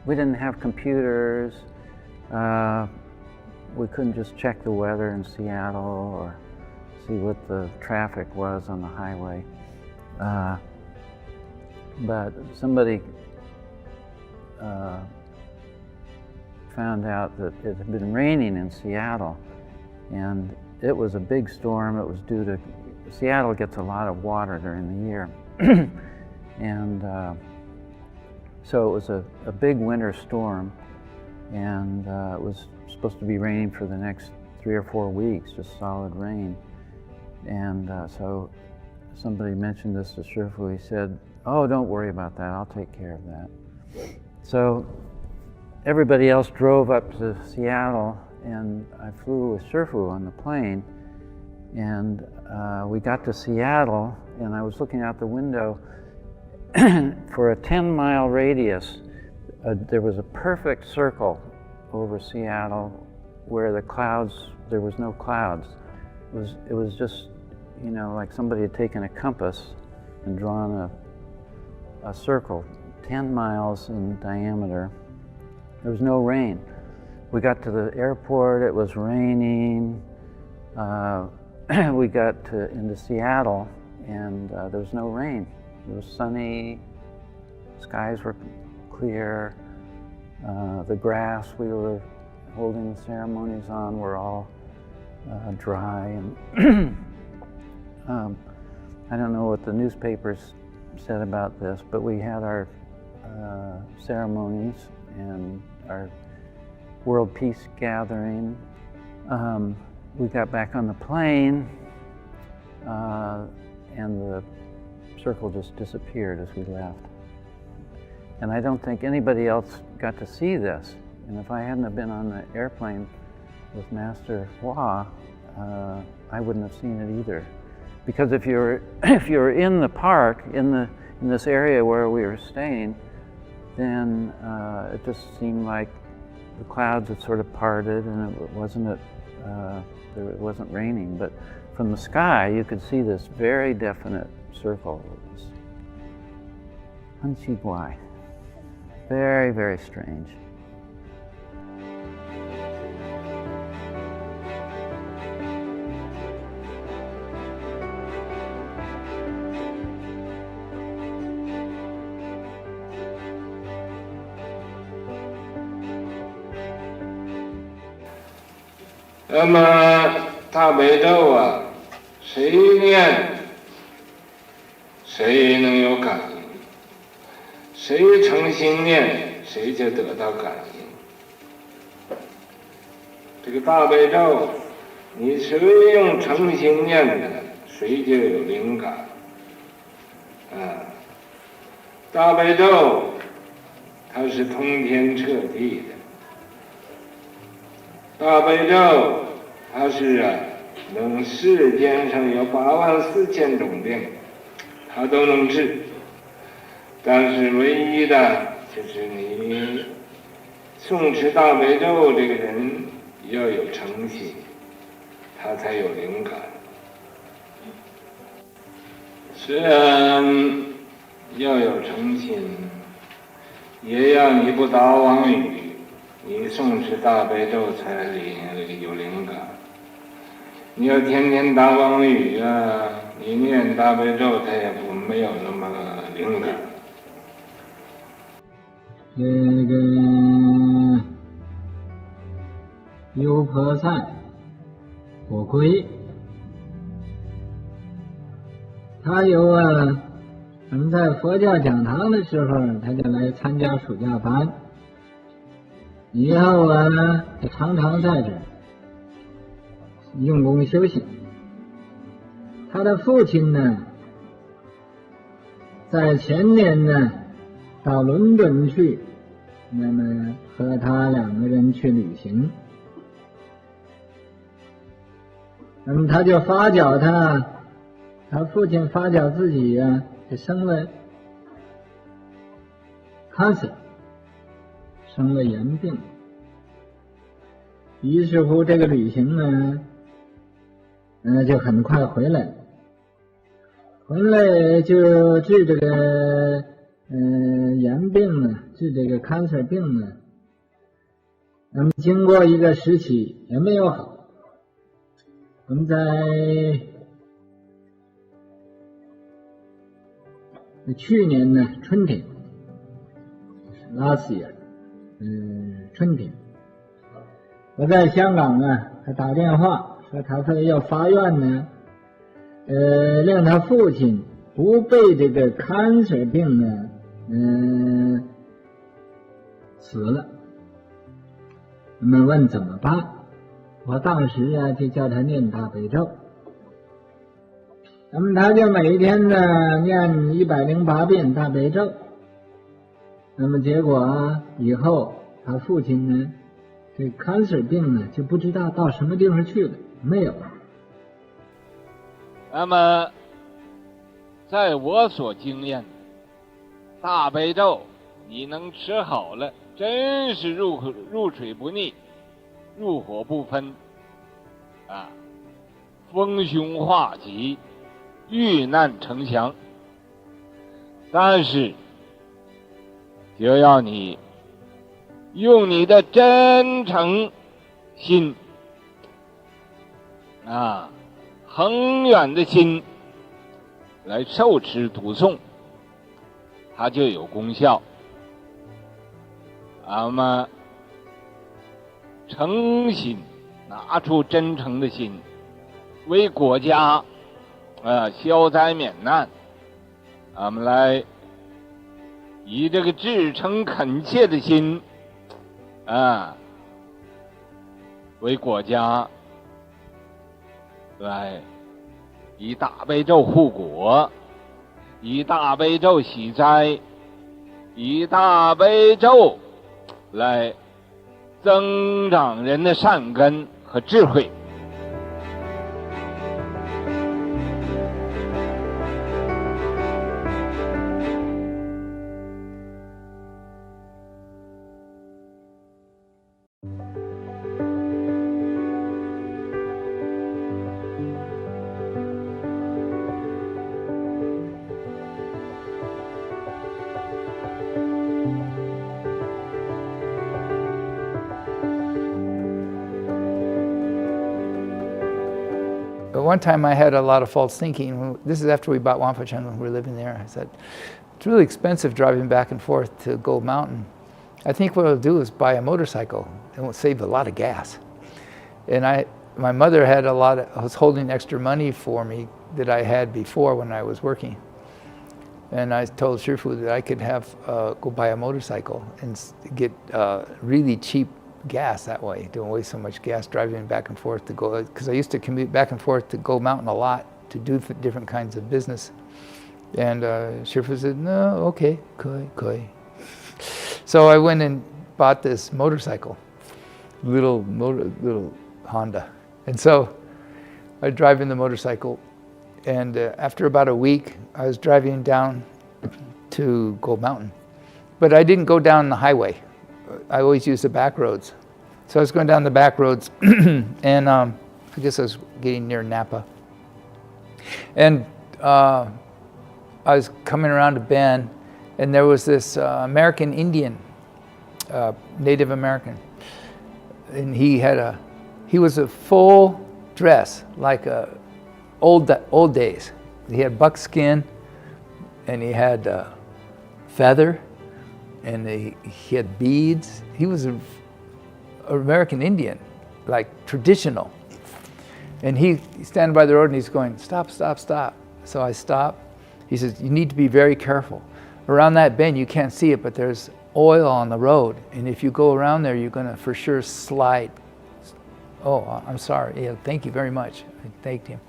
Speaker 11: We didn't have computers. We couldn't just check the weather in Seattle or see what the traffic was on the highway. But somebody found out that it had been raining in Seattle, and it was a big storm. It was due to, Seattle gets a lot of water during the year. And so it was a big winter storm, and it was supposed to be raining for the next 3 or 4 weeks, just solid rain. And so somebody mentioned this to Shifu. He said, oh, don't worry about that, I'll take care of that. So everybody else drove up to Seattle, and I flew with Shifu on the plane. And we got to Seattle, and I was looking out the window. For a 10-mile radius, there was a perfect circle over Seattle where the clouds, there was no clouds. It was just, you know, like somebody had taken a compass and drawn a circle 10 miles in diameter. There was no rain. We got to the airport, it was raining. We got into Seattle, and there was no rain. It was sunny, skies were clear. The grass we were holding the ceremonies on were all dry. And I don't know what the newspapers said about this, but we had our ceremonies and our world peace gathering. We got back on the plane and the circle just disappeared as we left. And I don't think anybody else got to see this. And if I hadn't have been on the airplane with Master Hua, I wouldn't have seen it either. Because if you're in the park, in this area where we were staying, then it just seemed like the clouds had sort of parted and it wasn't raining. But from the sky, you could see this very definite circle. It was 很奇怪. Very, very strange.
Speaker 12: 那么大悲咒啊，谁念，谁能有感应；谁诚心念，谁就得到感应。这个大悲咒，你谁用诚心念的，谁就有灵感。大悲咒，它是通天彻地的。大悲咒，它是能世间上有84000种病，它都能治。但是唯一的就是你诵持大悲咒这个人要有诚心，他才有灵感。虽然要有诚心，也要你不打妄语。你诵持大悲咒才有灵感。你要天天打妄语啊，你念大悲咒它也没有那么灵感。
Speaker 2: 这个优婆塞火龟，他我们在佛教讲堂的时候，他就来参加暑假班。以后他常常在这儿用功修行。他的父亲呢，在前年呢到伦敦去，那么和他2个人去旅行。那么他就发觉他父亲发觉自己就生了 cancer。生了炎病，于是乎这个旅行呢，就很快回来了。回来就治这个炎病呢，治这个 cancer 病呢。那么经过一个时期也没有好。我们在去年呢春天 ，last year。春天，我在香港他打电话说他非要发愿呢，令他父亲不被这个 cancer 病呢，死了。我们问怎么办？我当时就叫他念大悲咒，那么他就每天呢念108遍大悲咒。那么结果以后他父亲呢，这 cancer 病呢就不知道到什么地方去了，没有。
Speaker 12: 那么在我所经验，大悲咒你能吃好了，真是入水不腻，入火不分逢凶化吉，遇难成祥。但是就要你用你的真诚心恒远的心来受持读诵，它就有功效。那么诚心，拿出真诚的心，为国家消灾免难，我们来以这个至诚恳切的心为国家来以大悲咒护国，以大悲咒洗灾，以大悲咒来增长人的善根和智慧。
Speaker 4: But one time I had a lot of false thinking. This is after we bought Wanfa-Cheng when we were living there. I said, it's really expensive driving back and forth to Gold Mountain. I think what I'll do is buy a motorcycle. It will save a lot of gas. And my mother had was holding extra money for me that I had before when I was working. And I told Shifu that I could go buy a motorcycle and get really cheap gas that way. Don't waste so much gas driving back and forth to go, because I used to commute back and forth to Gold Mountain a lot to do different kinds of business. And Shifu said, no, okay, koi. So I went and bought this motorcycle, little Honda. And so I was driving the motorcycle, and after about a week, I was driving down to Gold Mountain. But I didn't go down the highway. I always use the back roads. So I was going down the back roads, and I guess I was getting near Napa. And I was coming around a bend, and there was this American Indian, Native American. And he was a full dress, like old days. He had buckskin, and he had feather, and he had beads. He was an American Indian, like traditional. And he's standing by the road and he's going, stop, stop, stop. So I stop. He says, you need to be very careful. Around that bend, you can't see it, but there's oil on the road. And if you go around there, you're gonna for sure slide. Oh, I'm sorry. Yeah, thank you very much. I thanked him.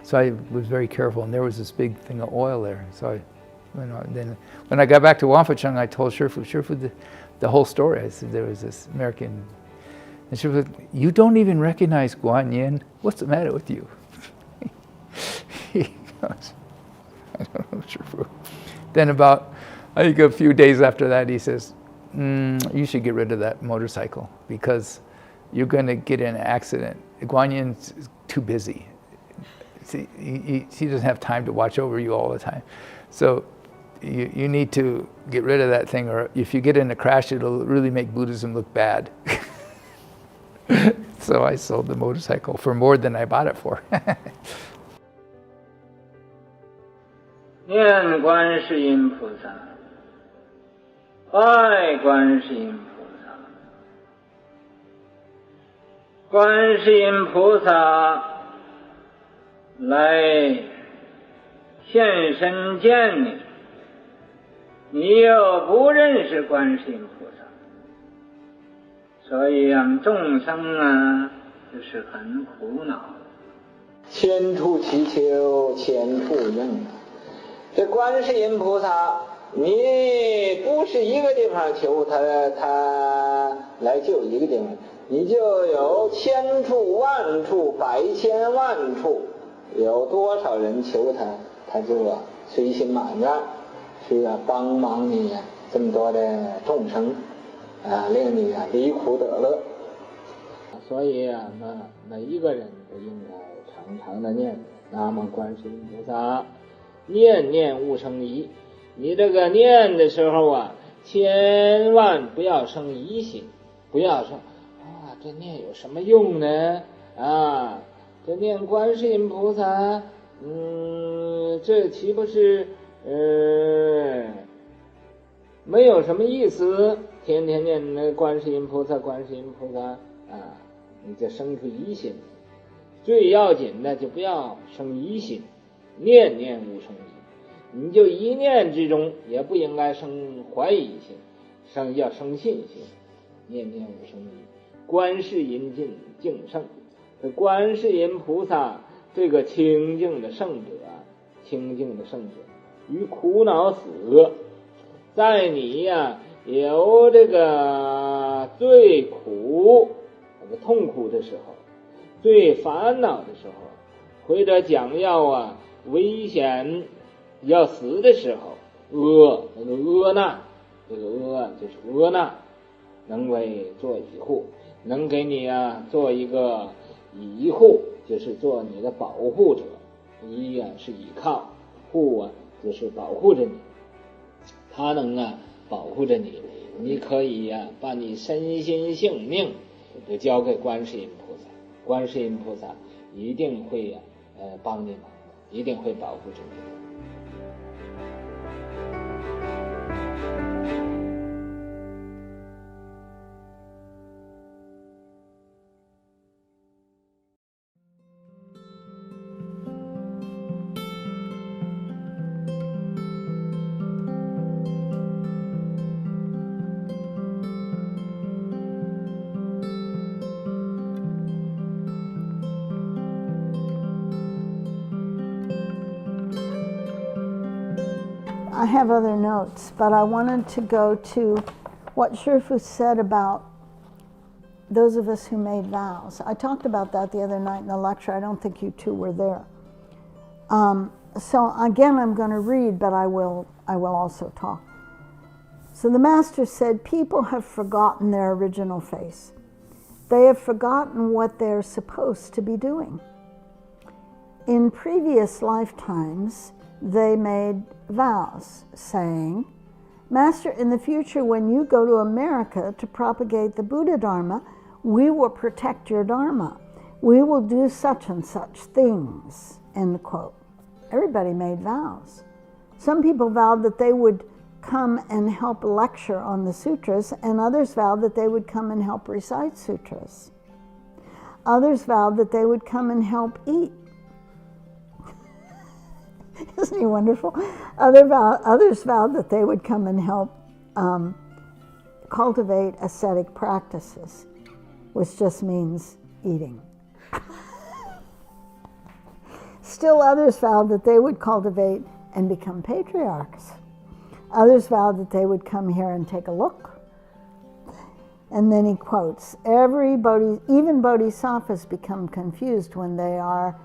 Speaker 4: So I was very careful, and there was this big thing of oil there. So then when I got back to Wanfa-Cheng, I told Shifu the whole story. I said there was this American, and Shifu said, you don't even recognize Guan Yin? What's the matter with you? He goes, I don't know, Shifu. Then I think a few days after that, he says, you should get rid of that motorcycle because you're going to get in an accident. Guan Yin's too busy. See, he doesn't have time to watch over you all the time. So you need to get rid of that thing, or if you get in a crash, it'll really make Buddhism look bad. So I sold the motorcycle for more than I bought it for.
Speaker 14: 念观世音菩萨，拜观世音菩萨，观世音菩萨来现身见你，你又不认识观世音菩萨，所以让众生啊，就是很苦恼。千处祈求千处应。这观世音菩萨，你不是一个地方求他来救一个地方，你就有千处万处百千万处，有多少人求他，他就随心满愿去帮忙你这么多的众生令你离苦得乐。所以每一个人都应该常常的念南无观世音菩萨，念念勿生疑。你这个念的时候千万不要生疑心，不要说这念有什么用呢？这念观世音菩萨，这岂不是没有什么意思？天天念那观世音菩萨，观世音菩萨你就生出疑心。最要紧的就不要生疑心，念念勿生疑。
Speaker 12: 你就一念之中也不应该生怀疑心，要生信心，念念无生疑。观世音净圣，观世音菩萨这个清净的圣者，于苦恼死，在你呀有这个最苦这个痛苦的时候，最烦恼的时候，或者讲要危险要死的时候，那个厄难，这个厄就是厄难，能为做以护，能给你做一个以护，就是做你的保护者。依是依靠，护就是保护着你，他能保护着你，你可以把你身心性命就交给观世音菩萨，观世音菩萨一定会帮你忙的，一定会保护着你的。
Speaker 15: I have other notes, but I wanted to go to what Shifu said about those of us who made vows. I talked about that the other night in the lecture. I don't think you two were there. So again, I'm going to read, but I will also talk. So the Master said, people have forgotten their original face. They have forgotten what they're supposed to be doing. In previous lifetimes, they made vows, saying, Master, in the future, when you go to America to propagate the Buddha Dharma, we will protect your Dharma. We will do such and such things, end quote. Everybody made vows. Some people vowed that they would come and help lecture on the sutras, and others vowed that they would come and help recite sutras. Others vowed that they would come and help eat. Isn't he wonderful? Others vowed that they would come and help cultivate ascetic practices, which just means eating. Still others vowed that they would cultivate and become patriarchs. Others vowed that they would come here and take a look. And then he quotes, even bodhisattvas become confused when they are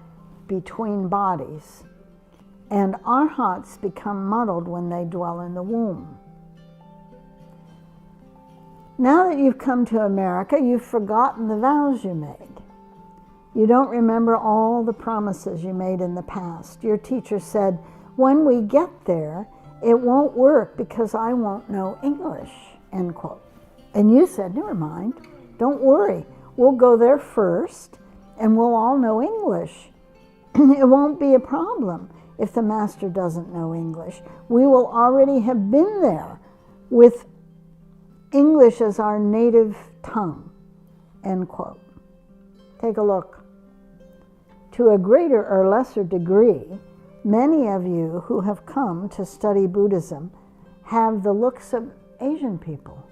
Speaker 15: between bodies, and arhats become muddled when they dwell in the womb. Now that you've come to America, you've forgotten the vows you made. You don't remember all the promises you made in the past. Your teacher said, when we get there, it won't work because I won't know English, end quote. And you said, never mind, don't worry. We'll go there first and we'll all know English. It won't be a problem if the Master doesn't know English. We will already have been there with English as our native tongue, end quote. Take a look. To a greater or lesser degree, many of you who have come to study Buddhism have the looks of Asian people.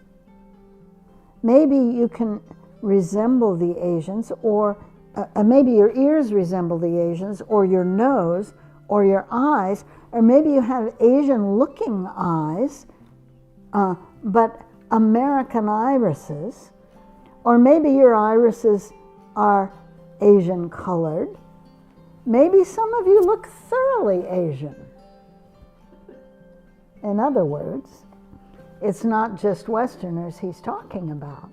Speaker 15: Maybe you can resemble the Asians, or maybe your ears resemble the Asians, or your nose, or your eyes, or maybe you have Asian-looking eyes, but American irises, or maybe your irises are Asian-colored. Maybe some of you look thoroughly Asian. In other words, it's not just Westerners he's talking about.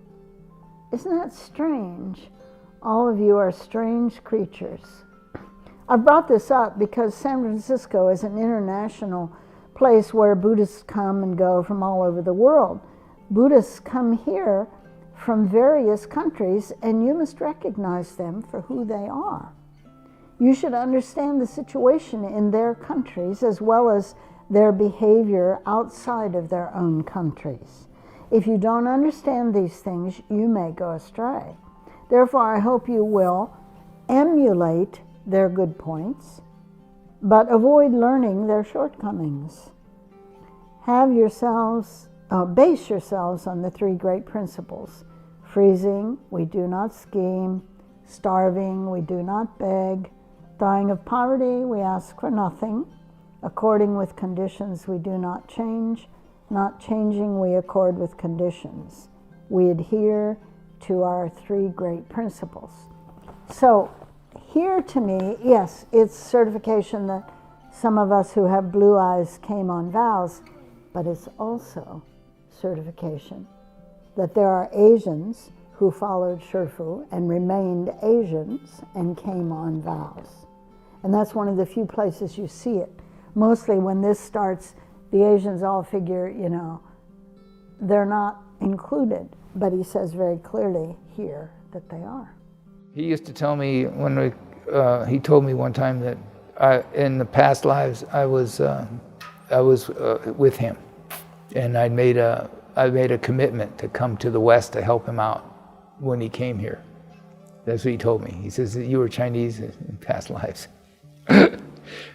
Speaker 15: Isn't that strange? All of you are strange creatures. I brought this up because San Francisco is an international place where Buddhists come and go from all over the world. Buddhists come here from various countries, and you must recognize them for who they are. You should understand the situation in their countries as well as their behavior outside of their own countries. If you don't understand these things, you may go astray. Therefore, I hope you will emulate their good points, but avoid learning their shortcomings. Base yourselves on the three great principles. Freezing, we do not scheme. Starving, we do not beg. Dying of poverty, we ask for nothing. According with conditions, we do not change. Not changing, we accord with conditions. We adhere to our three great principles. So here to me, yes, it's certification that some of us who have blue eyes came on vows, but it's also certification that there are Asians who followed Shifu and remained Asians and came on vows. And that's one of the few places you see it. Mostly when this starts, the Asians all figure, they're not included. But he says very clearly here that they are.
Speaker 4: He used to tell me he told me one time that in the past lives I was with him, and I made a commitment to come to the West to help him out when he came here. That's what he told me. He says that you were Chinese in past lives.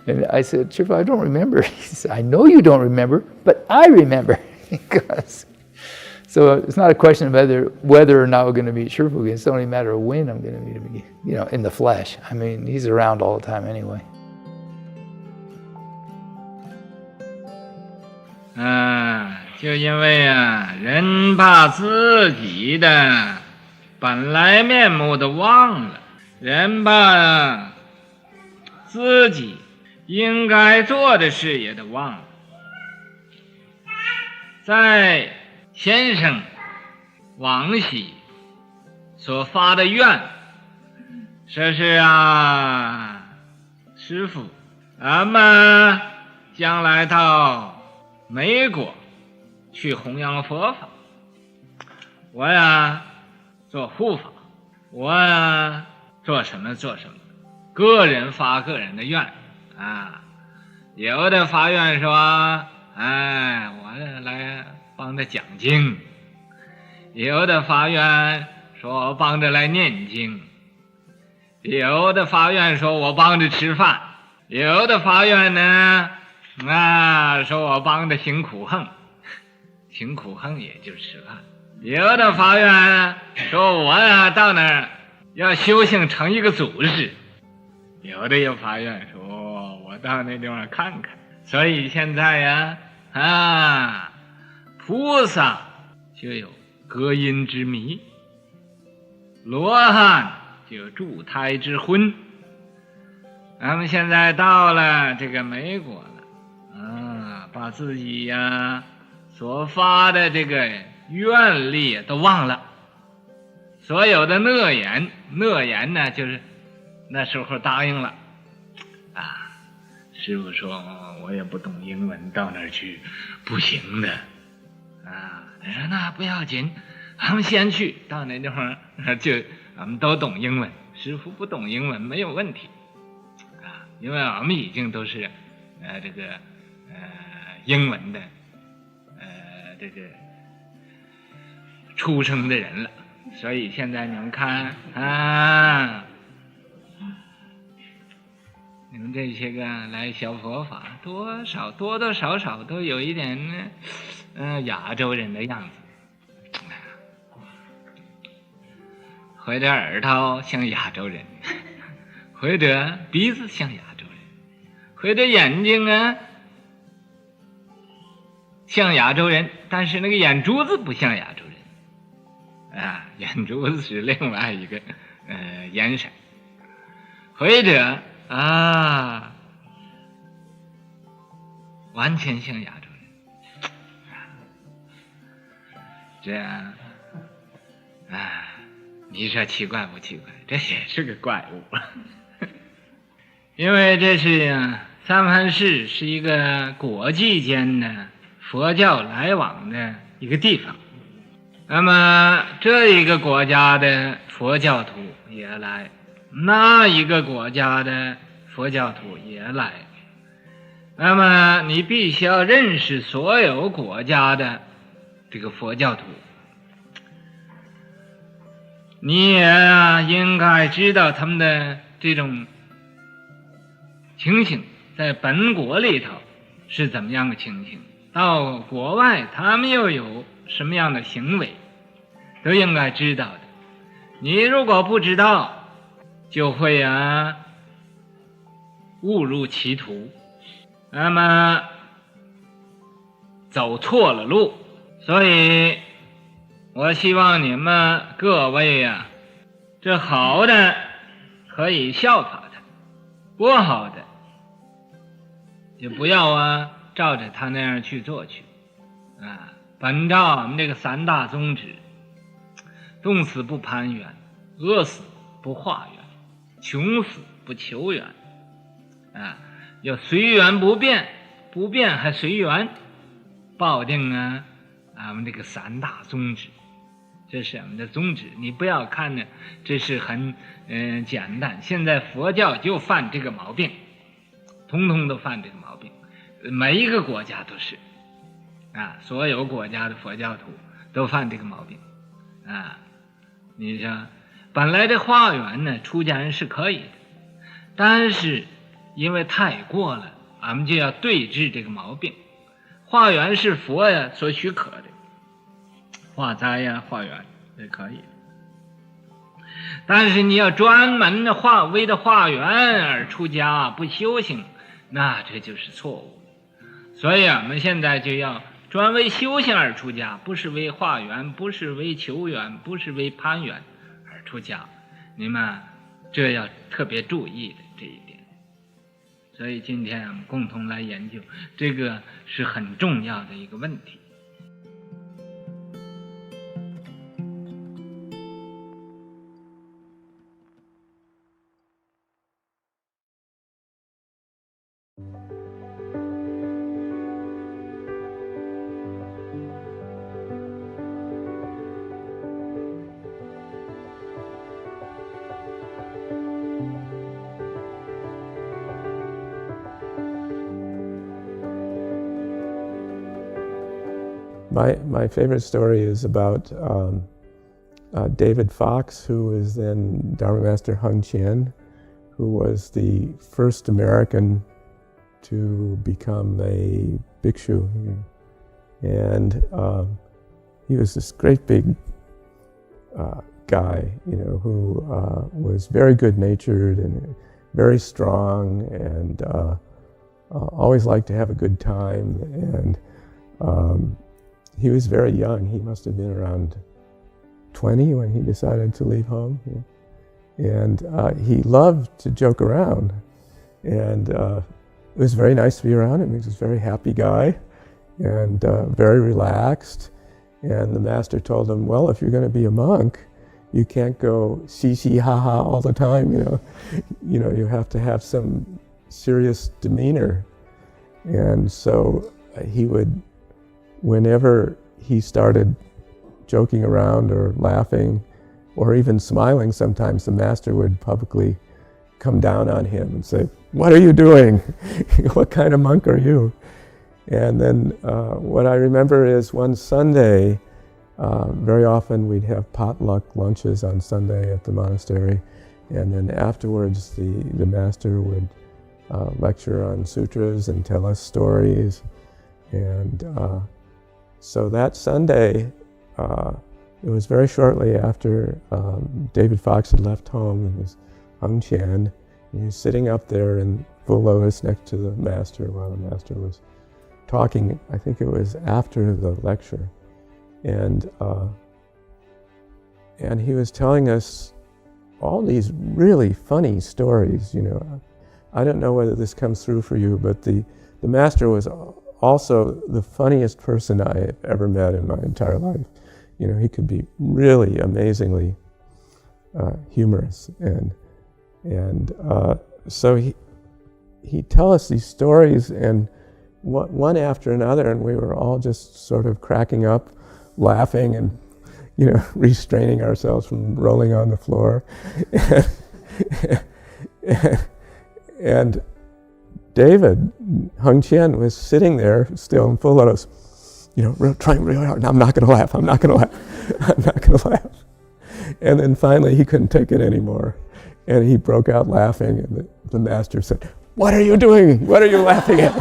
Speaker 4: And I said, Shifu, I don't remember. He said, I know you don't remember, but I remember. So it's not a question of whether or not we're going to meet Shifu again. It's only a matter of when I'm going to meet him again, in the flesh. I mean, he's around all the time anyway.
Speaker 9: 就因为人把自己的本来面目都忘了，人把自己应该做的事也都忘了。在先生往昔所发的愿，说是师父，咱们将来到美国去弘扬佛法，我做护法，我做什么，个人发个人的愿有的发愿说我来帮着讲经，有的发愿说我帮着来念经，有的发愿说我帮着吃饭，有的发愿呢说我帮着行苦行，行苦行也就吃饭，有的发愿说我到那儿要修行成一个祖师，有的又发愿说我到那地方看看。所以现在菩萨就有隔音之谜，罗汉就有助胎之婚。咱们现在到了这个美国了把自己所发的这个愿力都忘了，所有的诺言呢就是那时候答应了师父说我也不懂英文，到那儿去不行的他说那不要紧，咱们先去到那地方就咱们都懂英文，师父不懂英文没有问题因为我们已经都是这个英文的这个出生的人了，所以现在你们看你们这些个来学佛法，多多少少都有一点亚洲人的样子，或者耳朵像亚洲人，或者鼻子像亚洲人，或者眼睛像亚洲人，但是那个眼珠子不像亚洲人眼珠子是另外一个颜色，或者完全像亚洲人，这样你说奇怪不奇怪？这也是个怪物因为这是三藩市是一个国际间的佛教来往的一个地方，那么这一个国家的佛教徒也来，那一个国家的佛教徒也来，那么你必须要认识所有国家的这个佛教徒，你也应该知道他们的这种情形，
Speaker 12: 在本国里头是怎么样的情形，到国外他们又有什么样的行为，都应该知道的。你如果不知道，就会误入歧途，那么走错了路。所以我希望你们各位这好的可以效法他，不好的就不要照着他那样去做去本照我们这个三大宗旨：冻死不攀缘，饿死不化缘，穷死不求缘要随缘不变，不变还随缘，抱定我们这个三大宗旨。这是我们的宗旨，你不要看呢，这是很简单。现在佛教就犯这个毛病，通通都犯这个毛病，每一个国家都是所有国家的佛教徒都犯这个毛病你说本来这化缘呢，出家人是可以的，但是因为太过了，俺们就要对治这个毛病。化缘是佛所许可的，化斋化缘也可以，但是你要专门的为了化缘而出家不修行，那这就是错误。所以我们现在就要专为修行而出家，不是为化缘，不是为求缘，不是为攀缘而出家，你们这要特别注意的这一点。所以今天我们共同来研究，这个是很重要的一个问题。
Speaker 10: My favorite story is about David Fox, who was then Dharma Master Hung Chien, who was the first American to become a bhikshu. And he was this great big guy, who was very good-natured and very strong and always liked to have a good time. And he was very young. He must have been around 20 when he decided to leave home. And he loved to joke around. And it was very nice to be around him. He was a very happy guy and very relaxed. And the master told him, well, if you're going to be a monk, you can't go ha all the time, you have to have some serious demeanor. And so he would, whenever he started joking around or laughing or even smiling, sometimes the master would publicly come down on him and say, what are you doing? What kind of monk are you? And then what I remember is one Sunday, very often we'd have potluck lunches on Sunday at the monastery, and then afterwards the master would lecture on sutras and tell us stories. And so that Sunday, it was very shortly after David Fox had left home and was Hung Chien. He was sitting up there in full lotus next to the master while the master was talking. I think it was after the lecture. And he was telling us all these really funny stories, I don't know whether this comes through for you, but the master was also the funniest person I have ever met in my entire life. He could be really amazingly humorous, and so he'd tell us these stories, and one after another, and we were all just sort of cracking up, laughing, and restraining ourselves from rolling on the floor, and David Hung Chien was sitting there still in full lotus, trying really hard. I'm not going to laugh. I'm not going to laugh. I'm not going to laugh. And then finally he couldn't take it anymore, and he broke out laughing. And the master said, What are you doing? What are you laughing at?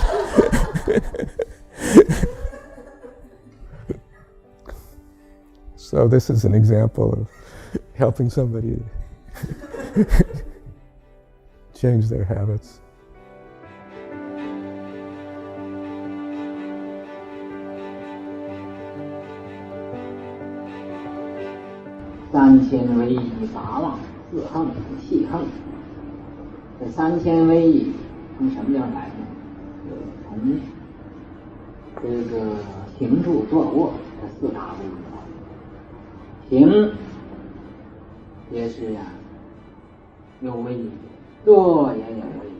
Speaker 10: So this is an example of helping somebody change their habits.
Speaker 2: 3000为一，八忘四横气横。这3000为一从什么地方来呢？从这个行住坐卧这四大为一。行也是啊，有为一；坐也有为一；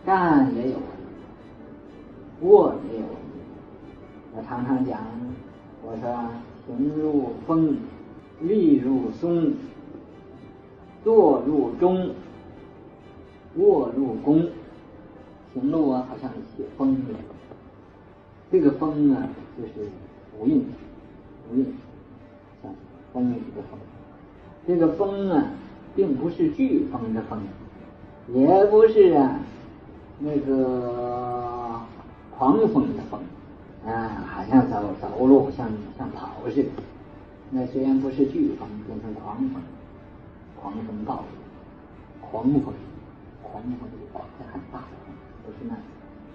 Speaker 2: 站也有为一；卧也有为一。我常常讲，我说行入风，立入松，坐入中，卧入弓。行路啊，好像写风一样。这个风啊，就是无印，无印，像风雨的风。这个风啊，并不是飓风的风，也不是啊那个狂风的风啊，好像走路像跑似的。那虽然不是飓风，变成狂风，狂风暴雨，狂风这很大的风，不是那个。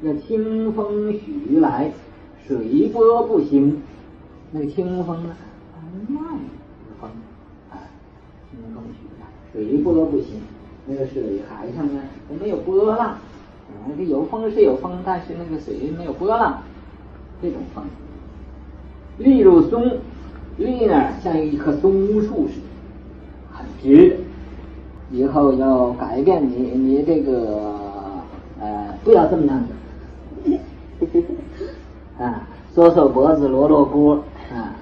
Speaker 2: 那清风徐来，水波不兴。那个清风呢，很慢的风啊，清风徐来，水波不兴。那个水海上呢，没有波浪，这有风是有风，但是那个水没有波浪，这种风。立入松，立呢像一棵松树似的，很直的。以后要改变你这个不要这么样子。啊，缩脖子，罗锅啊，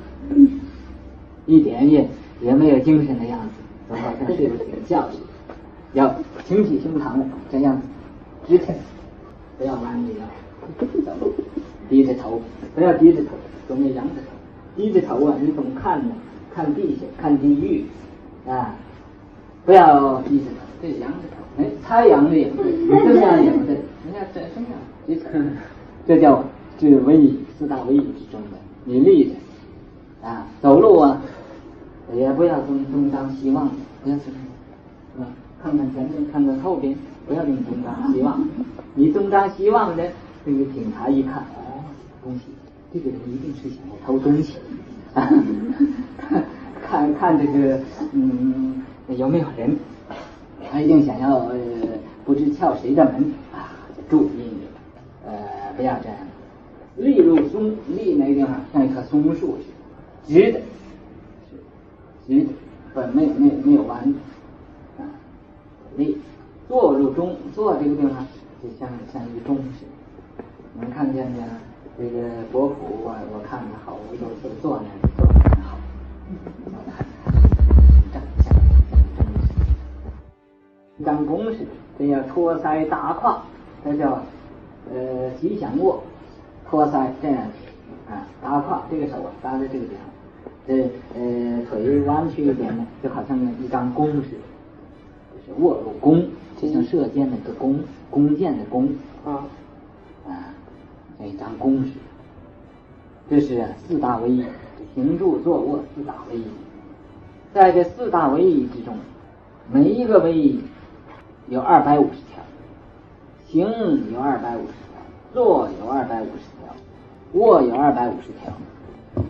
Speaker 2: 一点也没有精神的样子，都好像睡不醒觉似的。要挺起胸膛这样子，直挺，不要弯着腰走路，低着头，不要低着头，总要仰着头。低着头啊，你总看呢，看地下，看地狱啊，不要低着头，这仰着头。太阳的也不对，你这样也不对，人家这样，这叫这为一，四大为一之中的。你立着啊，走路啊，也不要东张西望，不要看看前面，看看后边，不要东张西望。你东张西望的，那个警察一看，东西，这个人一定是想要偷东西，看这个有没有人，他一定想要不知撬谁的门啊，注意不要这样。立入松，立那个地方像一棵松树似的，直的，直的，没有弯的啊。立，坐入中，坐这个地方就像一个钟似的。你们看见没有？这个博古我看了好多次，坐那里坐得很好，像弓似的，这叫托腮搭胯，这叫吉祥卧。托腮这样啊，搭胯，这个手啊搭在这个地方，腿弯曲一点呢，就好像一张弓似的，就是卧入弓，就像射箭那个弓箭的弓啊，像一张弓似的。这是四大为一，行住坐卧四大为一。在这四大为一之中，每一个为一有250条，行有250条，坐有250条，卧有250条，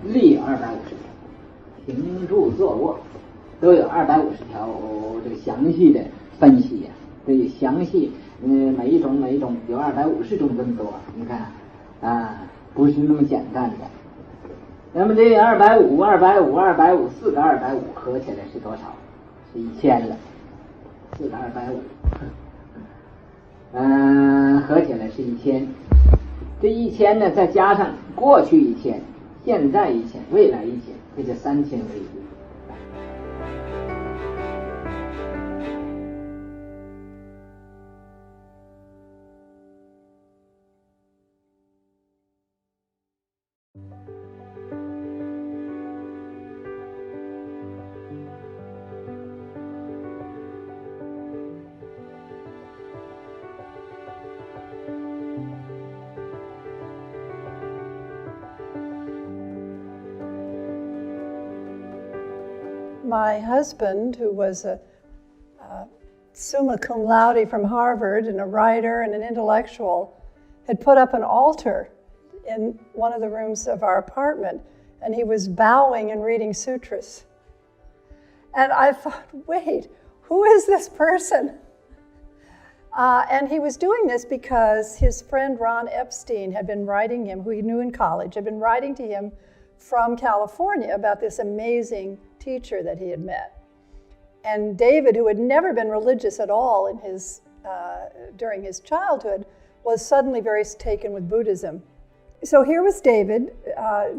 Speaker 2: 立有250条，行住坐卧都有250条。这个详细的分析呀，这个详细每一种有250种这么多，你看啊，不是那么简单的。那么这250四个250合起来是多少？是1000了。4个250，合起来是1000。这1000呢，再加上过去1000，现在1000，未来1000，这就3000为一。
Speaker 8: my husband, who was a summa cum laude from Harvard and a writer and an intellectual, had put up an altar in one of the rooms of our apartment, and he was bowing and reading sutras. And I thought, wait, who is this person? And he was doing this because his friend Ron Epstein had been writing him, who he knew in college, had been writing to him from California about this amazing teacher that he had met. And David, who had never been religious at all in his, during his childhood, was suddenly very taken with Buddhism. So here was David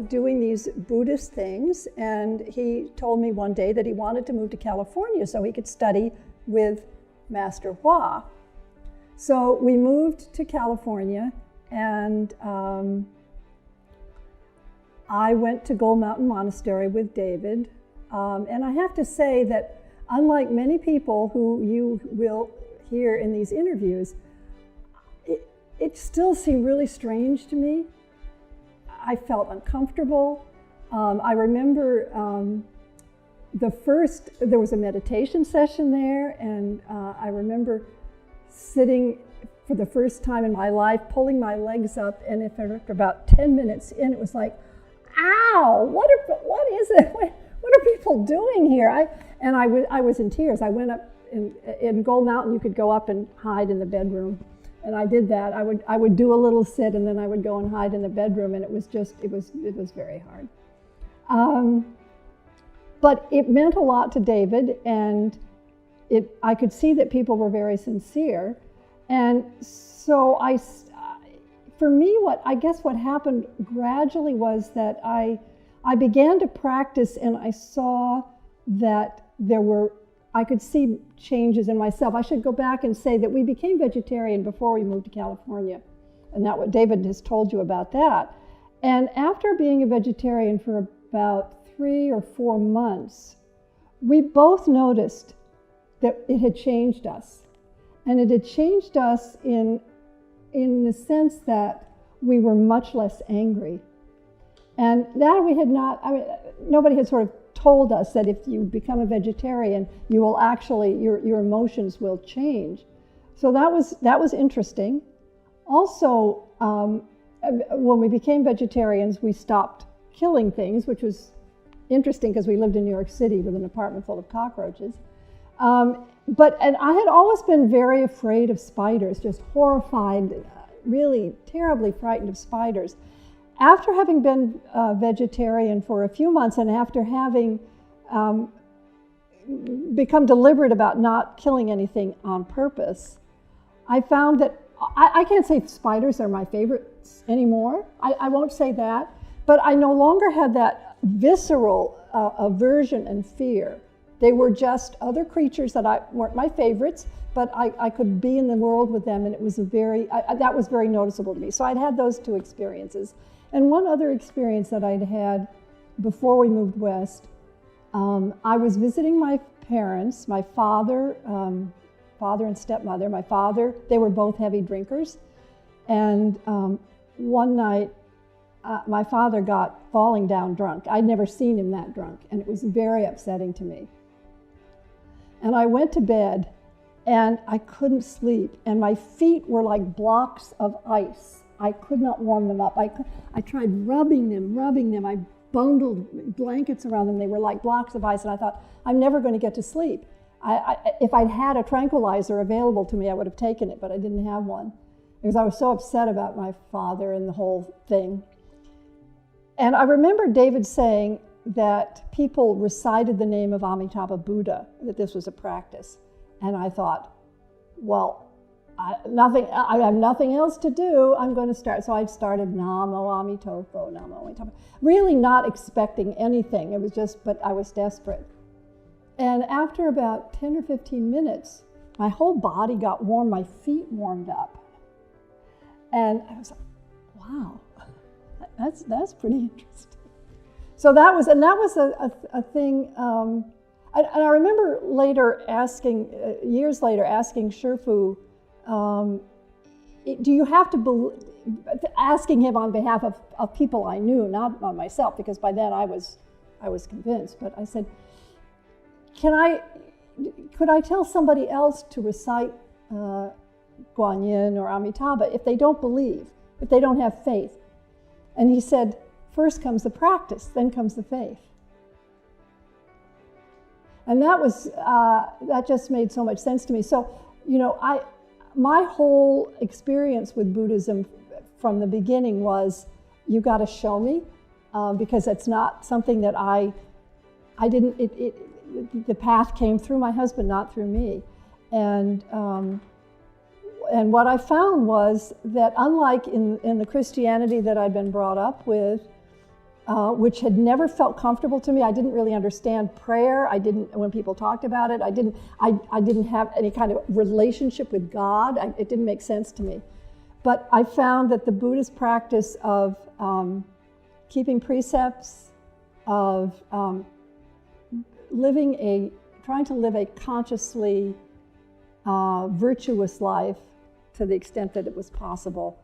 Speaker 8: doing these Buddhist things, and he told me one day that he wanted to move to California so he could study with Master Hua. So we moved to California, and I went to Gold Mountain Monastery with David. And I have to say that unlike many people who you will hear in these interviews, it still seemed really strange to me. I felt uncomfortable. I remember there was a meditation session there, and I remember sitting for the first time in my life, pulling my legs up, and after about 10 minutes in, it was like, ow, what is it? What are people doing here? I was in tears. I went up in Gold Mountain. You could go up and hide in the bedroom. And I did that. I would do a little sit, and then I would go and hide in the bedroom, and it was very hard. But it meant a lot to David, and I could see that people were very sincere. And so for me, what happened gradually was that I began to practice, and I saw that I could see changes in myself. I should go back and say that we became vegetarian before we moved to California, and that what David has told you about that. And after being a vegetarian for about 3 or 4 months, we both noticed that it had changed us. And it had changed us in the sense that we were much less angry. And that we had not, nobody had sort of told us that if you become a vegetarian, you will actually, your emotions will change. So that was interesting. Also, when we became vegetarians, we stopped killing things, which was interesting because we lived in New York City with an apartment full of cockroaches. And I had always been very afraid of spiders, just horrified, really terribly frightened of spiders. After having been vegetarian for a few months, and after having become deliberate about not killing anything on purpose, I found that I can't say spiders are my favorites anymore. I won't say that, but I no longer had that visceral aversion and fear. They were just other creatures that weren't my favorites, but I could be in the world with them, and it was that was very noticeable to me. So I'd had those 2 experiences. And one other experience that I'd had before we moved west, I was visiting my parents, my father and stepmother. My father, they were both heavy drinkers. And one night, my father got falling down drunk. I'd never seen him that drunk, and it was very upsetting to me. And I went to bed, and I couldn't sleep, and my feet were like blocks of ice. I could not warm them up. I tried rubbing them. I bundled blankets around them. They were like blocks of ice, and I thought, I'm never going to get to sleep. If I'd had a tranquilizer available to me, I would have taken it, but I didn't have one because I was so upset about my father and the whole thing. And I remember David saying that people recited the name of Amitabha Buddha, that this was a practice. And I thought, well, I have nothing else to do. I'm going to start. So I started Namo Amitofo, Namo Amitofo, really not expecting anything. It was just, but I was desperate. And after about 10 or 15 minutes, my whole body got warm, my feet warmed up. And I was like, wow, that's pretty interesting. So that was a thing. And I remember years later asking Shifu, do you have to asking him on behalf of people I knew, not on myself, because by then I was convinced. But I said, could I tell somebody else to recite Guanyin or Amitabha if they don't believe, if they don't have faith? And he said, first comes the practice, then comes the faith. And that just made so much sense to me. So, my whole experience with Buddhism from the beginning was, you got to show me, because it's not something that I didn't, the path came through my husband, not through me. And what I found was that unlike in the Christianity that I'd been brought up with, which had never felt comfortable to me, I didn't really understand prayer. When people talked about it, I didn't have any kind of relationship with God. It didn't make sense to me. But I found that the Buddhist practice of keeping precepts, of trying to live a consciously virtuous life to the extent that it was possible,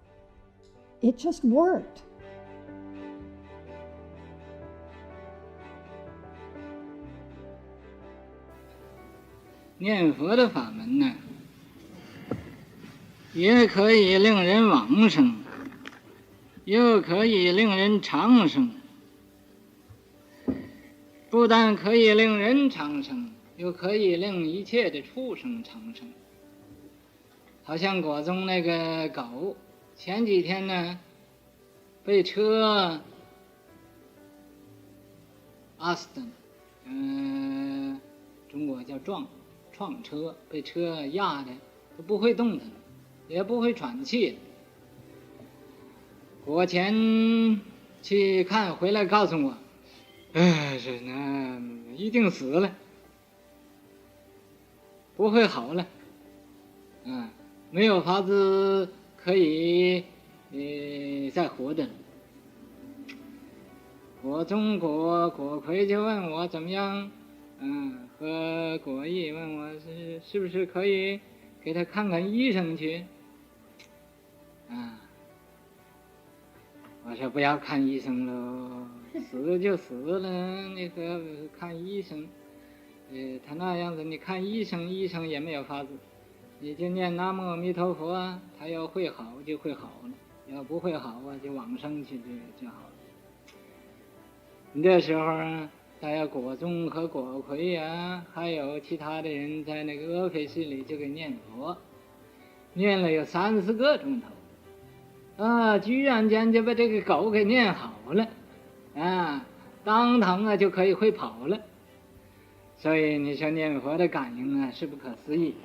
Speaker 8: it just worked.
Speaker 14: 念佛的法门呢，也可以令人往生，又可以令人长生。不但可以令人长生，又可以令一切的畜生长生。好像国中那个狗，前几天呢，被车accident，中国叫撞车，被车压的都不会动弹，也不会喘气。我前去看，回来告诉我，是那一定死了，不会好了，没有法子可以再活的了。我中国魁就问我怎么样，和国义问我是不是可以给他看看医生去，我说不要看医生喽，死就死了，你和看医生，他那样子你看医生也没有法子。你就念南无阿弥陀佛，他要会好就会好了，要不会好啊就往生去就好了。你这时候他要果中和果魁啊，还有其他的人在那个阿飞寺里就给念佛，念了有30个钟头，居然间就把这个狗给念好了，当堂就可以会跑了。所以你说念佛的感应是不可思议。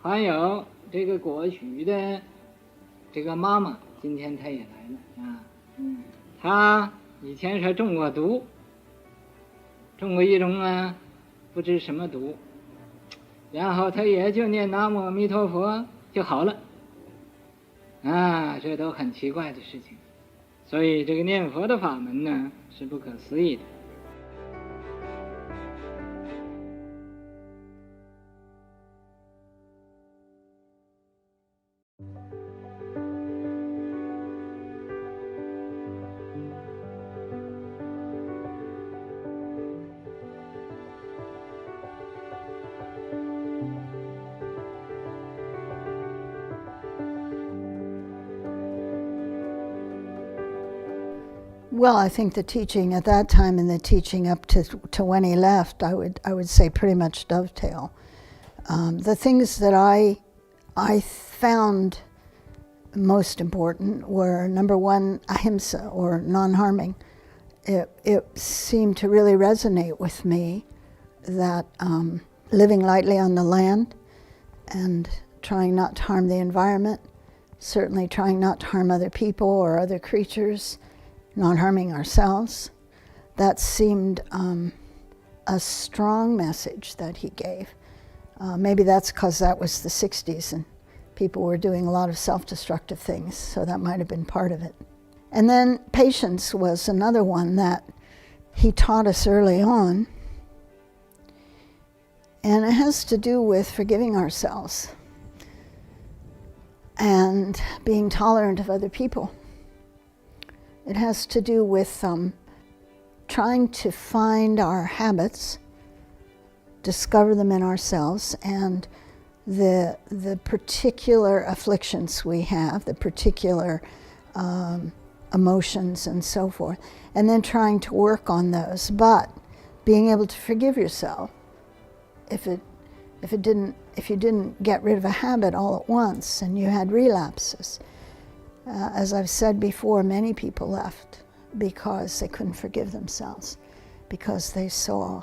Speaker 14: 还有这个果许的这个妈妈，今天她也来了她以前是中过毒，中过一种不知什么毒，然后她也就念南无阿弥陀佛就好了，这都很奇怪的事情。所以这个念佛的法门呢是不可思议的。
Speaker 15: Well, I think the teaching at that time and the teaching up to when he left, I would say pretty much dovetail. The things that I found most important were, number one, ahimsa, or non-harming. It seemed to really resonate with me that living lightly on the land and trying not to harm the environment, certainly trying not to harm other people or other creatures, not harming ourselves. That seemed a strong message that he gave. Maybe that's because that was the 60s and people were doing a lot of self-destructive things, so that might have been part of it. And then patience was another one that he taught us early on. And it has to do with forgiving ourselves and being tolerant of other people. It has to do with trying to find our habits discover them in ourselves and the particular afflictions we have, the particular emotions and so forth, and then trying to work on those, but being able to forgive yourself if you didn't get rid of a habit all at once and you had relapses. As I've said before, many people left because they couldn't forgive themselves, because they saw,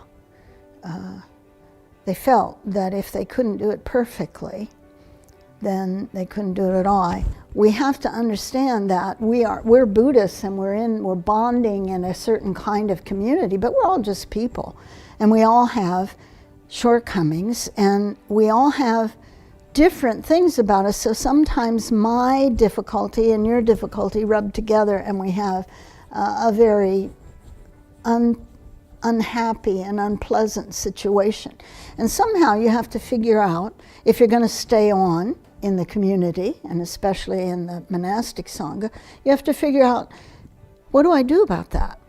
Speaker 15: they felt that if they couldn't do it perfectly, then they couldn't do it at all. We have to understand that we're Buddhists and we're bonding in a certain kind of community, but we're all just people, and we all have shortcomings, and we all have different things about us. So sometimes my difficulty and your difficulty rub together, and we have a very unhappy and unpleasant situation. And somehow you have to figure out, if you're going to stay on in the community, and especially in the monastic Sangha, you have to figure out, what do I do about that?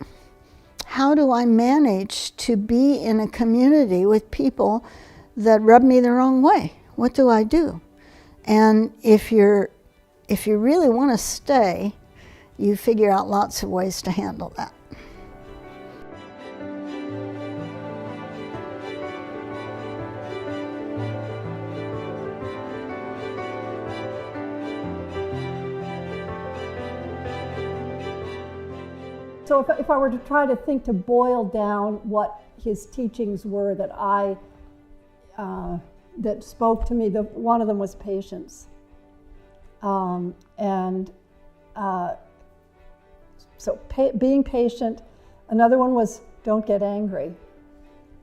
Speaker 15: How do I manage to be in a community with people that rub me the wrong way? What do I do? And if you really want to stay, you figure out lots of ways to handle that.
Speaker 8: So if I were to try to think, to boil down what his teachings were that that spoke to me, one of them was patience. So being patient. Another one was don't get angry,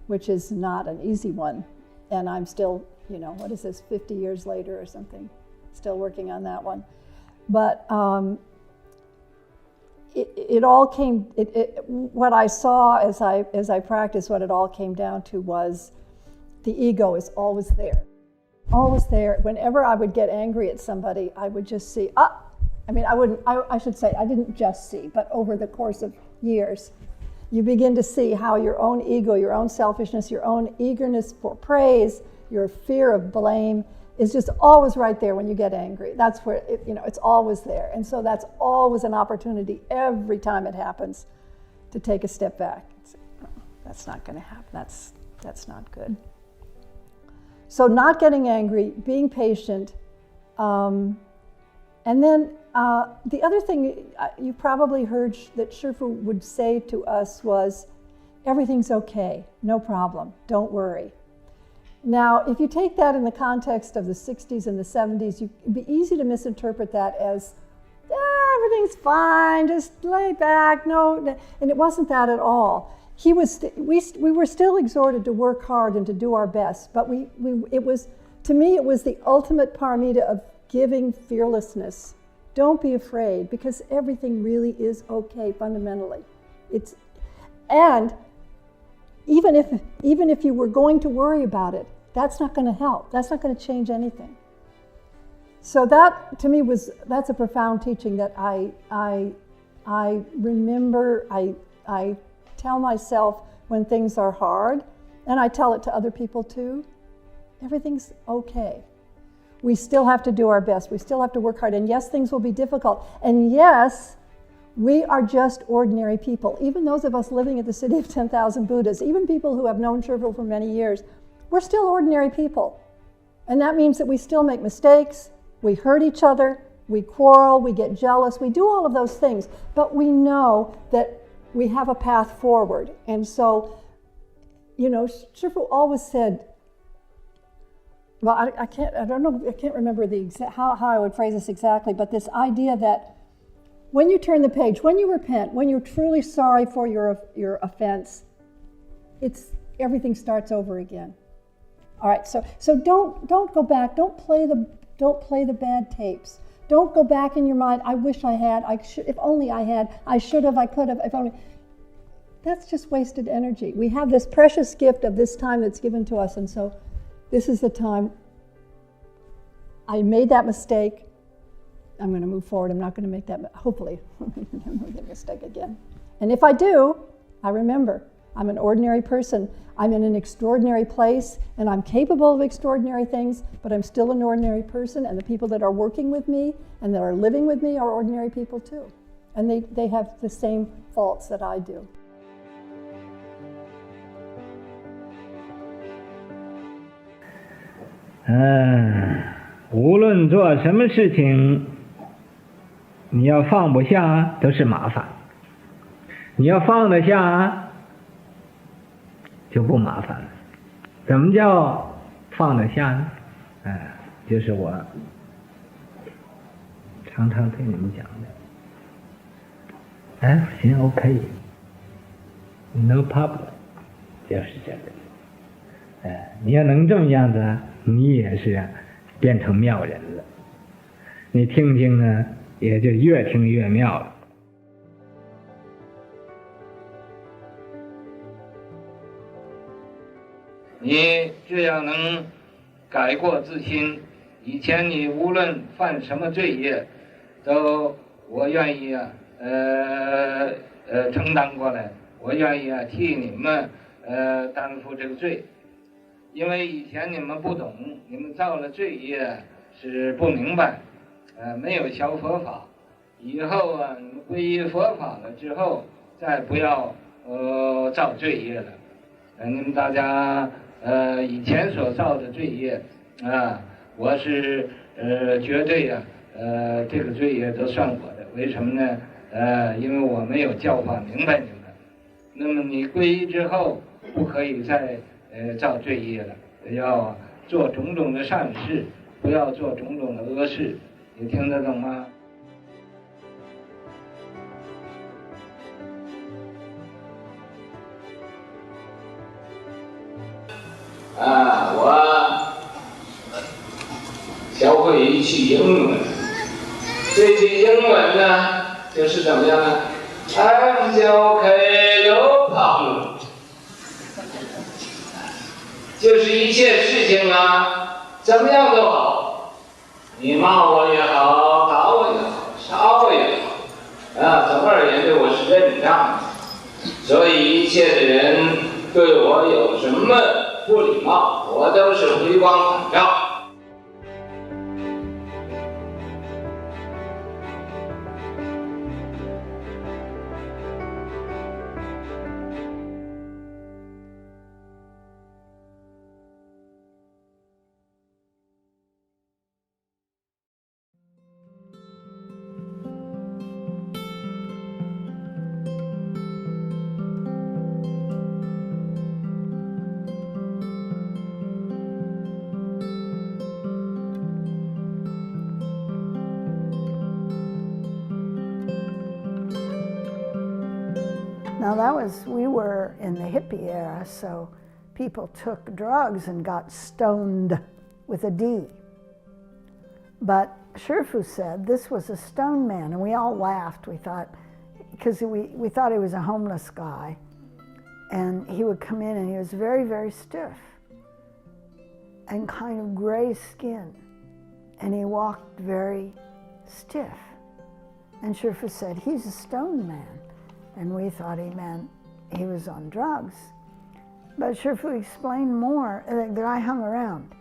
Speaker 8: which is not an easy one. And I'm still, what is this, 50 years later or something, still working on that one. But it all came, what I saw as I practiced, what it all came down to was the ego is always there. Always there. Whenever I would get angry at somebody, I would just see, I should say, I didn't just see, but over the course of years, you begin to see how your own ego, your own selfishness, your own eagerness for praise, your fear of blame is just always right there when you get angry. That's where, it's always there. And so that's always an opportunity every time it happens to take a step back and say, oh, that's not going to happen. That's not good. So not getting angry, being patient, and then the other thing you probably heard that Shifu would say to us was, everything's okay, no problem, don't worry. Now, if you take that in the context of the 60s and the 70s, it'd be easy to misinterpret that as, everything's fine, just lay back, no, and it wasn't that at all. We were still exhorted to work hard and to do our best, but it was the ultimate paramita of giving fearlessness. Don't be afraid, because everything really is okay fundamentally. And even if you were going to worry about it, that's not going to help. That's not going to change anything. So that, to me, that's a profound teaching that I remember. I tell myself when things are hard, and I tell it to other people too. Everything's okay. We still have to do our best. We still have to work hard. And yes, things will be difficult. And yes, we are just ordinary people. Even those of us living at the city of 10,000 Buddhas, even people who have known Shifu for many years, we're still ordinary people. And that means that we still make mistakes, we hurt each other, we quarrel, we get jealous, we do all of those things. But we know that we have a path forward. And so, Shifu always said, well, I can't remember how I would phrase this exactly, but this idea that when you turn the page, when you repent, when you're truly sorry for your offense, everything starts over again. All right, so don't go back. Don't play the bad tapes. Don't go back in your mind. I wish I had. If only I had. I should have. I could have. If only. That's just wasted energy. We have this precious gift of this time that's given to us, and so this is the time. I made that mistake. I'm going to move forward. I'm not going to make that, hopefully, make that mistake again. And if I do, I remember, I'm an ordinary person. I'm in an extraordinary place, and I'm capable of extraordinary things, but I'm still an ordinary person, and the people that are working with me and that are living with me are ordinary people too. And they have the same faults that I do.
Speaker 2: 无论做什么事情，你要放不下都是麻烦，你要放得下就不麻烦了。怎么叫放得下呢？就是我常常对你们讲的，行 OK， no problem， 就是这个。你要能这么样子，你也是变成妙人了。你听听呢，也就越听越妙了。
Speaker 12: 你这样能改过自新，以前你无论犯什么罪业，都我愿意承担过来，我愿意替你们担负这个罪，因为以前你们不懂，你们造了罪业是不明白，没有学佛法，以后你们皈依佛法了之后，再不要造罪业了。你们大家以前所造的罪业我是绝对这个罪业都算我的。为什么呢？因为我没有教化明白你们。那么你皈依之后，不可以再造罪业了，要做种种的善事，不要做种种的恶事。你听得懂吗？我学会一句英文，这句英文呢，就是怎么样呢 ？I'm okay, no problem， 就是一切事情怎么样都好，你骂我也好，打我也好，杀我也好，怎么而言对我是认账的，所以一切的人对我有什么不礼貌，我都是回光返照。
Speaker 15: Now we were in the hippie era, so people took drugs and got stoned with a D. But Shifu said this was a stone man, and we all laughed. We thought, because we thought he was a homeless guy, and he would come in and he was very, very stiff and kind of gray skin, and he walked very stiff. And Shifu said, he's a stone man. And we thought he meant he was on drugs. But Shifu explained more. The guy hung around.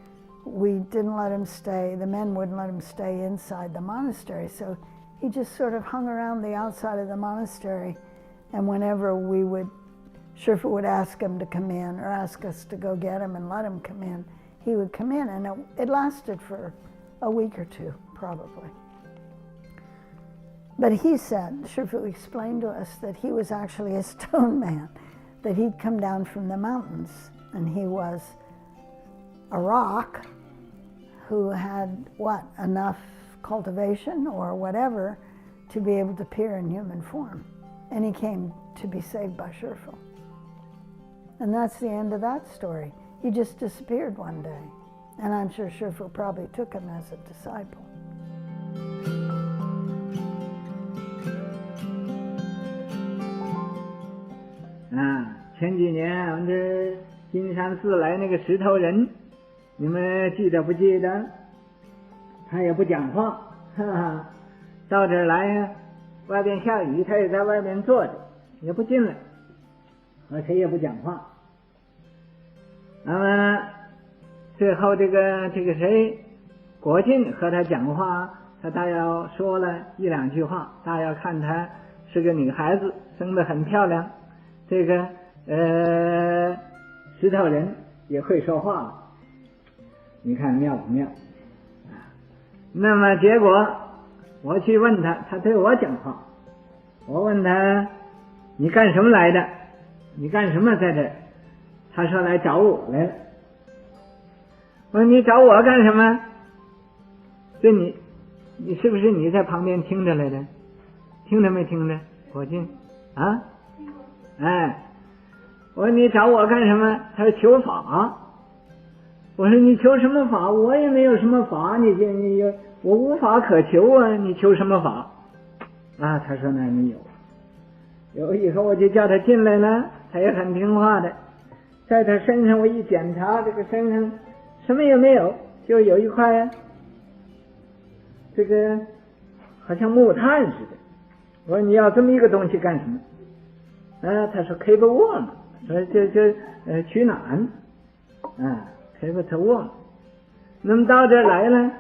Speaker 15: We didn't let him stay, the men wouldn't let him stay inside the monastery, so he just sort of hung around the outside of the monastery, and whenever Shifu would ask him to come in or ask us to go get him and let him come in, he would come in, and it lasted for a week or two, probably. But he said, Shifu explained to us that he was actually a stone man, that he'd come down from the mountains, and he was a rock who had, enough cultivation or whatever to be able to appear in human form. And he came to be saved by Shifu. And that's the end of that story. He just disappeared one day. And I'm sure Shifu probably took him as a disciple.
Speaker 2: Ah, 前几年我们这金山寺来那个石头人，你们记得不记得？他也不讲话，哈哈，到这儿来外边下雨，他也在外面坐着，也不进来。和谁也不讲话。那么最后这个谁，国靖和他讲话，他大要说了一两句话，大要看他是个女孩子，生得很漂亮，这个石头人也会说话了，你看妙不妙？那么结果我去问他，他对我讲话，我问他你干什么来的？你干什么在这儿？他说来找我来了。我说你找我干什么？这你是不是你在旁边听着来的？听着没听着？国靖啊？哎，我说你找我干什么？他说求法。我说你求什么法？我也没有什么法，你我无法可求啊，你求什么法？啊，他说那你有以后我就叫他进来了，他也很听话的。在他身上我一检查，这个身上什么也没有，就有一块这个好像木炭似的。我说你要这么一个东西干什么？他说 cave worm， 说这取暖cave worm。那么到这来了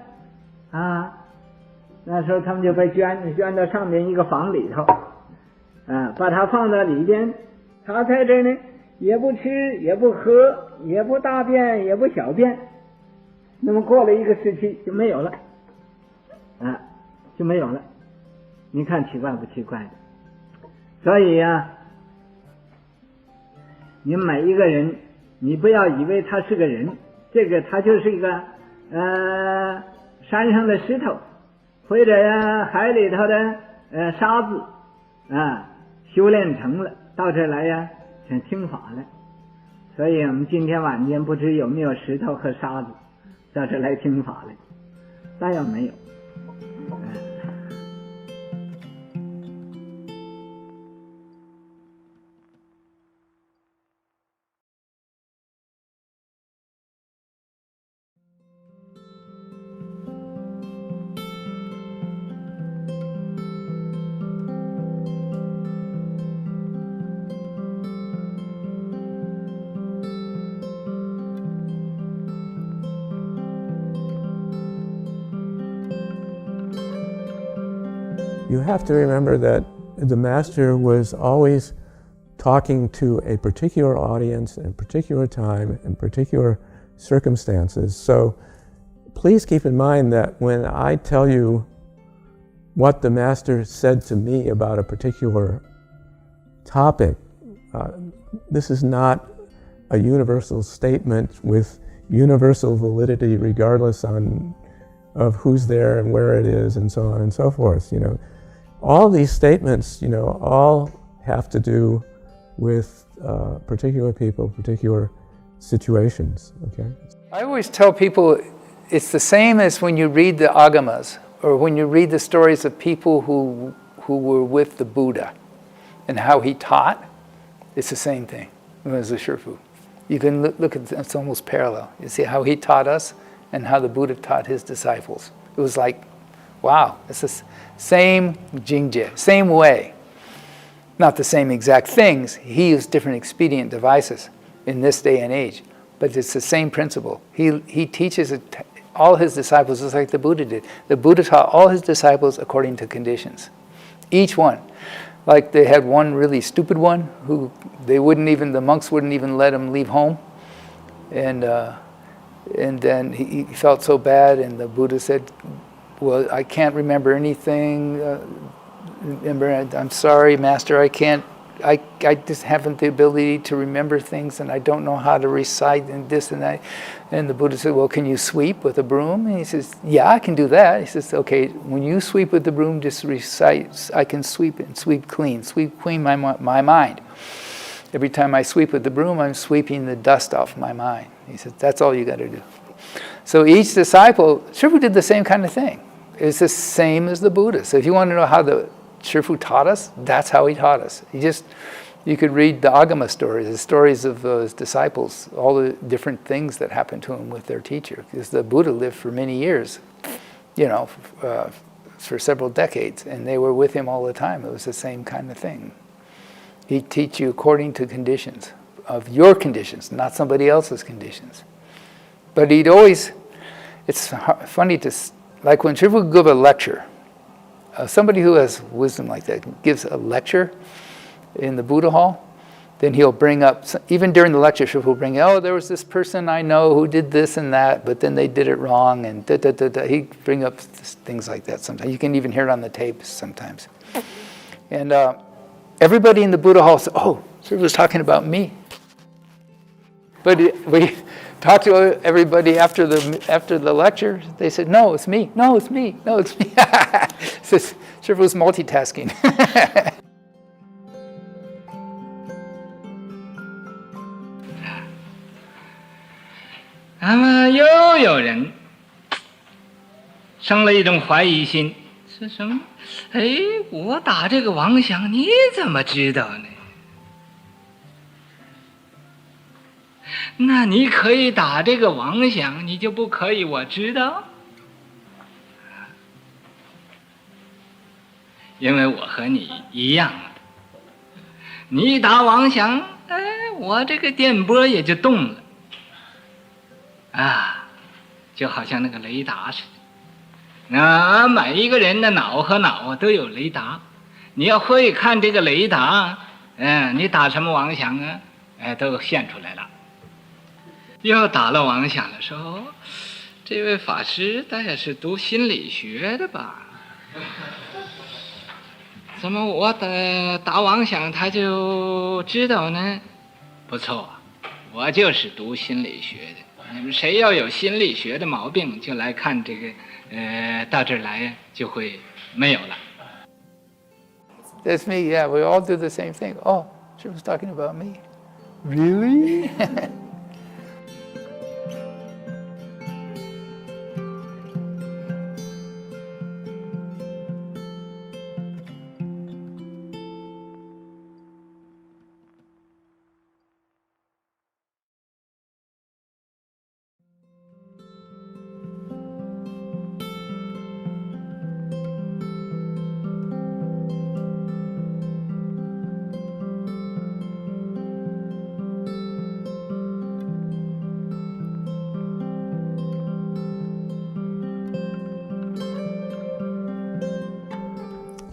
Speaker 2: 那时候他们就被圈到上面一个房里头把它放到里边，他在这呢也不吃也不喝也不大便也不小便，那么过了一个时期就没有了就没有了。你看奇怪不奇怪的？所以你每一个人，你不要以为他是个人，这个他就是一个山上的石头或者海里头的沙子修炼成了，到这来想听法了。所以我们今天晚间不知有没有石头和沙子到这来听法了，大要没有。
Speaker 10: You have to remember that the master was always talking to a particular audience in a particular time and particular circumstances. So please keep in mind that when I tell you what the master said to me about a particular topic, this is not a universal statement with universal validity regardless of who's there and where it is and so on and so forth. All these statements, all have to do with particular people, particular situations, okay?
Speaker 4: I always tell people it's the same as when you read the Agamas or when you read the stories of people who were with the Buddha and how he taught. It's the same thing as the Shifu. You can look at it's almost parallel. You see how he taught us and how the Buddha taught his disciples. It was like, wow, it's the same jingje, same way. Not the same exact things. He used different expedient devices in this day and age, but it's the same principle. He teaches all his disciples just like the Buddha did. The Buddha taught all his disciples according to conditions. Each one. Like they had one really stupid one who the monks wouldn't even let him leave home. And then he felt so bad, and the Buddha said, well, I can't remember anything. I'm sorry, Master, I can't. I just haven't the ability to remember things, and I don't know how to recite and this and that. And the Buddha said, well, can you sweep with a broom? And he says, yeah, I can do that. He says, okay, when you sweep with the broom, just recite, I can sweep it and sweep clean my mind. Every time I sweep with the broom, I'm sweeping the dust off my mind. He says, that's all you got to do. So each disciple, Shifu did the same kind of thing. It's the same as the Buddha. So if you want to know how the Shifu taught us, that's how he taught us. You could read the Agama stories, the stories of his disciples, all the different things that happened to him with their teacher. Because the Buddha lived for many years, for several decades, and they were with him all the time. It was the same kind of thing. He'd teach you according to conditions, of your conditions, not somebody else's conditions. But he'd always, it's funny to, like when Shifu would give a lecture, somebody who has wisdom like that gives a lecture in the Buddha hall, then he'll bring up, even during the lecture, Shifu will bring, oh, there was this person I know who did this and that, but then they did it wrong, and da-da-da-da. He'd bring up things like that sometimes. You can even hear it on the tapes sometimes. And everybody in the Buddha hall said, oh, Shifu was talking about me. But we talked to everybody after the lecture. They said, no, it's me. No, it's me. No, it's me. Shifu was multitasking.
Speaker 12: 那么又有人生了一种怀疑心，是什么？哎，我打这个妄想，你怎么知道呢？那你可以打这个妄想，你就不可以我知道？因为我和你一样的，你打妄想，哎，我这个电波也就动了。 啊，就好像那个雷达似的。那每一个人的脑和脑都有雷达，你要会看这个雷达，你打什么妄想啊，都现出来了。要打了妄想的时候，这位法师他也是读心理学的吧？怎么我打妄想他就知道呢？不错，我就是读心理学的。 你们谁要有心理学的毛病，就来看这个，到这儿来就会没有了。
Speaker 4: That's me. Yeah, we all do the same thing. Oh, she was talking about me. Really?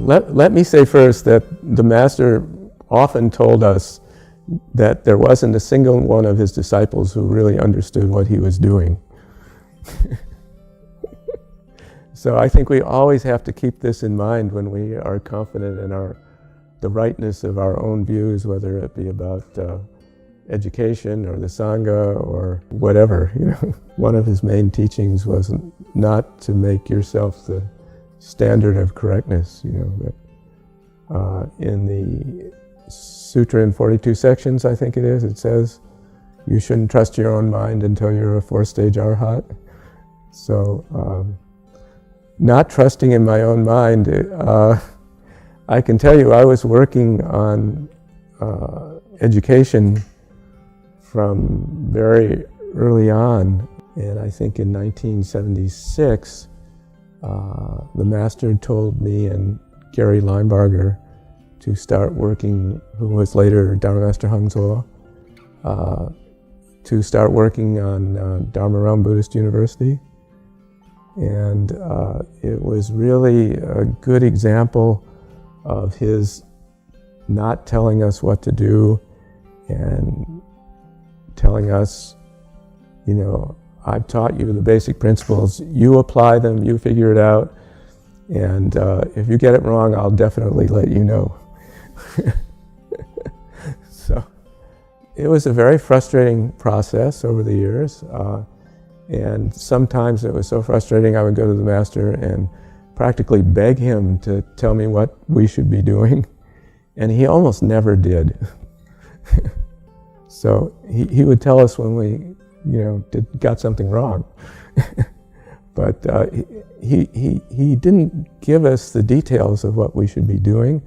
Speaker 10: Let me say first that the Master often told us that there wasn't a single one of his disciples who really understood what he was doing. So I think we always have to keep this in mind when we are confident in the rightness of our own views, whether it be about education or the Sangha or whatever. You know, one of his main teachings was not to make yourself the standard of correctness. You know, that in the Sutra in 42 sections, I think it is, it says, you shouldn't trust your own mind until you're a 4-stage arhat. So, not trusting in my own mind, I can tell you I was working on education from very early on, and I think in 1976, the Master told me and Gary Linebarger to start working, who was later Dharma Master Hangzhuo, to start working on Dharma Realm Buddhist University. And it was really a good example of his not telling us what to do and telling us, you know, I've taught you the basic principles, you apply them, you figure it out, and if you get it wrong, I'll definitely let you know. So it was a very frustrating process over the years, and sometimes it was so frustrating I would go to the Master and practically beg him to tell me what we should be doing, and he almost never did. So he would tell us when we, you know, got something wrong. But he didn't give us the details of what we should be doing.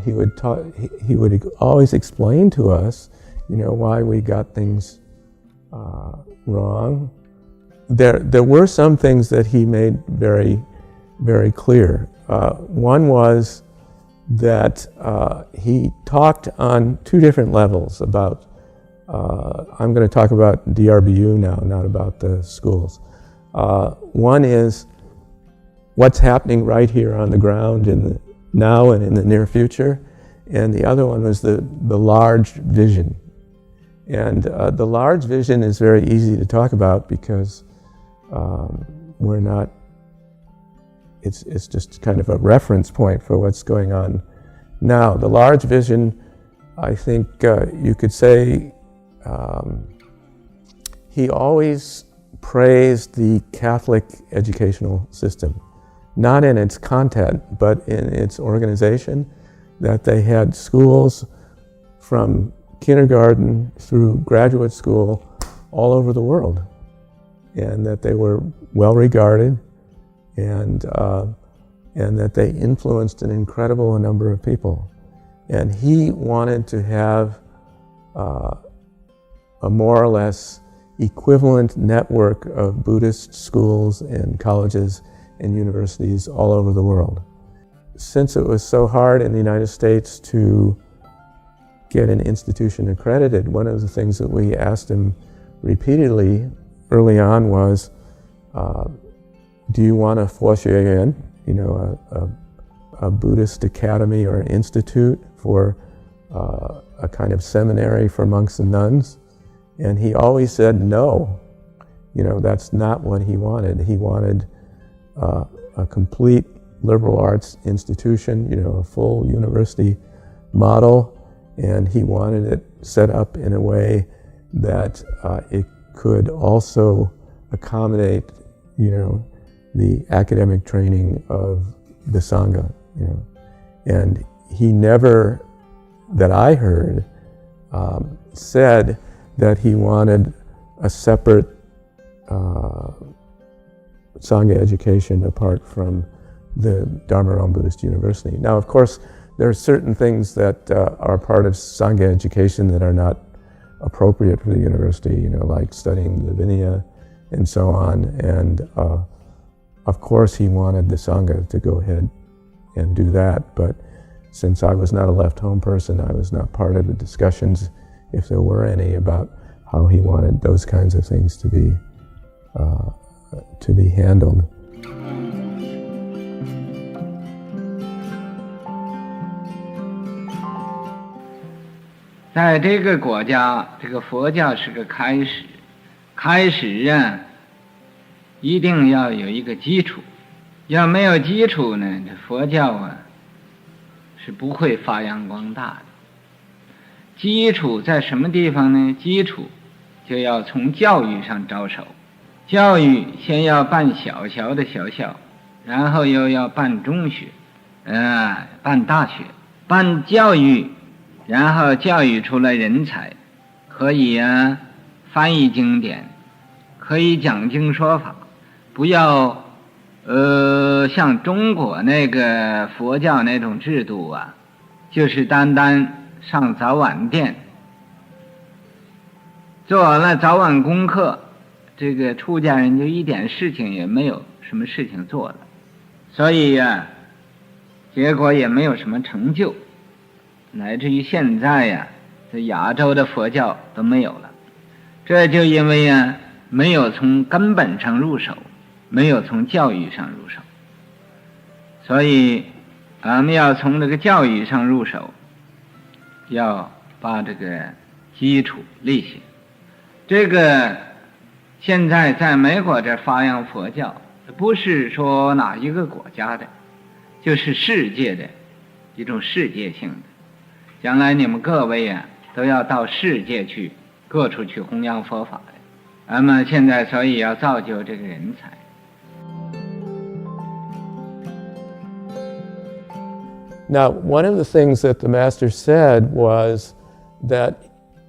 Speaker 10: He would always explain to us, you know, why we got things wrong. There were some things that he made very, very clear. One was that he talked on two different levels about, I'm going to talk about DRBU now, not about the schools. One is what's happening right here on the ground now and in the near future, and the other one was the large vision. And the large vision is very easy to talk about because we're not, it's just kind of a reference point for what's going on now. The large vision, I think you could say, he always praised the Catholic educational system, not in its content, but in its organization, that they had schools from kindergarten through graduate school all over the world, and that they were well regarded, and that they influenced an incredible number of people. And he wanted to have a more or less equivalent network of Buddhist schools and colleges and universities all over the world. Since it was so hard in the United States to get an institution accredited, one of the things that we asked him repeatedly early on was, do you want a Foshuyen, a Buddhist academy or institute for a kind of seminary for monks and nuns? And he always said no. That's not what he wanted. He wanted a complete liberal arts institution, a full university model, and he wanted it set up in a way that it could also accommodate, the academic training of the Sangha, And he never, that I heard, said that he wanted a separate Sangha education apart from the Dharma-Ram Buddhist University. Now, of course, there are certain things that are part of Sangha education that are not appropriate for the university, like studying the Vinaya and so on. And of course, he wanted the Sangha to go ahead and do that. But since I was not a left-home person, I was not part of the discussions, if there were any, about how he wanted those kinds of things to be handled.
Speaker 2: 在这个国家，这个佛教是个开始，开始啊，一定要有一个基础，要没有基础呢，这佛教啊是不会发扬光大的。基础在什么地方呢？基础就要从教育上着手，教育先要办小小的学校，然后又要办中学，办大学，办教育。 然后教育出来人才，可以翻译经典，可以讲经说法，不要像中国那个佛教那种制度啊，就是单单上早晚殿，做完了早晚功课，这个出家人就一点事情也没有，什么事情做了，所以结果也没有什么成就。 乃至于现在呀，这亚洲的佛教都没有了，这就因为没有从根本上入手，没有从教育上入手，所以我们要从这个教育上入手，要把这个基础立起。这个现在在美国这发扬佛教，不是说哪一个国家的，就是世界的一种世界性的。 将来你们各位都要到世界去，各处去弘扬佛法的。那么现在，所以要造就这个人才。
Speaker 10: Now, one of the things that the Master said was that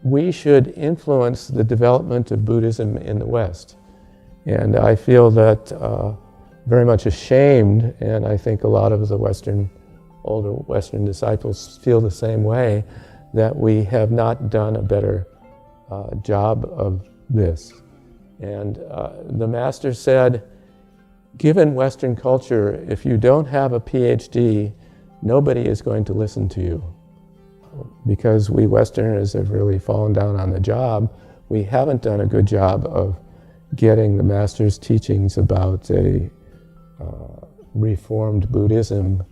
Speaker 10: we should influence the development of Buddhism in the West. And I feel that very much ashamed, and I think a lot of the older Western disciples feel the same way, that we have not done a better job of this. And the Master said, given Western culture, if you don't have a PhD, nobody is going to listen to you. Because we Westerners have really fallen down on the job, we haven't done a good job of getting the Master's teachings about a reformed Buddhism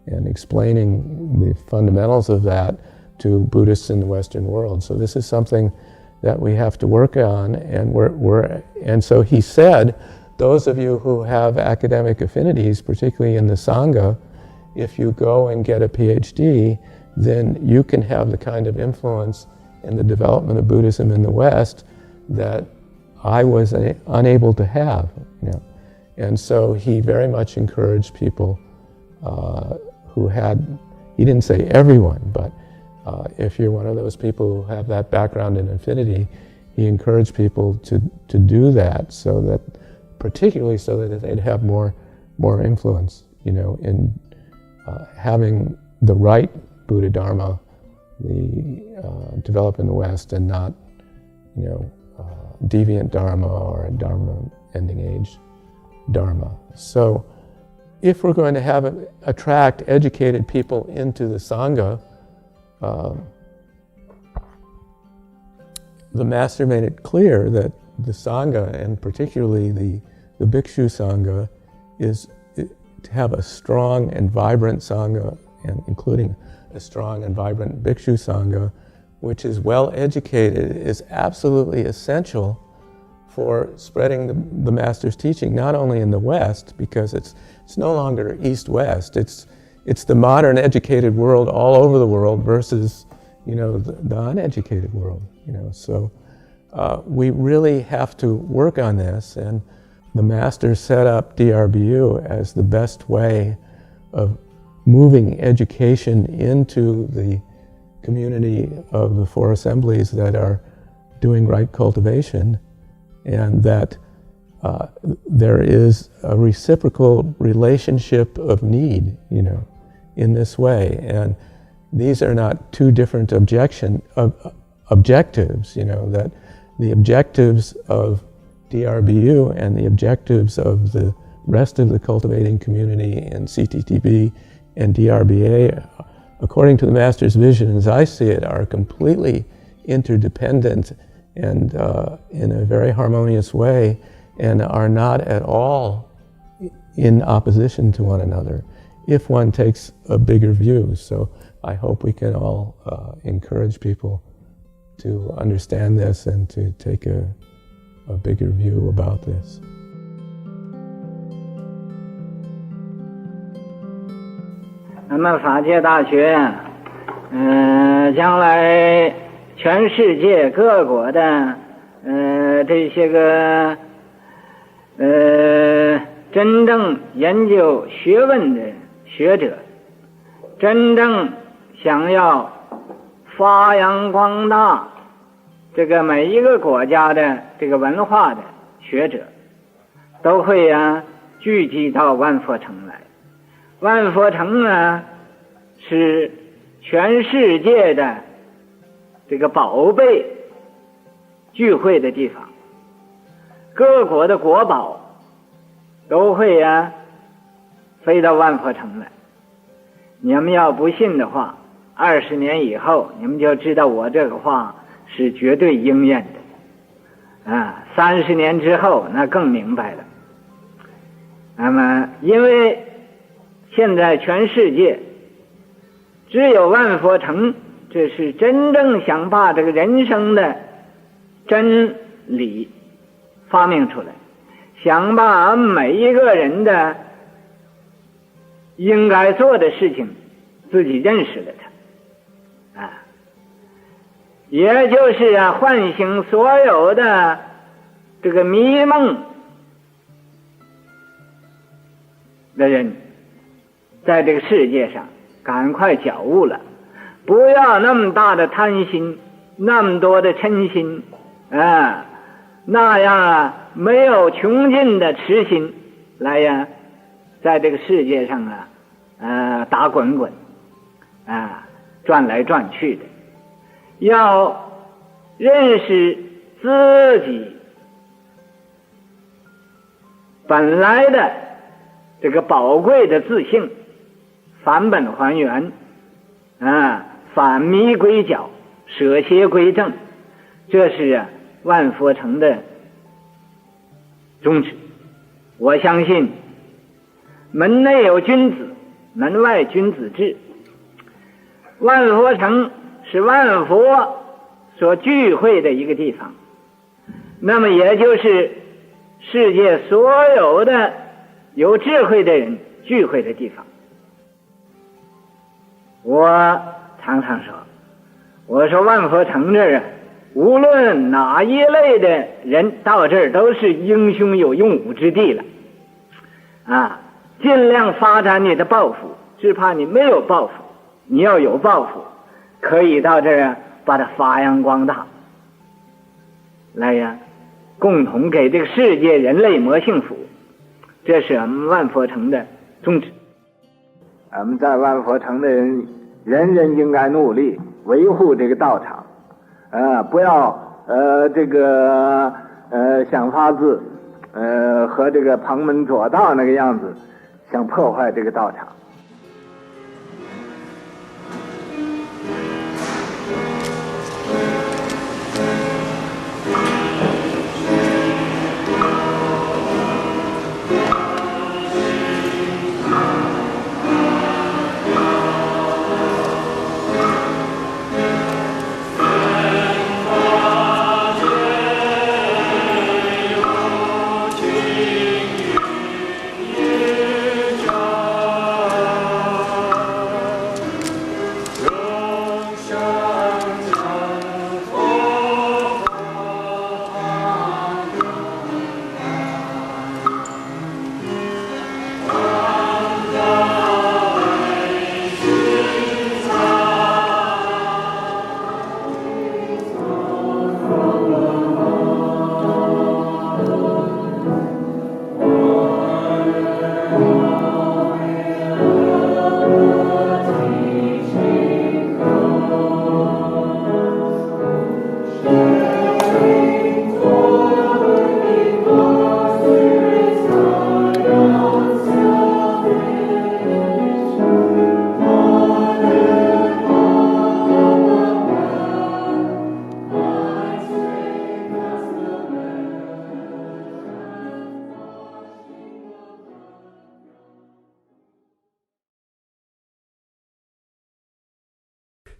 Speaker 10: and explaining the fundamentals of that to Buddhists in the Western world. So this is something that we have to work on, and so he said, those of you who have academic affinities, particularly in the Sangha, if you go and get a PhD, then you can have the kind of influence in the development of Buddhism in the West that I was unable to have. You know? And so he very much encouraged people who had, he didn't say everyone, but if you're one of those people who have that background in affinity, he encouraged people to do that, so that, particularly so that they'd have more influence, you know, in having the right Buddha Dharma develop in the West, and not, you know, deviant Dharma or Dharma ending age Dharma. So if we're going to attract educated people into the Sangha, the Master made it clear that the Sangha, and particularly the Bhikshu Sangha, is to have a strong and vibrant Sangha, and including a strong and vibrant Bhikshu Sangha, which is well educated, is absolutely essential for spreading the Master's teaching, not only in the West, because it's no longer East-West, it's the modern educated world all over the world versus, you know, the uneducated world, you know. So we really have to work on this, and the Master set up DRBU as the best way of moving education into the community of the 4 assemblies that are doing right cultivation, and that there is a reciprocal relationship of need, you know, in this way. And these are not two different objectives, you know, that the objectives of DRBU and the objectives of the rest of the cultivating community in CTTB and DRBA, according to the Master's vision, as I see it, are completely interdependent and in a very harmonious way, and are not at all in opposition to one another, if one takes a bigger view. So I hope we can all encourage people to understand this and to take a bigger view about this.
Speaker 14: 那么法界大学，将来全世界各国的这些个真正研究学问的学者，真正想要发扬光大这个每一个国家的这个文化的学者，都会聚集到万佛城来。万佛城呢，是全世界的这个宝贝聚会的地方，各国的国宝都会飞到万佛城来。你们要不信的话，20年以后你们就知道我这个话是绝对应验的。30年之后那更明白了。那么因为现在全世界只有万佛城，这是真正想把这个人生的真理发明出来，想把每一个人的应该做的事情自己认识了它，也就是唤醒所有的这个迷梦的人，在这个世界上赶快觉悟了，不要那么大的贪心，那么多的嗔心，那样没有穷尽的痴心来在这个世界上打滚滚，转来转去的。要认识自己本来的这个宝贵的自性，返本还原，返迷归脚，舍邪归正，这是万佛城的宗旨。我相信门内有君子，门外君子制。万佛城是万佛所聚会的一个地方，那么也就是世界所有的有智慧的人聚会的地方。我常常说，我说万佛城这儿啊，无论哪一类的人到这儿都是英雄有用武之地了。尽量发展你的抱负，只怕你没有抱负。你要有抱负，可以到这儿把它发扬光大，来呀，共同给这个世界人类谋幸福。这是我们万佛城的宗旨。我们在万佛城的人，人人应该努力维护这个道场，不要想法子和这个旁门左道那个样子，想破坏这个道场。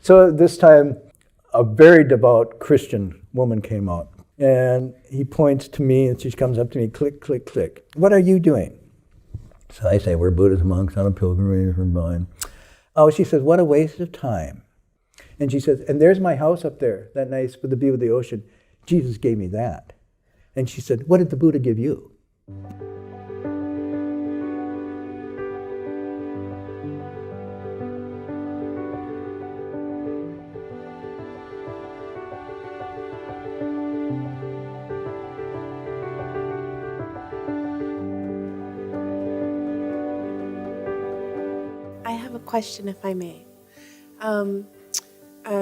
Speaker 19: So this time, a very devout Christian woman came out, and he points to me, and she comes up to me, click, click, click. What are you doing? So I say, we're Buddhist monks on a pilgrimage from mine. Oh, she says, what a waste of time. And she says, and there's my house up there, that nice with the view of the ocean. Jesus gave me that. And she said, what did the Buddha give you?
Speaker 13: Question, if I may.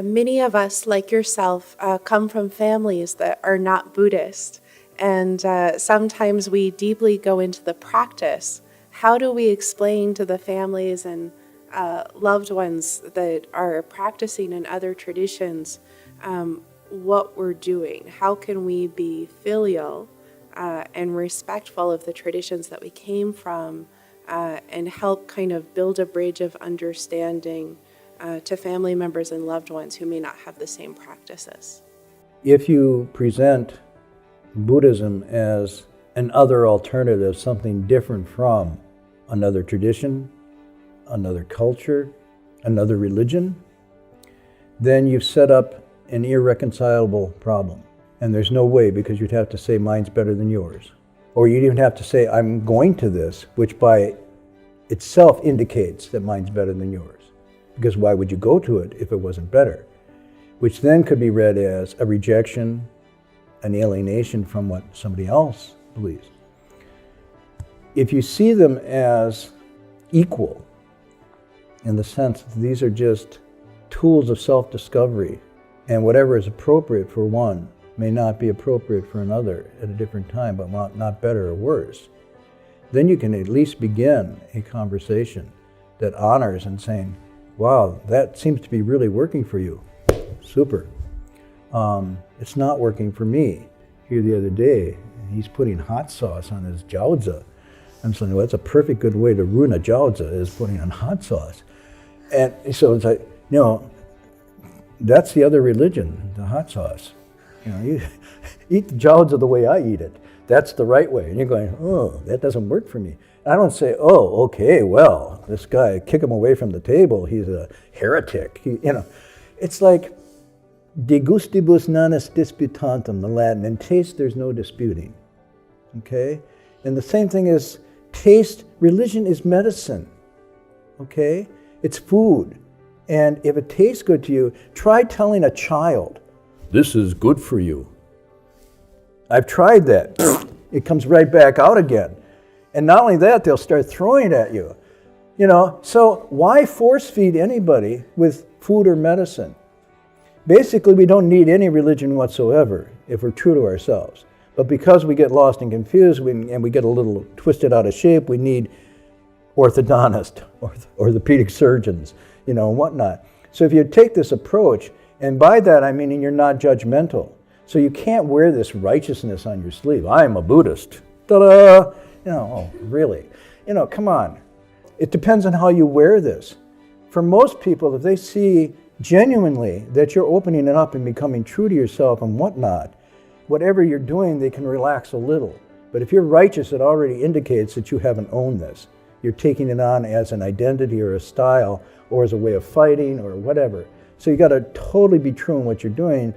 Speaker 13: Many of us, like yourself, come from families that are not Buddhist, and sometimes we deeply go into the practice. How do we explain to the families and loved ones that are practicing in other traditions what we're doing? How can we be filial and respectful of the traditions that we came from, and help kind of build a bridge of understanding to family members and loved ones who may not have the same practices?
Speaker 19: If you present Buddhism as an other alternative, something different from another tradition, another culture, another religion, then you've set up an irreconcilable problem. And there's no way, because you'd have to say mine's better than yours. Or you'd even have to say, I'm going to this, which by itself indicates that mine's better than yours. Because why would you go to it if it wasn't better? Which then could be read as a rejection, an alienation from what somebody else believes. If you see them as equal, in the sense that these are just tools of self-discovery, and whatever is appropriate for one may not be appropriate for another at a different time, but not better or worse, then you can at least begin a conversation that honors and saying, wow, that seems to be really working for you. Super. It's not working for me. Here the other day, he's putting hot sauce on his jiaozi. I'm saying, well, that's a perfect good way to ruin a jiaozi, is putting on hot sauce. And so it's like, that's the other religion, the hot sauce. You eat the jiaozi the way I eat it. That's the right way. And you're going, oh, that doesn't work for me. I don't say, oh, okay, well, this guy, kick him away from the table. He's a heretic. It's like, de gustibus nanis disputantum, the Latin. In taste, there's no disputing. Okay? And the same thing is taste. Religion is medicine. Okay? It's food. And if it tastes good to you, try telling a child, this is good for you. I've tried that. It comes right back out again. And not only that, they'll start throwing it at you. So why force feed anybody with food or medicine? Basically, we don't need any religion whatsoever if we're true to ourselves. But because we get lost and confused and we get a little twisted out of shape, we need orthodontists, orthopedic surgeons, and whatnot. So if you take this approach, and by that I mean you're not judgmental. So you can't wear this righteousness on your sleeve. I am a Buddhist. Ta-da! Oh, really? Come on. It depends on how you wear this. For most people, if they see genuinely that you're opening it up and becoming true to yourself and whatnot, whatever you're doing, they can relax a little. But if you're righteous, it already indicates that you haven't owned this. You're taking it on as an identity or a style or as a way of fighting or whatever. So you got to totally be true in what you're doing.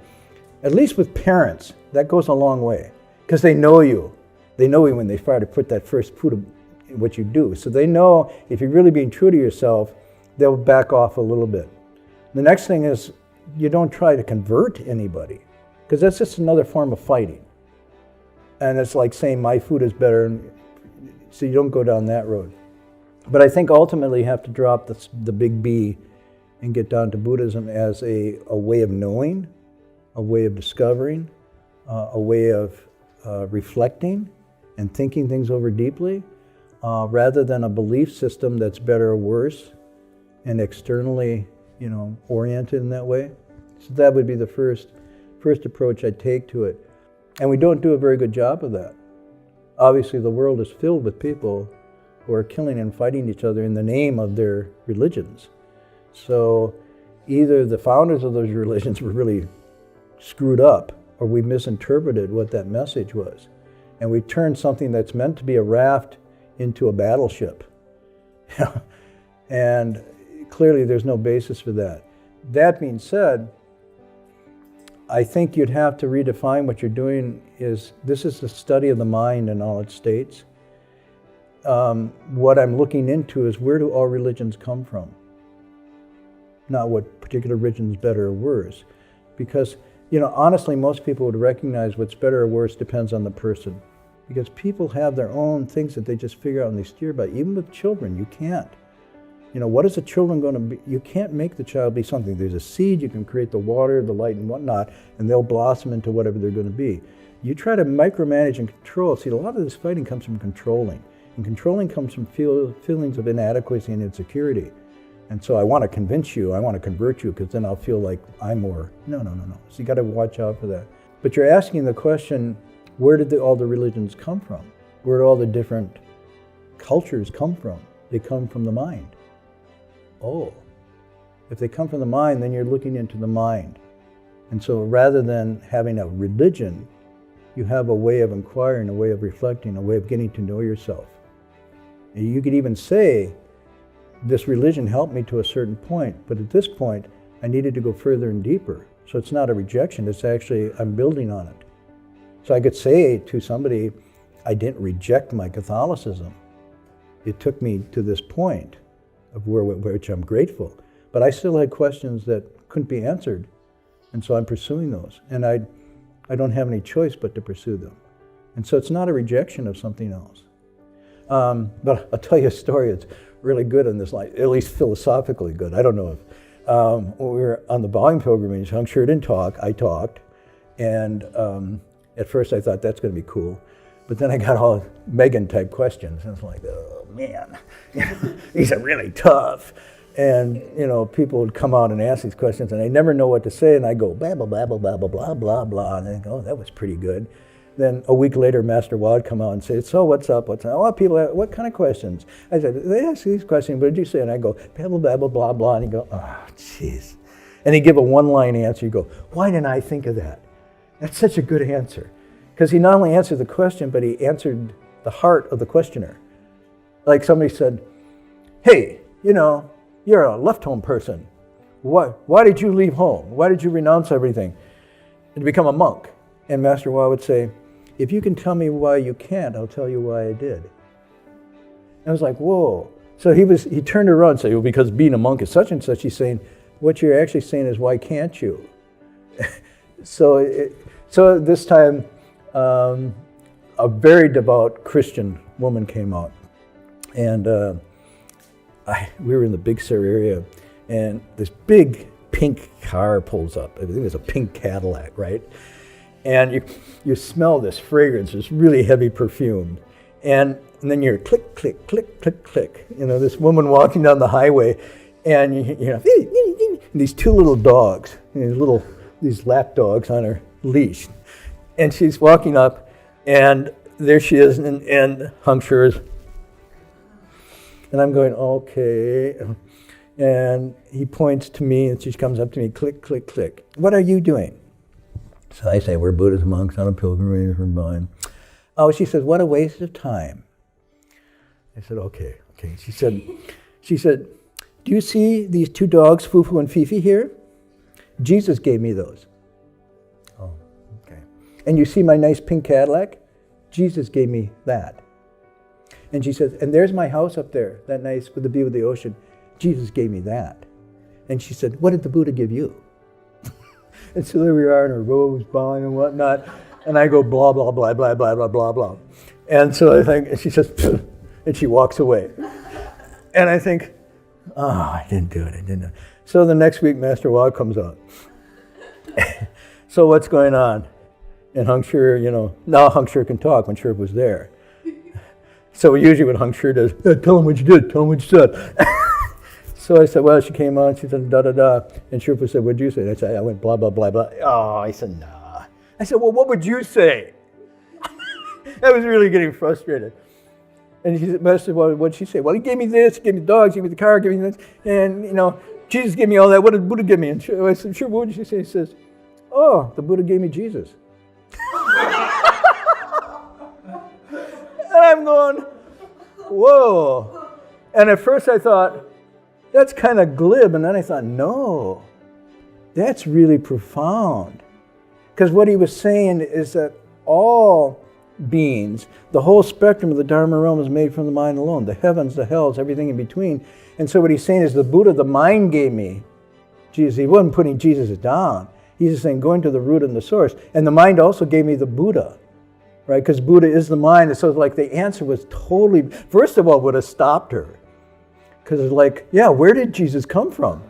Speaker 19: At least with parents, that goes a long way because they know you. They know you when they try to put that first foot in what you do. So they know if you're really being true to yourself, they'll back off a little bit. The next thing is you don't try to convert anybody because that's just another form of fighting. And it's like saying my food is better, so you don't go down that road. But I think ultimately you have to drop the big B and get down to Buddhism as a way of knowing, a way of discovering, a way of reflecting and thinking things over deeply, rather than a belief system that's better or worse and externally, oriented in that way. So that would be the first approach I take to it. And we don't do a very good job of that. Obviously, the world is filled with people who are killing and fighting each other in the name of their religions. So either the founders of those religions were really screwed up, or we misinterpreted what that message was. And we turned something that's meant to be a raft into a battleship. And clearly there's no basis for that. That being said, I think you'd have to redefine what you're doing this is the study of the mind in all its states. What I'm looking into is where do all religions come from? Not what particular religion is better or worse. Because, honestly, most people would recognize what's better or worse depends on the person. Because people have their own things that they just figure out and they steer by. Even with children, you can't. What is a children going to be? You can't make the child be something. There's a seed, you can create the water, the light, and whatnot, and they'll blossom into whatever they're going to be. You try to micromanage and control. See, a lot of this fighting comes from controlling. And controlling comes from feelings of inadequacy and insecurity. And so I want to convince you, I want to convert you, because then I'll feel like I'm more. No. So you got to watch out for that. But you're asking the question, where did all the religions come from? Where did all the different cultures come from? They come from the mind. Oh, if they come from the mind, then you're looking into the mind. And so rather than having a religion, you have a way of inquiring, a way of reflecting, a way of getting to know yourself. And you could even say, this religion helped me to a certain point, but at this point, I needed to go further and deeper. So it's not a rejection, it's actually, I'm building on it. So I could say to somebody, I didn't reject my Catholicism. It took me to this point of which I'm grateful. But I still had questions that couldn't be answered. And so I'm pursuing those. And I don't have any choice but to pursue them. And so it's not a rejection of something else. But I'll tell you a story that's really good in this life, at least philosophically good. I don't know if, when we were on the Bowing pilgrimage, Hung Sure didn't talk, I talked. And at first I thought that's going to be cool. But then I got all Megan type questions. And it's like, oh man, these are really tough. And, people would come out and ask these questions, and I never know what to say, and I go, babble, babble, babble, blah, blah, blah, and they go, oh, that was pretty good. Then a week later, Master Hua would come out and say, so what's up, Oh, people, what kind of questions? I said, they ask these questions, what did you say? And I go, babble, babble, blah, blah, and he'd go, oh, jeez. And he'd give a one-line answer. You go, why didn't I think of that? That's such a good answer. Because he not only answered the question, but he answered the heart of the questioner. Like somebody said, hey, you're a left-home person. Why did you leave home? Why did you renounce everything and become a monk? And Master Hua would say, if you can tell me why you can't, I'll tell you why I did. And I was like, whoa. So he turned around and said, well, because being a monk is such and such. He's saying, what you're actually saying is, why can't you? So this time, a very devout Christian woman came out. And we were in the Big Sur area, and this big pink car pulls up. I think it was a pink Cadillac, right? And you smell this fragrance, this really heavy perfume. And then you're click, click, click, click, click. This woman walking down the highway, and these two little dogs, these lap dogs on her leash. And she's walking up, and there she is, and Hung Sure is. And I'm going, okay. And he points to me, and she comes up to me, click, click, click. What are you doing? So I say, we're Buddhist monks on a pilgrimage from mine. Oh, she says, what a waste of time. I said, okay. She said, do you see these two dogs, Fufu and Fifi here? Jesus gave me those. Oh, okay. And you see my nice pink Cadillac? Jesus gave me that. And she says, and there's my house up there, that nice with the view of the ocean. Jesus gave me that. And she said, what did the Buddha give you? And so there we are in our robes, bowing and whatnot. And I go, blah, blah, blah, blah, blah, blah, blah, blah. And so I think, and she says, and she walks away. And I think, oh, I didn't do it. So the next week, Master Hua comes out. So what's going on? And Hung Sure, now Hung Sure can talk when Sherpa was there. So usually what Hung Sure does, tell him what you did, tell him what you said. So I said, well, she came on, she said, da-da-da. And Sherpa said, what'd you say? I went, blah, blah, blah, blah. Oh, I said, nah. I said, well, what would you say? I was really getting frustrated. And she said, well, what'd she say? Well, he gave me this, he gave me the dogs, he gave me the car, he gave me this. And, Jesus gave me all that. What did Buddha give me? And I said, sure, what did she say? He says, oh, the Buddha gave me Jesus. And I'm going, whoa. And at first I thought, that's kind of glib. And then I thought, no, that's really profound. Because what he was saying is that all beings, the whole spectrum of the Dharma realm is made from the mind alone. The heavens, the hells, everything in between. And so what he's saying is the Buddha, the mind gave me Jesus. He wasn't putting Jesus down. He's just saying going to the root and the source. And the mind also gave me the Buddha. Right, because Buddha is the mind. And so like the answer was totally, first of all, would have stopped her. Because it's like, yeah, where did Jesus come from?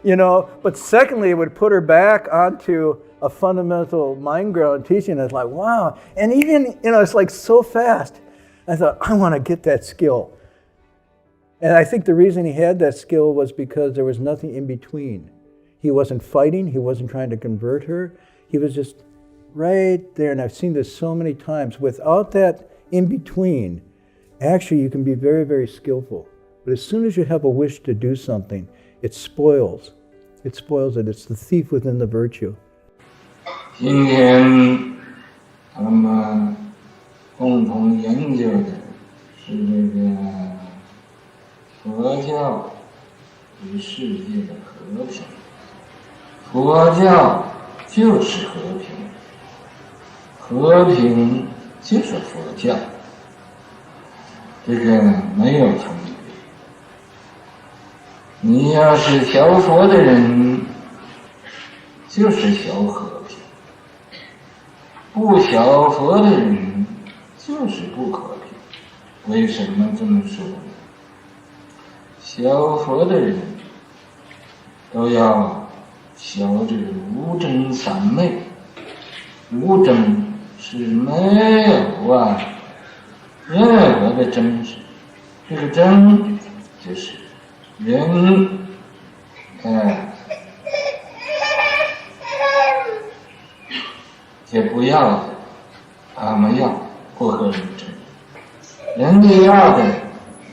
Speaker 19: But secondly, it would put her back onto a fundamental mind ground teaching. It's like, wow. And even, it's like so fast. I thought, I want to get that skill. And I think the reason he had that skill was because there was nothing in between. He wasn't fighting. He wasn't trying to convert her. He was just right there, and I've seen this so many times. Without that in between, actually you can be very, very skillful. But as soon as you have a wish to do something, it spoils it. It's the thief within the virtue.
Speaker 12: 今天咱们共同研究的是这个佛教与世界的和平。佛教就是和平。 和平就是佛教，这个没有冲突。你要是学佛的人，就是学和平；不学佛的人，就是不和平。为什么这么说呢？学佛的人都要学这个无争三昧，无争。 是没有任何的真实，这个真就是人，这不要的，俺们要，不合人真；人家要的，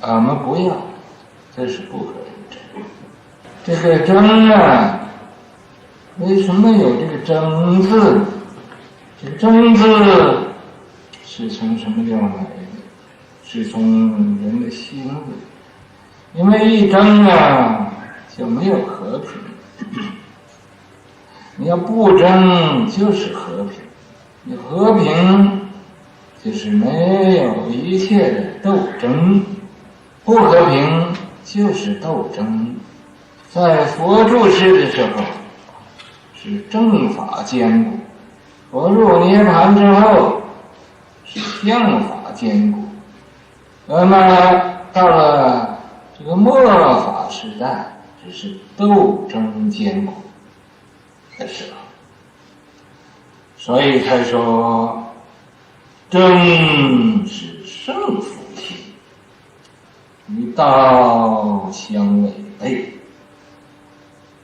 Speaker 12: 俺们不要，这是不合人真。这个真啊，为什么有这个真字？这个真字是从什么地方来的？是从人的心里。因为一争啊，就没有和平。你要不争，就是和平。你和平，就是没有一切的斗争；不和平，就是斗争。在佛住世的时候，是正法坚固；佛入涅槃之后，是相法坚固。那么到了这个末法时代，只是斗争坚固的时候。所以才说，争是胜负心，与道相违背。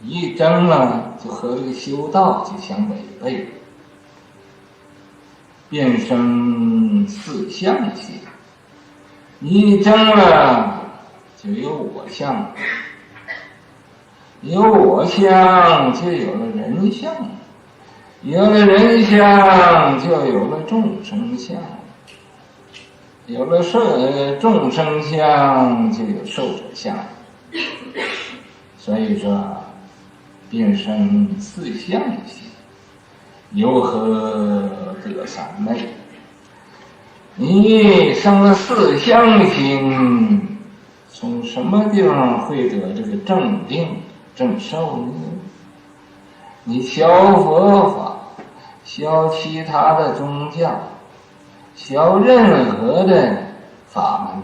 Speaker 12: 一争呢，就和这个修道就相违背，变成四相心。一争了，就有我相，有我相就有了人相。有了人相，就有了众生相；有了众生相，就有寿者相。所以说，变成四相心，由何得三昧？你生了四相心，从什么地方会得这个正定正受呢？你学佛法，学其他的宗教，学任何的法门，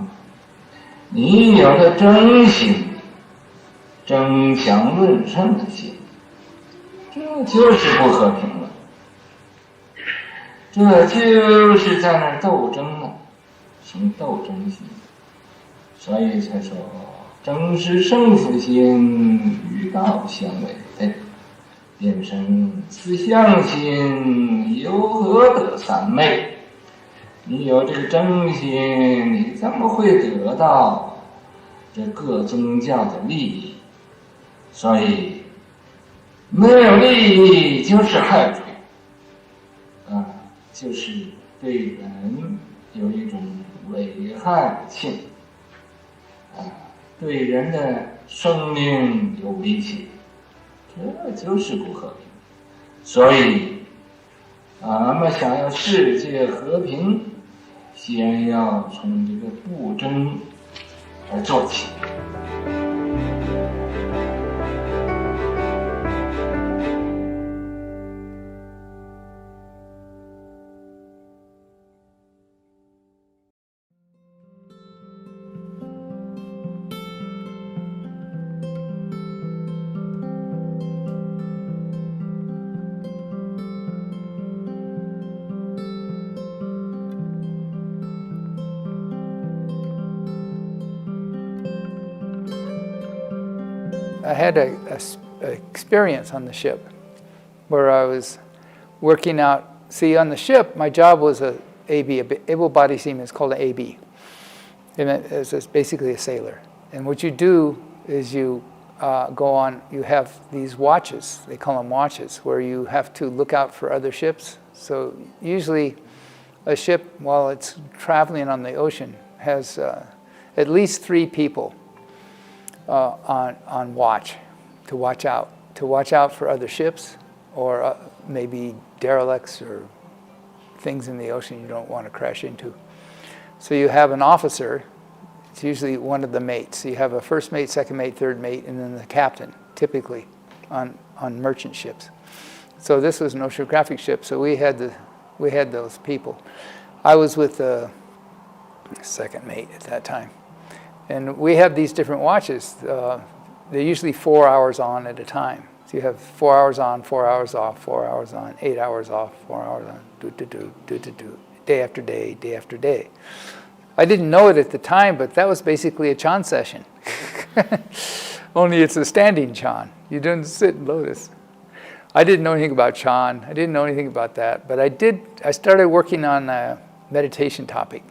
Speaker 12: 你有了真心，争强论胜的心，这就是不和平了，这就是在那儿斗争了，生斗争心。所以才说争是胜负心，与道相违背。变成四相心，由何得三昧？你有这个真心，你怎么会得到这各宗教的利益？所以没有利益就是害处，就是对人有一种危害性，对人的生命有威胁。这就是不和平。所以俺们想要世界和平，先要从这个不争而做起。
Speaker 4: I had a experience on the ship where I was working out. See, on the ship, my job was a AB, able-bodied seaman. It's called an AB. It's basically a sailor. And what you do is you go on, you have these watches, they call them watches, where you have to look out for other ships. So usually a ship, while it's traveling on the ocean, has at least 3 people on watch, to watch out for other ships, or maybe derelicts or things in the ocean you don't want to crash into. So you have an officer. It's usually one of the mates. So you have a first mate, second mate, third mate, and then the captain, typically on merchant ships. So this was an oceanographic ship, so we had those people. I was with the second mate at that time. And we have these different watches. They're usually 4 hours on at a time. So you have 4 hours on, 4 hours off, 4 hours on, 8 hours off, 4 hours on, day after day, day after day. I didn't know it at the time, but that was basically a Chan session. Only it's a standing Chan. You don't sit in lotus. I didn't know anything about Chan. I didn't know anything about that. But I started working on a meditation topic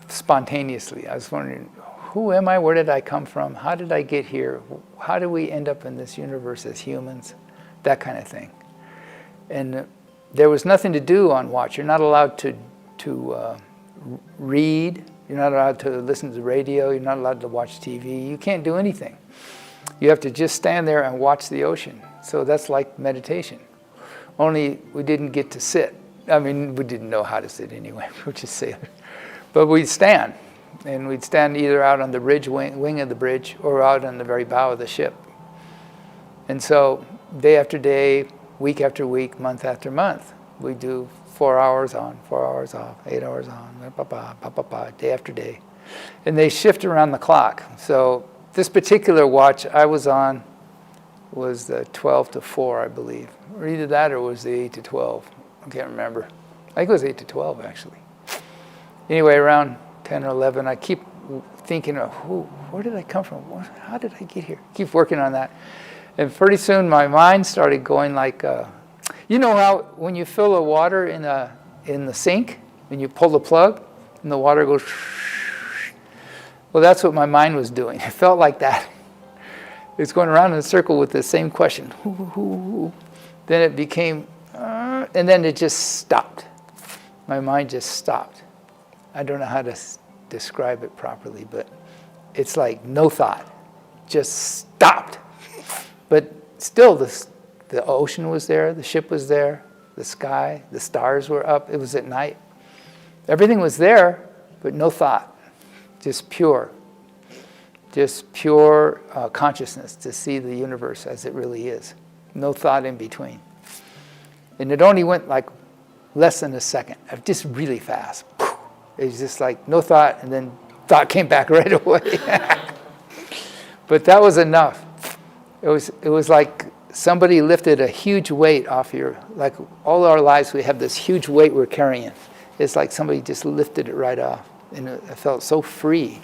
Speaker 4: spontaneously. I was wondering, who am I? Where did I come from? How did I get here? How did we end up in this universe as humans? That kind of thing. And there was nothing to do on watch. You're not allowed to read. You're not allowed to listen to the radio. You're not allowed to watch TV. You can't do anything. You have to just stand there and watch the ocean. So that's like meditation. Only we didn't get to sit. I mean, we didn't know how to sit anyway. We're just sailors. But we'd stand. And we'd stand either out on the bridge, wing of the bridge, or out on the very bow of the ship. And so day after day, week after week, month after month, we do 4 hours on, 4 hours off, 8 hours on, day after day. And they shift around the clock. So this particular watch I was on was the 12 to 4, I believe. Or either that or was the 8 to 12. I can't remember. I think it was 8 to 12, actually. Anyway, around 10 or 11, I keep thinking, where did I come from? How did I get here? Keep working on that. And pretty soon my mind started going like, you know how when you fill the water in the sink, when you pull the plug and the water goes, well, that's what my mind was doing. It felt like that. It's going around in a circle with the same question. Then it became, and then it just stopped. My mind just stopped. I don't know how to describe it properly, but it's like no thought, just stopped. But still, the ocean was there, the ship was there, the sky, the stars were up, it was at night. Everything was there, but no thought, just pure consciousness to see the universe as it really is. No thought in between. And it only went like less than a second, just really fast. It was just like no thought, and then thought came back right away. But that was enough. It was like somebody lifted a huge weight off like all our lives we have this huge weight we're carrying. It's like somebody just lifted it right off. And I felt so free.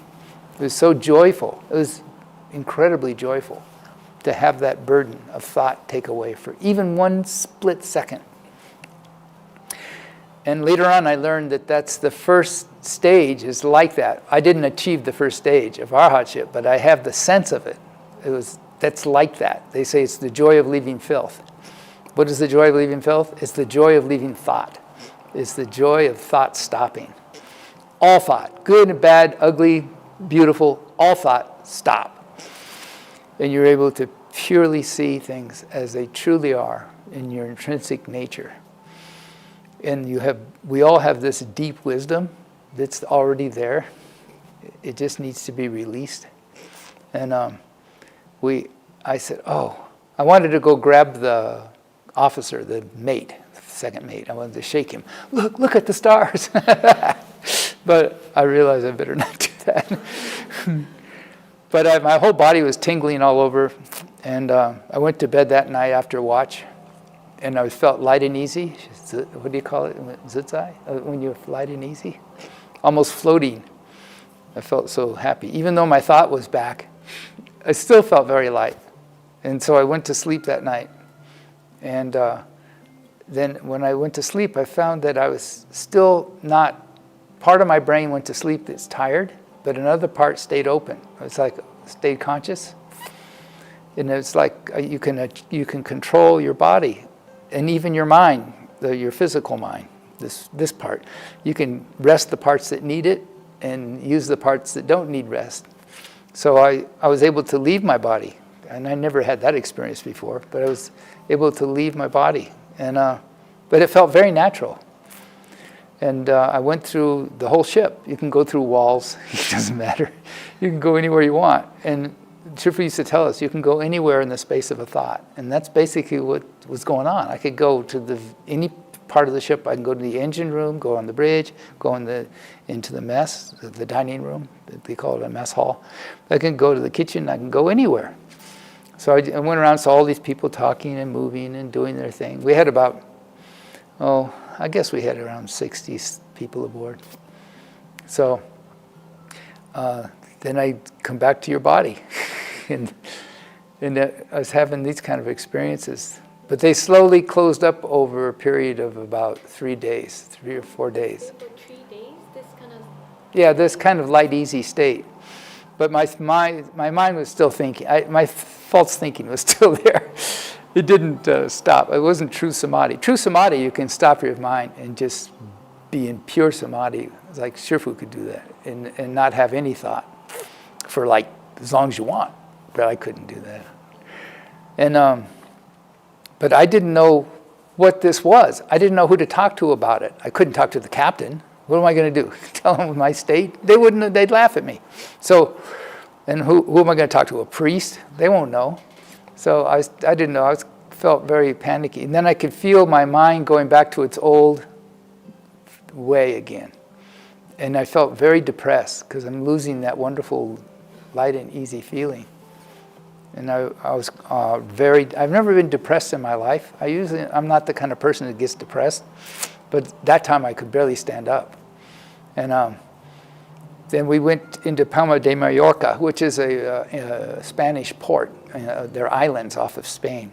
Speaker 4: It was so joyful. It was incredibly joyful to have that burden of thought take away for even one split second. And later on, I learned that that's the first stage is like that. I didn't achieve the first stage of arhatship, but I have the sense of it. That's like that. They say it's the joy of leaving filth. What is the joy of leaving filth? It's the joy of leaving thought. It's the joy of thought stopping. All thought, good and bad, ugly, beautiful, all thought, stop. And you're able to purely see things as they truly are in your intrinsic nature. And we all have this deep wisdom that's already there. It just needs to be released. And I said, I wanted to go grab the officer, the mate, the second mate. I wanted to shake him. Look at the stars. But I realized I better not do that. But my whole body was tingling all over. And I went to bed that night after watch. And I felt light and easy. What do you call it? Zitzai? When you're light and easy? Almost floating. I felt so happy. Even though my thought was back, I still felt very light. And so I went to sleep that night. And then when I went to sleep, I found that I was still not, part of my brain went to sleep that's tired, but another part stayed open. It's like stayed conscious. And it's like you can control your body and even your mind, your physical mind, this part. You can rest the parts that need it and use the parts that don't need rest. So I was able to leave my body. And I never had that experience before, but I was able to leave my body. And but it felt very natural. And I went through the whole ship. You can go through walls. It doesn't matter. You can go anywhere you want. And Shifu used to tell us, you can go anywhere in the space of a thought. And that's basically what was going on. I could go to any part of the ship. I can go to the engine room, go on the bridge, go into the mess, the dining room. They call it a mess hall. I can go to the kitchen. I can go anywhere. So I went around, saw all these people talking and moving and doing their thing. We had about, I guess we had around 60 people aboard. So then I come back to your body. and I was having these kind of experiences. But they slowly closed up over a period of about 3 days, 3 or 4 days.
Speaker 5: For 3 days, this kind of...
Speaker 4: Yeah, this kind of light, easy state. But my mind was still thinking. My false thinking was still there. It didn't stop. It wasn't true samadhi. True samadhi, you can stop your mind and just be in pure samadhi. It's like Shifu could do that and not have any thought for like as long as you want. But I couldn't do that. And but I didn't know what this was. I didn't know who to talk to about it. I couldn't talk to the captain. What am I going to do? Tell them my state? They wouldn't. They'd laugh at me. So, and who am I going to talk to? A priest? They won't know. So I didn't know. Felt very panicky. And then I could feel my mind going back to its old way again. And I felt very depressed because I'm losing that wonderful light and easy feeling. And I was I've never been depressed in my life. I'm not the kind of person that gets depressed. But that time I could barely stand up. And then we went into Palma de Mallorca, which is a Spanish port. They're islands off of Spain.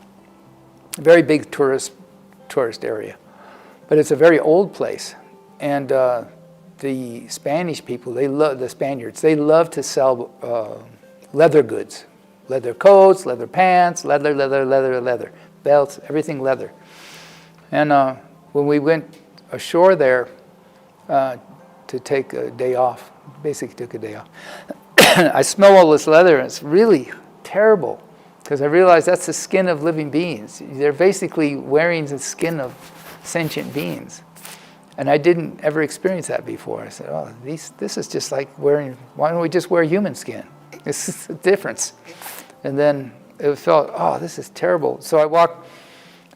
Speaker 4: A very big tourist area. But it's a very old place. And the Spanish people, the Spaniards, they love to sell leather goods. Leather coats, leather pants, leather, belts, everything leather. And when we went ashore there to take a day off, basically took a day off, I smell all this leather and it's really terrible because I realized that's the skin of living beings. They're basically wearing the skin of sentient beings. And I didn't ever experience that before. I said, oh, this is just like why don't we just wear human skin? This is the difference. And then it felt, oh, this is terrible. So I walked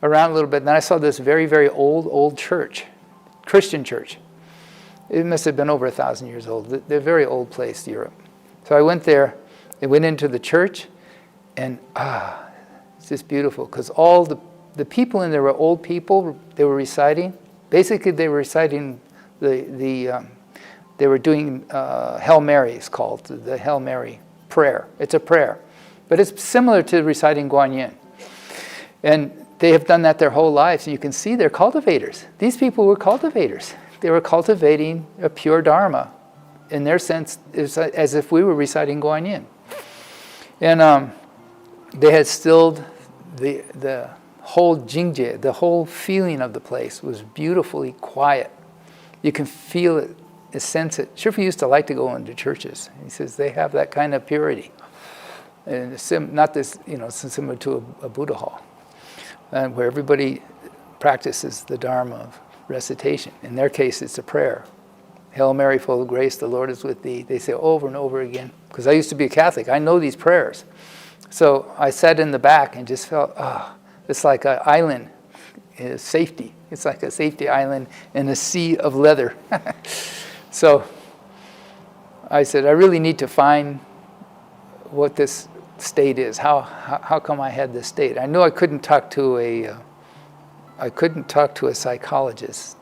Speaker 4: around a little bit, and then I saw this very, very old church, Christian church. It must have been over 1,000 years old. They're a very old place, Europe. So I went there, and went into the church, and it's just beautiful, because all the people in there were old people. They were reciting. Basically, they were reciting they were doing Hail Mary, it's called, the Hail Mary prayer. It's a prayer. But it's similar to reciting Guanyin. And they have done that their whole lives. And you can see they're cultivators. These people were cultivators. They were cultivating a pure Dharma. In their sense, it's as if we were reciting Guanyin. And they had stilled the whole jingje, the whole feeling of the place was beautifully quiet. You can feel it, sense it. Shifu used to like to go into churches. He says they have that kind of purity. And not this, similar to a Buddha hall, where everybody practices the Dharma of recitation. In their case, it's a prayer. Hail Mary, full of grace, the Lord is with thee. They say over and over again. Because I used to be a Catholic. I know these prayers. So I sat in the back and just felt, it's like an island, safety. It's like a safety island in a sea of leather. So I said, I really need to find what this state is. How come I had this state? I knew I couldn't talk to a psychologist.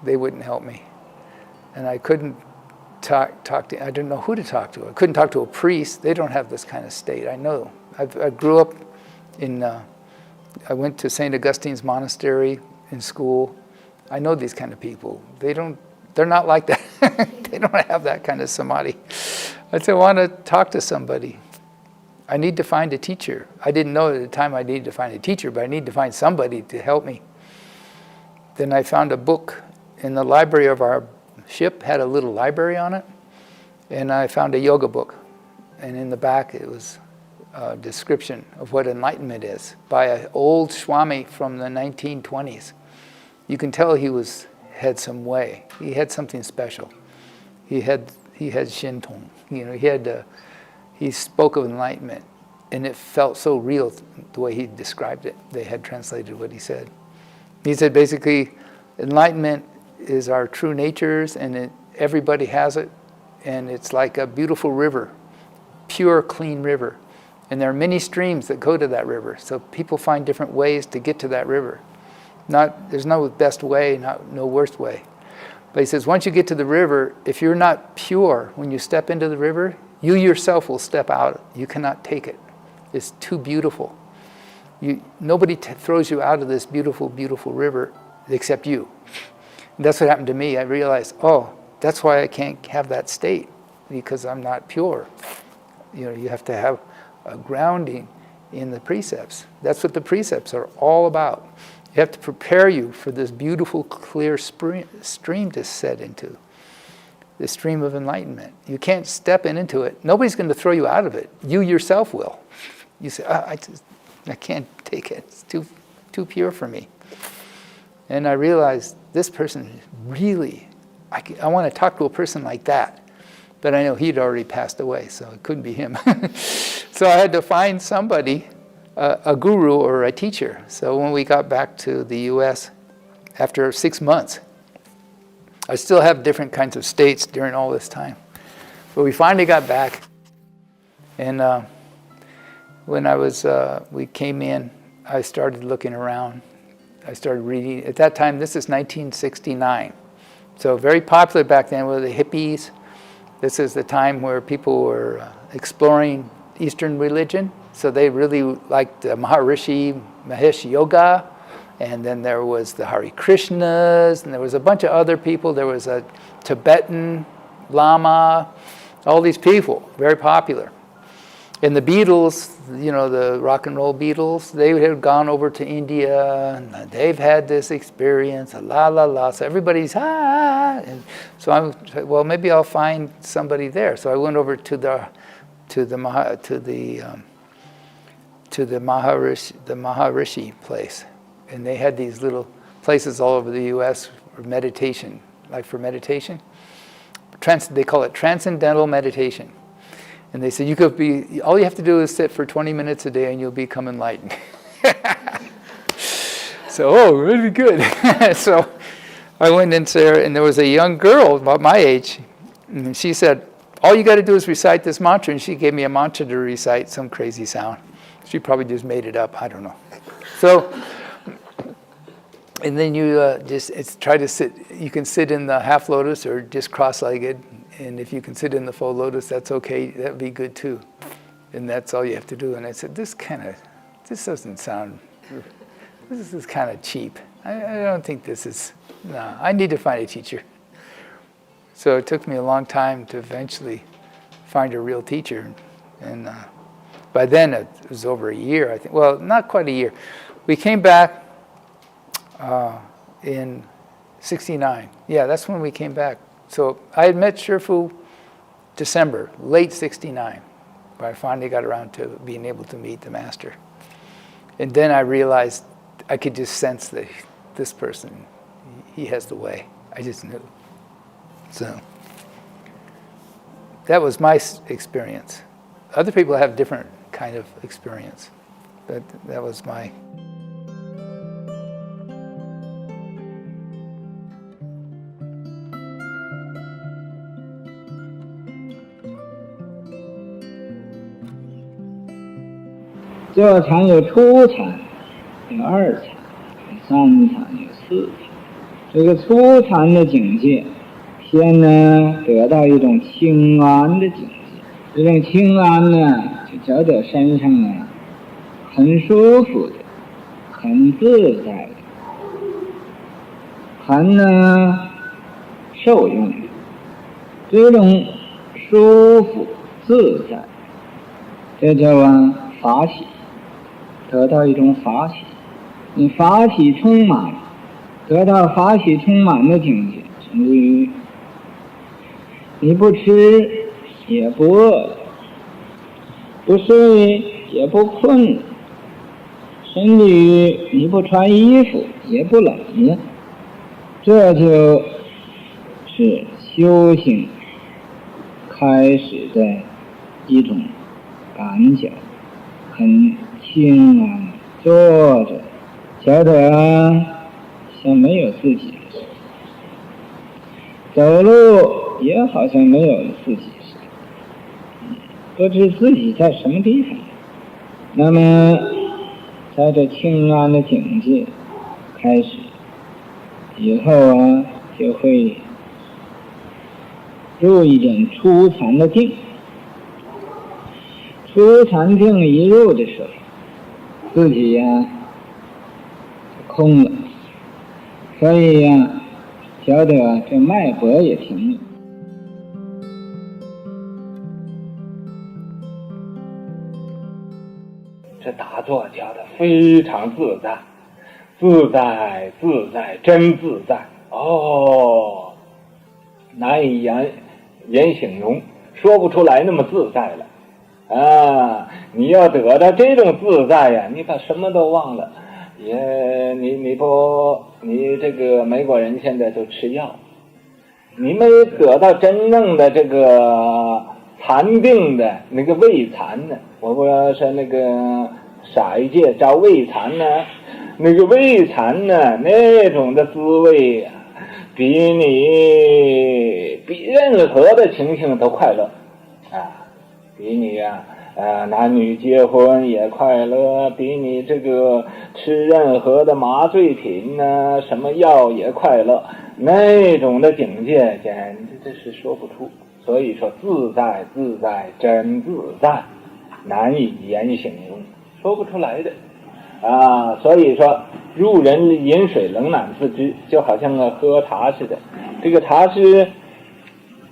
Speaker 4: They wouldn't help me. And I couldn't talk to, I didn't know who to talk to. I couldn't talk to a priest. They don't have this kind of state. I know. I grew up in, I went to St. Augustine's Monastery in school. I know these kind of people. They're not like that. They don't have that kind of samadhi. I said, I want to talk to somebody. I need to find a teacher. I didn't know at the time I needed to find a teacher, but I need to find somebody to help me. Then I found a book in the library of our ship, had a little library on it, and I found a yoga book. And in the back it was a description of what enlightenment is by an old Swami from the 1920s. You can tell he had some way. He had something special. He had Shintong. He spoke of enlightenment, and it felt so real the way he described it. They had translated what he said. He said basically, enlightenment is our true natures, and everybody has it, and it's like a beautiful river, pure, clean river. And there are many streams that go to that river, so people find different ways to get to that river. There's no best way, no worst way. But he says, once you get to the river, if you're not pure, when you step into the river, you yourself will step out. You cannot take it. It's too beautiful. Nobody throws you out of this beautiful, beautiful river except you. And that's what happened to me. I realized, oh, that's why I can't have that state, because I'm not pure. You have to have a grounding in the precepts. That's what the precepts are all about. You have to prepare you for this beautiful, clear stream to set into, the stream of enlightenment. You can't step into it. Nobody's going to throw you out of it. You yourself will. You say, I can't take it. It's too pure for me. And I realized this person really, I want to talk to a person like that. But I know he'd already passed away, so it couldn't be him. So I had to find somebody, a guru or a teacher. So when we got back to the U.S., after 6 months, I still have different kinds of states during all this time. But we finally got back. And when we came in, I started looking around. I started reading. At that time, this is 1969. So very popular back then were the hippies. This is the time where people were exploring Eastern religion. So they really liked the Maharishi Mahesh Yoga. And then there was the Hare Krishnas. And there was a bunch of other people. There was a Tibetan Lama. All these people, very popular. And the Beatles, the rock and roll Beatles, they had gone over to India, and they've had this experience, la la la. So everybody's and so I'm well, maybe I'll find somebody there. So I went over to the Maharishi place, and they had these little places all over the U.S. for meditation, like for meditation. They call it transcendental meditation. And they said, all you have to do is sit for 20 minutes a day and you'll become enlightened. So, really good. So I went in there, and there was a young girl about my age, and she said, all you got to do is recite this mantra. And she gave me a mantra to recite, some crazy sound. She probably just made it up, I don't know. So, and then you try to sit, you can sit in the half lotus or just cross-legged. And if you can sit in the full lotus, that's okay. That'd be good too. And that's all you have to do. And I said, this doesn't sound, this is kind of cheap. I don't think this is, no, I need to find a teacher. So it took me a long time to eventually find a real teacher. And by then it was over a year, I think. Well, not quite a year. We came back in 69. Yeah, that's when we came back. So I had met Shifu December, late 69, where I finally got around to being able to meet the master. And then I realized I could just sense that this person, he has the way. I just knew. So that was my experience. Other people have different kind of experience, but that was my.
Speaker 14: 这禅有初禅，有二禅，有三禅，有四禅。这个初禅的境界，先呢得到一种清安的境界。这种清安呢，就觉得身上啊很舒服的，很自在的，很呢受用的。这种舒服自在，这叫法喜。得到一种法喜，你法喜充满，得到法喜充满的境界，甚至于你不吃也不饿，不睡也不困，甚至于你不穿衣服也不冷了，这就是修行开始的一种感觉，很清安，坐着，觉得像没有自己的事，走路也好像没有自己的事，不知自己在什么地方。那么，在这清安的境界开始以后就会
Speaker 2: 入一种初禅的定。初禅定一入的时候，自己呀空了，所以呀觉得这脉搏也停了。
Speaker 12: 这打坐觉得非常自在，自在自在真自在哦，难以言形容，说不出来那么自在了啊！你要得到这种自在呀，你把什么都忘了。你这个美国人现在都吃药，你没得到真正的这个禅定的那个胃禅呢。我不要说那个傻一界叫胃禅呢，那个胃禅呢，那种的滋味呀，比任何的情形都快乐啊，比你呀男女结婚也快乐，比你这个吃任何的麻醉品呢，什么药也快乐，那种的境界简直这是说不出。所以说自在自在真自在，难以言形容，说不出来的啊。所以说入人饮水冷暖自知，就好像喝茶似的，这个茶是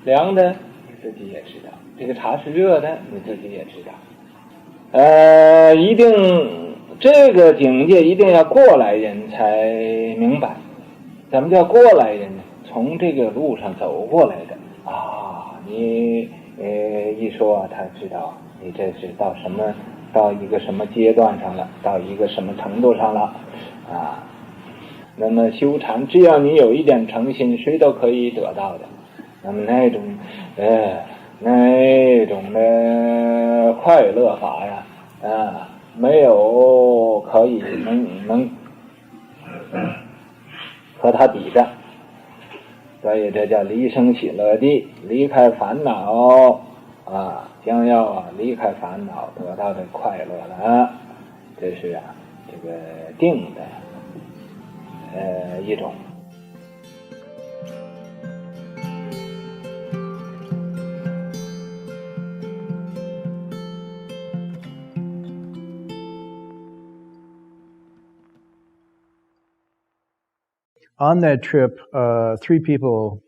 Speaker 12: 凉的你自己也知道，这个茶是热的你自己也知道。一定这个境界一定要过来人才明白。怎么叫过来人呢？从这个路上走过来的啊，你一说他知道你这是到一个什么阶段上了，到一个什么程度上了啊。那么修禅只要你有一点诚心，谁都可以得到的。那么那种的快乐法呀没有可以能和他比的。所以这叫离生喜乐地，离开烦恼将要离开烦恼，得到这快乐了。这是这个定的一种。
Speaker 19: On that trip, 3 people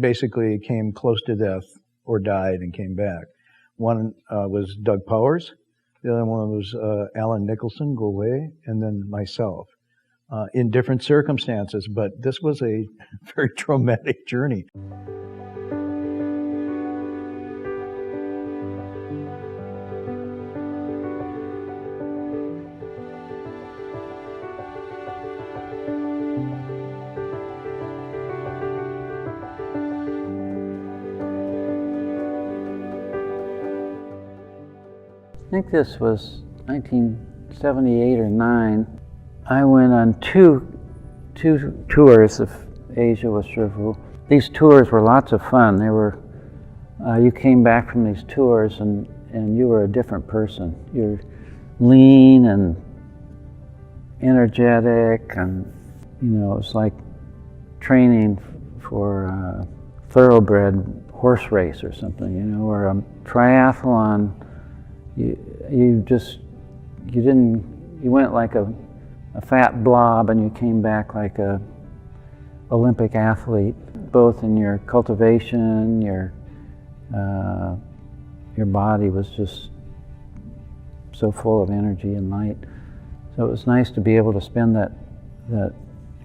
Speaker 19: basically came close to death or died and came back. One was Doug Powers, the other one was Alan Nicholson, go away, and then myself, in different circumstances. But this was a very traumatic journey.
Speaker 11: I think this was 1978 or 9. I went on two tours of Asia with Shifu. These tours were lots of fun. They were, you came back from these tours and you were a different person. You're lean and energetic, and it was like training for a thoroughbred horse race or something, or a triathlon. You went like a fat blob and you came back like a Olympic athlete, both in your cultivation, your body was just so full of energy and light. So it was nice to be able to spend that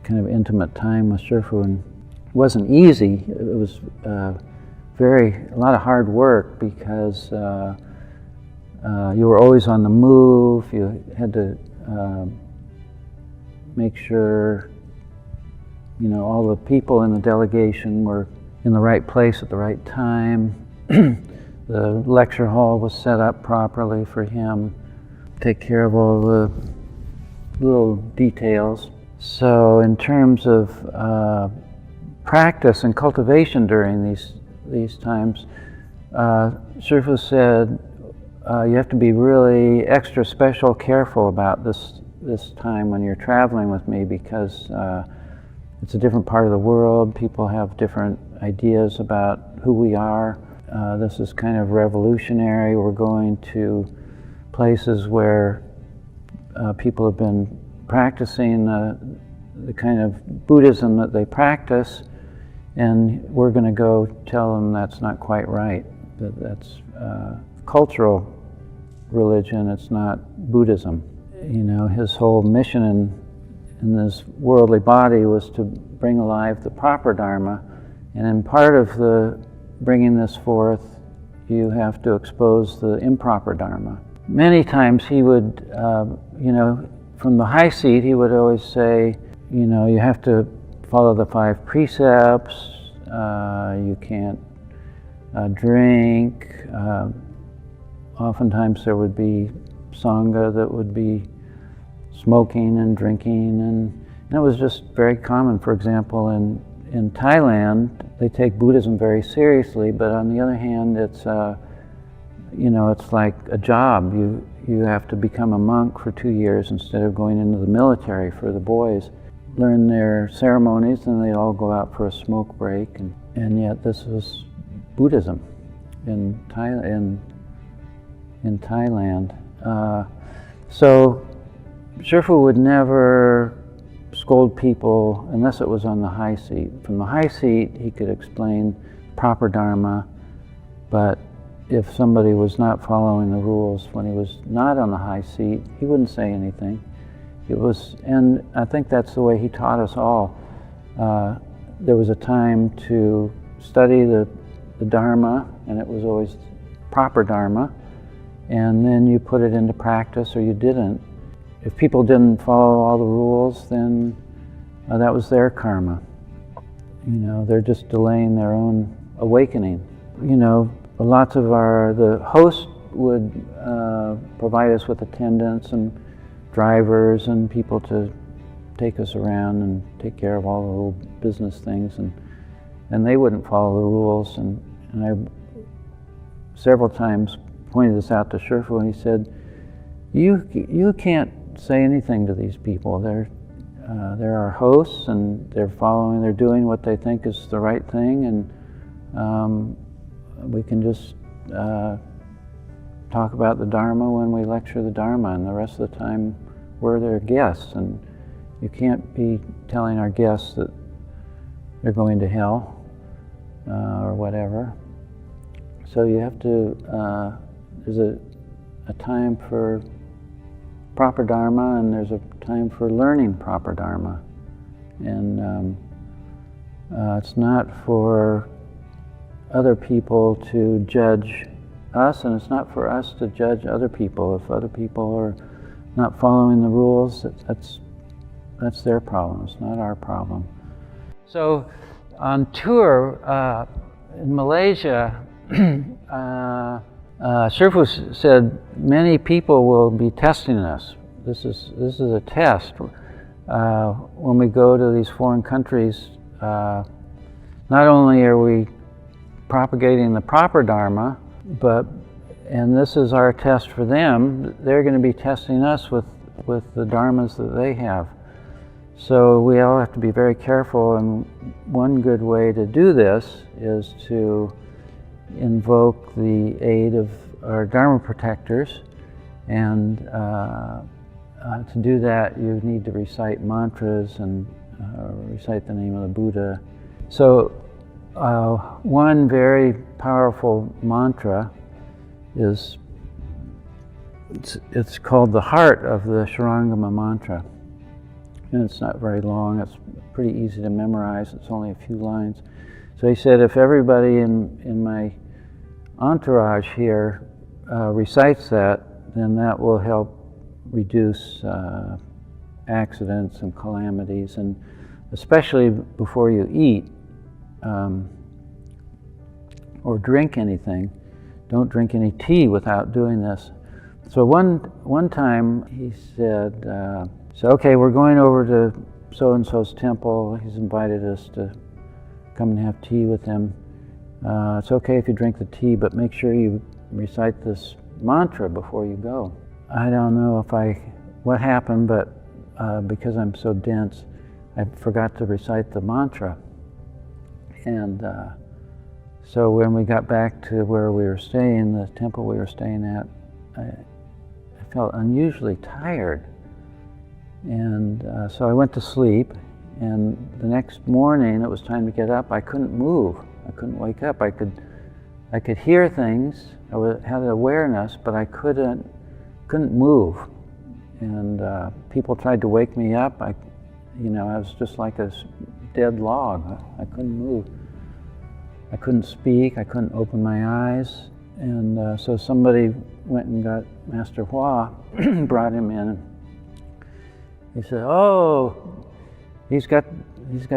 Speaker 11: kind of intimate time with Shifu. And it wasn't easy. It was a lot of hard work, because you were always on the move. You had to make sure, all the people in the delegation were in the right place at the right time. The lecture hall was set up properly for him. Take care of all the little details. So in terms of practice and cultivation during these times, Shifu said, you have to be really extra special careful about this time when you're traveling with me, because it's a different part of the world. People have different ideas about who we are. This is kind of revolutionary. We're going to places where people have been practicing the kind of Buddhism that they practice, and we're going to go tell them that's not quite right, that that's cultural religion, it's not Buddhism. You know, his whole mission in this worldly body was to bring alive the proper Dharma, and in part of the bringing this forth, you have to expose the improper Dharma. Many times he would, you know, from the high seat, he would always say, you know, you have to follow the 5 precepts, you can't drink. Oftentimes there would be Sangha that would be smoking and drinking, and it was just very common. For example, in Thailand, they take Buddhism very seriously, but on the other hand, it's you know, it's like a job. You have to become a monk for 2 years instead of going into the military for the boys. Learn their ceremonies, and they'd all go out for a smoke break, and yet this was Buddhism in Thailand. So Shifu would never scold people unless it was on the high seat. From the high seat, he could explain proper Dharma, but if somebody was not following the rules when he was not on the high seat, he wouldn't say anything. It was, and I think that's the way he taught us all. There was a time to study the Dharma, and it was always proper Dharma, and then you put it into practice or you didn't. If people didn't follow all the rules, then that was their karma. You know, they're just delaying their own awakening. You know, lots of the host would provide us with attendants and drivers and people to take us around and take care of all the little business things, and they wouldn't follow the rules. And I several times pointed this out to Shifu, and he said, you can't say anything to these people. They're our hosts, and they're doing what they think is the right thing, and we can just talk about the Dharma when we lecture the Dharma, and the rest of the time we're their guests, and you can't be telling our guests that they're going to hell or whatever. So you have to, there's a time for proper Dharma, and there's a time for learning proper Dharma. And it's not for other people to judge us, and it's not for us to judge other people. If other people are not following the rules, that's their problem, it's not our problem. So on tour in Malaysia, Shifu said many people will be testing us. This is a test. When we go to these foreign countries, not only are we propagating the proper Dharma, and this is our test for them, they're going to be testing us with the Dharmas that they have. So we all have to be very careful, and one good way to do this is to invoke the aid of our Dharma protectors, and to do that you need to recite mantras and recite the name of the Buddha. So one very powerful mantra is, it's called the heart of the Shurangama mantra. And it's not very long, it's pretty easy to memorize, it's only a few lines. So he said, if everybody in my entourage here recites that, then that will help reduce accidents and calamities, and especially before you eat or drink anything. Don't drink any tea without doing this. So one time he said, okay, we're going over to so-and-so's temple. He's invited us to come and have tea with him. It's okay if you drink the tea, but make sure you recite this mantra before you go. I don't know what happened, but because I'm so dense, I forgot to recite the mantra. And so when we got back to where we were staying, the temple we were staying at, I felt unusually tired. And so I went to sleep, and the next morning it was time to get up. I couldn't move. I couldn't wake up. I could hear things. I had awareness, but I couldn't move. And people tried to wake me up. I was just like a dead log. I couldn't move. I couldn't speak. I couldn't open my eyes. And so somebody went and got Master Hua, brought him in. He said, "Oh, he's got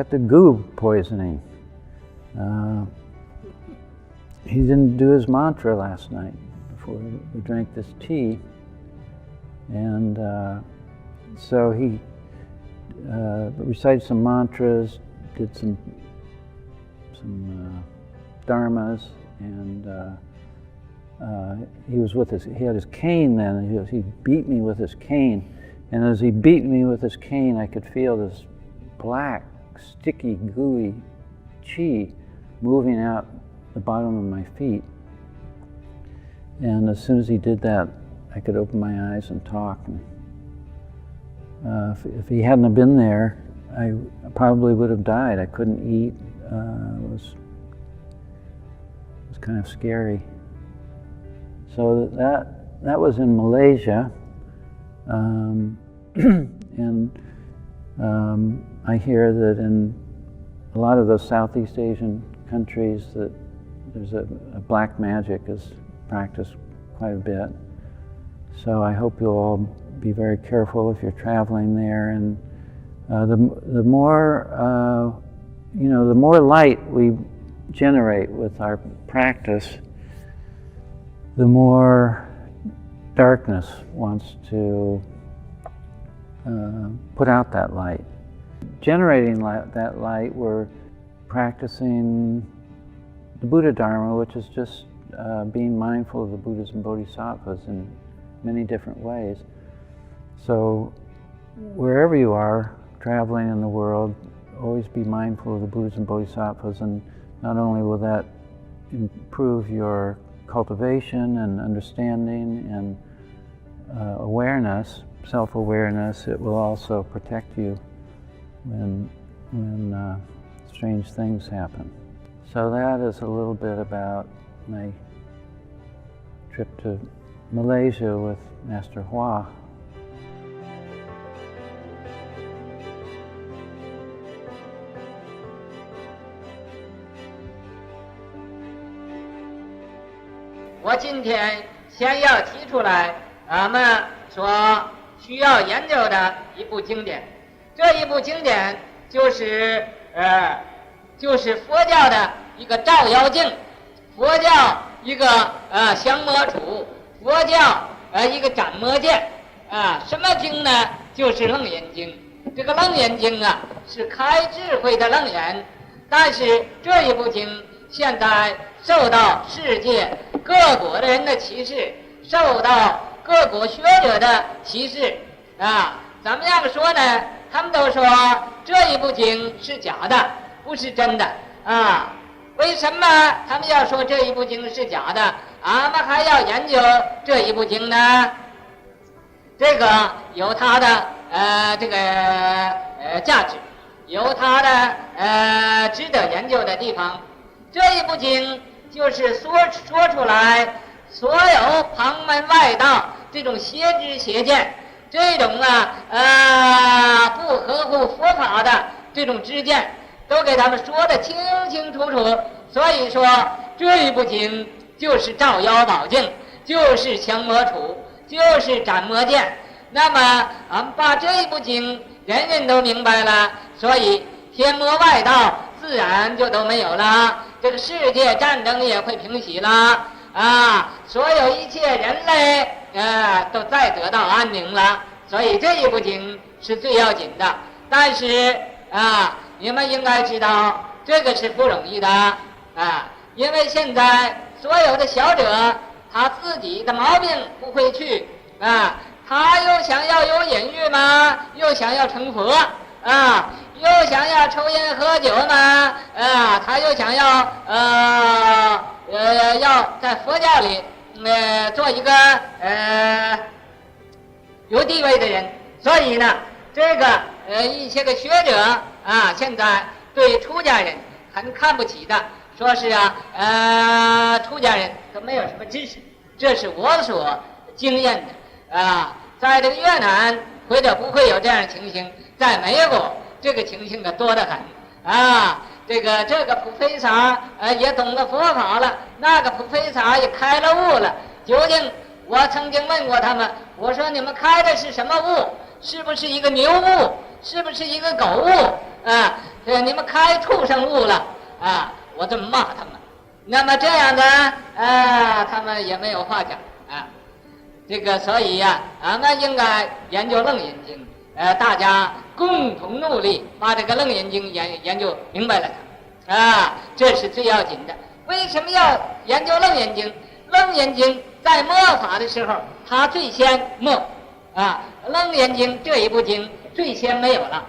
Speaker 11: the goo poisoning. He didn't do his mantra last night before we drank this tea." And so he recited some mantras, did some dharmas, and he had his cane then. He beat me with his cane, and as he beat me with his cane, I could feel this black, sticky, gooey chi moving out the bottom of my feet. And as soon as he did that, I could open my eyes and talk. And, if he hadn't have been there, I probably would have died. I couldn't eat. It was kind of scary. So that was in Malaysia, and I hear that in a lot of those Southeast Asian countries that there's a black magic is practiced quite a bit. So I hope you'll all be very careful if you're traveling there. And the more light we generate with our practice, the more darkness wants to put out that light. Generating that light, we're practicing the Buddha Dharma, which is just being mindful of the Buddhas and Bodhisattvas in many different ways. So wherever you are traveling in the world, always be mindful of the Buddhas and Bodhisattvas, and not only will that improve your cultivation and understanding and awareness, self-awareness, it will also protect you when strange things happen. So that is a little bit about my trip to Malaysia with Master Hua.
Speaker 18: 我今天先要提出来，俺们说需要研究的一部经典，这一部经典就是佛教的一个照妖镜，佛教一个降魔杵，佛教一个斩魔剑什么经呢？就是楞严经。这个楞严经啊，是开智慧的楞严，但是这一部经现在受到世界各国的人的歧视，受到各国学者的歧视怎么样说呢？他们都说这一部经是假的，不是真的为什么他们要说这一部经是假的？俺们还要研究这一部经呢？这个有它的价值，有它的值得研究的地方。这一部经就是说出来所有旁门外道这种邪知邪见，这种不合乎佛法的这种知见，都给他们说得清清楚楚。所以说这一部经就是照妖宝镜，就是降魔杵，就是斩魔剑。那么俺们把这一部经人人都明白了，所以天魔外道自然就都没有了，这个世界战争也会平息了所有一切人类都再得到安宁了。所以这一部经是最要紧的。但是你们应该知道这个是不容易的因为现在所有的小者他自己的毛病不会去他又想要有隐喻嘛，又想要成佛又想要抽烟喝酒嘛，他又想要要在佛教里做一个有地位的人，所以呢，这个一些个学者现在对出家人很看不起的，说是出家人都没有什么知识，这是我所经验的在这个越南或者不会有这样的情形，在美国这个情形可多得很这个普菲萨也懂得佛法了，那个普菲萨也开了悟了。究竟我曾经问过他们，我说你们开的是什么悟？是不是一个牛悟？是不是一个狗悟？你们开畜生悟了我这么骂他们。那么这样的他们也没有话讲这个所以俺们应该研究楞严经，大家共同努力把这个楞严经研究明白了这是最要紧的。为什么要研究楞严经？楞严经在末法的时候，它最先末楞严经这一部经最先没有了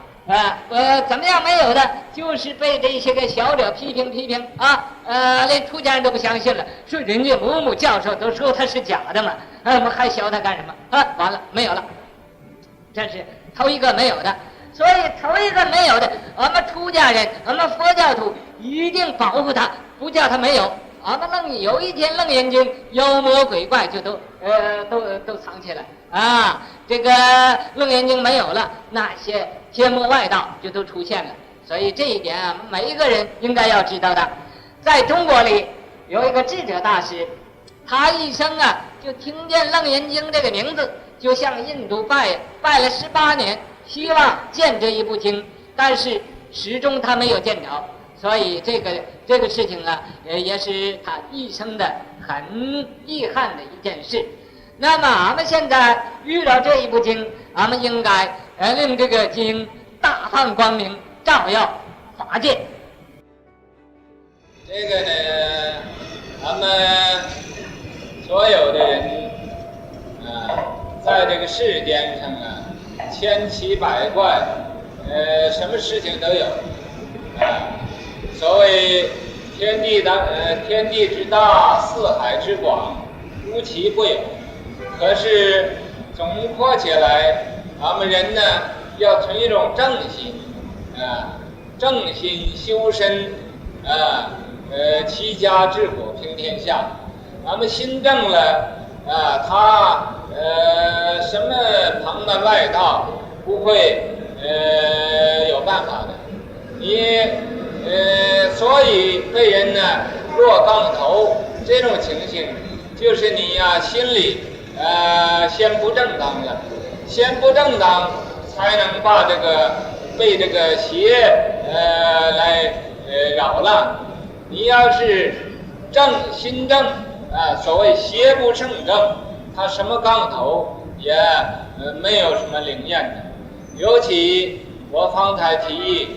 Speaker 18: 怎么样没有的？就是被这些个小者批评连出家人都不相信了，说人家某某教授都说他是假的嘛，我们还学他干什么完了没有了，这是头一个没有的。所以头一个没有的，我们出家人，我们佛教徒一定保护他，不叫他没有。我们有一天楞严经妖魔鬼怪就都藏起来这个楞严经没有了，那些天魔外道就都出现了。所以这一点每一个人应该要知道的。在中国里有一个智者大师，他一生就听见楞严经这个名字，就向印度拜了18年，希望见这一部经，但是始终他没有见着。所以这个事情也是他一生的很遗憾的一件事。那么俺们现在遇到这一部经，俺们应该令这个经大放光明，照耀法界。
Speaker 12: 这个呢，咱们所有的人在这个世间上千奇百怪，什么事情都有所谓天地之大，四海之广，无奇不有。可是总括起来，咱们人呢要存一种正心正心修身齐家治国平天下。咱们心正了他什么旁门外道不会有办法的。所以被人呢落杠头，这种情形就是你心里先不正当了，先不正当才能把被这个邪来扰乱。你要是心正所谓邪不胜正，他什么杠头也没有什么灵验的。尤其我方才提议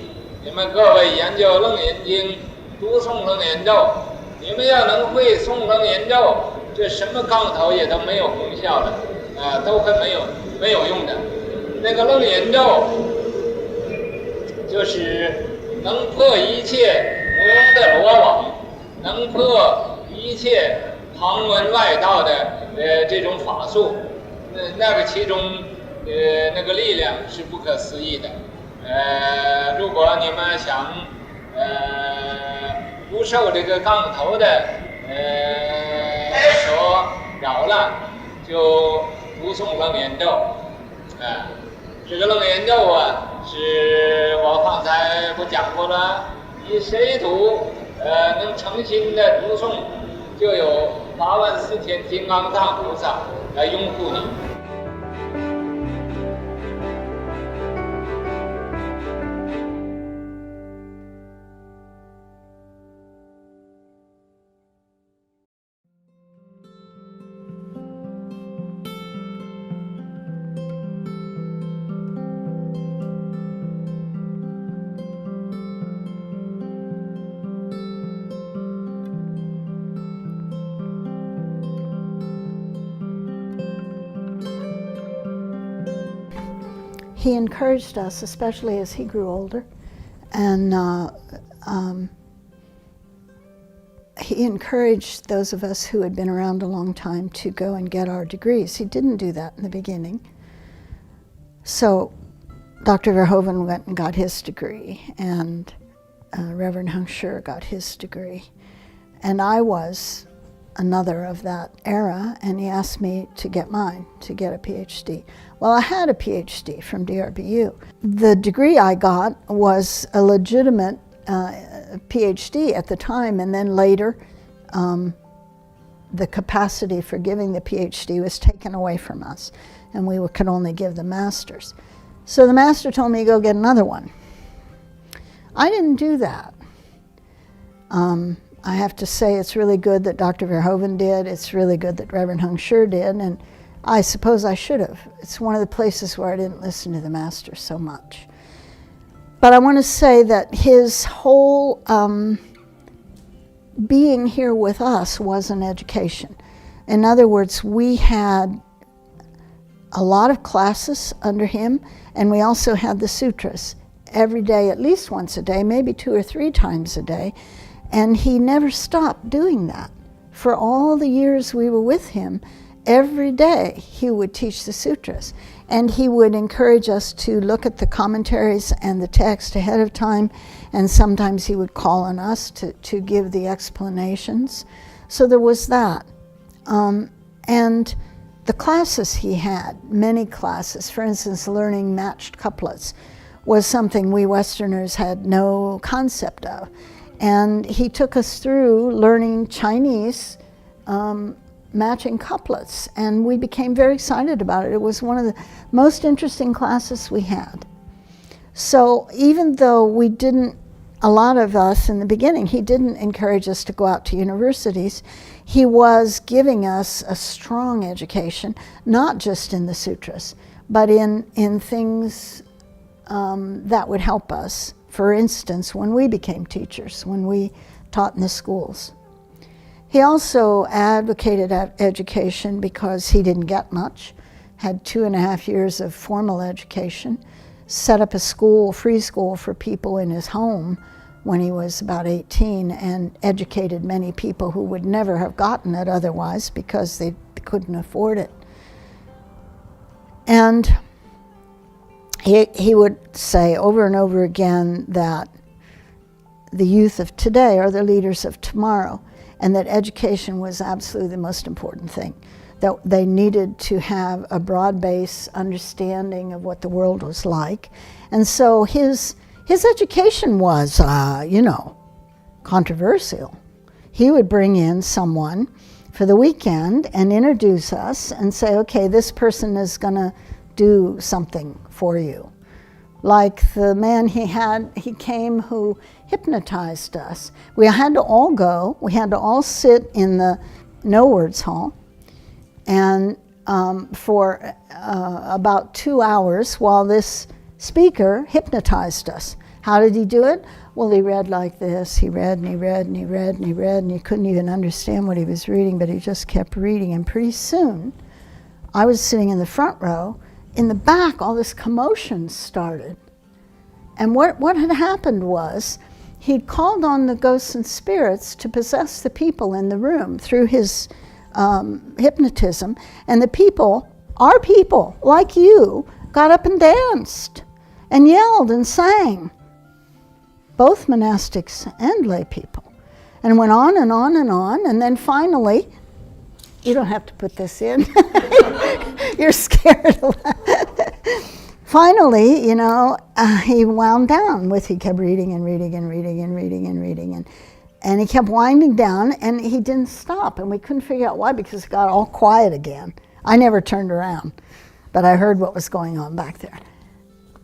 Speaker 12: 你们各位研究楞严经，读诵楞严咒，你们要能会诵楞严咒，这什么杠头也都没有功效了都会没有用的。那个楞严咒就是能破一切魔的罗网，能破一切旁门外道的这种法术，那个其中那个力量是不可思议的。如果你们想不受这个杠头的所扰乱，就读诵楞严咒这个楞严咒是我方才不讲过了，你谁读能诚心的读诵，就有84000金刚藏菩萨来拥护你。
Speaker 15: He encouraged us, especially as he grew older, And he encouraged those of us who had been around a long time to go and get our degrees. He didn't do that in the beginning. So Dr. Verhoeven went and got his degree, and Reverend Hung Sure got his degree. And I was another of that era, and he asked me to get mine, to get a PhD. Well, I had a PhD from DRBU. The degree I got was a legitimate PhD at the time, and then later the capacity for giving the PhD was taken away from us, and we could only give the masters. So the master told me to go get another one. I didn't do that. I have to say it's really good that Dr. Verhoeven did. It's really good that Reverend Hung Sure did, and I suppose I should have. It's one of the places where I didn't listen to the master so much. But I want to say that his whole being here with us was an education. In other words, we had a lot of classes under him, and we also had the sutras every day, at least once a day, maybe 2 or 3 times a day. And he never stopped doing that. For all the years we were with him, every day he would teach the sutras. And he would encourage us to look at the commentaries and the text ahead of time, and sometimes he would call on us to give the explanations. So there was that. And the classes he had, many classes, for instance, learning matched couplets, was something we Westerners had no concept of. And he took us through learning Chinese matching couplets, and we became very excited about it. It was one of the most interesting classes we had. So even though we didn't, a lot of us in the beginning, he didn't encourage us to go out to universities, he was giving us a strong education, not just in the sutras, but in things that would help us. For instance, when we became teachers, when we taught in the schools. He also advocated education because he didn't get much, had 2.5 years of formal education, set up a school, free school for people in his home when he was about 18, and educated many people who would never have gotten it otherwise because they couldn't afford it. And he would say over and over again that the youth of today are the leaders of tomorrow, and that education was absolutely the most important thing, that they needed to have a broad-based understanding of what the world was like. And so his education was, controversial. He would bring in someone for the weekend and introduce us and say, okay, this person is going to do something for you. Like the man he came who hypnotized us. We had to all go, we had to all sit in the No Words Hall, and for about 2 hours while this speaker hypnotized us. How did he do it? Well, he read like this. He read and he read and he read and he read, and you couldn't even understand what he was reading, but he just kept reading. And pretty soon, I was sitting in the front row. In the back, all this commotion started. And what had happened was, he'd called on the ghosts and spirits to possess the people in the room through his hypnotism. And the people, our people, like you, got up and danced and yelled and sang. Both monastics and lay people. And went on and on and on. And then finally, you don't have to put this in. You're scared. Finally, he wound down with, he kept reading and reading and reading and reading and reading. And he kept winding down, and he didn't stop. And we couldn't figure out why, because it got all quiet again. I never turned around, but I heard what was going on back there.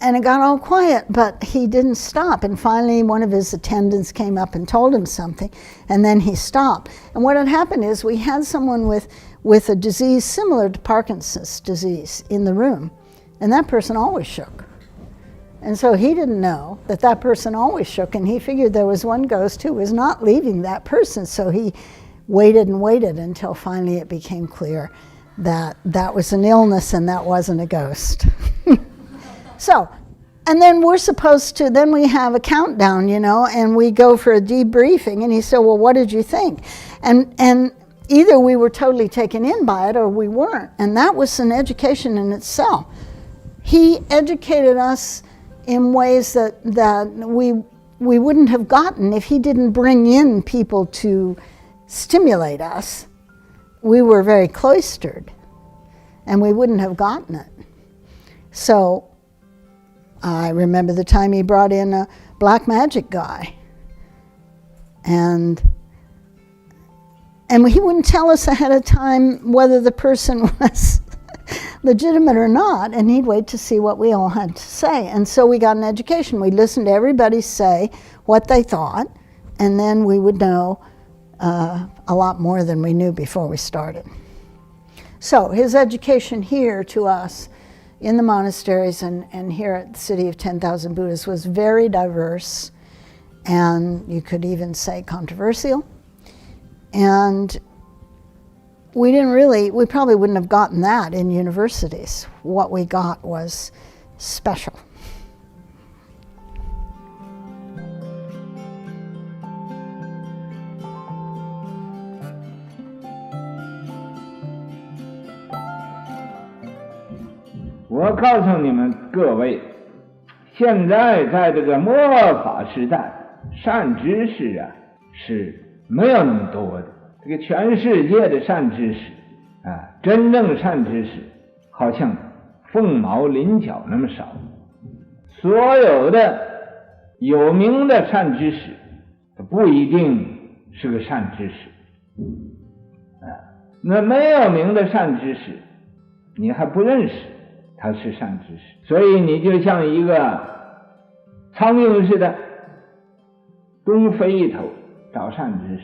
Speaker 15: And it got all quiet, but he didn't stop. And finally, one of his attendants came up and told him something, and then he stopped. And what had happened is we had someone with a disease similar to Parkinson's disease in the room, and that person always shook. And so he didn't know that person always shook, and he figured there was one ghost who was not leaving that person, so he waited and waited until finally it became clear that that was an illness and that wasn't a ghost. So, And then we're supposed to, then we have a countdown, you know, and we go for a debriefing. And he said, well, what did you think? And either we were totally taken in by it or we weren't. And that was an education in itself. He educated us in ways that we wouldn't have gotten if he didn't bring in people to stimulate us. We were very cloistered, and we wouldn't have gotten it. So I remember the time he brought in a black magic guy, and he wouldn't tell us ahead of time whether the person was legitimate or not, and he'd wait to see what we all had to say. And so we got an education. We listened to everybody say what they thought, and then we would know a lot more than we knew before we started. So his education here to us in the monasteries and here at the City of 10,000 Buddhas was very diverse, and you could even say controversial. And we probably wouldn't have gotten that in universities. What we got was special.
Speaker 2: 我告诉你们各位，现在在这个末法时代，善知识啊是没有那么多的。这个全世界的善知识啊，真正善知识好像凤毛麟角那么少。所有的有名的善知识不一定是个善知识啊，那没有名的善知识你还不认识他是善知识，所以你就像一个苍蝇似的，东飞一头找善知识，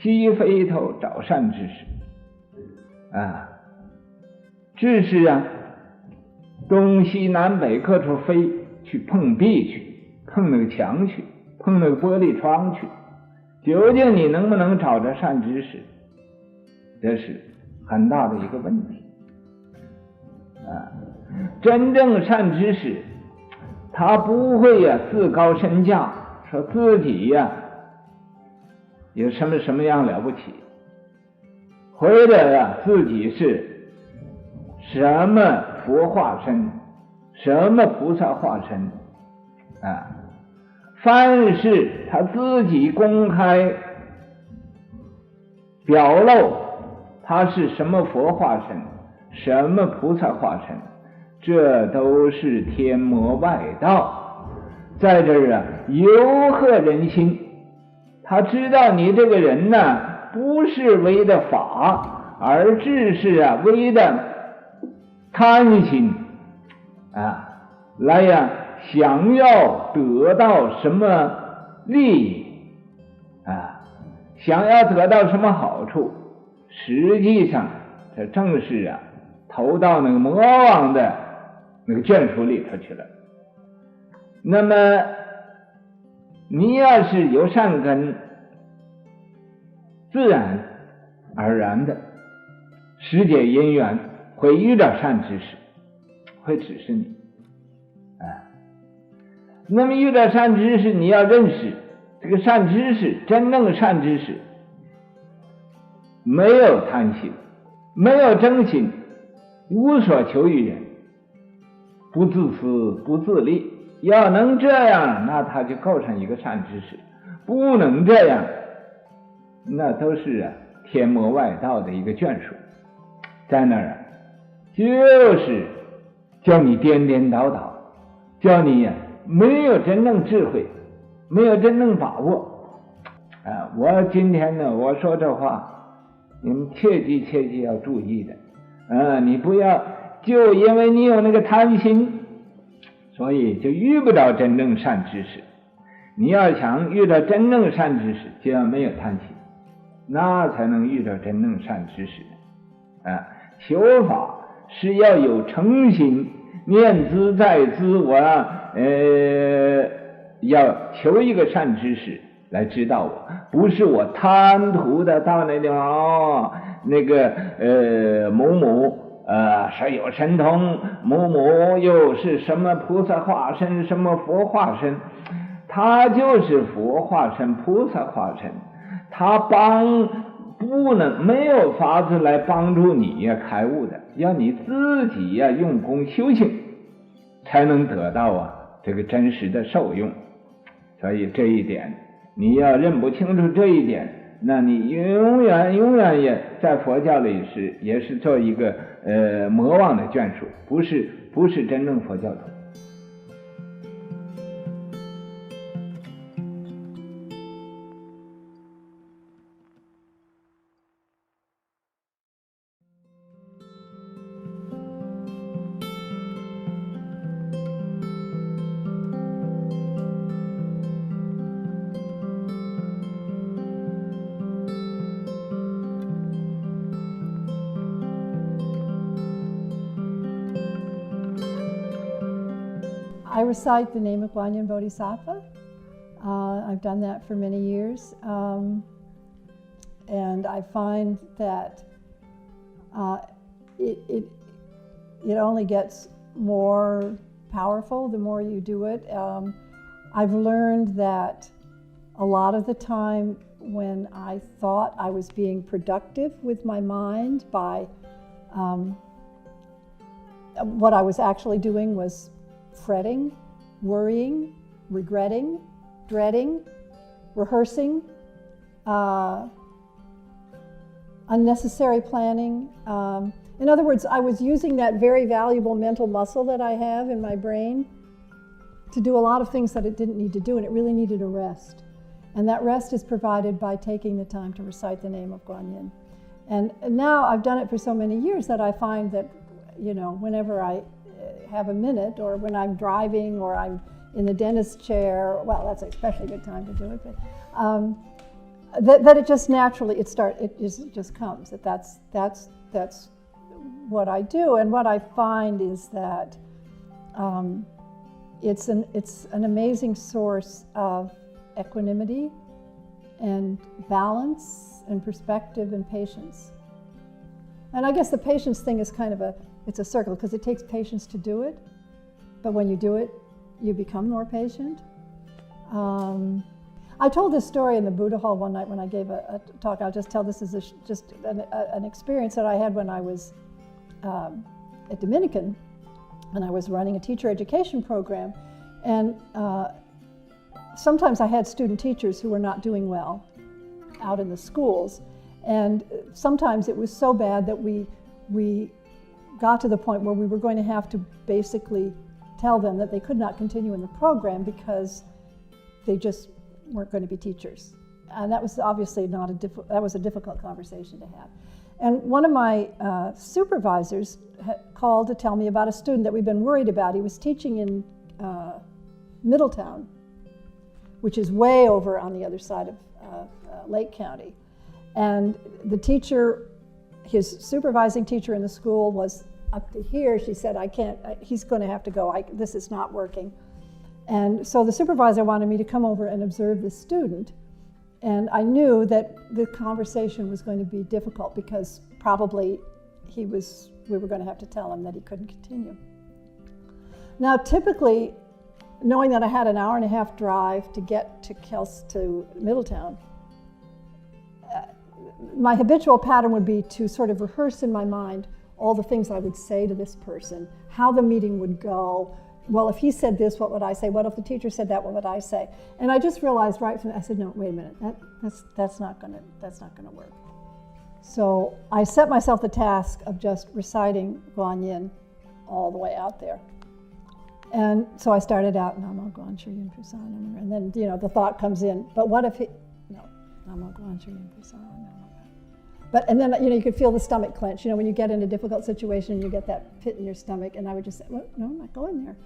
Speaker 2: 西飞一头找善知识啊，知识啊东西南北各处飞，去碰壁去，碰那个墙去，碰那个玻璃窗去，究竟你能不能找着善知识，这是很大的一个问题啊。真正善知识他不会呀自高身价，说自己呀有什么样了不起，或者呀自己是什么佛化身，什么菩萨化身啊，凡是他自己公开表露他是什么佛化身，什么菩萨化身，这都是天魔外道，在这儿啊游吓人心。他知道你这个人呢不是为的法，而只是啊为的贪心啊，来呀想要得到什么利益啊，想要得到什么好处，实际上这正是啊投到那个魔王的那个眷属里头去了。那么你要是有善根，自然而然的时节因缘会遇到善知识，会指示你那么遇到善知识，你要认识这个善知识，真正的善知识没有贪心，没有争心，无所求于人，不自私不自利。要能这样，那他就构成一个善知识；不能这样，那都是天魔外道的一个眷属，在那儿就是叫你颠颠倒倒，叫你没有真正智慧，没有真正把握我今天呢我说这话你们切记要注意的你不要就因为你有那个贪心，所以就遇不着真正善知识。你要想遇到真正善知识，就要没有贪心，那才能遇到真正善知识求法是要有诚心，念兹在兹，我要求一个善知识来指导我，不是我贪图的到那地方那个某某
Speaker 9: 是有神通，某某又是什么菩萨化身，什么佛化身，他就是佛化身、菩萨化身，他没有法子来帮助你呀开悟的，要你自己呀用功修行，才能得到这个真实的受用。所以这一点，你要认不清楚这一点，那你永远也在佛教里也是做一个魔王的眷属，不是真正佛教徒。
Speaker 8: I recite the name of Guanyin Bodhisattva. I've done that for many years. And I find that it only gets more powerful the more you do it. I've learned that a lot of the time when I thought I was being productive with my mind by what I was actually doing was fretting, worrying, regretting, dreading, rehearsing, unnecessary planning. In other words, I was using that very valuable mental muscle that I have in my brain to do a lot of things that it didn't need to do, and it really needed a rest. And that rest is provided by taking the time to recite the name of Guanyin. And now I've done it for so many years that I find that, whenever I have a minute, or when I'm driving, or I'm in the dentist chair, well, that's especially a good time to do it, but that it just naturally, it just comes, that's what I do. And what I find is that it's an amazing source of equanimity and balance and perspective and patience. And I guess the patience thing is kind of it's a circle, because it takes patience to do it, but when you do it, you become more patient. I told this story in the Buddha Hall one night when I gave a talk. I'll just tell this as just an experience that I had when I was at Dominican, and I was running a teacher education program. And sometimes I had student teachers who were not doing well out in the schools. And sometimes it was so bad that we got to the point where we were going to have to basically tell them that they could not continue in the program because they just weren't going to be teachers. And that was obviously that was a difficult conversation to have. And one of my supervisors called to tell me about a student that we've been worried about. He was teaching in Middletown, which is way over on the other side of Lake County. And the teacher, his supervising teacher in the school, was up to here. She said, I can't, he's going to have to go. This is not working. And so the supervisor wanted me to come over and observe the student. And I knew that the conversation was going to be difficult because probably we were going to have to tell him that he couldn't continue. Now, typically, knowing that I had an hour and a half drive to get to Middletown, my habitual pattern would be to sort of rehearse in my mind all the things I would say to this person, how the meeting would go. Well, if he said this, what would I say? What if the teacher said that, what would I say? And I just realized right from I said, no, wait a minute, that's not gonna work. So I set myself the task of just reciting Guanyin all the way out there. And so I started out, Namo Guan Shu Yin Prasanam, and then the thought comes in, but what if Namo Guan Shu Yin Prasanam. And then you could feel the stomach clench. When you get in a difficult situation, you get that pit in your stomach, and I would just say, well, no, I'm not going there.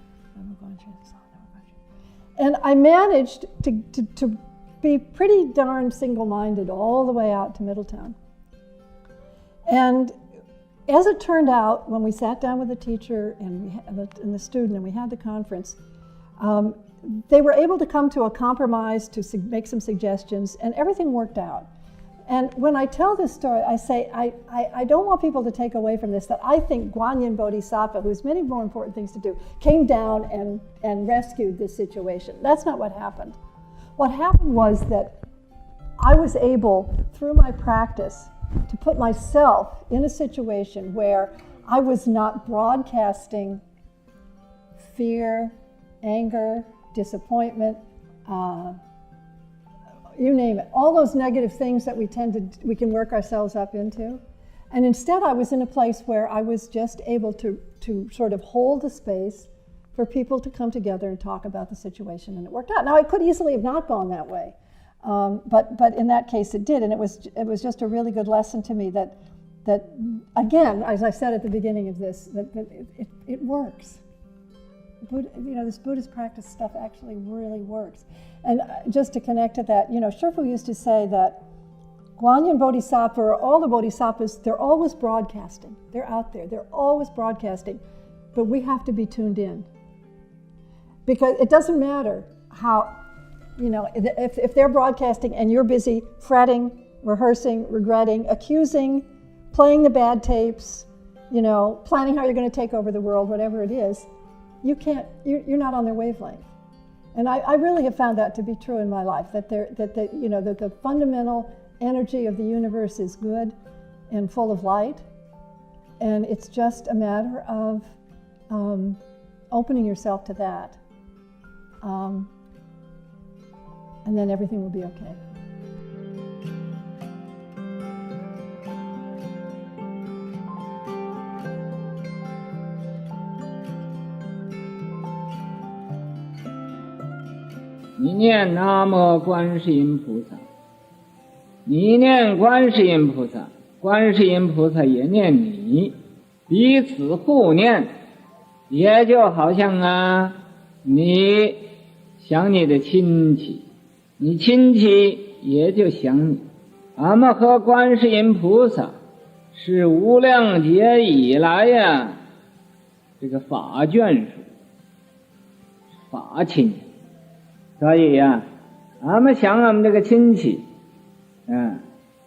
Speaker 8: And I managed to be pretty darn single-minded all the way out to Middletown. And as it turned out, when we sat down with the teacher and the student and we had the conference, they were able to come to a compromise to make some suggestions, and everything worked out. And when I tell this story, I say, I don't want people to take away from this that I think Guanyin Bodhisattva, who has many more important things to do, came down and rescued this situation. That's not what happened. What happened was that I was able, through my practice, to put myself in a situation where I was not broadcasting fear, anger, disappointment, you name it, all those negative things that we can work ourselves up into. And instead I was in a place where I was just able to sort of hold the space for people to come together and talk about the situation, and it worked out. Now it could easily have not gone that way, but in that case it did, and it was just a really good lesson to me that again, as I said at the beginning of this, that it works. This Buddhist practice stuff actually really works. And just to connect to that, Shifu used to say that Guanyin Bodhisattva, or all the Bodhisattvas, they're always broadcasting. They're out there. They're always broadcasting. But we have to be tuned in. Because it doesn't matter how, if they're broadcasting and you're busy fretting, rehearsing, regretting, accusing, playing the bad tapes, planning how you're going to take over the world, whatever it is, you're not on their wavelength. And I really have found that to be true in my life, that the fundamental energy of the universe is good and full of light, and it's just a matter of opening yourself to that, and then everything will be okay.
Speaker 2: 你念南无观世音菩萨，你念观世音菩萨，观世音菩萨也念你，彼此互念，也就好像你想你的亲戚，你亲戚也就想你。俺们和观世音菩萨是无量劫以来这个法眷属，法亲。所以俺们想俺们这个亲戚，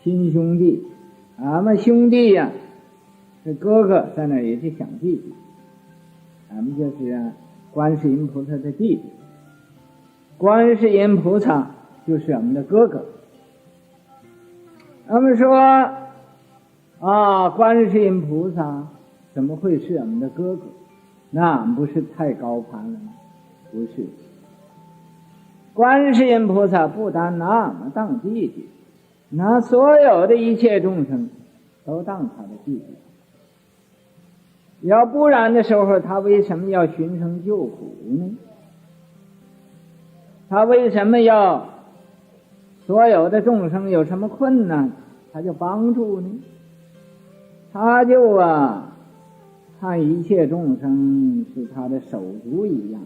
Speaker 2: 亲兄弟，俺们兄弟这哥哥在那也去想弟弟，俺们就是观世音菩萨的弟弟，观世音菩萨就是俺们的哥哥。俺们说观世音菩萨怎么会是俺们的哥哥？那俺不是太高攀了吗？不是。观世音菩萨不但拿俺们当弟弟，拿所有的一切众生都当他的弟弟。要不然的时候，他为什么要寻声救苦呢？他为什么要所有的众生有什么困难，他就帮助呢？他就看一切众生是他的手足一样，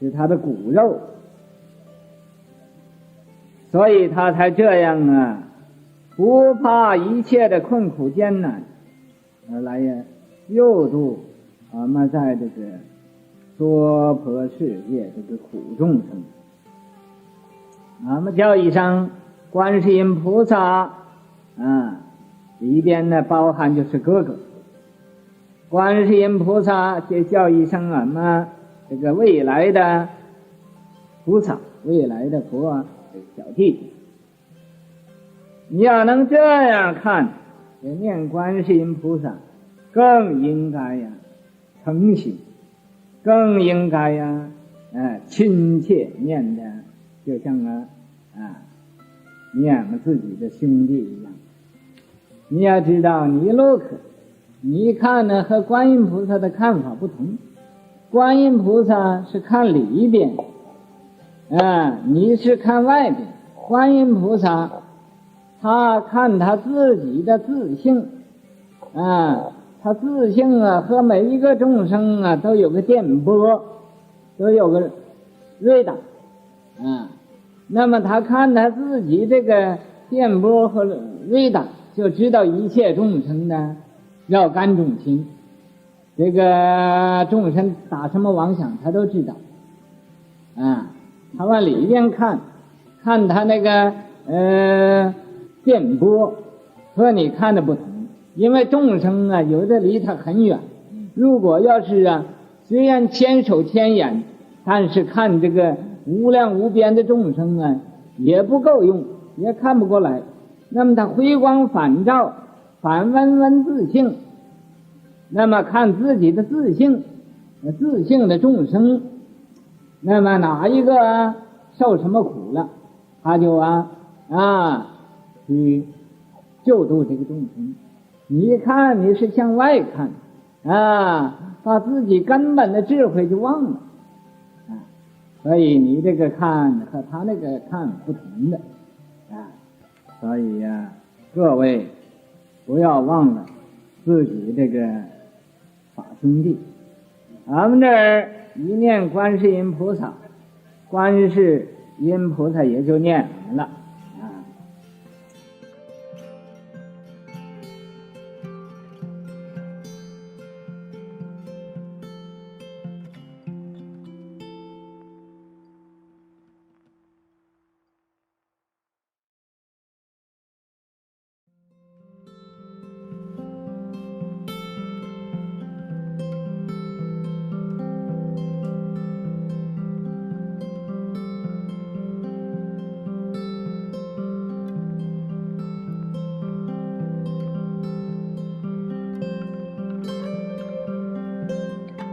Speaker 2: 是他的骨肉，所以他才这样不怕一切的困苦艰难，而来救度俺们在这个娑婆世界这个苦众生。俺们叫一声观世音菩萨里边包含就是哥哥。观世音菩萨就叫一声俺们这个未来的菩萨，未来的佛小弟弟。你要能这样看，念观世音菩萨更应该诚心，更应该亲切念的，就像念我们自己的兄弟一样。你要知道尼洛克，你看呢和观音菩萨的看法不同。观音菩萨是看里边，你是看外边。观音菩萨他看他自己的自性，他自性和每一个众生都有个电波，都有个瑞达，那么他看他自己这个电波和瑞达，就知道一切众生的要干众心，这个众生打什么妄想他都知道，他往里边看他那个电波和你看的不同。因为众生啊，有的离他很远，如果要是啊，虽然千手千眼，但是看这个无量无边的众生啊，也不够用，也看不过来。那么他回光返照，反闻自性，那么看自己的自性的众生，那么哪一个受什么苦了，他就去救度这个众生。你看你是向外看把自己根本的智慧就忘了所以你这个看和他那个看不同的所以各位不要忘了自己这个法兄弟。咱们这儿一念观世音菩萨，观世音菩萨也就念我们了。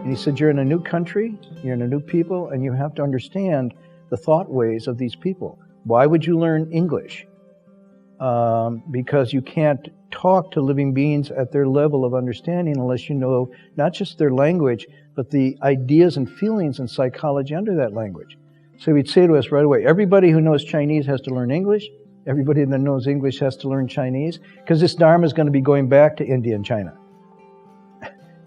Speaker 17: And he said, you're in a new country, you're in a new people, and you have to understand the thought ways of these people. Why would you learn English? Because you can't talk to living beings at their level of understanding unless you know not just their language, but the ideas and feelings and psychology under that language. So he'd say to us right away, everybody who knows Chinese has to learn English. Everybody that knows English has to learn Chinese, because this Dharma is going to be going back to India and China.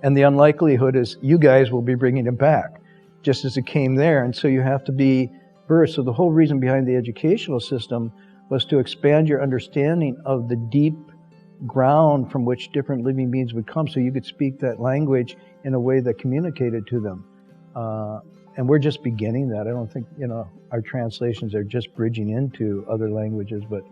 Speaker 17: And the unlikelihood is you guys will be bringing it back, just as it came there. And so you have to be versed. So the whole reason behind the educational system was to expand your understanding of the deep ground from which different living beings would come, so you could speak that language in a way that communicated to them. And we're just beginning that. I don't think, our translations are just bridging into other languages, but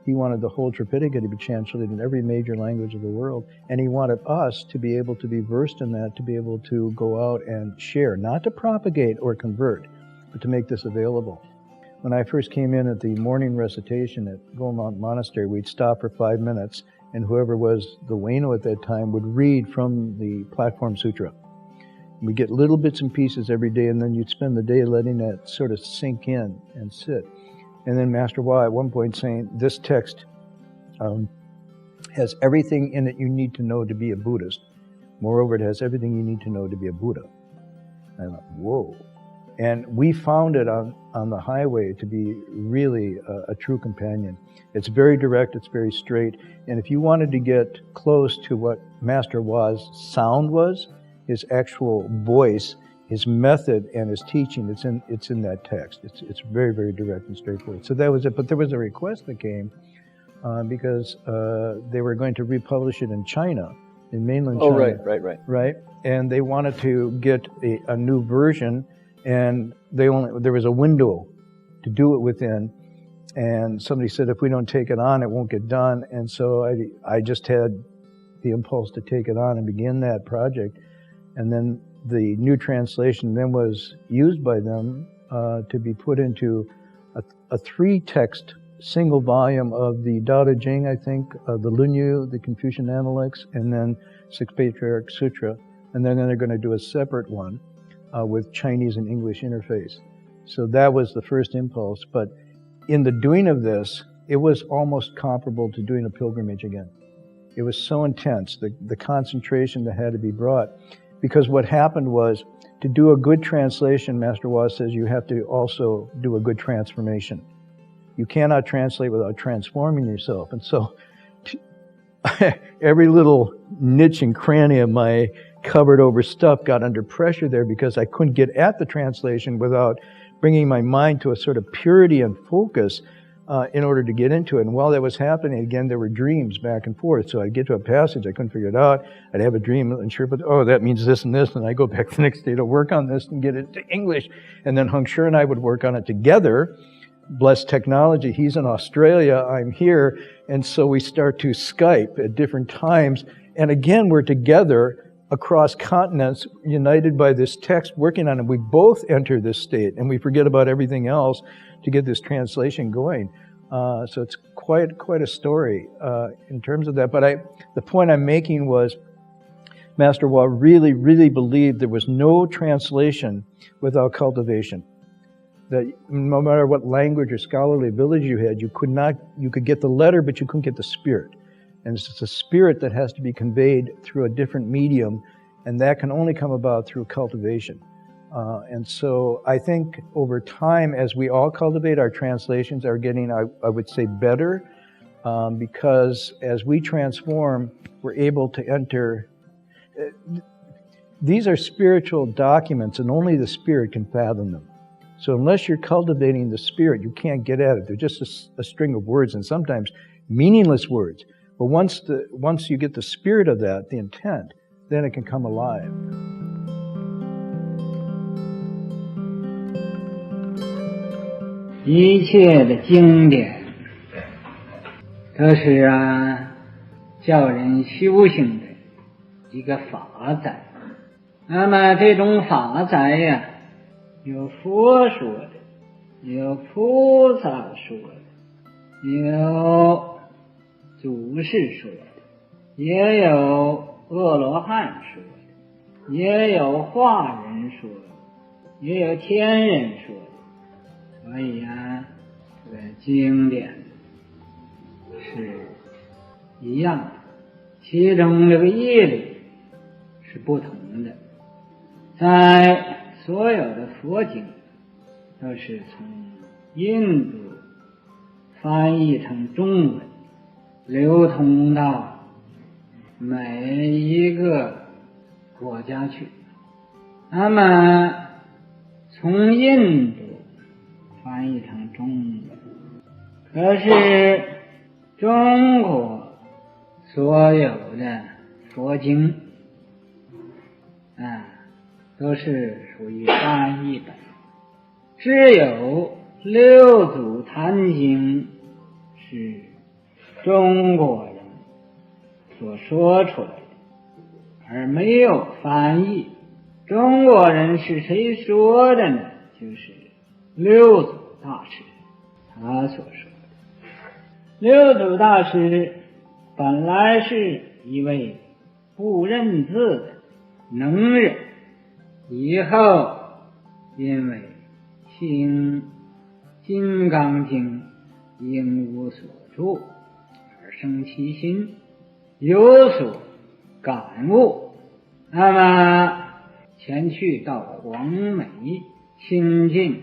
Speaker 17: he wanted the whole Tripitaka to be translated in every major language of the world. And he wanted us to be able to be versed in that, to be able to go out and share, not to propagate or convert, but to make this available. When I first came in at the morning recitation at Goldmount Monastery, we'd stop for 5 minutes, and whoever was the Wano at that time would read from the Platform Sutra. We'd get little bits and pieces every day, and then you'd spend the day letting that sort of sink in and sit. And then Master Hua at one point saying, this text has everything in it you need to know to be a Buddhist. Moreover, it has everything you need to know to be a Buddha. And I thought, whoa. And we found it on the highway to be really a true companion. It's very direct, it's very straight. And if you wanted to get close to what Master Hua's sound was, his actual voice, his method and his teaching, it's in that text. It's very, very direct and straightforward. So that was it. But there was a request that came because they were going to republish it in China, in mainland China.
Speaker 16: Oh, right.
Speaker 17: And they wanted to get a new version, and there was a window to do it within. And somebody said, if we don't take it on, it won't get done. And so I just had the impulse to take it on and begin that project. And then the new translation then was used by them to be put into a 3-text single volume of the Tao Te Ching, I think, the Lunyu, the Confucian Analects, and then Six Patriarch Sutra. And then they're going to do a separate one with Chinese and English interface. So that was the first impulse. But in the doing of this, it was almost comparable to doing a pilgrimage again. It was so intense, the concentration that had to be brought. Because what happened was, to do a good translation, Master Hua says, you have to also do a good transformation. You cannot translate without transforming yourself. And so every little niche and cranny of my covered over stuff got under pressure there, because I couldn't get at the translation without bringing my mind to a sort of purity and focus in order to get into it. And while that was happening, again, there were dreams back and forth. So I'd get to a passage, I couldn't figure it out. I'd have a dream and interpret, oh, that means this and this. And I go back the next day to work on this and get it to English. And then Hung Sure and I would work on it together bless technology. He's in Australia, I'm here, and so we start to Skype at different times. And again, we're together across continents, united by this text, working on it. We both enter this state, and we forget about everything else to get this translation going. So it's quite a story in terms of that. But the point I'm making was, Master Hua really believed there was no translation without cultivation. That no matter what language or scholarly ability you had, you could get the letter, but you couldn't get the spirit. And it's the spirit that has to be conveyed through a different medium, and that can only come about through cultivation. And so I think over time, as we all cultivate, our translations are getting, I would say, better, because as we transform, we're able to enter. These are spiritual documents, and only the spirit can fathom them. So unless you're cultivating the spirit, you can't get at it. They're just a string of words, and sometimes meaningless words. But once you get the spirit of that, the intent, then it can come alive.
Speaker 2: 一切的经典都是教人修行的一个法载。那么这种法载呀，有佛说的，有菩萨说的，有祖师说的，也有阿罗汉说的，也有化人说的，也有天人说的。所以这个经典是一样的，其中这个义理是不同的。在所有的佛经都是从印度翻译成中文，流通到每一个国家去。那么从印度翻译成中文，可是中国所有的佛经都是属于翻译本，只有六祖坛经是中国人所说出来的，而没有翻译。中国人是谁说的呢？就是六祖大师他所说的。六祖大师本来是一位不认字的能人，以后因为听金刚经应无所住而生其心，有所感悟，那么前去到黄梅亲近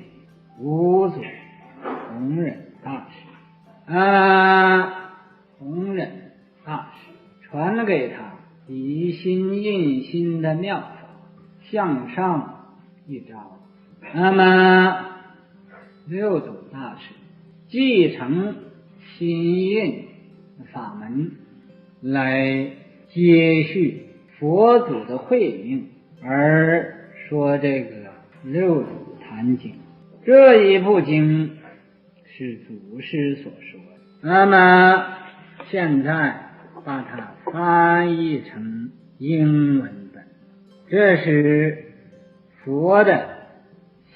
Speaker 2: 五祖弘忍大师，弘忍大师传给他以心印心的妙法，向上一招。那么六祖大师继承心印法门来接续佛祖的慧命，而说这个六祖坛经。这一部经是祖师所说的，那么现在把它翻译成英文本，这是佛的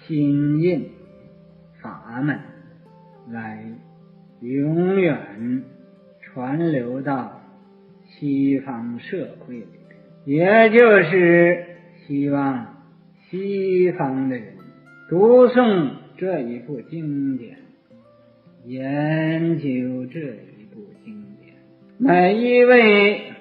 Speaker 2: 心印法门，来永远传流到西方社会里边，也就是希望西方的人读诵这一部经典，研究这一部经典，每一位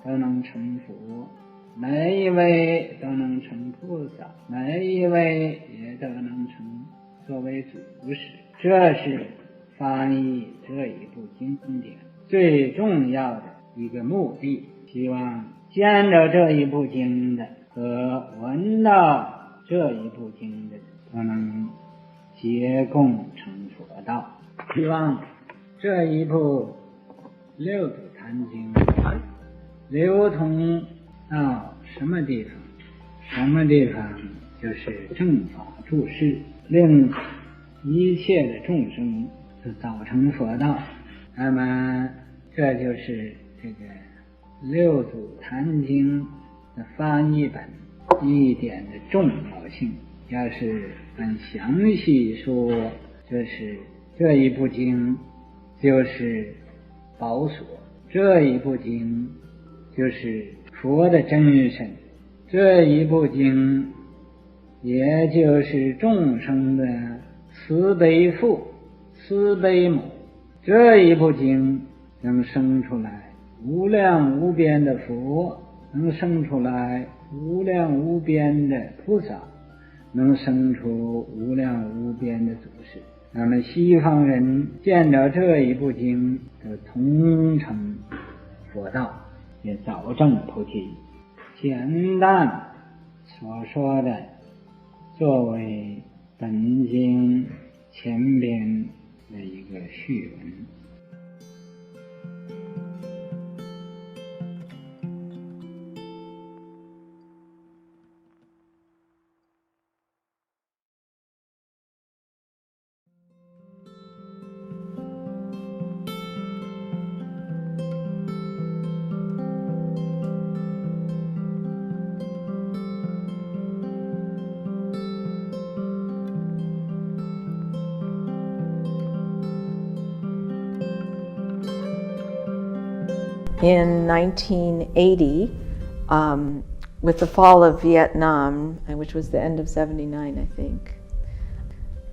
Speaker 2: 都能成佛，每一位都能成菩萨，每一位也都能成作为祖师。这是翻译这一部经典最重要的一个目的，希望见到这一部经的和闻到这一部经的都能结共成佛道。希望这一部六祖坛经流通到什么地方，什么地方就是正法注释，令一切的众生都造成佛道。那么这就是这个六祖坛经的翻译本一点的重要性。要是很详细说，就是这一部经就是宝所，这一部经就是佛的真身，这一部经也就是众生的慈悲父、慈悲母，这一部经能生出来无量无边的佛，能生出来无量无边的菩萨，能生出无量无边的祖师。那么西方人见到这一部经就同成佛道，也早证菩提。简单所说的作为本经前边的一个序文。
Speaker 3: In 1980, with the fall of Vietnam, which was the end of 79, I think,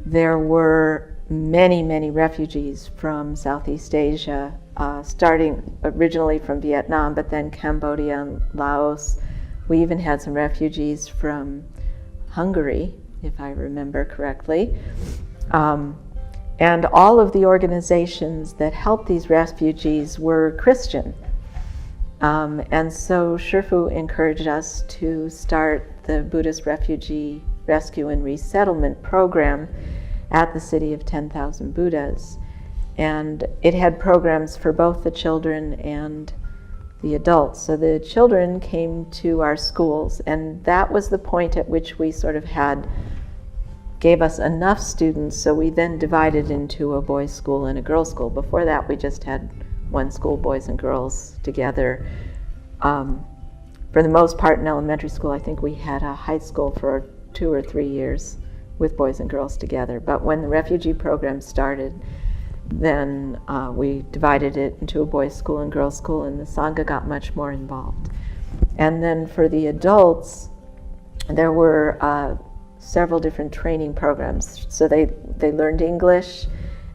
Speaker 3: there were many, many refugees from Southeast Asia, starting originally from Vietnam, but then Cambodia and Laos. We even had some refugees from Hungary, if I remember correctly. And all of the organizations that helped these refugees were Christian. And so Shifu encouraged us to start the Buddhist Refugee Rescue and Resettlement Program at the City of 10,000 Buddhas. And it had programs for both the children and the adults. So the children came to our schools, and that was the point at which we sort of gave us enough students, so we then divided into a boys' school and a girls' school. Before that, we just had one school, boys and girls together. For the most part in elementary school, I think we had a high school for 2 or 3 years with boys and girls together. But when the refugee program started, then we divided it into a boys' school and girls' school, and the Sangha got much more involved. And then for the adults, there were several different training programs. So they learned English,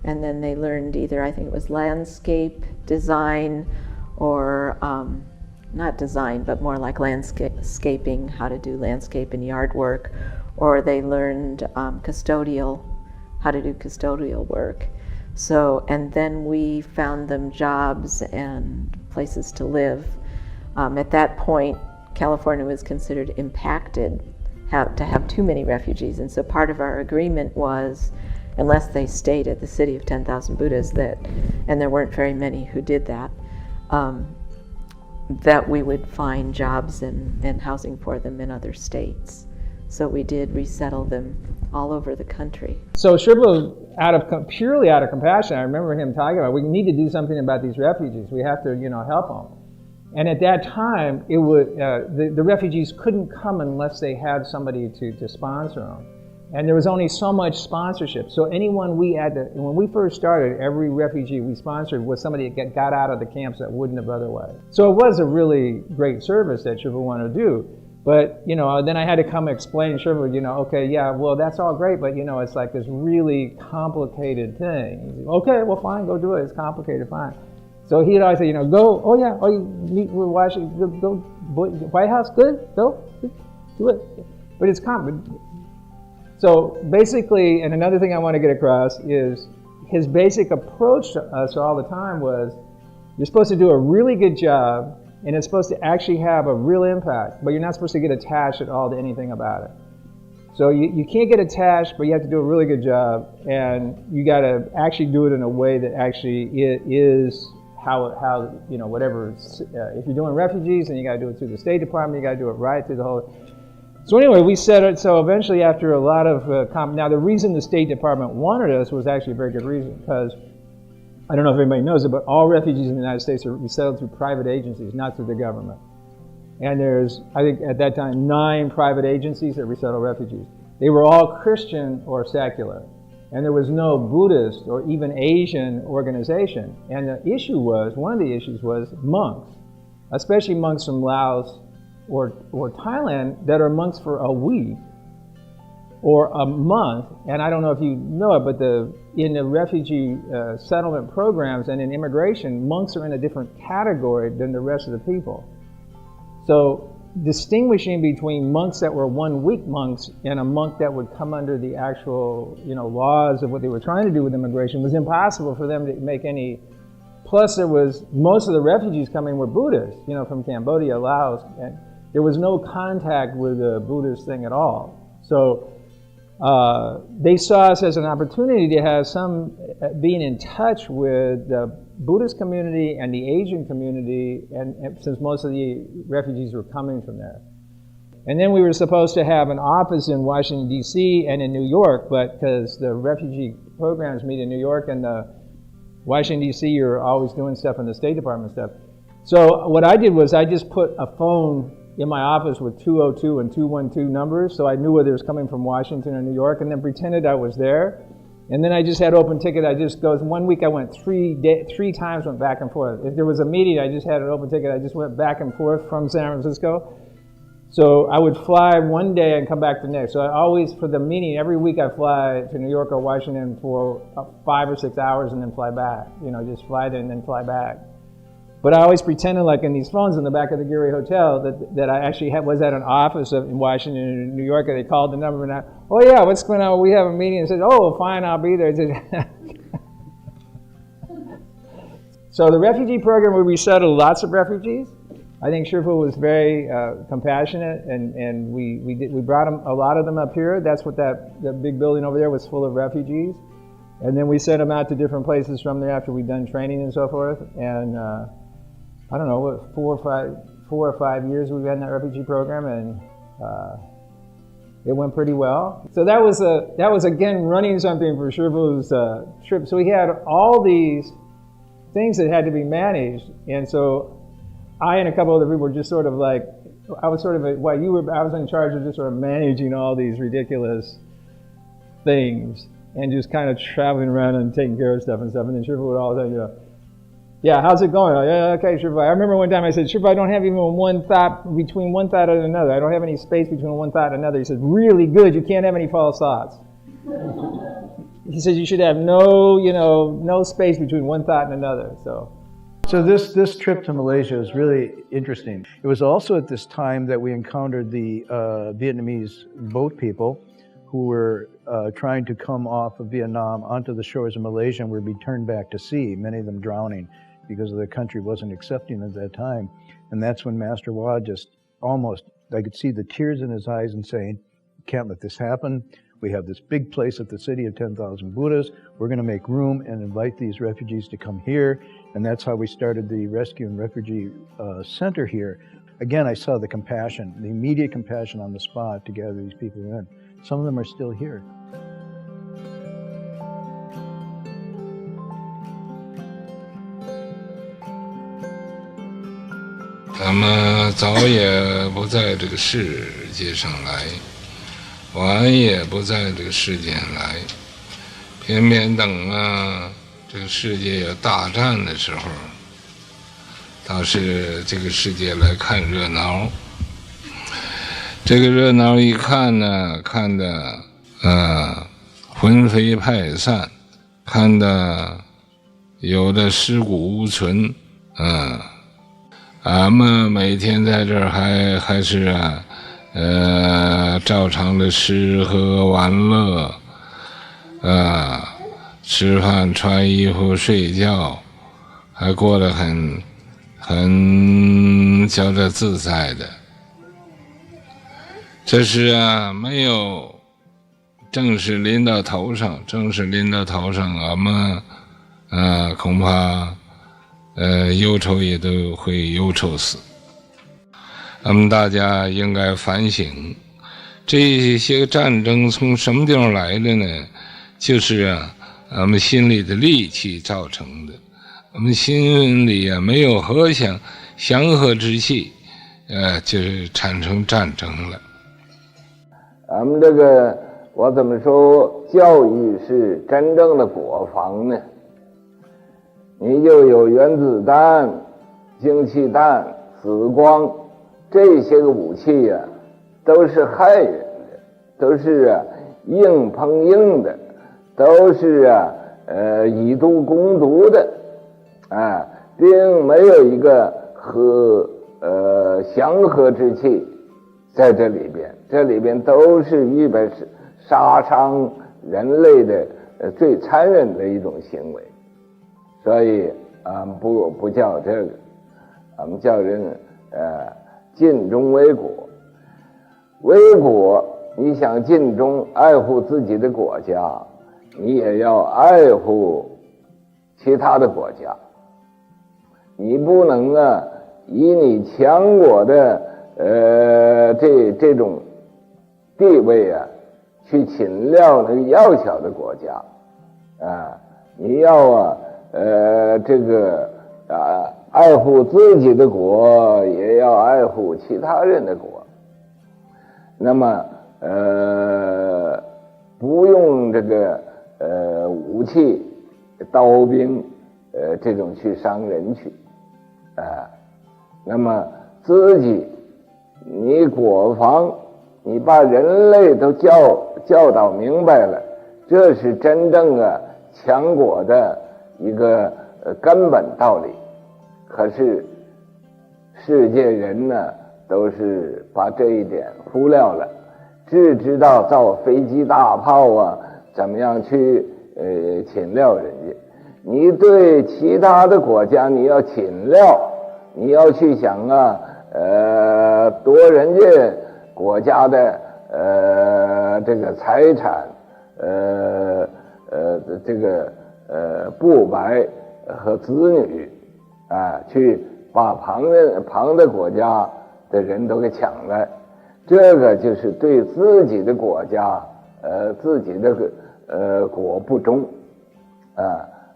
Speaker 3: and then they learned either, I think it was landscape design, or not design, but more like landscaping, how to do landscape and yard work, or they learned how to do custodial work. So, and then we found them jobs and places to live. At that point, California was considered impacted to have too many refugees, and so part of our agreement was, unless they stayed at the City of 10,000 Buddhas, and there weren't very many who did that, that we would find jobs and housing for them in other states. So we did resettle them all over the country.
Speaker 20: So Sherpa, purely out of compassion, I remember him talking about, we need to do something about these refugees. We have to, help them. And at that time, it would the refugees couldn't come unless they had somebody to sponsor them. And there was only so much sponsorship. So anyone when we first started, every refugee we sponsored was somebody that got out of the camps that wouldn't have otherwise. So it was a really great service that Sherpa wanted to do. But, then I had to come explain to Sherpa, okay, yeah, well, that's all great, but, it's like this really complicated thing. Okay, well, fine, go do it. It's complicated, fine. So he'd always say, go, oh, yeah, oh, you meet with Washington, go, White House, good, go, do it. But it's complicated. So basically, and another thing I want to get across is his basic approach to us all the time was, you're supposed to do a really good job, and it's supposed to actually have a real impact, but you're not supposed to get attached at all to anything about it. So you can't get attached, but you have to do a really good job, and you got to actually do it in a way that actually is how whatever. If you're doing refugees, then you got to do it through the State Department. You got to do it right through the whole. So anyway, we said it. So eventually, after a lot of now the reason the State Department wanted us was actually a very good reason, because I don't know if anybody knows it, but all refugees in the United States are resettled through private agencies, not through the government. And there's, I think at that time, 9 private agencies that resettle refugees. They were all Christian or secular. And there was no Buddhist or even Asian organization. And the issue was, one of the issues was monks, especially monks from Laos or Thailand that are monks for a week or a month. And I don't know if you know it, but in the refugee settlement programs and in immigration, monks are in a different category than the rest of the people. So distinguishing between monks that were 1 week monks and a monk that would come under the actual, laws of what they were trying to do with immigration was impossible for them to make any. Plus, there was most of the refugees coming were Buddhists, from Cambodia, Laos, and there was no contact with the Buddhist thing at all. So they saw us as an opportunity to have some being in touch with the Buddhist community and the Asian community, and since most of the refugees were coming from there. And then we were supposed to have an office in Washington, D.C. and in New York, but because the refugee programs meet in New York and the Washington, D.C., you're always doing stuff in the State Department stuff. So what I did was I just put a phone in my office with 202 and 212 numbers, so I knew whether it was coming from Washington or New York, and then pretended I was there. And then I just had open ticket. I just goes, 1 week I went 3 times, went back and forth. If there was a meeting, I just had an open ticket. I just went back and forth from San Francisco. So I would fly one day and come back the next. So I always, for the meeting, every week I fly to New York or Washington for 5 or 6 hours and then fly back. Just fly there and then fly back. But I always pretended like in these phones in the back of the Geary Hotel that I actually was at an office in Washington and New York, and they called the number and oh yeah, what's going on? We have a meeting, and said, oh, fine, I'll be there. So the refugee program, we resettled lots of refugees. I think Shifu was very compassionate, and we brought a lot of them up here. That's what that big building over there was full of refugees. And then we sent them out to different places from there after we'd done training and so forth. And I don't know, what, 4 or 5 years we've had in that refugee program, and it went pretty well. So that was again running something for Shifu's trip. So he had all these things that had to be managed, and so I and a couple other people were just sort of like, I was in charge of just sort of managing all these ridiculous things and just kind of traveling around and taking care of stuff and stuff. And then Shifu would all the time, yeah, how's it going? Yeah, okay, Shifu. I remember one time I said, Shifu, I don't have even one thought between one thought and another. I don't have any space between one thought and another. He said, really good. You can't have any false thoughts. He says you should have no space between one thought and another.
Speaker 19: So this trip to Malaysia is really interesting. It was also at this time that we encountered the Vietnamese boat people who were trying to come off of Vietnam onto the shores of Malaysia and were being turned back to sea, many of them drowning because the country wasn't accepting at that time. And that's when Master Hua just almost, I could see the tears in his eyes and saying, can't let this happen. We have this big place at the city of 10,000 Buddhas. We're going to make room and invite these refugees to come here. And that's how we started the Rescue and Refugee Center here. Again, I saw the compassion, the immediate compassion on the spot to gather these people in. Some of them are still here.
Speaker 9: 咱们早也不在这个世界上来，晚也不在这个世界来，偏偏等这个世界有大战的时候，倒是这个世界来看热闹。这个热闹一看呢，看得魂飞魄散，看得有的尸骨无存，俺们每天在这儿还是照常的吃喝玩乐，吃饭穿衣服睡觉，还过得很觉得自在的。这是没有正式临到头上，俺们恐怕忧愁也都会忧愁死。咱们大家应该反省，这些战争从什么地方来的呢？就是我们心里的戾气造成的。我们心里没有祥和之气，就是产生战争了。
Speaker 12: 咱们这个我怎么说，教育是真正的国防呢？你就有原子弹、氢气弹、死光这些个武器都是害人的，都是硬碰硬的，都是以毒攻毒的，并没有一个祥和之气在这里边。这里边都是预备杀伤人类的最残忍的一种行为。所以不叫这个，我们叫人尽忠为国。为国，你想尽忠爱护自己的国家，你也要爱护其他的国家。你不能以你强国的这种地位去侵略那个弱小的国家你要爱护自己的国，也要爱护其他人的国。那么不用这个武器、刀兵这种去伤人去那么自己你国防，你把人类都教导明白了，这是真正强国的一个根本道理。可是世界人呢，都是把这一点忽略了，只知道造飞机大炮怎么样去侵略人家。你对其他的国家你要侵略，你要去想夺人家国家的这个财产这个布白和子女去把旁的国家的人都给抢来，这个就是对自己的国家自己的国不忠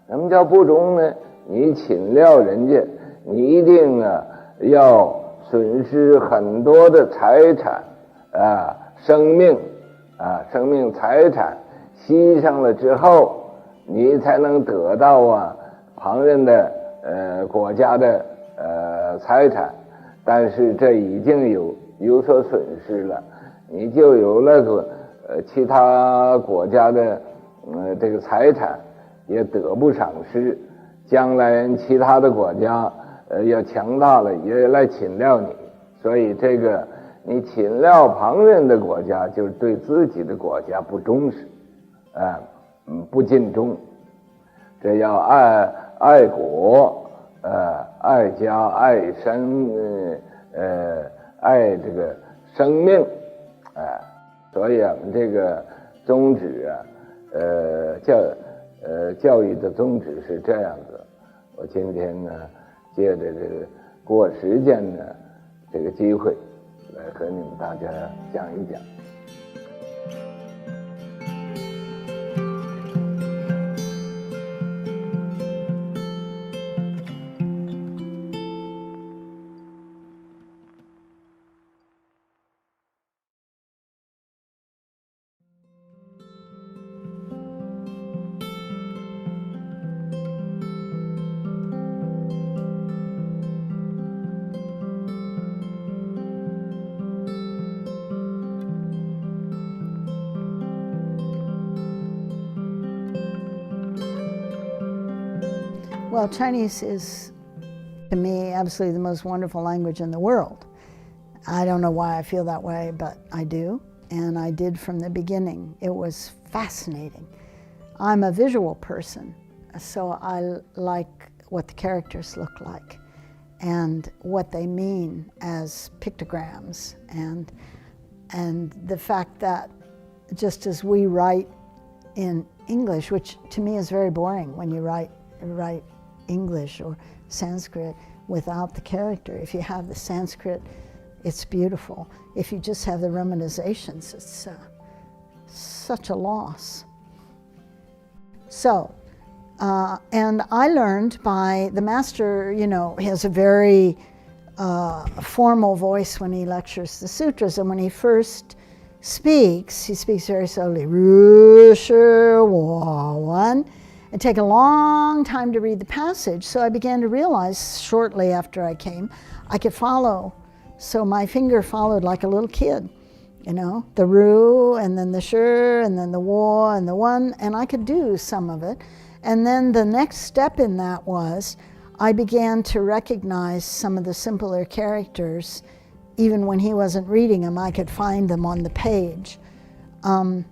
Speaker 12: 什么叫不忠呢？你侵略人家，你一定要损失很多的财产生命财产牺牲了之后，你才能得到旁人的国家的财产。但是这已经有所损失了，你就有那个其他国家的这个财产也得不偿失。将来其他的国家要强大了，也来侵略你。所以这个你侵略旁人的国家，就是对自己的国家不重视不尽忠。这要爱国爱家爱生爱这个生命所以我们这个宗旨教育的宗旨是这样子。我今天呢，借着这个过时间的这个机会，来和你们大家讲一讲。
Speaker 15: Well, Chinese is, to me, absolutely the most wonderful language in the world. I don't know why I feel that way, but I do, and I did from the beginning. It was fascinating. I'm a visual person, so I like what the characters look like and what they mean as pictograms, and the fact that just as we write in English, which to me is very boring when you write English or Sanskrit without the character. If you have the Sanskrit it's beautiful. If you just have the romanizations, it's such a loss. So, and I learned by the master, you know, he has a very formal voice when he lectures the sutras, and when he first speaks, he speaks very slowly, Ru Shi Wa Wan, and take a long time to read the passage. So I began to realize shortly after I came, I could follow. So my finger followed like a little kid, you know, the Ru, and then the Shi, and then the Wa, and the One, and I could do some of it. And then the next step in that was, I began to recognize some of the simpler characters. Even when he wasn't reading them, I could find them on the page. And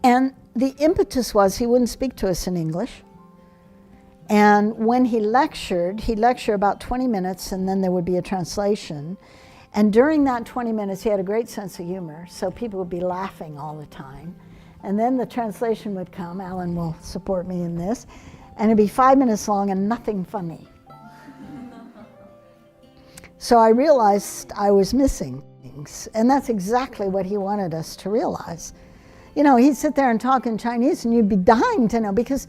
Speaker 15: the impetus was he wouldn't speak to us in English. And when he'd lecture about 20 minutes, and then there would be a translation. And during that 20 minutes, he had a great sense of humor, so people would be laughing all the time. And then the translation would come, Alan will support me in this, and it'd be 5 minutes long and nothing funny. So I realized I was missing things, and that's exactly what he wanted us to realize. You know, he'd sit there and talk in Chinese, and you'd be dying to know, because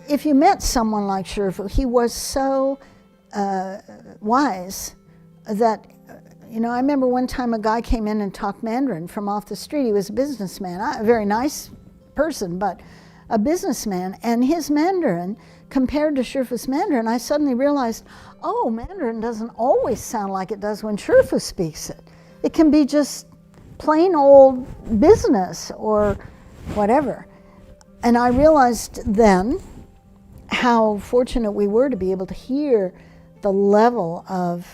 Speaker 15: if you met someone like Shifu, he was so wise that, you know, I remember one time a guy came in and talked Mandarin from off the street. He was a businessman, a very nice person, but a businessman, and his Mandarin compared to Shifu's Mandarin, I suddenly realized, oh, Mandarin doesn't always sound like it does when Shifu speaks it. It can be just plain old business or whatever. And I realized then how fortunate we were to be able to hear the level of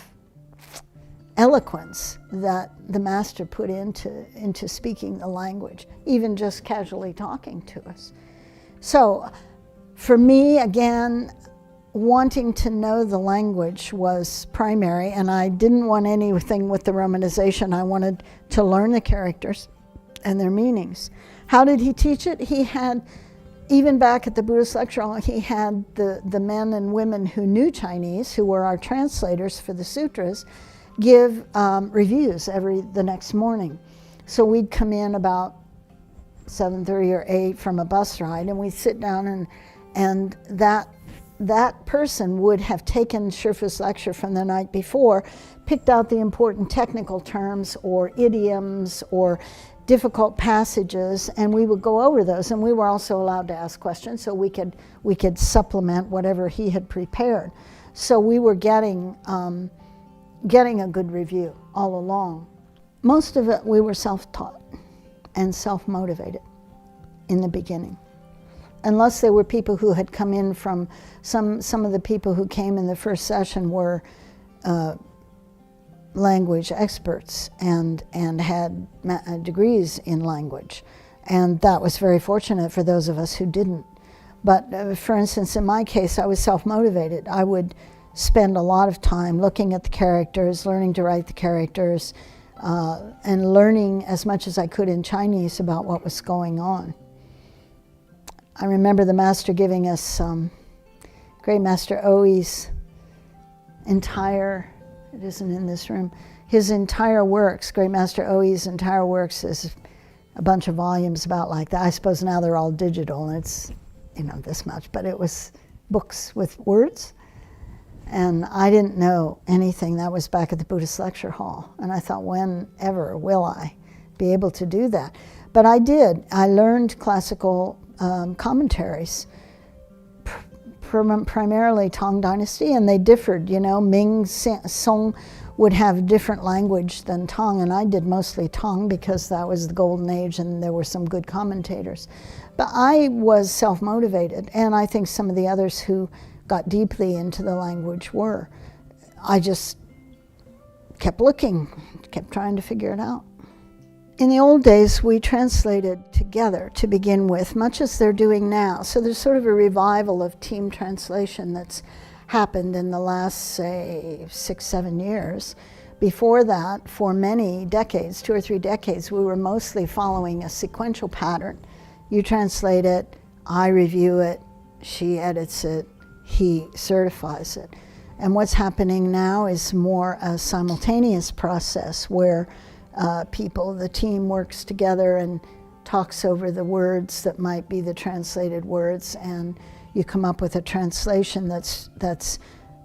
Speaker 15: eloquence that the master put into speaking the language, even just casually talking to us. So for me, again, wanting to know the language was primary, and I didn't want anything with the romanization. I wanted to learn the characters and their meanings. How did he teach it? He had, even back at the Buddhist lecture hall, he had the men and women who knew Chinese, who were our translators for the sutras, give reviews the next morning. So we'd come in about 7:30 or 8 from a bus ride, and we'd sit down, and that person would have taken Shifu's lecture from the night before, picked out the important technical terms or idioms or difficult passages, and we would go over those, and we were also allowed to ask questions, so we could supplement whatever he had prepared. So we were getting a good review all along. Most of it we were self-taught and self-motivated in the beginning. Unless there were people who had come in from, some of the people who came in the first session were language experts and had degrees in language. And that was very fortunate for those of us who didn't. But for instance, in my case, I was self-motivated. I would spend a lot of time looking at the characters, learning to write the characters, and learning as much as I could in Chinese about what was going on. I remember the master giving us Great Master Oi's entire, it isn't in this room, his entire works, Great Master Oi's entire works is a bunch of volumes about like that. I suppose now they're all digital and it's, you know, this much, but it was books with words. And I didn't know anything. That was back at the Buddhist lecture hall. And I thought, whenever will I be able to do that? But I did. I learned classical commentaries, primarily Tang Dynasty, and they differed. You know, Ming, Song would have different language than Tang, and I did mostly Tang because that was the golden age and there were some good commentators. But I was self-motivated, and I think some of the others who got deeply into the language were. I just kept looking, kept trying to figure it out. In the old days, we translated together to begin with, much as they're doing now. So there's sort of a revival of team translation that's happened in the last, say, 6-7 years. Before that, for many decades, 2 or 3 decades, we were mostly following a sequential pattern. You translate it, I review it, she edits it, he certifies it. And what's happening now is more a simultaneous process where the team works together and talks over the words that might be the translated words, and you come up with a translation that's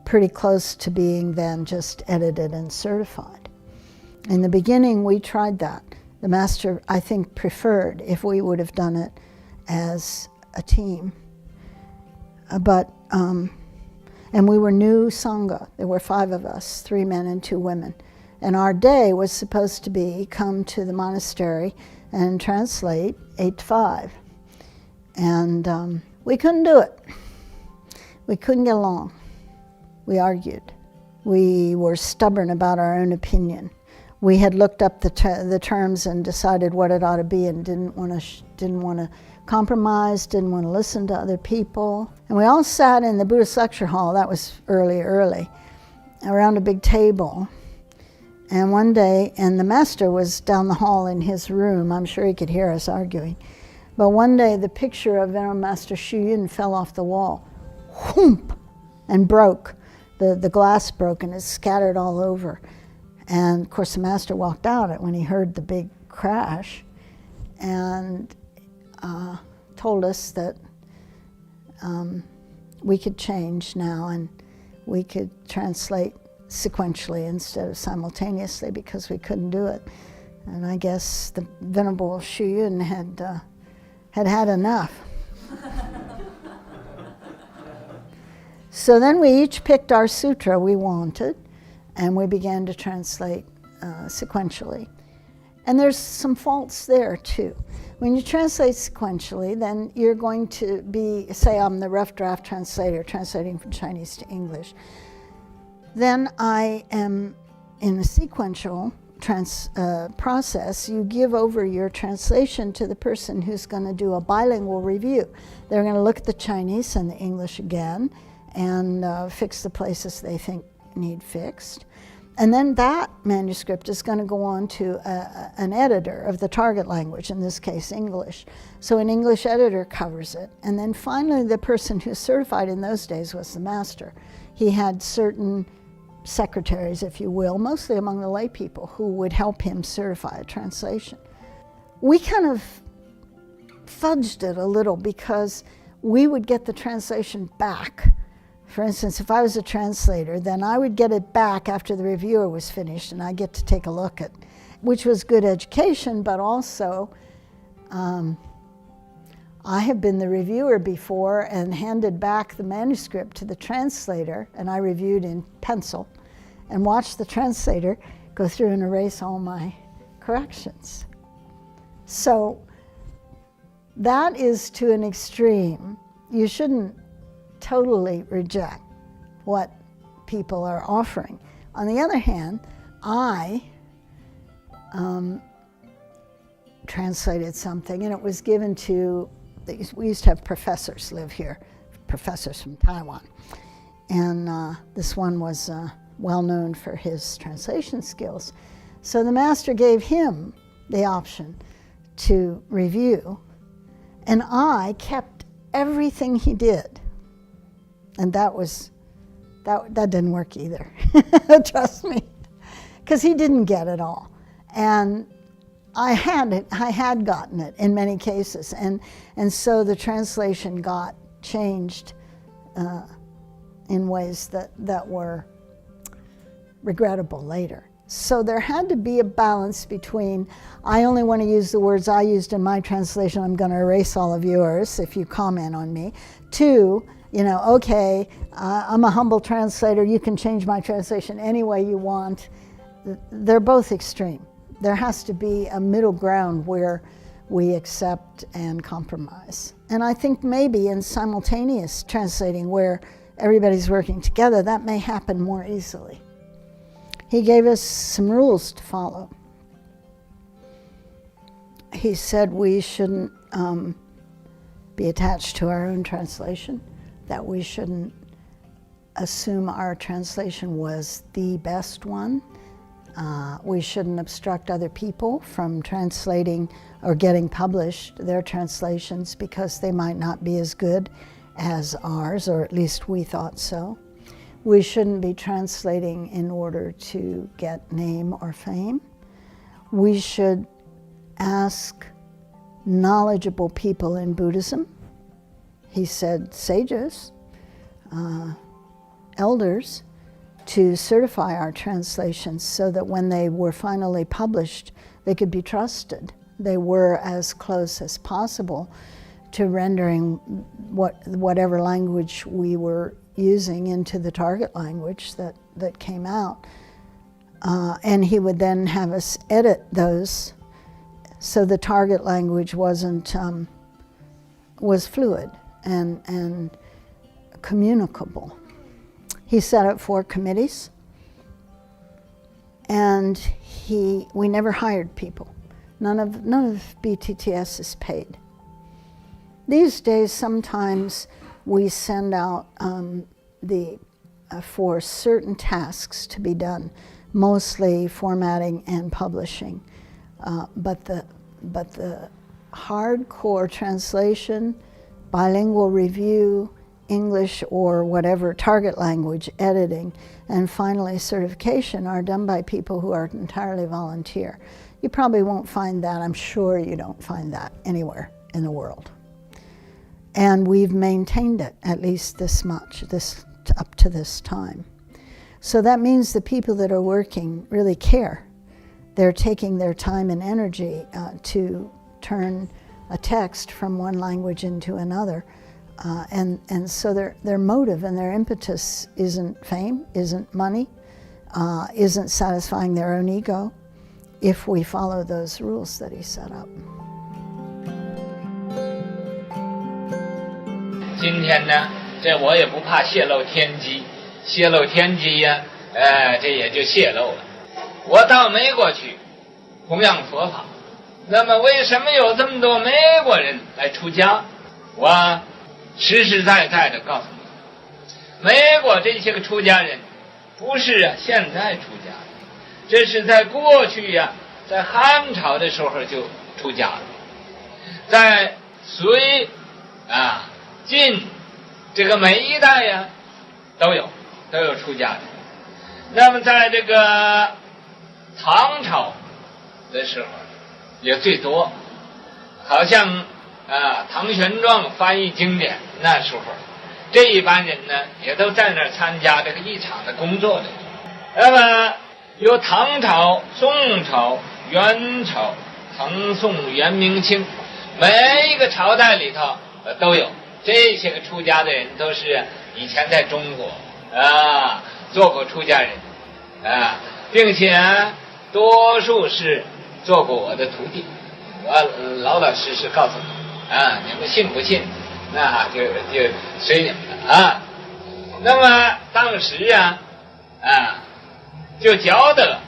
Speaker 15: pretty close to being then just edited and certified. In the beginning, we tried that. The master, I think, preferred if we would have done it as a team. And we were new Sangha. There were 5 of us, 3 men and 2 women. And our day was supposed to be come to the monastery and translate 8 to 5. And we couldn't do it. We couldn't get along. We argued. We were stubborn about our own opinion. We had looked up the terms and decided what it ought to be, and didn't want to compromise, didn't want to listen to other people. And we all sat in the Buddhist lecture hall, that was early, around a big table. And one day, and the master was down the hall in his room, I'm sure he could hear us arguing. But one day the picture of Venerable Master Hsu Yun fell off the wall, whoomp, and broke. The glass broke and it scattered all over. And of course the master walked out when he heard the big crash and told us that we could change now and we could translate sequentially instead of simultaneously because we couldn't do it. And I guess the Venerable Hsu Yun had enough. So then we each picked our sutra we wanted, and we began to translate sequentially. And there's some faults there too. When you translate sequentially, then you're going to be, say I'm the rough draft translator translating from Chinese to English. Then I am in a sequential process. You give over your translation to the person who's going to do a bilingual review. They're going to look at the Chinese and the English again and fix the places they think need fixed. And then that manuscript is going to go on to an editor of the target language, in this case English. So an English editor covers it. And then finally the person who's certified in those days was the master. He had certain secretaries, if you will, mostly among the lay people, who would help him certify a translation. We kind of fudged it a little because we would get the translation back. For instance, if I was a translator, then I would get it back after the reviewer was finished and I get to take a look at, which was good education, but also I have been the reviewer before and handed back the manuscript to the translator, and I reviewed in pencil and watched the translator go through and erase all my corrections. So that is to an extreme. You shouldn't totally reject what people are offering. On the other hand, I translated something and it was given to, we used to have professors live here, professors from Taiwan. And this one was well known for his translation skills. So the master gave him the option to review, and I kept everything he did. And that didn't work either, trust me, because he didn't get it all. And I had gotten it in many cases, and so the translation got changed in ways that were regrettable later. So there had to be a balance between, I only want to use the words I used in my translation, I'm going to erase all of yours if you comment on me. 2, okay, I'm a humble translator, you can change my translation any way you want. They're both extreme. There has to be a middle ground where we accept and compromise. And I think maybe in simultaneous translating where everybody's working together, that may happen more easily. He gave us some rules to follow. He said we shouldn't be attached to our own translation, that we shouldn't assume our translation was the best one. We shouldn't obstruct other people from translating or getting published their translations because they might not be as good as ours, or at least we thought so. We shouldn't be translating in order to get name or fame. We should ask knowledgeable people in Buddhism. He said sages, elders, to certify our translations so that when they were finally published, they could be trusted. They were as close as possible to rendering whatever language we were using into the target language that came out. And he would then have us edit those so the target language was fluid and communicable. He set up 4 committees, and we never hired people. None of BTTS is paid. These days, sometimes we send out for certain tasks to be done, mostly formatting and publishing. But the hardcore translation, bilingual review, English or whatever target language editing, and finally certification are done by people who are entirely volunteer. You probably won't find that, I'm sure you don't find that anywhere in the world. And we've maintained it at least this much, up to this time. So that means the people that are working really care. They're taking their time and energy to turn a text from one language into another. And so their motive and their impetus isn't fame, isn't money, isn't satisfying their own ego, if we follow those rules that he set up.
Speaker 12: 今天呢，这我也不怕泄露天机，泄露天机呀，这也就泄露了。我到美国去弘扬佛法，那么为什么有这么多美国人来出家？我实实在在的告诉你，美国这些个出家人不是现在出家的，这是在过去呀，在汉朝的时候就出家了，在隋晋这个每一代呀都有出家的。那么在这个唐朝的时候也最多，好像唐玄奘翻译经典那时候，这一般人呢也都在那儿参加这个一场的工作的。那么有唐朝、宋朝、元朝、唐宋元明清，每一个朝代里头都有这些个出家的人，都是以前在中国做过出家人并且多数是做过我的徒弟。我老老实实告诉你你们信不信，那就随你们了那么当时就觉得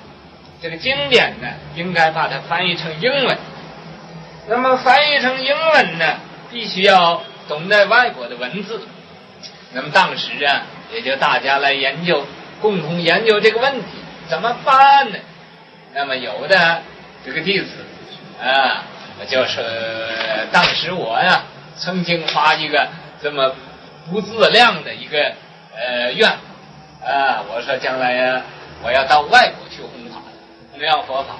Speaker 12: 这个经典呢，应该把它翻译成英文。那么翻译成英文呢，必须要懂得外国的文字。那么当时也就大家来研究，共同研究这个问题怎么办呢？那么有的这个弟子就是当时我曾经发一个这么不自量的一个愿我说将来我要到外国去弘法，弘扬佛法。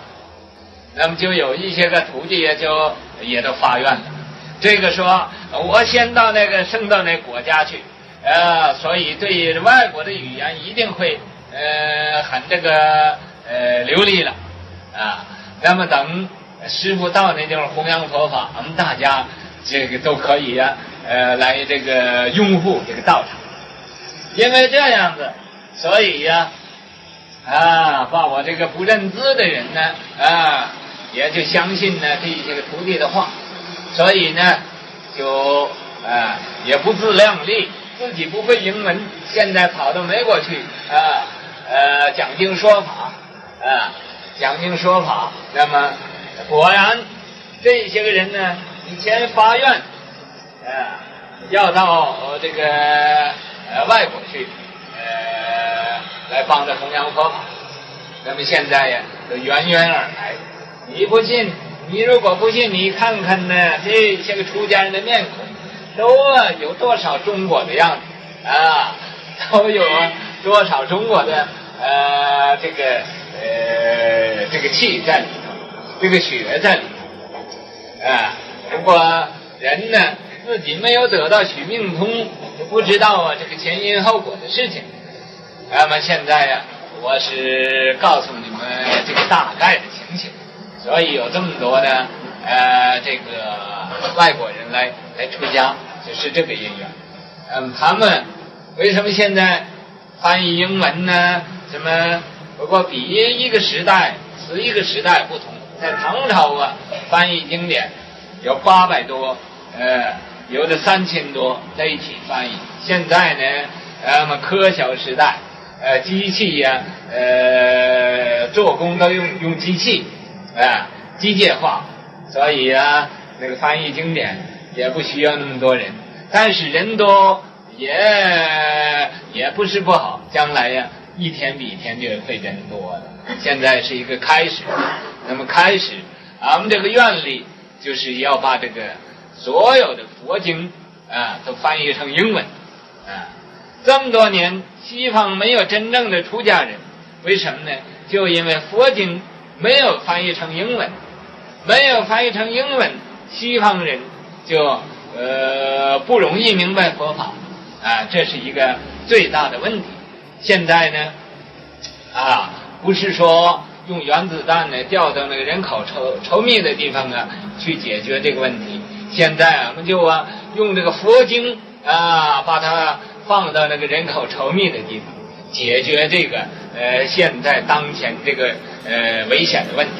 Speaker 12: 那么就有一些个徒弟也都发愿了，这个说我先到升到那国家去所以对外国的语言一定会很这个流利了那么等师父到那地方弘扬佛法，我们大家这个都可以来这个拥护这个道场。因为这样子，所以把我这个不认字的人呢也就相信呢这些个徒弟的话，所以呢就也不自量力，自己不会英文，现在跑到美国去讲经说法讲经说法。那么果然这些个人呢，以前发愿要到这个外国去来帮着弘扬佛法，那么现在都源源而来。你不信，你如果不信，你看看呢这些个出家人的面孔都有多少中国的样子都有多少中国的这个气在里头，这个血在里头如果人呢自己没有得到许命通，不知道这个前因后果的事情。那么现在我是告诉你们这个大概的情形，所以有这么多的这个外国人来出家，就是这个因缘。他们为什么现在翻译英文呢？什么？不过比一个时代此一个时代不同，在唐朝翻译经典有800多，有的3000多在一起翻译。现在呢，科学时代，机器做工都用机器，机械化，所以那个翻译经典也不需要那么多人，但是人多也不是不好，将来一天比一天就会人多了。现在是一个开始，那么开始，俺们这个愿力就是要把这个所有的佛经都翻译成英文这么多年西方没有真正的出家人，为什么呢？就因为佛经没有翻译成英文，没有翻译成英文，西方人就不容易明白佛法这是一个最大的问题。现在呢不是说用原子弹呢掉到那个人口稠密的地方去解决这个问题。现在我们就用这个佛经把它放到那个人口稠密的地方，解决这个现在当前这个危险的问题。